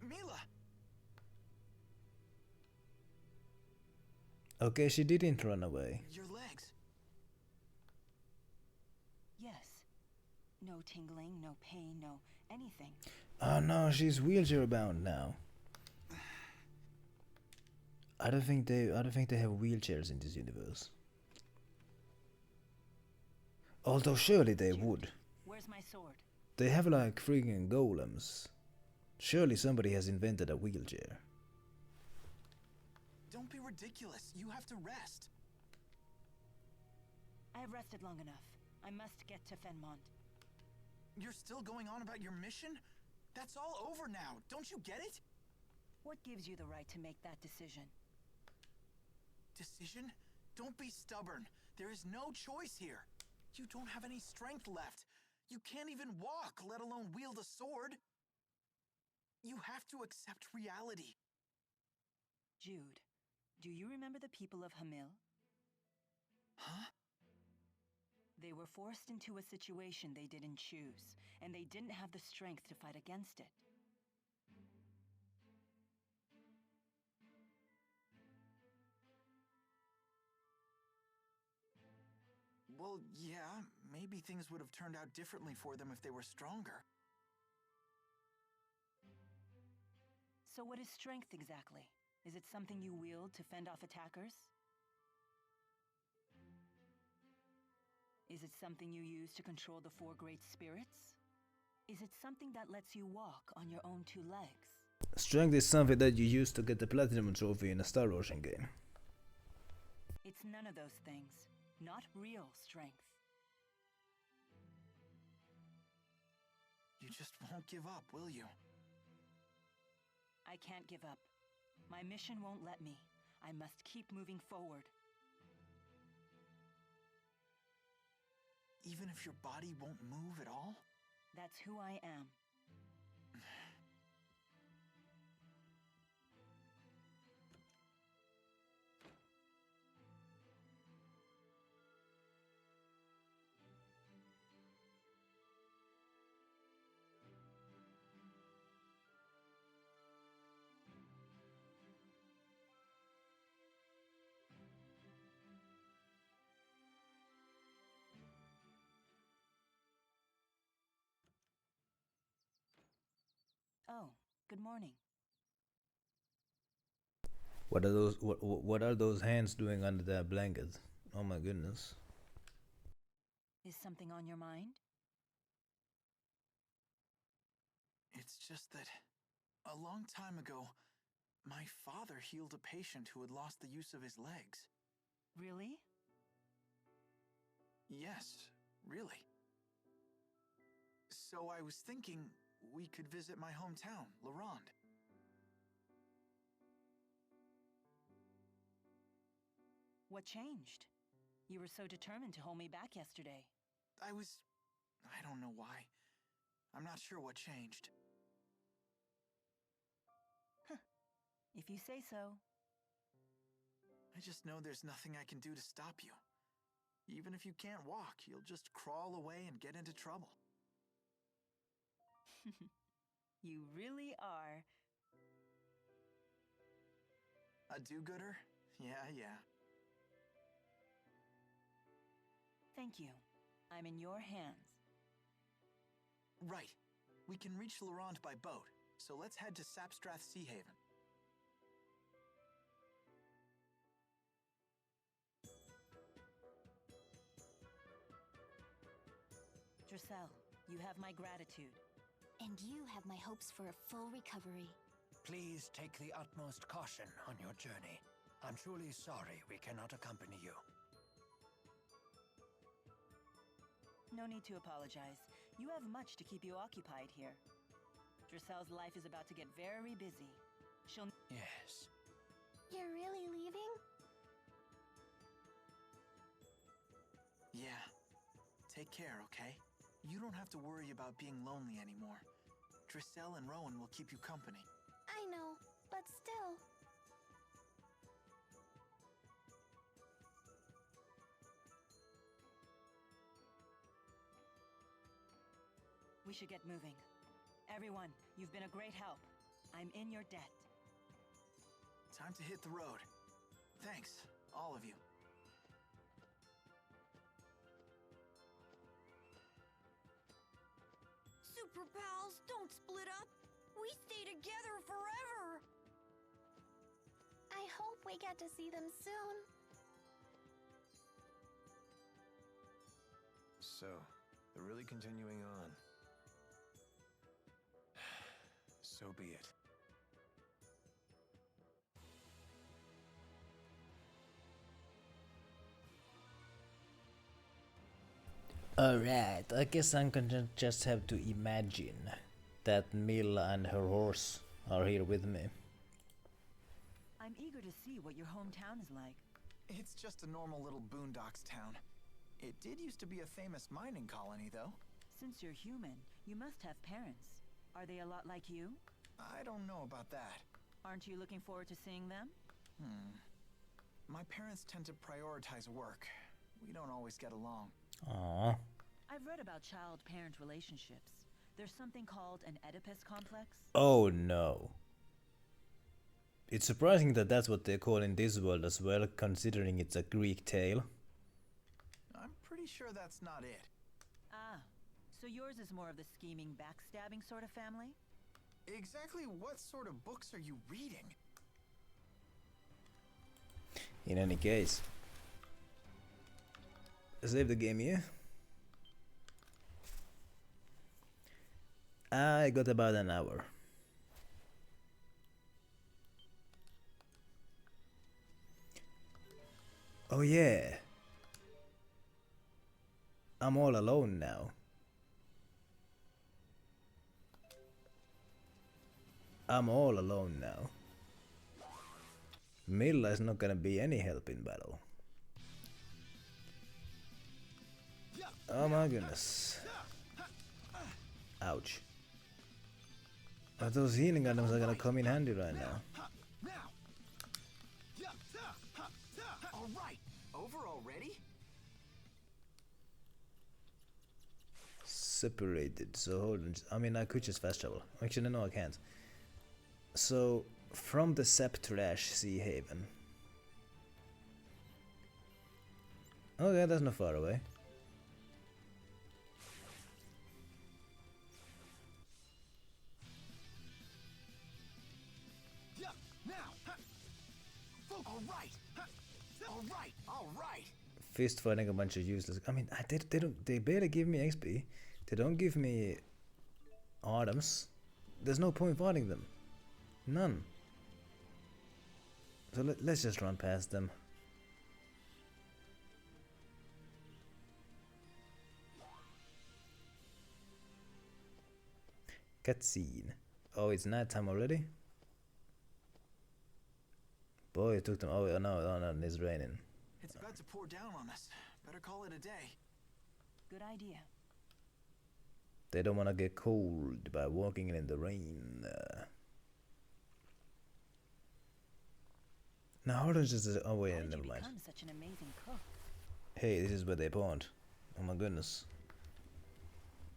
Mila! Okay, she didn't run away. Your legs. Yes. No tingling, no pain, no anything. Oh no, she's wheelchair bound now. I don't think they have wheelchairs in this universe. Although surely they would. Where's my sword? They have like freaking golems. Surely somebody has invented a wheelchair. Don't be ridiculous. You have to rest. I have rested long enough. I must get to Fenmont. You're still going on about your mission? That's all over now. Don't you get it? What gives you the right to make that decision? Decision? Don't be stubborn. There is no choice here. You don't have any strength left. You can't even walk, let alone wield a sword. You have to accept reality. Jude, do you remember the people of Hamil? Huh? They were forced into a situation they didn't choose, and they didn't have the strength to fight against it. Well, yeah, maybe things would have turned out differently for them if they were stronger. So what is strength exactly? Is it something you wield to fend off attackers? Is it something you use to control the four great spirits? Is it something that lets you walk on your own two legs? Strength is something that you use to get the platinum trophy in a Star Ocean game. It's none of those things. Not real strength. You just won't give up, will you? I can't give up. My mission won't let me. I must keep moving forward. Even if your body won't move at all? That's who I am. Oh, good morning. What are those? What are those hands doing under that blanket? Oh my goodness. Is something on your mind? It's just that a long time ago, my father healed a patient who had lost the use of his legs. Really? Yes, really. So I was thinking we could visit my hometown, Laurent. What changed? You were so determined to hold me back yesterday. I don't know why. I'm not sure what changed. If you say so. I just know there's nothing I can do to stop you. Even if you can't walk, you'll just crawl away and get into trouble. You really are. A do-gooder? Yeah. Thank you. I'm in your hands. Right. We can reach Laurent by boat, so let's head to Sapstrath Sea Haven. Dressel, you have my gratitude. And you have my hopes for a full recovery. Please take the utmost caution on your journey. I'm truly sorry we cannot accompany you. No need to apologize. You have much to keep you occupied here. Dressel's life is about to get very busy. She'll... Yes. You're really leaving? Yeah. Take care, okay? You don't have to worry about being lonely anymore. Dressel and Rowan will keep you company. I know, but still. We should get moving. Everyone, you've been a great help. I'm in your debt. Time to hit the road. Thanks, all of you. Super pals, don't split up. We stay together forever. I hope we get to see them soon. So, they're really continuing on. So be it. Alright, I guess I'm gonna just have to imagine that Milla and her horse are here with me. I'm eager to see what your hometown is like. It's just a normal little boondocks town. It did used to be a famous mining colony, though. Since you're human, you must have parents. Are they a lot like you? I don't know about that. Aren't you looking forward to seeing them? My parents tend to prioritize work. We don't always get along. Aww. I've read about child-parent relationships. There's something called an Oedipus complex. Oh no. It's surprising that that's what they call in this world as well, considering it's a Greek tale. I'm pretty sure that's not it. Ah, so yours is more of the scheming, backstabbing sort of family? Exactly what sort of books are you reading? In any case, save the game here. I got about an hour. Oh yeah. I'm all alone now. I'm all alone now. Milla is not gonna be any help in battle. Oh my goodness. Ouch. Those healing items are gonna come in handy right now. All right, over already? Separated, so hold on. I mean, I could just fast travel. Actually, no, I can't. So, from the Septrash Sea Haven. Okay, that's not far away. All right. Fist fighting a bunch of useless. I mean, they barely give me XP. They don't give me items. There's no point fighting them. None. So let's just run past them. Cutscene. Oh, it's nighttime already? Boy, it took them. Oh, no, it's raining. It's about to pour down on us. Better call it a day. Good idea. They don't want to get cold by walking in the rain. Now, hold on just a... Oh, wait, never mind. Become such an amazing cook. Hey, this is where they pawned. Oh my goodness.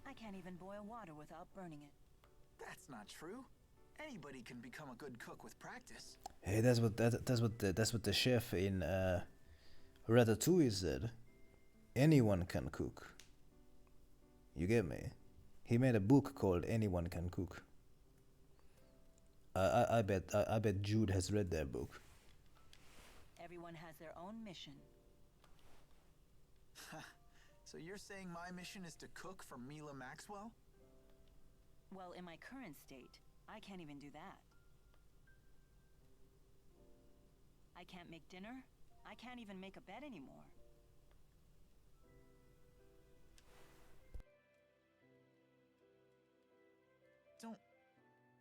I can't even boil water without burning it. That's not true. Anybody can become a good cook with practice. Hey, that's what the chef in Ratatouille said. Anyone can cook. You get me? He made a book called Anyone Can Cook. I bet Jude has read that book. Everyone has their own mission. So you're saying my mission is to cook for Mila Maxwell? Well, in my current state, I can't even do that. I can't make dinner. I can't even make a bed anymore.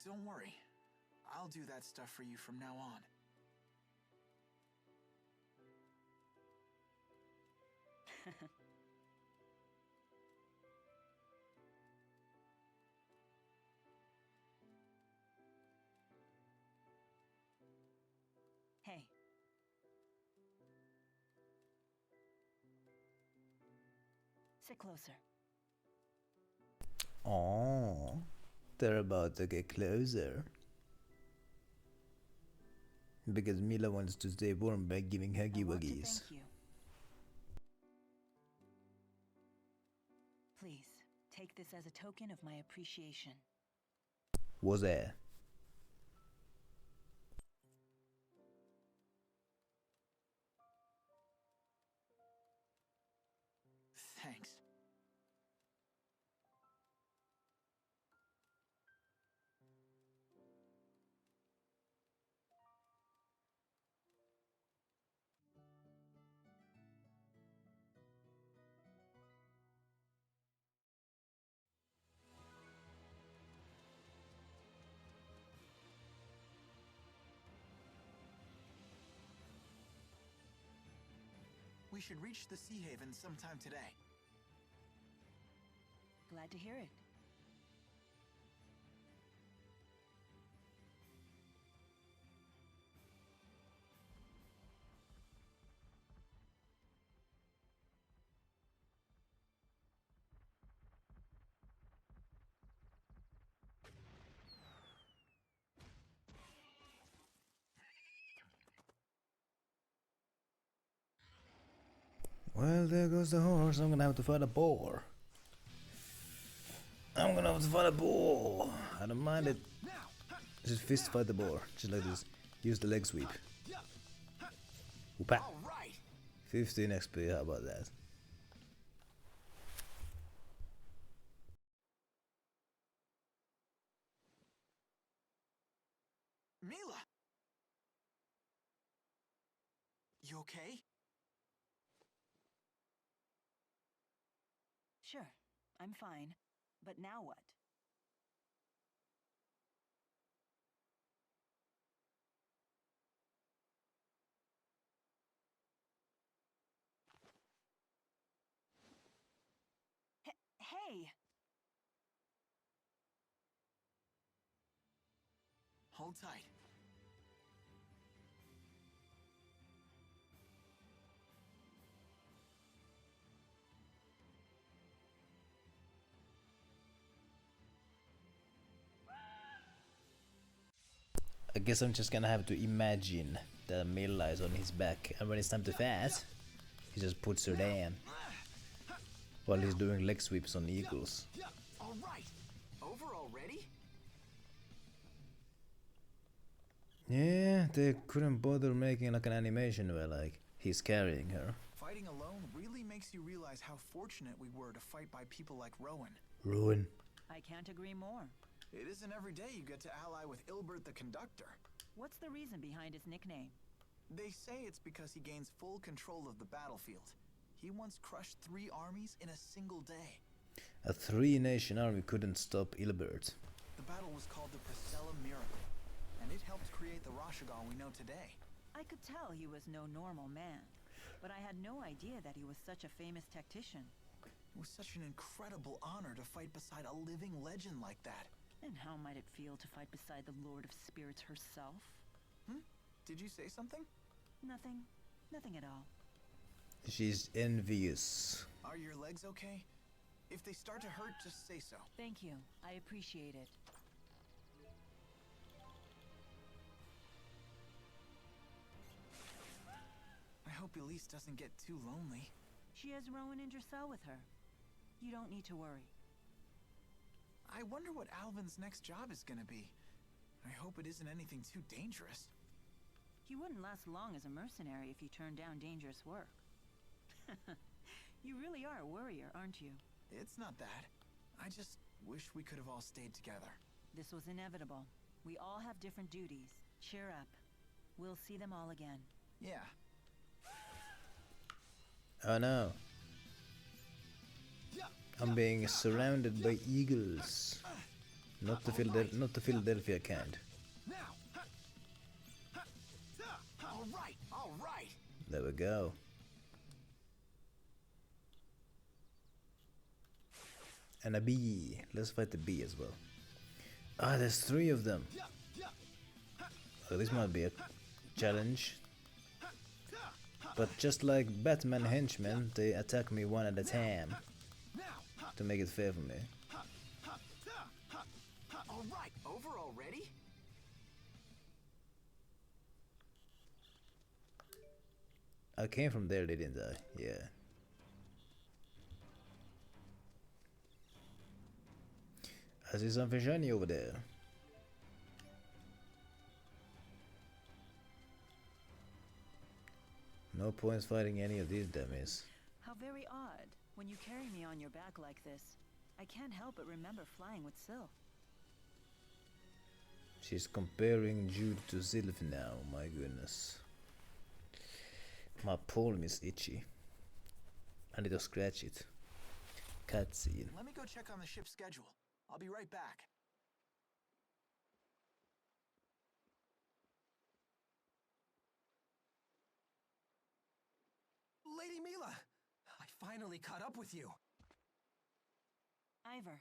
Don't worry. I'll do that stuff for you from now on. Hey. Sit closer. Oh, they're about to get closer. Because Mila wants to stay warm by giving huggy wuggies. Thank you. Please, take this as a token of my appreciation. Was there? Thanks. We should reach the Sea Haven sometime today. Glad to hear it. Well, there goes the horse. I'm gonna have to fight a boar. I'm gonna have to fight a boar. I don't mind it. Just fist fight the boar. Just like this. Use the leg sweep. Whoop-a. 15 XP, how about that? Mila! You okay? Sure, I'm fine. But now what? Hey! Hold tight. I guess I'm just gonna have to imagine that Milla is on his back, and when it's time to fast, he just puts her down while he's doing leg sweeps on eagles. All right. Over already? Yeah, they couldn't bother making like an animation where like he's carrying her. Fighting alone really makes you realize how fortunate we were to fight by people like Rowan. Ruin. I can't agree more. It isn't every day you get to ally with Ilbert the Conductor. What's the reason behind his nickname? They say it's because he gains full control of the battlefield. He once crushed 3 armies in a single day. A 3-nation army couldn't stop Ilbert. The battle was called the Priscilla Miracle, and it helped create the Rashagal we know today. I could tell he was no normal man, but I had no idea that he was such a famous tactician. It was such an incredible honor to fight beside a living legend like that. And how might it feel to fight beside the Lord of Spirits herself? Did you say something? Nothing. Nothing at all. She's envious. Are your legs okay? If they start to hurt, just say so. Thank you. I appreciate it. I hope Elise doesn't get too lonely. She has Rowan and Dressel with her. You don't need to worry. I wonder what Alvin's next job is gonna be. I hope it isn't anything too dangerous. You wouldn't last long as a mercenary if you turned down dangerous work. You really are a warrior, aren't you? It's not that. I just wish we could have all stayed together. This was inevitable. We all have different duties. Cheer up. We'll see them all again. Yeah. Oh no. I'm being surrounded by eagles. Not the Philadelphia kind. All right. There we go. And a bee. Let's fight the bee as well. Ah, there's 3 of them. Oh, this might be a challenge. But just like Batman henchmen, they attack me one at a time. To make it fair for me. All right, over already? I came from there, didn't I? Yeah. I see something shiny over there. No points fighting any of these dummies. How very odd. When you carry me on your back like this, I can't help but remember flying with Syl. She's comparing Jude to Sylph now, my goodness. My palm is itchy. I need to scratch it. Cutscene. Let me go check on the ship's schedule. I'll be right back. Lady Mila! I finally caught up with you. Ivor,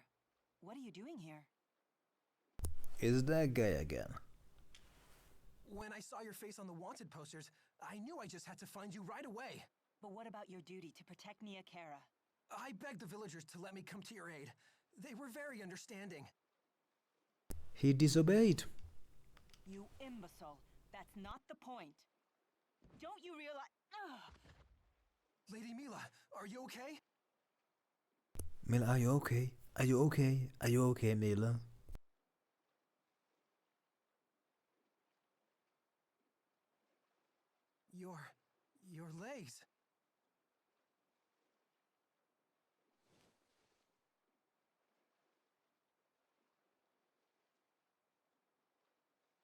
what are you doing here? Is that guy again? When I saw your face on the wanted posters, I knew I just had to find you right away. But what about your duty to protect Nia Kara? I begged the villagers to let me come to your aid. They were very understanding. He disobeyed. You imbecile. That's not the point. Don't you realize... Ugh. Lady Mila, are you okay? Mila, are you okay? Are you okay? Are you okay, Mila? Your legs.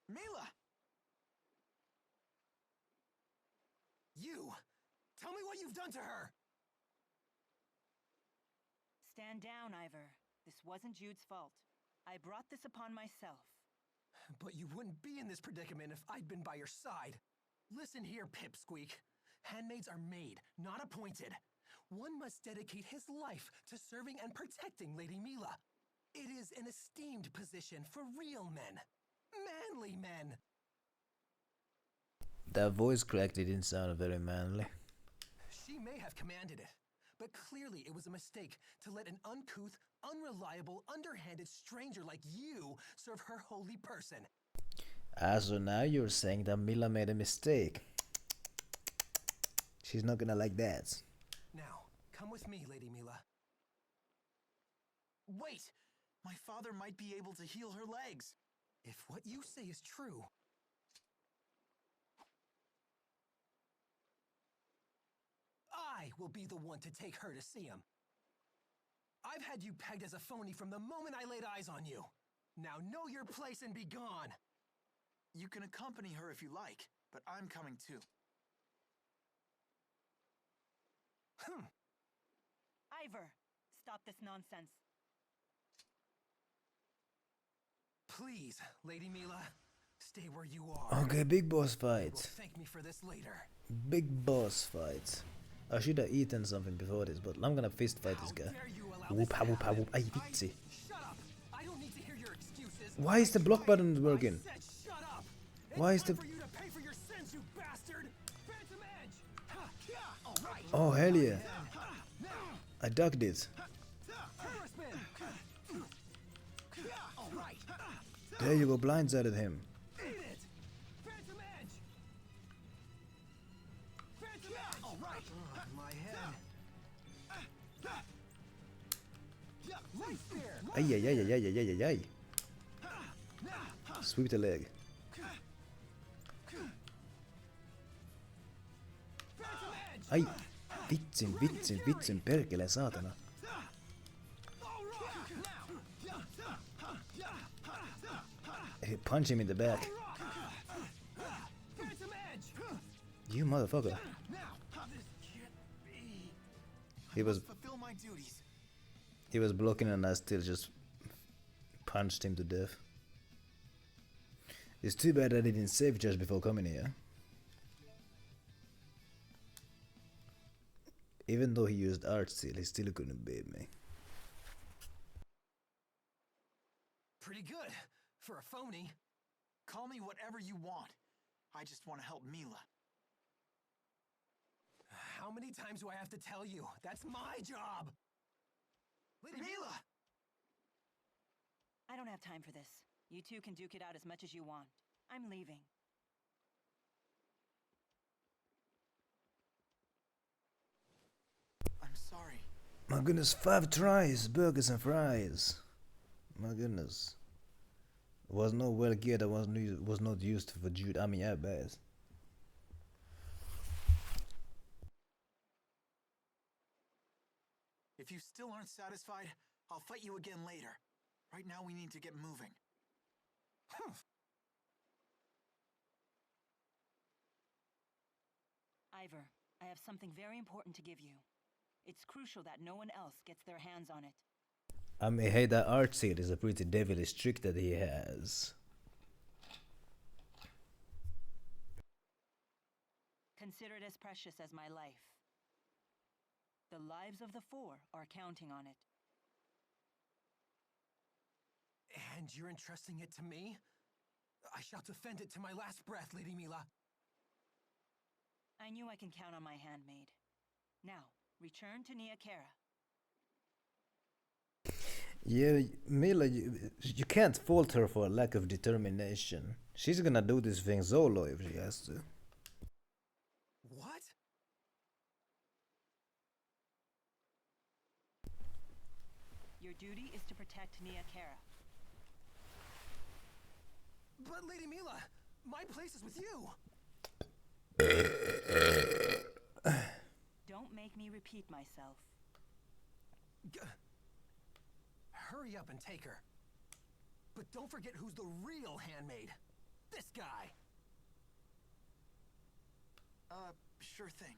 Mila! You! Tell me what you've done to her! Stand down, Ivor. This wasn't Jude's fault. I brought this upon myself. But you wouldn't be in this predicament if I'd been by your side. Listen here, Pipsqueak. Handmaids are made, not appointed. One must dedicate his life to serving and protecting Lady Mila. It is an esteemed position for real men. Manly men. That voice crack didn't sound very manly. She may have commanded it, but clearly it was a mistake to let an uncouth, unreliable, underhanded stranger like you serve her holy person. So now you're saying that Mila made a mistake. She's not gonna like that. Now, come with me, Lady Mila. Wait! My father might be able to heal her legs. If what you say is true, I will be the one to take her to see him. I've had you pegged as a phony from the moment I laid eyes on you. Now know your place and be gone. You can accompany her if you like, but I'm coming too. Ivor, stop this nonsense. Please, Lady Mila, stay where you are. Okay, big boss You will fight. thank me for this later. Big boss fight. I should have eaten something before this, but I'm gonna fist fight this guy. Whoop ha whoop ha whoop. Ay, vitsi. Shut up! I don't need to hear your excuses. Why is the block button not working? I said shut up! Why is It's the... time for you to pay for your sins, you bastard! Phantom Edge! Ha, yeah, all right. Oh, hell yeah. I ducked it. Terraspin! Yeah, all right. There you go, blindsided him. Eat it! Phantom Edge! Phantom Edge! All right. My head. Light spear! Ay, ay, ay, ay, ay, ay, ay, ay. Sweep the leg. Ai, vitsin, perkele, saatana. Hey, punch him in the back. You motherfucker. He was Fulfill my duties. He was blocking and I still just punched him to death. It's too bad I didn't save just before coming here. Even though he used art steal, he still couldn't beat me. Pretty good for a phony. Call me whatever you want. I just want to help Mila. How many times do I have to tell you? That's my job! Lady Mila! I don't have time for this. You two can duke it out as much as you want. I'm leaving. I'm sorry. My goodness, 5 tries, burgers and fries. My goodness. Was not well geared, that was not used for Jude. I mean, yeah, bad. If you still aren't satisfied, I'll fight you again later. Right now we need to get moving. Ivor, I have something very important to give you. It's crucial that no one else gets their hands on it. I mean, hey, that art seal is a pretty devilish trick that he has. Consider it as precious as my life. The lives of the 4 are counting on it. And you're entrusting it to me? I shall defend it to my last breath, Lady Mila. I knew I can count on my handmaid. Now, return to Nia Kara. Yeah, Mila, you can't fault her for a lack of determination. She's gonna do this thing solo if she has to. What? Your duty is to protect Nia Kara. But Lady Mila, my place is with you. Don't make me repeat myself. Hurry up and take her. But don't forget who's the real handmaid. This guy. Sure thing.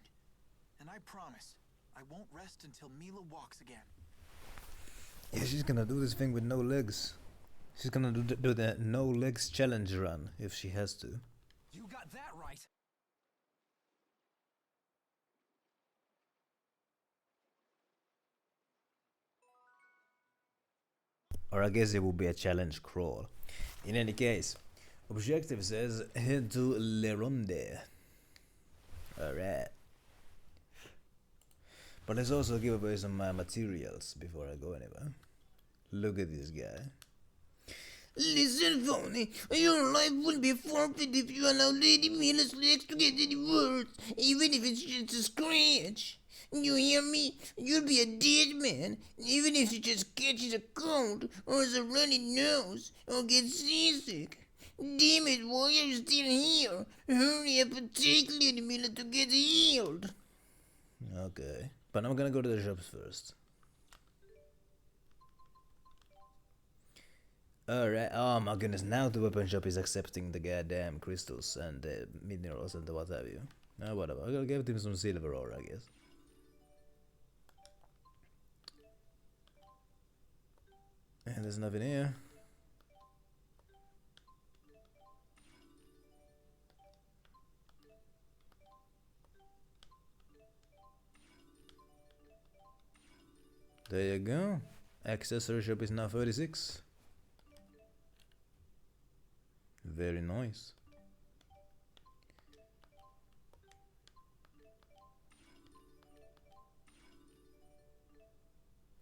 And I promise, I won't rest until Mila walks again. Yeah, she's gonna do this thing with no legs. She's gonna do the no legs challenge run if she has to. You got that right. Or I guess it would be a challenge crawl. In any case, objective says head to Le Ronde. Alright. But let's also give away some materials before I go anywhere. Look at this guy. Listen, Phony, your life will be forfeit if you allow Lady Mila's legs to get any worse, even if it's just a scratch. You hear me? You'll be a dead man, even if she just catches a cold, or has a runny nose, or gets seasick. Damn it, why are you still here? Hurry up and take Lady Mila to get healed. Okay. But I'm gonna go to the shops first. Alright, oh my goodness, now the weapon shop is accepting the goddamn crystals and minerals and what have you. Whatever, I'm gonna give him some silver ore, I guess. And there's nothing here. There you go. Accessory shop is now 36. Very nice.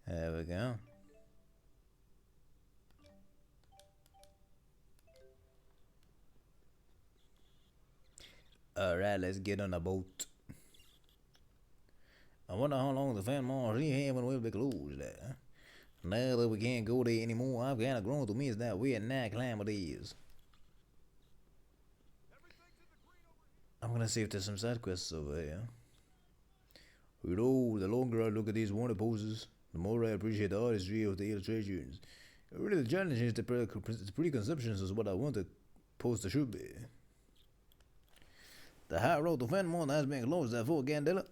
There we go. Alright, let's get on a boat. I wonder how long the fan marsh having will be closed there. Now that we can't go there anymore, I've got a grown to miss that weird night calamities. I'm gonna see if there's some side quests over here. You know, the longer I look at these wanted poses, the more I appreciate the artistry of the illustrations. Really, the challenge is the preconceptions is what I want the poster should be. The high road to Fenmore has been closed at Fort Candela.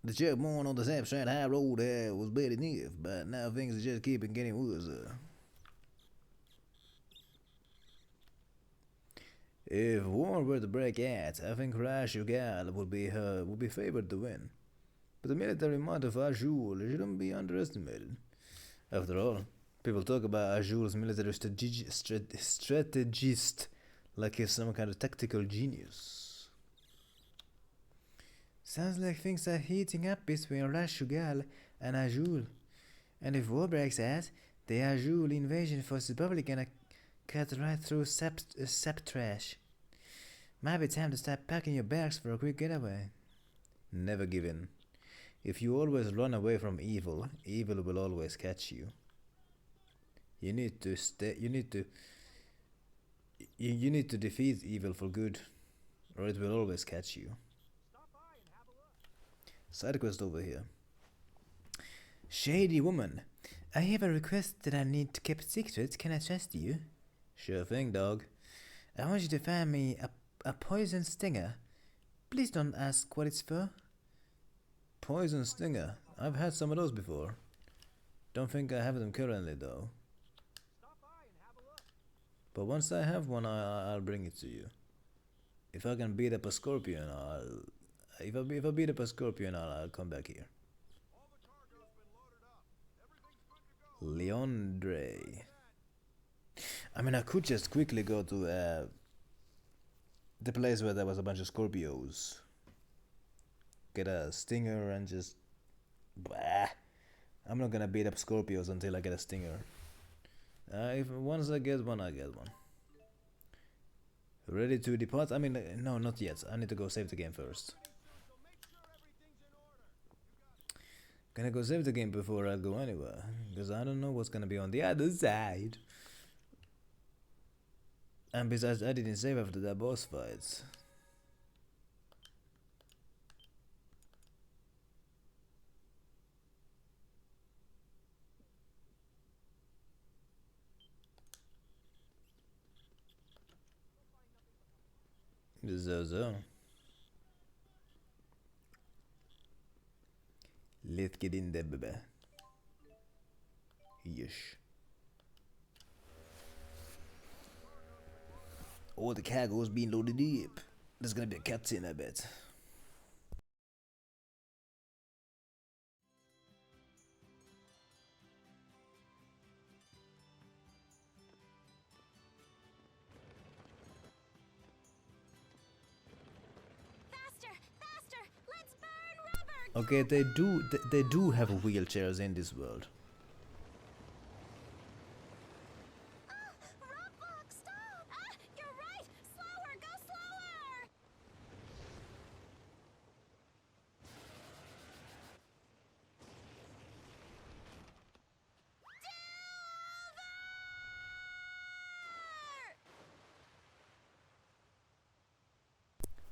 The checkpoint on the south side high road was bad enough, but now things are just keeping getting worse. If war were to break out, I think Rashugal would be favored to win. But the military might of Azul shouldn't be underestimated. After all, people talk about Azul's military strategist like he's some kind of tactical genius. Sounds like things are heating up between Rashugal and Azul. And if war breaks out, the Azul invasion force is probably gonna cut right through Septrash. Might be time to start packing your bags for a quick getaway. Never give in. If you always run away from evil, evil will always catch you. You need to defeat evil for good, or it will always catch you. Side quest over here. Shady woman, I have a request that I need to keep secret. Can I trust you? Sure thing, dog. I want you to find me a poison stinger. Please don't ask what it's for. Poison stinger? I've had some of those before. Don't think I have them currently though. But once I have one, I'll bring it to you. If I can beat up a scorpion, if I beat up a scorpion, I'll come back here. Leondre. I mean, I could just quickly go to the place where there was a bunch of Scorpios. Get a stinger and just... Bah. I'm not gonna beat up Scorpios until I get a stinger. Once I get one, I get one. Ready to depart? I mean, no, not yet. I need to go save the game first. Gonna go save the game before I go anywhere, because I don't know what's gonna be on the other side. And besides, I didn't save after that boss fight. So. Let's get in there, baby. Yes. Oh, the cargo's being loaded up. There's gonna be a cutscene, I bet. Okay, they do have wheelchairs in this world. Rockbox, stop! You're right! Slower! Go slower!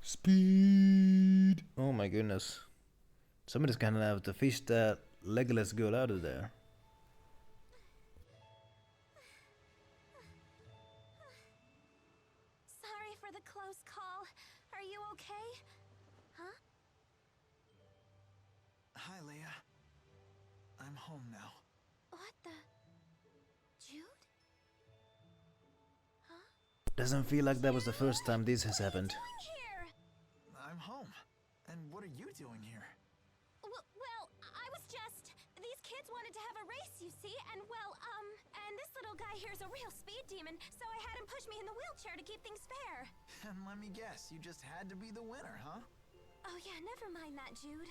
Speed! Oh my goodness. Somebody's gonna have to fish that legless girl out of there. Sorry for the close call. Are you okay? Huh? Hi, Leia. I'm home now. What the? Jude? Huh? Doesn't feel like that was the first time this has happened. Here! I'm home. And what are you doing here? Well, I was just... These kids wanted to have a race, you see, and and this little guy here's a real speed demon, so I had him push me in the wheelchair to keep things fair. And let me guess, you just had to be the winner, huh? Oh yeah, never mind that, Jude.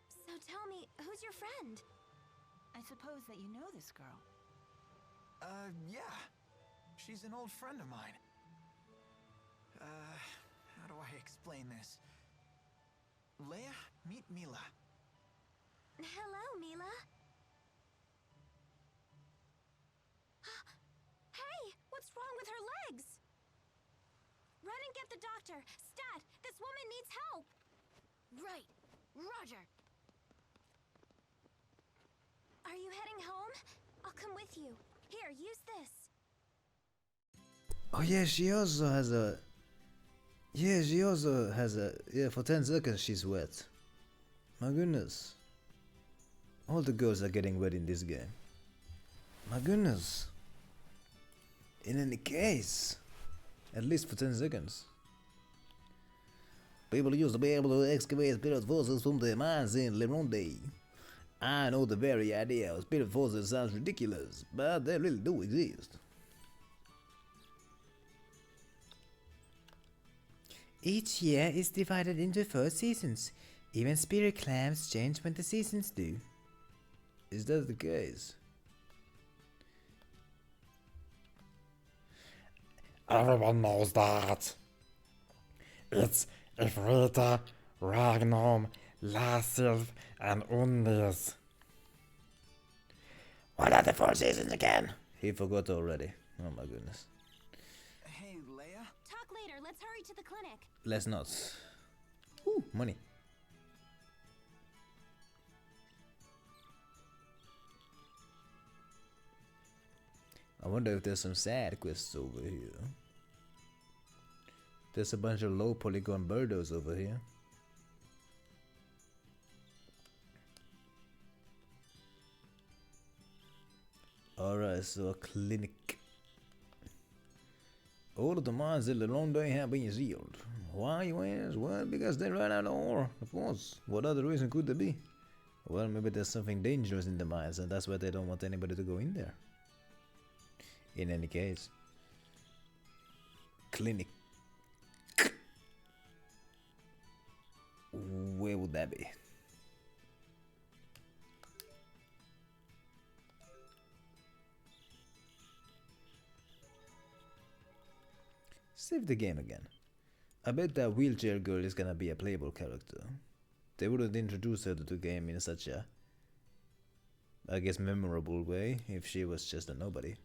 So tell me, who's your friend? I suppose that you know this girl. Yeah. She's an old friend of mine. How do I explain this? Leia, meet Mila. Hello, Mila. Hey, what's wrong with her legs? Run and get the doctor. Stat, this woman needs help. Right. Roger. Are you heading home? I'll come with you. Here, use this. Oh yeah, she also has a... Yeah, she also has a... Yeah, for 10 seconds she's wet. My goodness. All the girls are getting wet in this game. My goodness. In any case. At least for 10 seconds. People used to be able to excavate spirit forces from their minds in Leronde. I know the very idea of spirit forces sounds ridiculous, but they really do exist. Each year is divided into 4 seasons. Even spirit clams change when the seasons do. Is that the case? Everyone knows that. It's Ifrita, Ragnum, Lasilf, and Undis. What are the 4 seasons again? He forgot already. Oh my goodness. Hey, Leia? Talk later. Let's hurry to the clinic. Let's not. Ooh, money. I wonder if there's some side quests over here. There's a bunch of low polygon birdos over here. Alright, so a clinic. All of the mines in the long day have been sealed. Why, you ask? Well, because they ran out of ore, of course. What other reason could there be? Well, maybe there's something dangerous in the mines, and that's why they don't want anybody to go in there. In any case. Clinic. Where would that be? Save the game again. I bet that wheelchair girl is gonna be a playable character. They wouldn't introduce her to the game in such a, I guess, memorable way if she was just a nobody.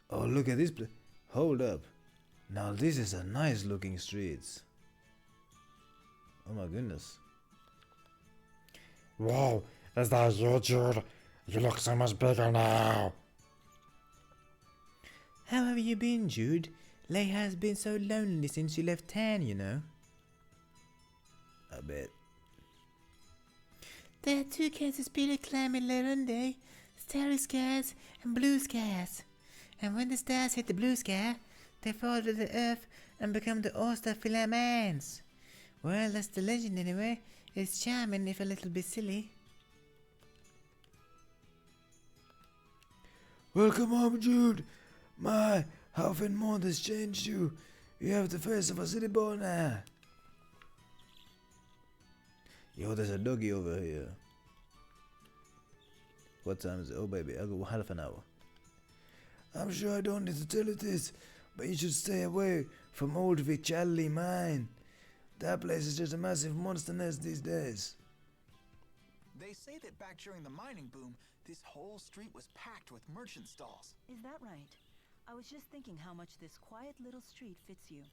Oh, look at this place. Hold up. Now this is a nice looking streets. Oh my goodness. Whoa, is that you, Jude? You look so much bigger now. How have you been, Jude? Leia has been so lonely since you left town, you know. I bet. There are 2 kinds of spirit climb in Leronde. Starry skies and blue skies. And when the stars hit the blue sky, they fall to the earth and become the oyster filaments. Well, that's the legend anyway. It's charming if a little bit silly. Welcome home, Jude. My, how Finmont has changed you. You have the face of a city boy now. Yo, there's a doggy over here. What time is it? Oh baby, I'll go half an hour. I'm sure I don't need to tell you this, but you should stay away from old Vichalli mine. That place is just a massive monster nest these days. They say that back during the mining boom, this whole street was packed with merchant stalls. Is that right? I was just thinking how much this quiet little street fits you.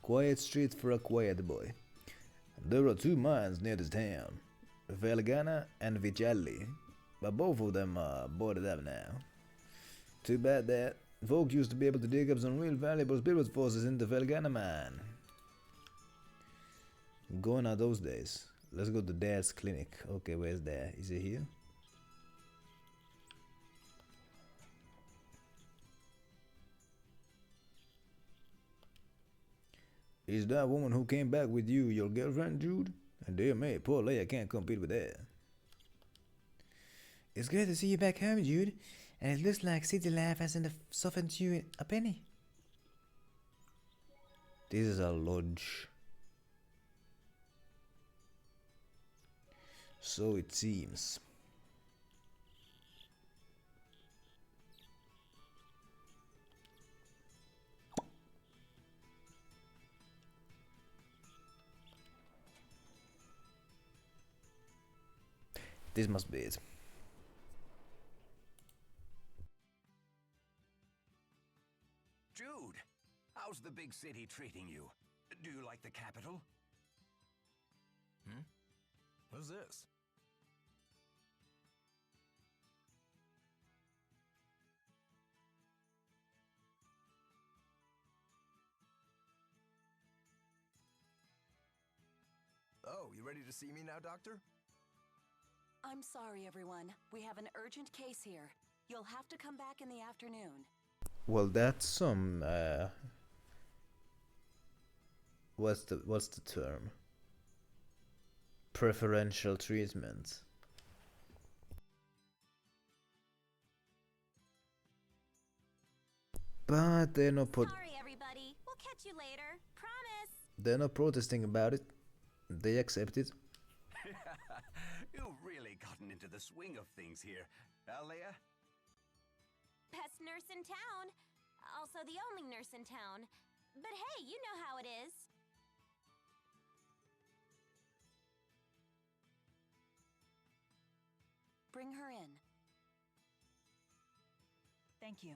Quiet street for a quiet boy. There are 2 mines near this town, Velgana and Vichalli, but both of them are boarded up now. Too bad that folk used to be able to dig up some real valuable spirit forces in the Velgana mine. Gone are those days. Let's go to Dad's clinic. Okay, where's Dad? Is he here? Is that woman who came back with you your girlfriend, Jude? And dear me, poor Leia can't compete with that. It's good to see you back home, Jude. And it looks like city life hasn't softened you a penny. This is a lodge. So it seems. This must be it. Jude, how's the big city treating you? Do you like the capital? Who's this? Oh, you ready to see me now, Doctor? I'm sorry, everyone. We have an urgent case here. You'll have to come back in the afternoon. Well, that's some what's the term? Preferential treatment. But they're not Sorry, everybody. We'll catch you later. Promise. they're not protesting about it. They accept it. You've really gotten into the swing of things here, Leia? Best nurse in town. Also the only nurse in town. But hey, you know how it is. Bring her in. Thank you.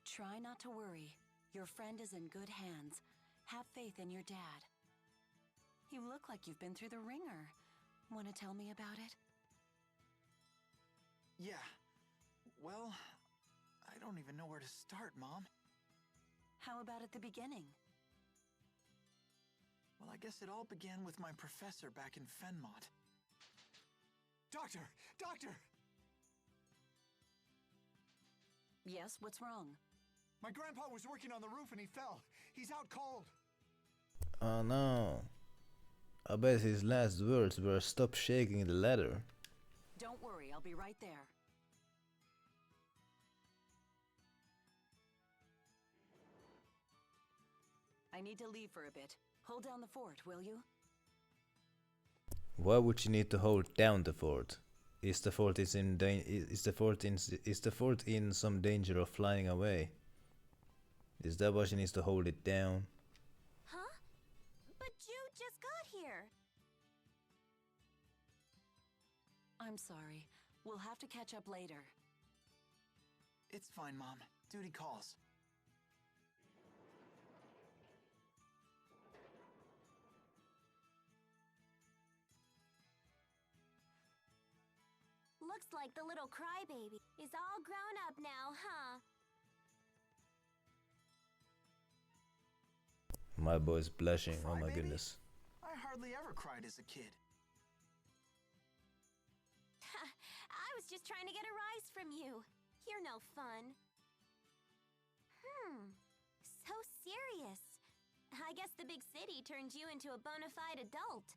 Try not to worry. Your friend is in good hands. Have faith in your dad. You look like you've been through the ringer. Want to tell me about it? Yeah. Well, I don't even know where to start, Mom. How about at the beginning? Well, I guess it all began with my professor back in Fenmont. Doctor! Doctor! Yes, what's wrong? My grandpa was working on the roof and he fell. He's out cold. Oh no. I bet his last words were stop shaking the ladder. Don't worry, I'll be right there. I need to leave for a bit. Hold down the fort, will you? Why would you need to hold down the fort? Is the fort in some danger of flying away? Is that why she needs to hold it down? Huh? But Jude just got here. I'm sorry. We'll have to catch up later. It's fine, Mom. Duty calls. Looks like the little crybaby is all grown up now, huh? My boy's blushing, oh my Crybaby? goodness. I hardly ever cried as a kid. I was just trying to get a rise from you. You're no fun. So serious. I guess the big city turned you into a bona fide adult.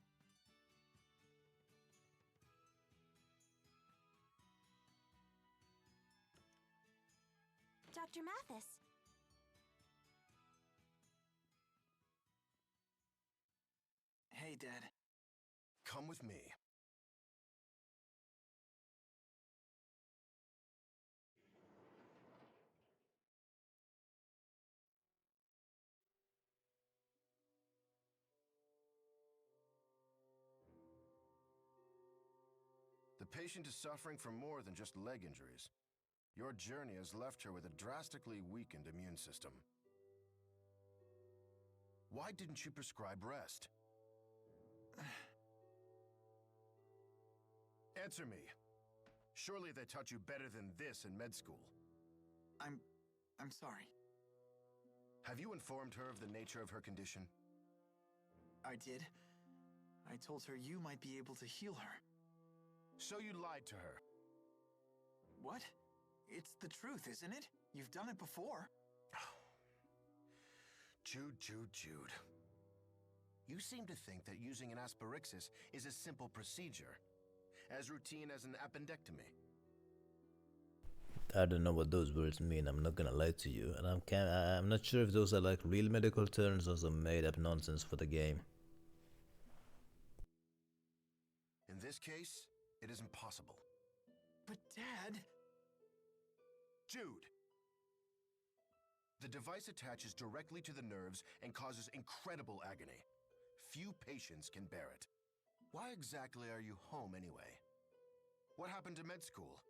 Dr. Mathis. Hey, Dad. Come with me. The patient is suffering from more than just leg injuries. Your journey has left her with a drastically weakened immune system. Why didn't you prescribe rest? Answer me. Surely they taught you better than this in med school. I'm sorry. Have you informed her of the nature of her condition? I did. I told her you might be able to heal her. So you lied to her. What? It's the truth, isn't it? You've done it before. Jude. You seem to think that using an asperixis is a simple procedure, as routine as an appendectomy. I don't know what those words mean, I'm not gonna lie to you, and I'm not sure if those are like real medical terms or some made up nonsense for the game. In this case, it is impossible. But Dad... Jude! The device attaches directly to the nerves and causes incredible agony. Few patients can bear it. Why exactly are you home anyway? What happened to med school?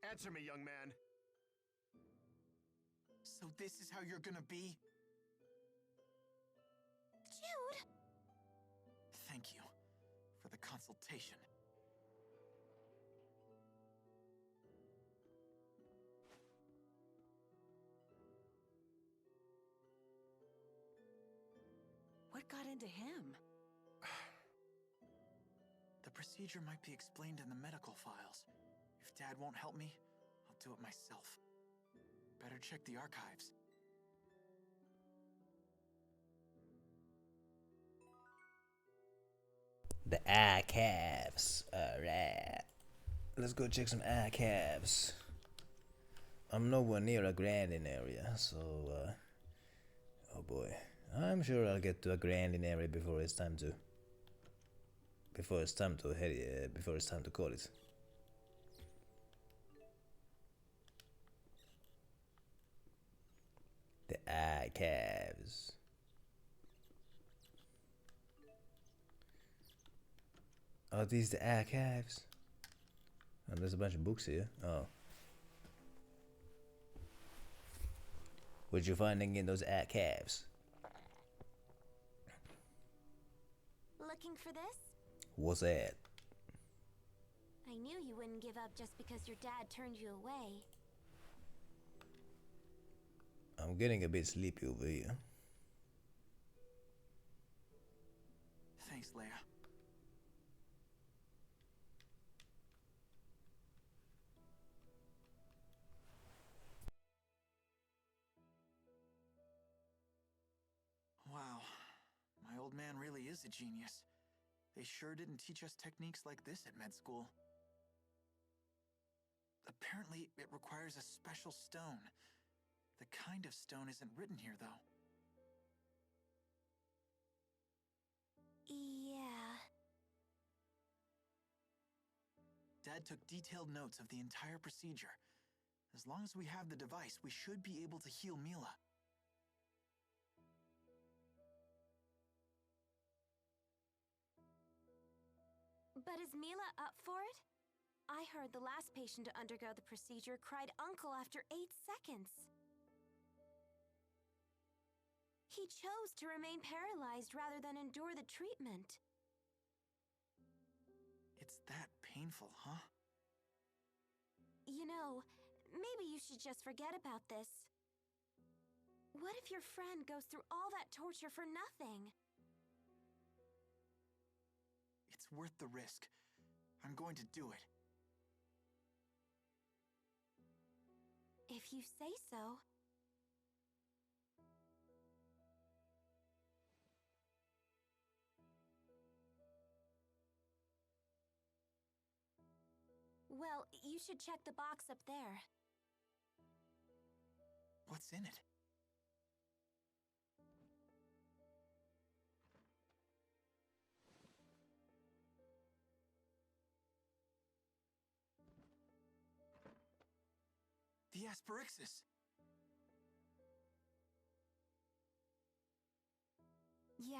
Answer me, young man! So this is how you're gonna be? Jude! Thank you for the consultation. What got into him? The procedure might be explained in the medical files. If Dad won't help me, I'll do it myself. Better check the archives. The archives. Alright. Let's go check some archives. I'm nowhere near a grinding area, so oh boy. I'm sure I'll get to a grinding area before it's time to before it's time to call it. The archives. Are these the archives? Oh, there's a bunch of books here. Oh. What you finding in those archives? Looking for this? What's that? I knew you wouldn't give up just because your dad turned you away. I'm getting a bit sleepy over here. Thanks, Leia. Wow. My old man really is a genius. They sure didn't teach us techniques like this at med school. Apparently, it requires a special stone. The kind of stone isn't written here, though. Yeah. Dad took detailed notes of the entire procedure. As long as we have the device, we should be able to heal Mila. But is Mila up for it? I heard the last patient to undergo the procedure cried uncle after 8 seconds. He chose to remain paralyzed rather than endure the treatment. It's that painful, huh? You know, maybe you should just forget about this. What if your friend goes through all that torture for nothing? It's worth the risk. I'm going to do it. If you say so. Well, you should check the box up there. What's in it? The Asperixis. Yeah.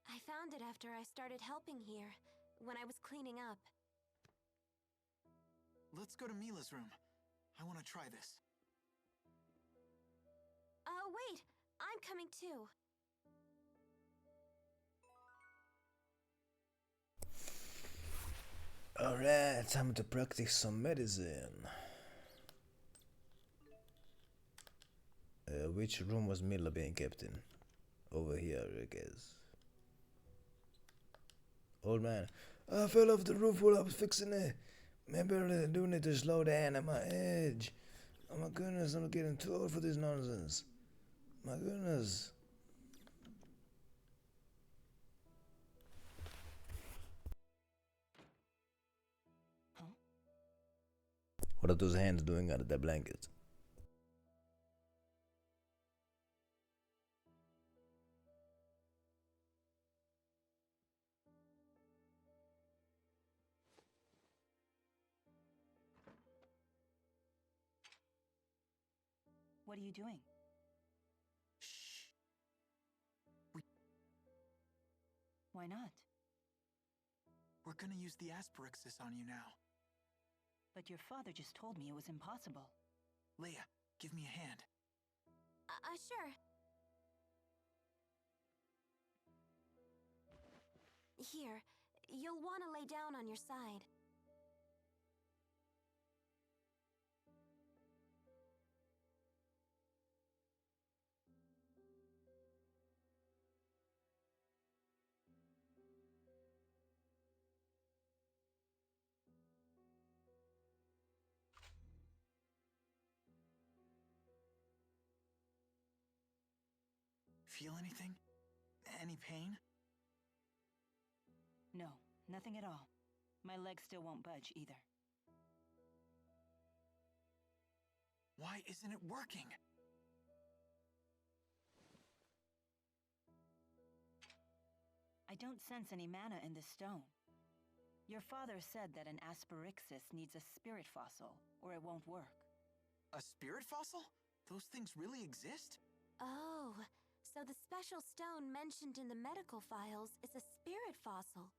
I found it after I started helping here, when I was cleaning up. Let's go to Mila's room. I want to try this. Wait! I'm coming too. Alright, time to practice some medicine. Which room was Mila being kept in? Over here, I guess. Old man, I fell off the roof while I was fixing it. Maybe I do need to slow down at my age. Oh my goodness, I'm getting too old for this nonsense. My goodness. Huh? What are those hands doing under the blanket? What are you doing? Shh. Why not? We're gonna use the Asperixis on you now. But your father just told me it was impossible. Leia, give me a hand. Sure. Here, you'll want to lay down on your side. Feel anything? Any pain? No, nothing at all. My leg still won't budge either. Why isn't it working? I don't sense any mana in this stone. Your father said that an Asperixis needs a spirit fossil, or it won't work. A spirit fossil? Those things really exist? Oh, so the special stone mentioned in the medical files is a spirit fossil.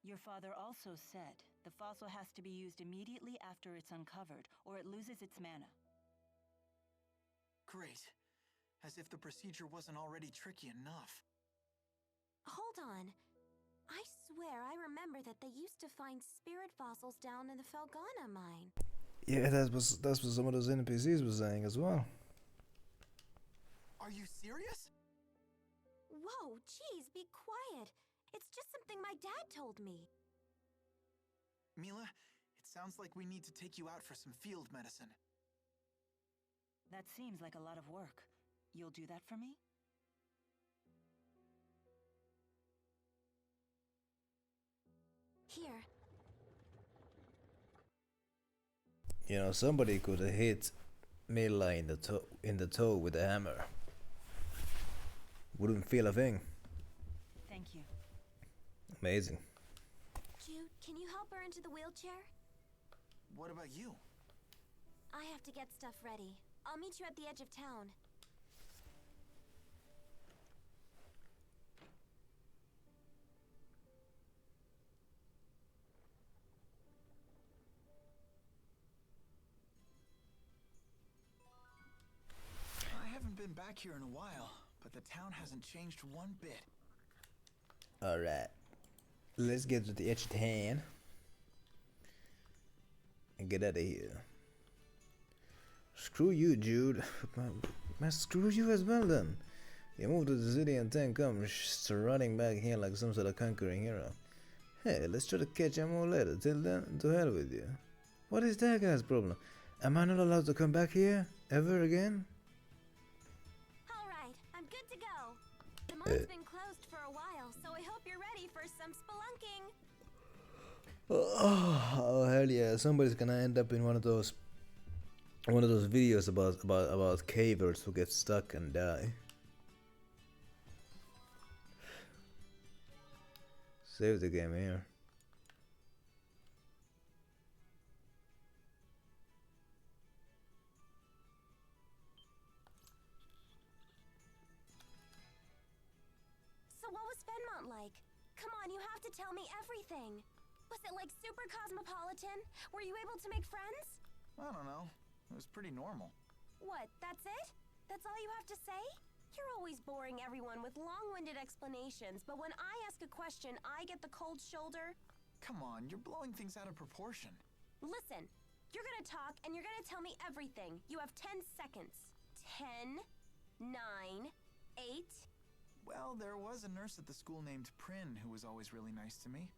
Your father also said the fossil has to be used immediately after it's uncovered, or it loses its mana. Great. As if the procedure wasn't already tricky enough. Hold on. I swear I remember that they used to find spirit fossils down in the Felgana mine. Yeah, that's what some of those NPCs were saying as well. Are you serious? Whoa, geez, be quiet. It's just something my dad told me. Mila, it sounds like we need to take you out for some field medicine. That seems like a lot of work. You'll do that for me? Here. You know, somebody could have hit Mila in the toe with a hammer. Wouldn't feel a thing. Thank you. Amazing. Jude, can you help her into the wheelchair? What about you? I have to get stuff ready. I'll meet you at the edge of town. I haven't been back here in a while, but the town hasn't changed one bit. Alright. Let's get to the edge of town. And get out of here. Screw you, Jude. Man, screw you as well then. You moved to the city and then come running back here like some sort of conquering hero. Hey, let's try to catch him all later. Till then, to hell with you. What is that guy's problem? Am I not allowed to come back here ever again? Alright, I'm good to go. The mine's been closed for a while, so I hope you're ready for some spelunking. Oh hell yeah! Somebody's gonna end up in one of those videos about cavers who get stuck and die. Save the game here. So what was Fenmont like? Come on, you have to tell me everything. Was it like super cosmopolitan? Were you able to make friends? I don't know. It was pretty normal. What, that's it? That's all you have to say? You're always boring everyone with long-winded explanations, but when I ask a question, I get the cold shoulder. Come on, you're blowing things out of proportion. Listen, you're gonna talk and you're gonna tell me everything. You have 10 seconds. 10, 9, 8. Well, there was a nurse at the school named Prin who was always really nice to me.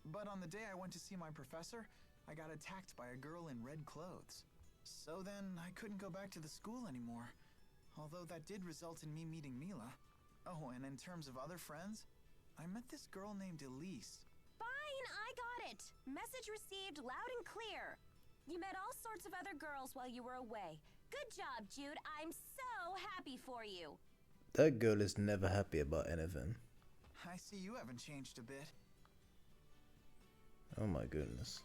But on the day I went to see my professor, I got attacked by a girl in red clothes. So then I couldn't go back to the school anymore. Although that did result in me meeting Mila. Oh, and in terms of other friends, I met this girl named Elise. Fine, I got it. Message received loud and clear. You met all sorts of other girls while you were away. Good job, Jude. I'm so happy for you. That girl is never happy about anything. I see you haven't changed a bit. Oh my goodness.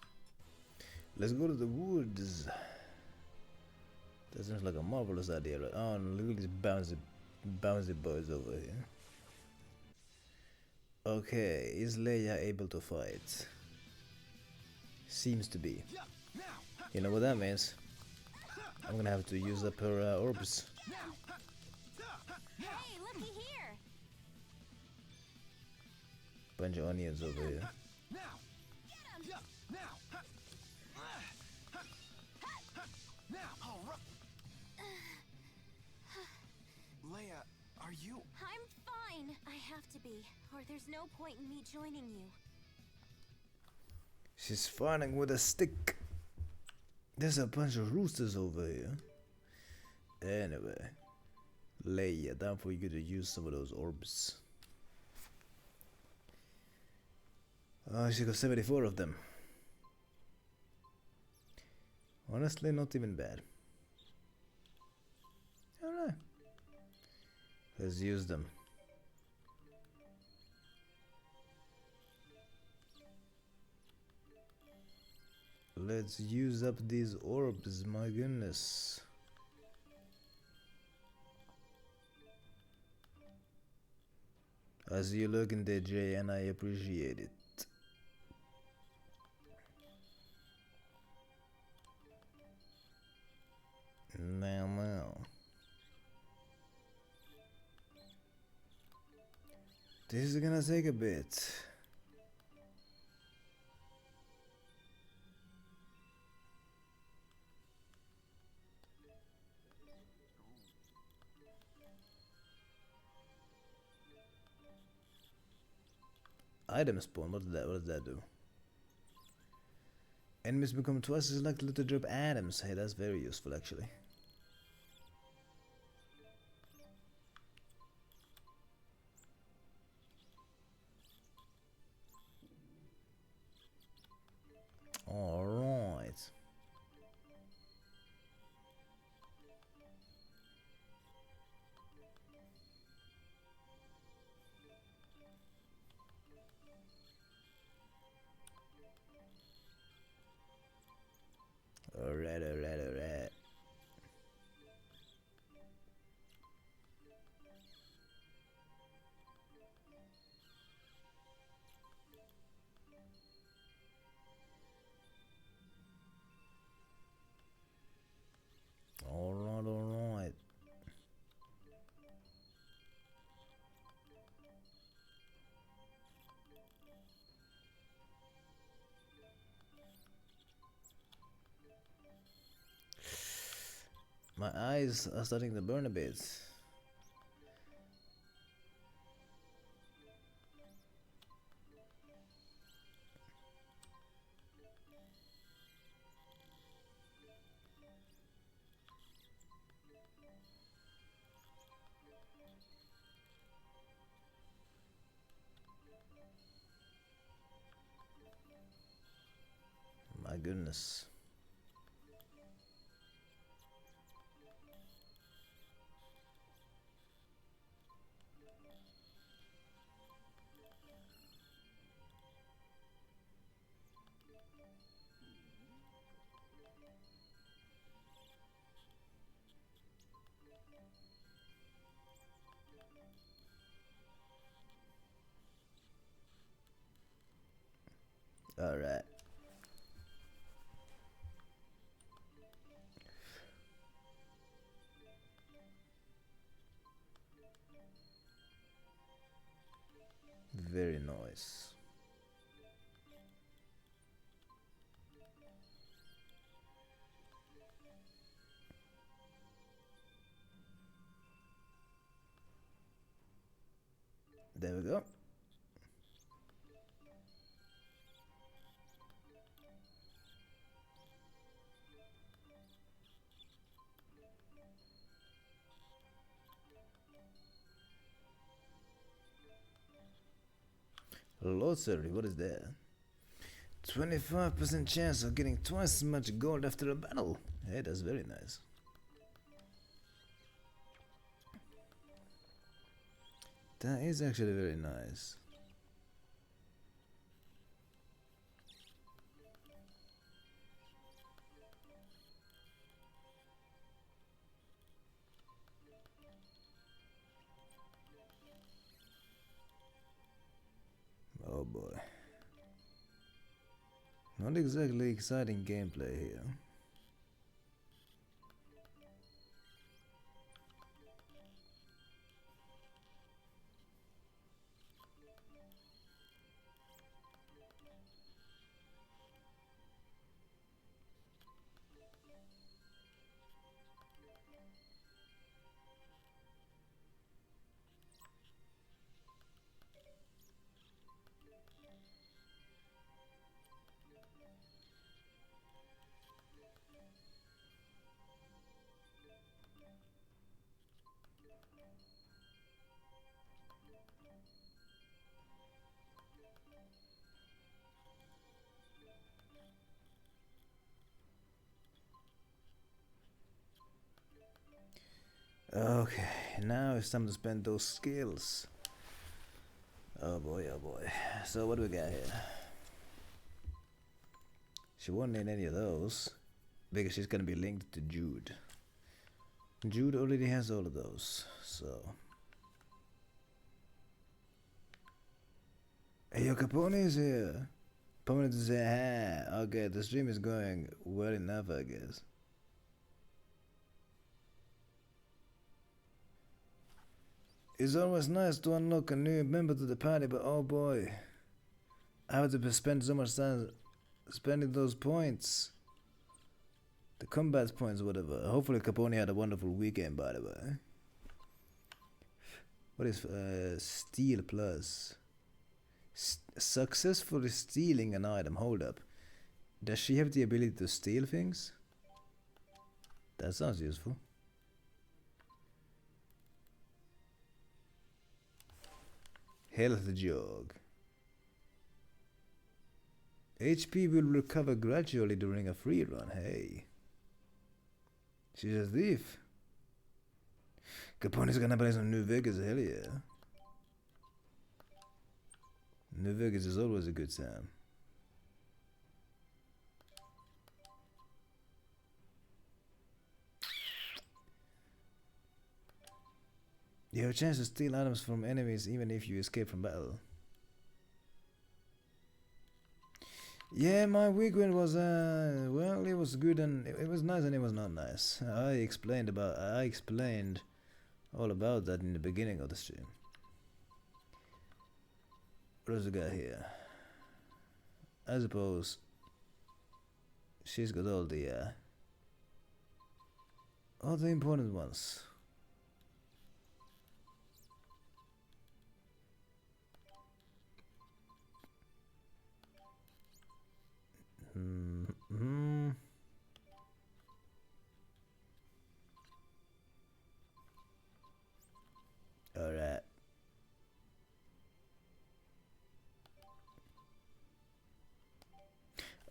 Let's go to the woods. That sounds like a marvelous idea, right? Oh, look at these bouncy boys over here. Okay, is Xillia able to fight? Seems to be. You know what that means? I'm gonna have to use up her orbs. Hey, looky here. Bunch of onions over here. Leia, are you... I'm fine. I have to be, or there's no point in me joining you. She's fighting with a stick. There's a bunch of roosters over here. Anyway, Leia, time for you to use some of those orbs. Oh, she got 74 of them. Honestly, not even bad. Alright. Let's use them. Let's use up these orbs, my goodness. As you look in there, Jay, and I appreciate it. Now. This is gonna take a bit. Item spawn, what does that do? Enemies become twice as likely to drop items. Hey, that's very useful actually. Alright. Alright. Alright. My eyes are starting to burn a bit. goodness. All right. Very nice. There we go. Lottery, what is that? 25% chance of getting twice as much gold after a battle. Hey, that's very nice. That is actually very nice. Oh boy. Not exactly exciting gameplay here. Okay, now it's time to spend those skills. Oh boy, oh boy. So what do we got here? She won't need any of those because she's gonna be linked to Jude. Jude already has all of those, so. Hey, yo, Capone is here. Capone to say hi. Okay, the stream is going well enough, I guess. It's always nice to unlock a new member to the party, but oh boy, I have to spend so much time spending those points. The combat points, whatever. Hopefully Capone had a wonderful weekend, by the way. What is steal plus? Successfully stealing an item. Hold up. Does she have the ability to steal things? That sounds useful. Health jog. HP will recover gradually during a free run. Hey. She's a thief. Capone's gonna play some New Vegas. Hell yeah. New Vegas is always a good time. You have a chance to steal items from enemies even if you escape from battle. Yeah, my weekend was well, it was good and it was nice and it was not nice. I explained all about that in the beginning of the stream. What else we got here? I suppose she's got all the important ones. Mm-hmm. All right.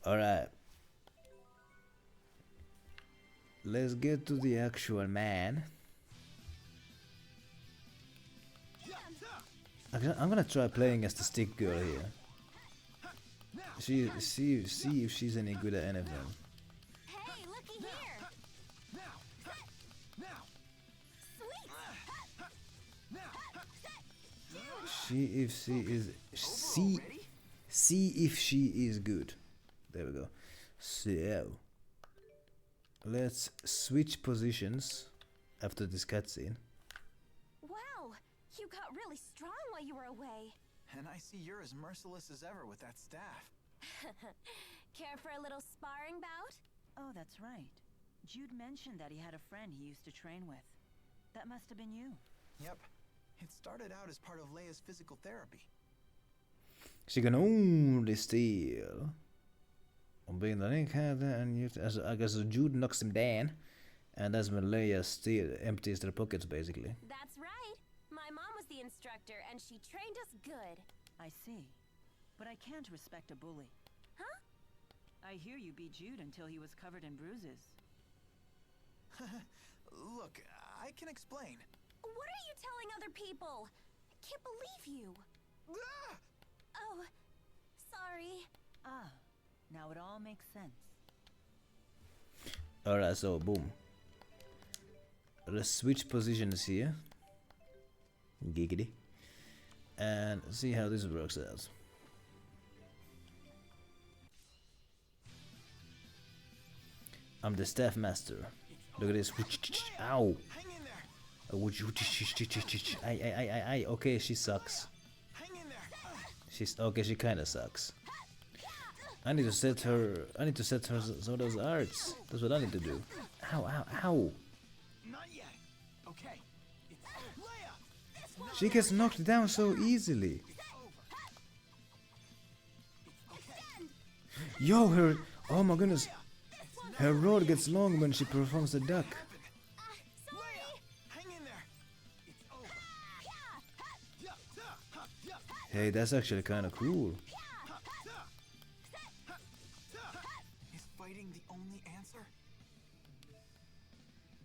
All right. let's get to the actual man. I'm gonna try playing as the stick girl here. See if she's any good at anything. Hey, looky here. See if she is good. There we go. So let's switch positions after this cutscene. Wow, you got really strong while you were away. And I see you're as merciless as ever with that staff. Care for a little sparring bout? Oh, that's right. Jude mentioned that he had a friend he used to train with. That must have been you. Yep. It started out as part of Leia's physical therapy. She can only steal. On being the link and I guess Jude knocks him down, and that's when Leia empties their pockets basically. That's right. My mom was the instructor and she trained us good. I see. But I can't respect a bully. Huh? I hear you beat Jude until he was covered in bruises. Look, I can explain. What are you telling other people? I can't believe you. Oh, sorry. Ah, now it all makes sense. Alright, so boom. Let's switch positions here. Giggity. And see how this works out. I'm the staff master. Look at this. Ow. Ay. Okay, she sucks. She's okay. She kind of sucks. I need to set her some of those arts. That's what I need to do. Ow. Not yet. Okay. Leia. She gets knocked down so easily. Yo, her. Oh my goodness. Her road gets long when she performs the duck. Hey, that's actually kind of cool. Is fighting the only answer?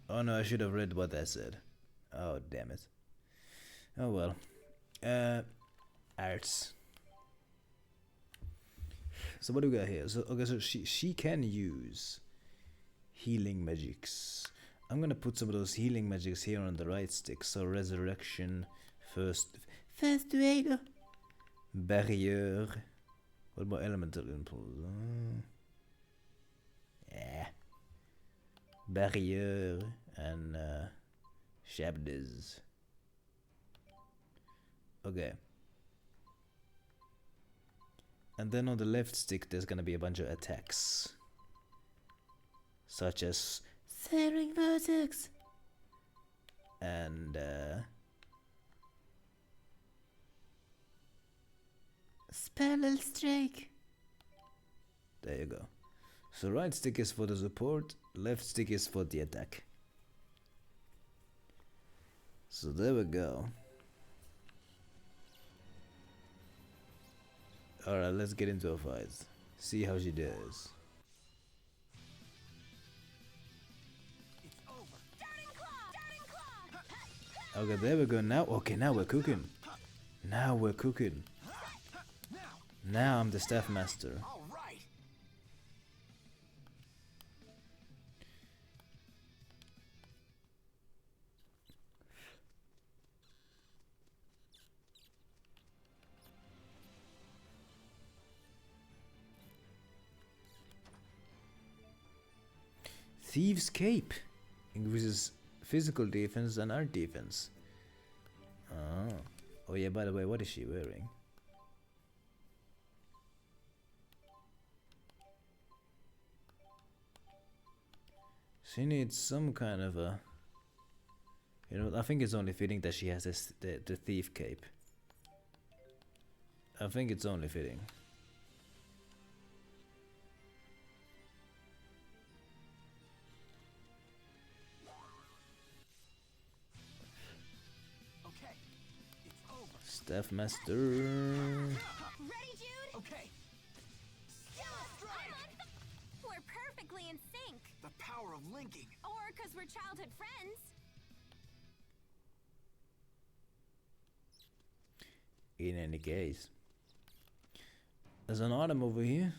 Oh no, I should have read what that said. Oh, damn it. Oh well. Arts. So what do we got here? So okay, so she can use healing magics. I'm gonna put some of those healing magics here on the right stick. So resurrection, first aid, barrier. What about elemental impulse? Yeah, barrier and shabdas. Okay. And then on the left stick there's gonna be a bunch of attacks. Such as Searing Vertex and Spell Strike. There you go. So right stick is for the support, left stick is for the attack. So there we go. Alright, let's get into a fight. See how she does. Okay, there we go. Now, okay, now we're cooking. Now we're cooking. Now I'm the staff master. Thieves' Cape increases physical defense and art defense. Oh yeah, by the way, what is she wearing? She needs some kind of a... You know, I think it's only fitting that she has this, the thief cape. I think it's only fitting. Staff master. Ready, Jude? Okay. We're perfectly in sync. The power of linking. Or because we're childhood friends. In any case, there's an item over here.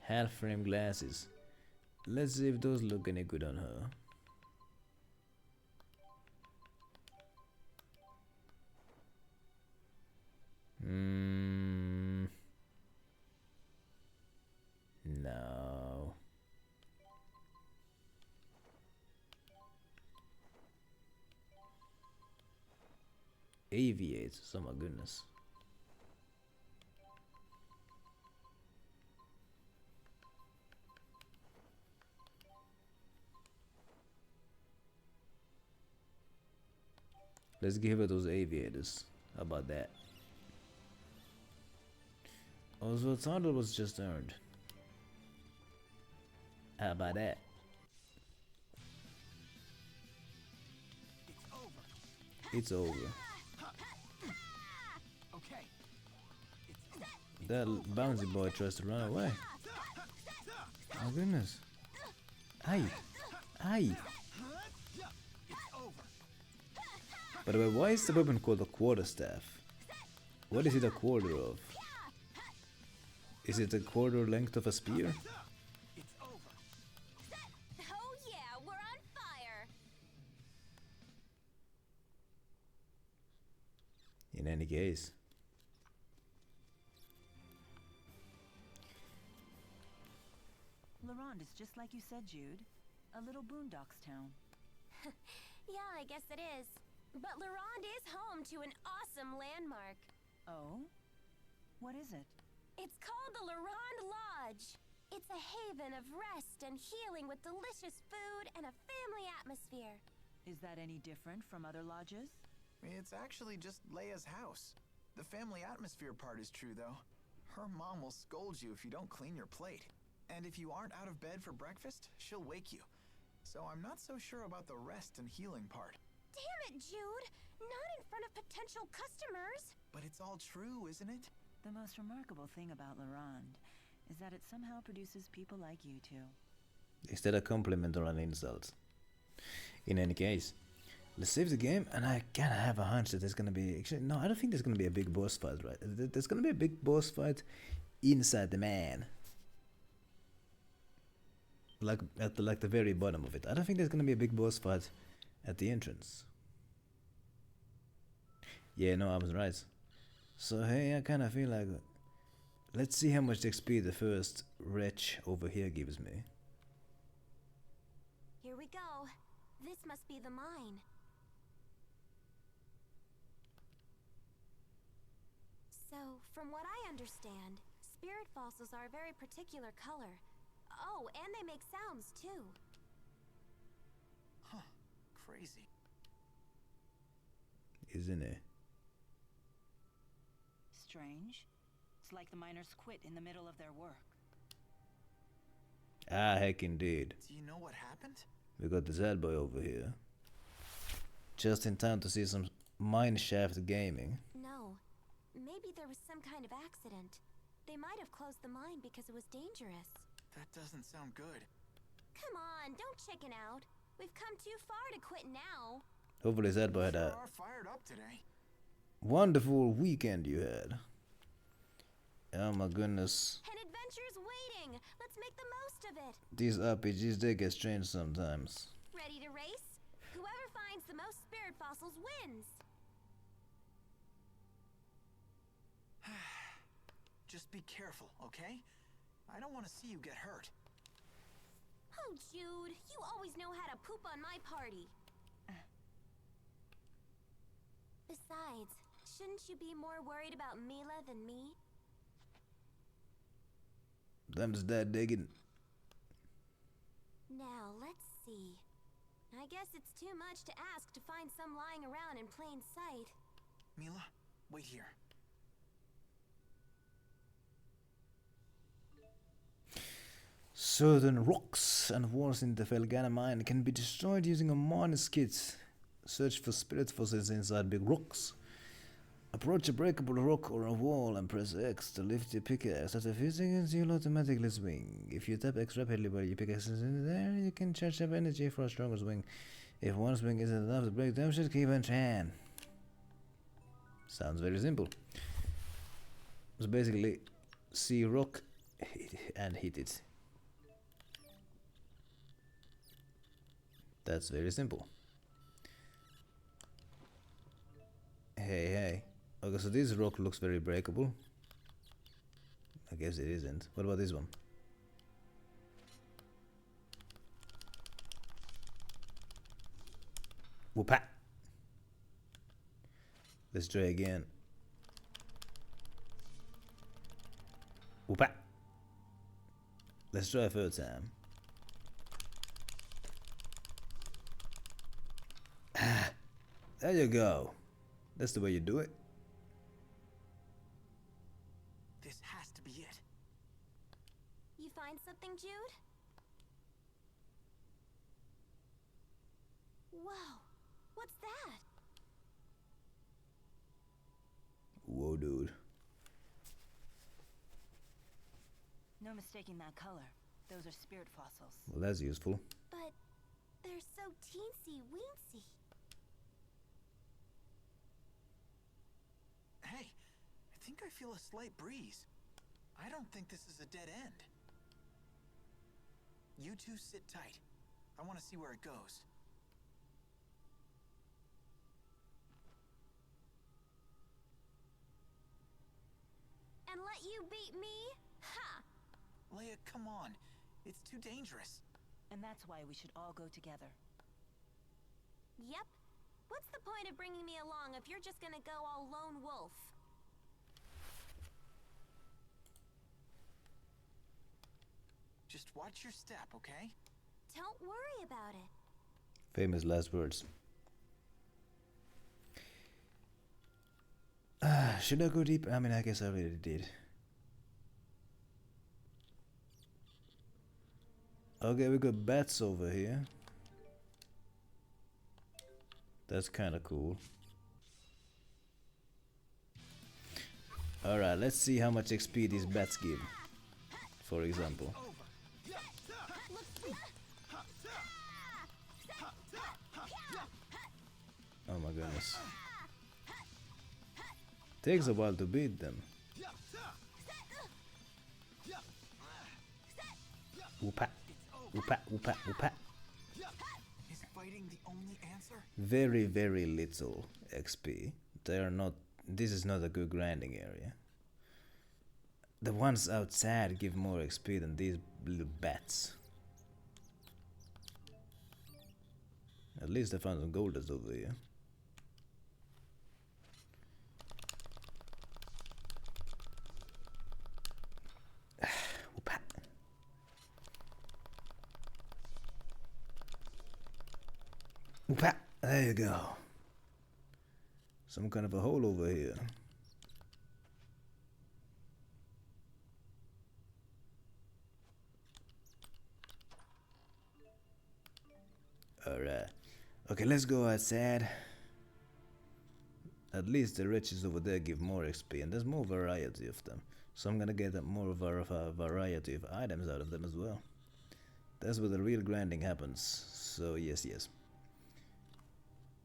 Half frame glasses. Let's see if those look any good on her. No. Aviators, oh my goodness. Let's give her those aviators. How about that? Also, title was just earned. How about that? It's over. Okay. That bouncy boy tries to run away. Oh goodness. Aye. Aye. By the way, why is the weapon called a quarterstaff? What is it a quarter of? Is it a quarter length of a spear? Oh yeah, we're on fire. In any case. Laurent is just like you said, Jude. A little boondocks town. Yeah, I guess it is. But Laurent is home to an awesome landmark. Oh? What is it? It's called the Laurent Lodge. It's a haven of rest and healing with delicious food and a family atmosphere. Is that any different from other lodges? It's actually just Leia's house. The family atmosphere part is true, though. Her mom will scold you if you don't clean your plate. And if you aren't out of bed for breakfast, she'll wake you. So I'm not so sure about the rest and healing part. Damn it, Jude! Not in front of potential customers! But it's all true, isn't it? The most remarkable thing about Laurent is that it somehow produces people like you two. Is that a compliment or an insult? In any case, let's save the game, and I kinda have a hunch that there's gonna be... Actually, no, I don't think there's gonna be a big boss fight, right? There's gonna be a big boss fight inside the man. Like at the very bottom of it. I don't think there's gonna be a big boss fight at the entrance. Yeah, no, I was right. So hey, I kinda feel like... Let's see how much XP the first wretch over here gives me. Here we go. This must be the mine. So, from what I understand, spirit fossils are a very particular color. Oh, and they make sounds too. Huh. Crazy. Isn't it? Strange. It's like the miners quit in the middle of their work. Ah, heck indeed. Do you know what happened? We got the sad boy over here. Just in time to see some mine shaft gaming. No. Maybe there was some kind of accident. They might have closed the mine because it was dangerous. That doesn't sound good. Come on, don't chicken out. We've come too far to quit now. Hopefully sad boy had a Are fired up today. wonderful weekend you had. Oh my goodness. An adventure's waiting. Let's make the most of it. These RPGs, they get strange sometimes. Ready to race? Whoever finds the most spirit fossils wins. Just be careful, okay? I don't want to see you get hurt. Oh, Jude, you always know how to poop on my party. Besides, shouldn't you be more worried about Mila than me? Them's that digging. Now, let's see. I guess it's too much to ask to find some lying around in plain sight. Mila, wait here. Certain rocks and walls in the Felgana mine can be destroyed using a miner's kit. Search for spirit fossils inside big rocks. Approach a breakable rock or a wall and press X to lift your pickaxe. After a few seconds, you'll automatically swing. If you tap X rapidly while your pickaxe is in the air, you can charge up energy for a stronger swing. If one swing isn't enough to break them, just keep on trying. Sounds very simple. So basically, see rock and hit it. That's very simple. Hey. Okay, so this rock looks very breakable. I guess it isn't. What about this one? Whoopa! Let's try again. Whoopa! Let's try a third time. Ah! There you go. That's the way you do it. This has to be it. You find something, Jude? Whoa, what's that? Whoa, dude. No mistaking that color. Those are spirit fossils. Well, that's useful. But they're so teensy-weensy. Hey, I think I feel a slight breeze. I don't think this is a dead end. You two sit tight. I want to see where it goes. And let you beat me? Ha! Leia, come on. It's too dangerous. And that's why we should all go together. Yep. What's the point of bringing me along if you're just gonna go all lone wolf? Just watch your step, okay? Don't worry about it. Famous last words. Should I go deep? I mean, I guess I already did. Okay, we got bats over here. That's kind of cool. Alright, let's see how much XP these bats give. For example. Oh my goodness. Takes a while to beat them. Whoopa, whoopa, whoopa, whoopa. Is fighting the only answer? Very, very little XP. They are not. This is not a good grinding area. The ones outside give more XP than these little bats. At least I found some gold that's over here. Whoopa. Whoopa. There you go. Some kind of a hole over here. Alright. Okay, let's go outside. At least the riches over there give more XP, and there's more variety of them. So I'm gonna get more of a variety of items out of them as well. That's where the real grinding happens. So yes.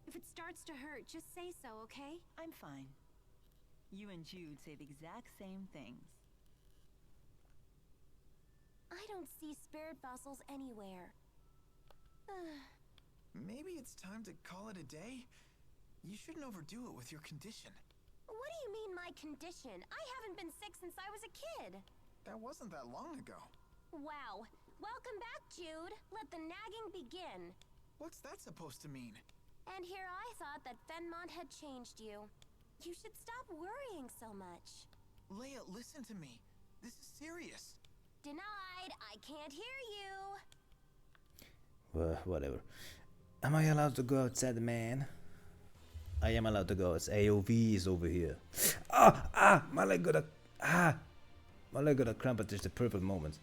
If it starts to hurt, just say so, okay? I'm fine. You and Jude say the exact same things. I don't see spirit fossils anywhere. Maybe it's time to call it a day? You shouldn't overdo it with your condition. What do you mean, my condition? I haven't been sick since I was a kid. That wasn't that long ago. Wow. Welcome back, Jude. Let the nagging begin. What's that supposed to mean? And here I thought that Fenmont had changed you. You should stop worrying so much. Leia, listen to me. This is serious. Denied. I can't hear you. Well, whatever. Am I allowed to go outside, man? I am allowed to go. It's AOV is over here. My leg got a cramp at just the perfect moment.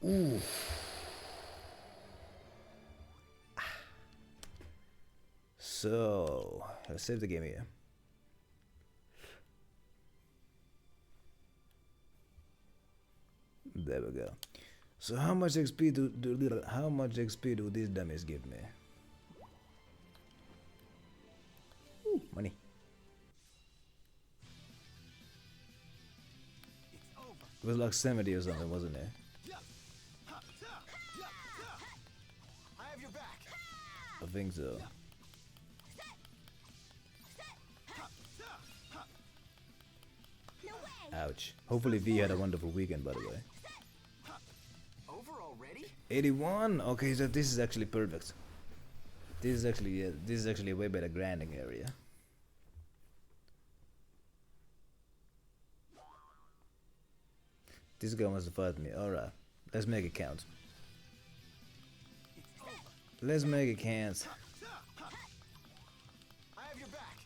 Ooh. So let's save the game here. There we go. So how much XP do these dummies give me? Ooh, money. It was like 70 or something, wasn't it? I have your back. I think so. Ouch. Hopefully V had a wonderful weekend, by the way. Over already? 81? Okay, so this is actually perfect. This is actually a way better grinding area. This guy wants to fight me. Alright. Let's make it count. Let's make it count. I have your back.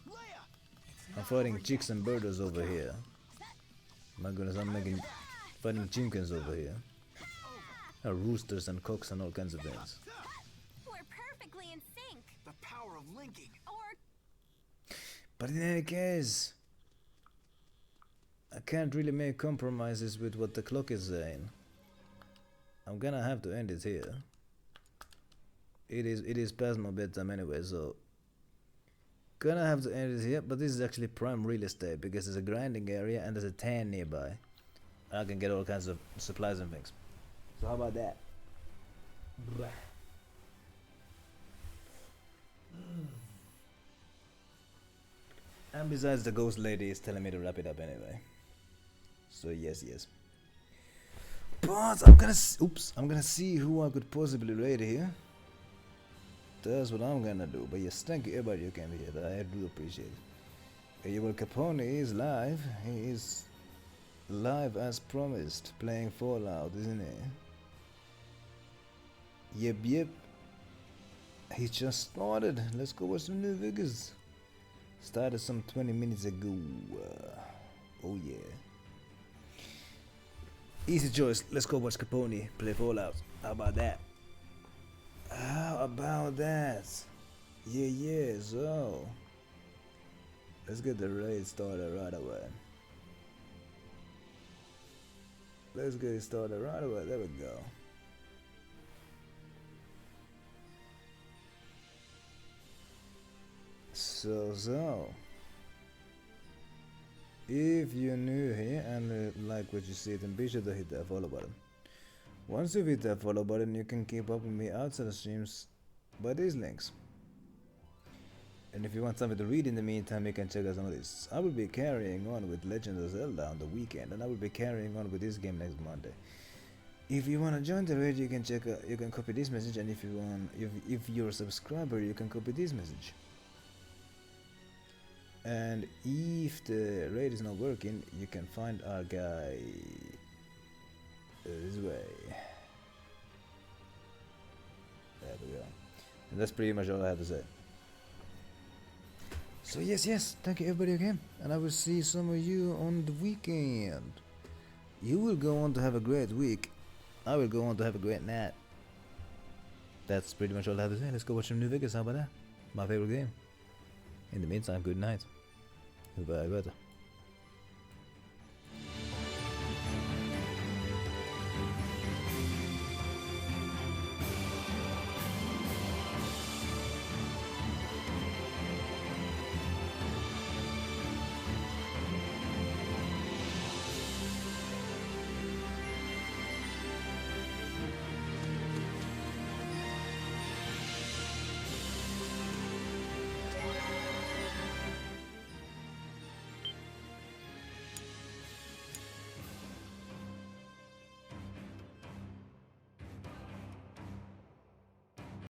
Leia! I'm fighting chicks and birders over here. My goodness, I'm fighting chinkins over here. Roosters and cocks and all kinds of things. We're perfectly in sync. The power of linking. Or But in any case, I can't really make compromises with what the clock is saying. I'm gonna have to end it here. It is past my bedtime anyway, so gonna have to end it here. But this is actually prime real estate because there's a grinding area and there's a tan nearby. I can get all kinds of supplies and things. So how about that? And besides, the ghost lady is telling me to wrap it up anyway. So yes. But I'm gonna see who I could possibly raid here. That's what I'm gonna do. But yes, thank you everybody who came here. I do appreciate it. Your Capone is live. He is live as promised, playing Fallout, isn't he? Yep. He just started. Let's go watch some new videos. Started some 20 minutes ago. Oh yeah. Easy choice. Let's go watch Capone play Fallout. How about that? Yeah. So let's get the raid started right away. Let's get it started right away. There we go. So if you're new here and like what you see, then be sure to hit that follow button. Once you hit that follow button, you can keep up with me outside the streams by these links. And if you want something to read in the meantime, you can check out some of this. I will be carrying on with Legend of Zelda on the weekend, and I will be carrying on with this game next Monday. If you want to join the raid, you can copy this message, and if you're a subscriber, you can copy this message. And if the raid is not working, you can find our guy this way. There we go. And that's pretty much all I have to say. So yes, thank you everybody again, and I will see some of you on the weekend. You will go on to have a great week. I will go on to have a great night. That's pretty much all I have to say. Let's go watch some new Vegas. How about that? My favorite game. In the meantime, good night. Goodbye, brother.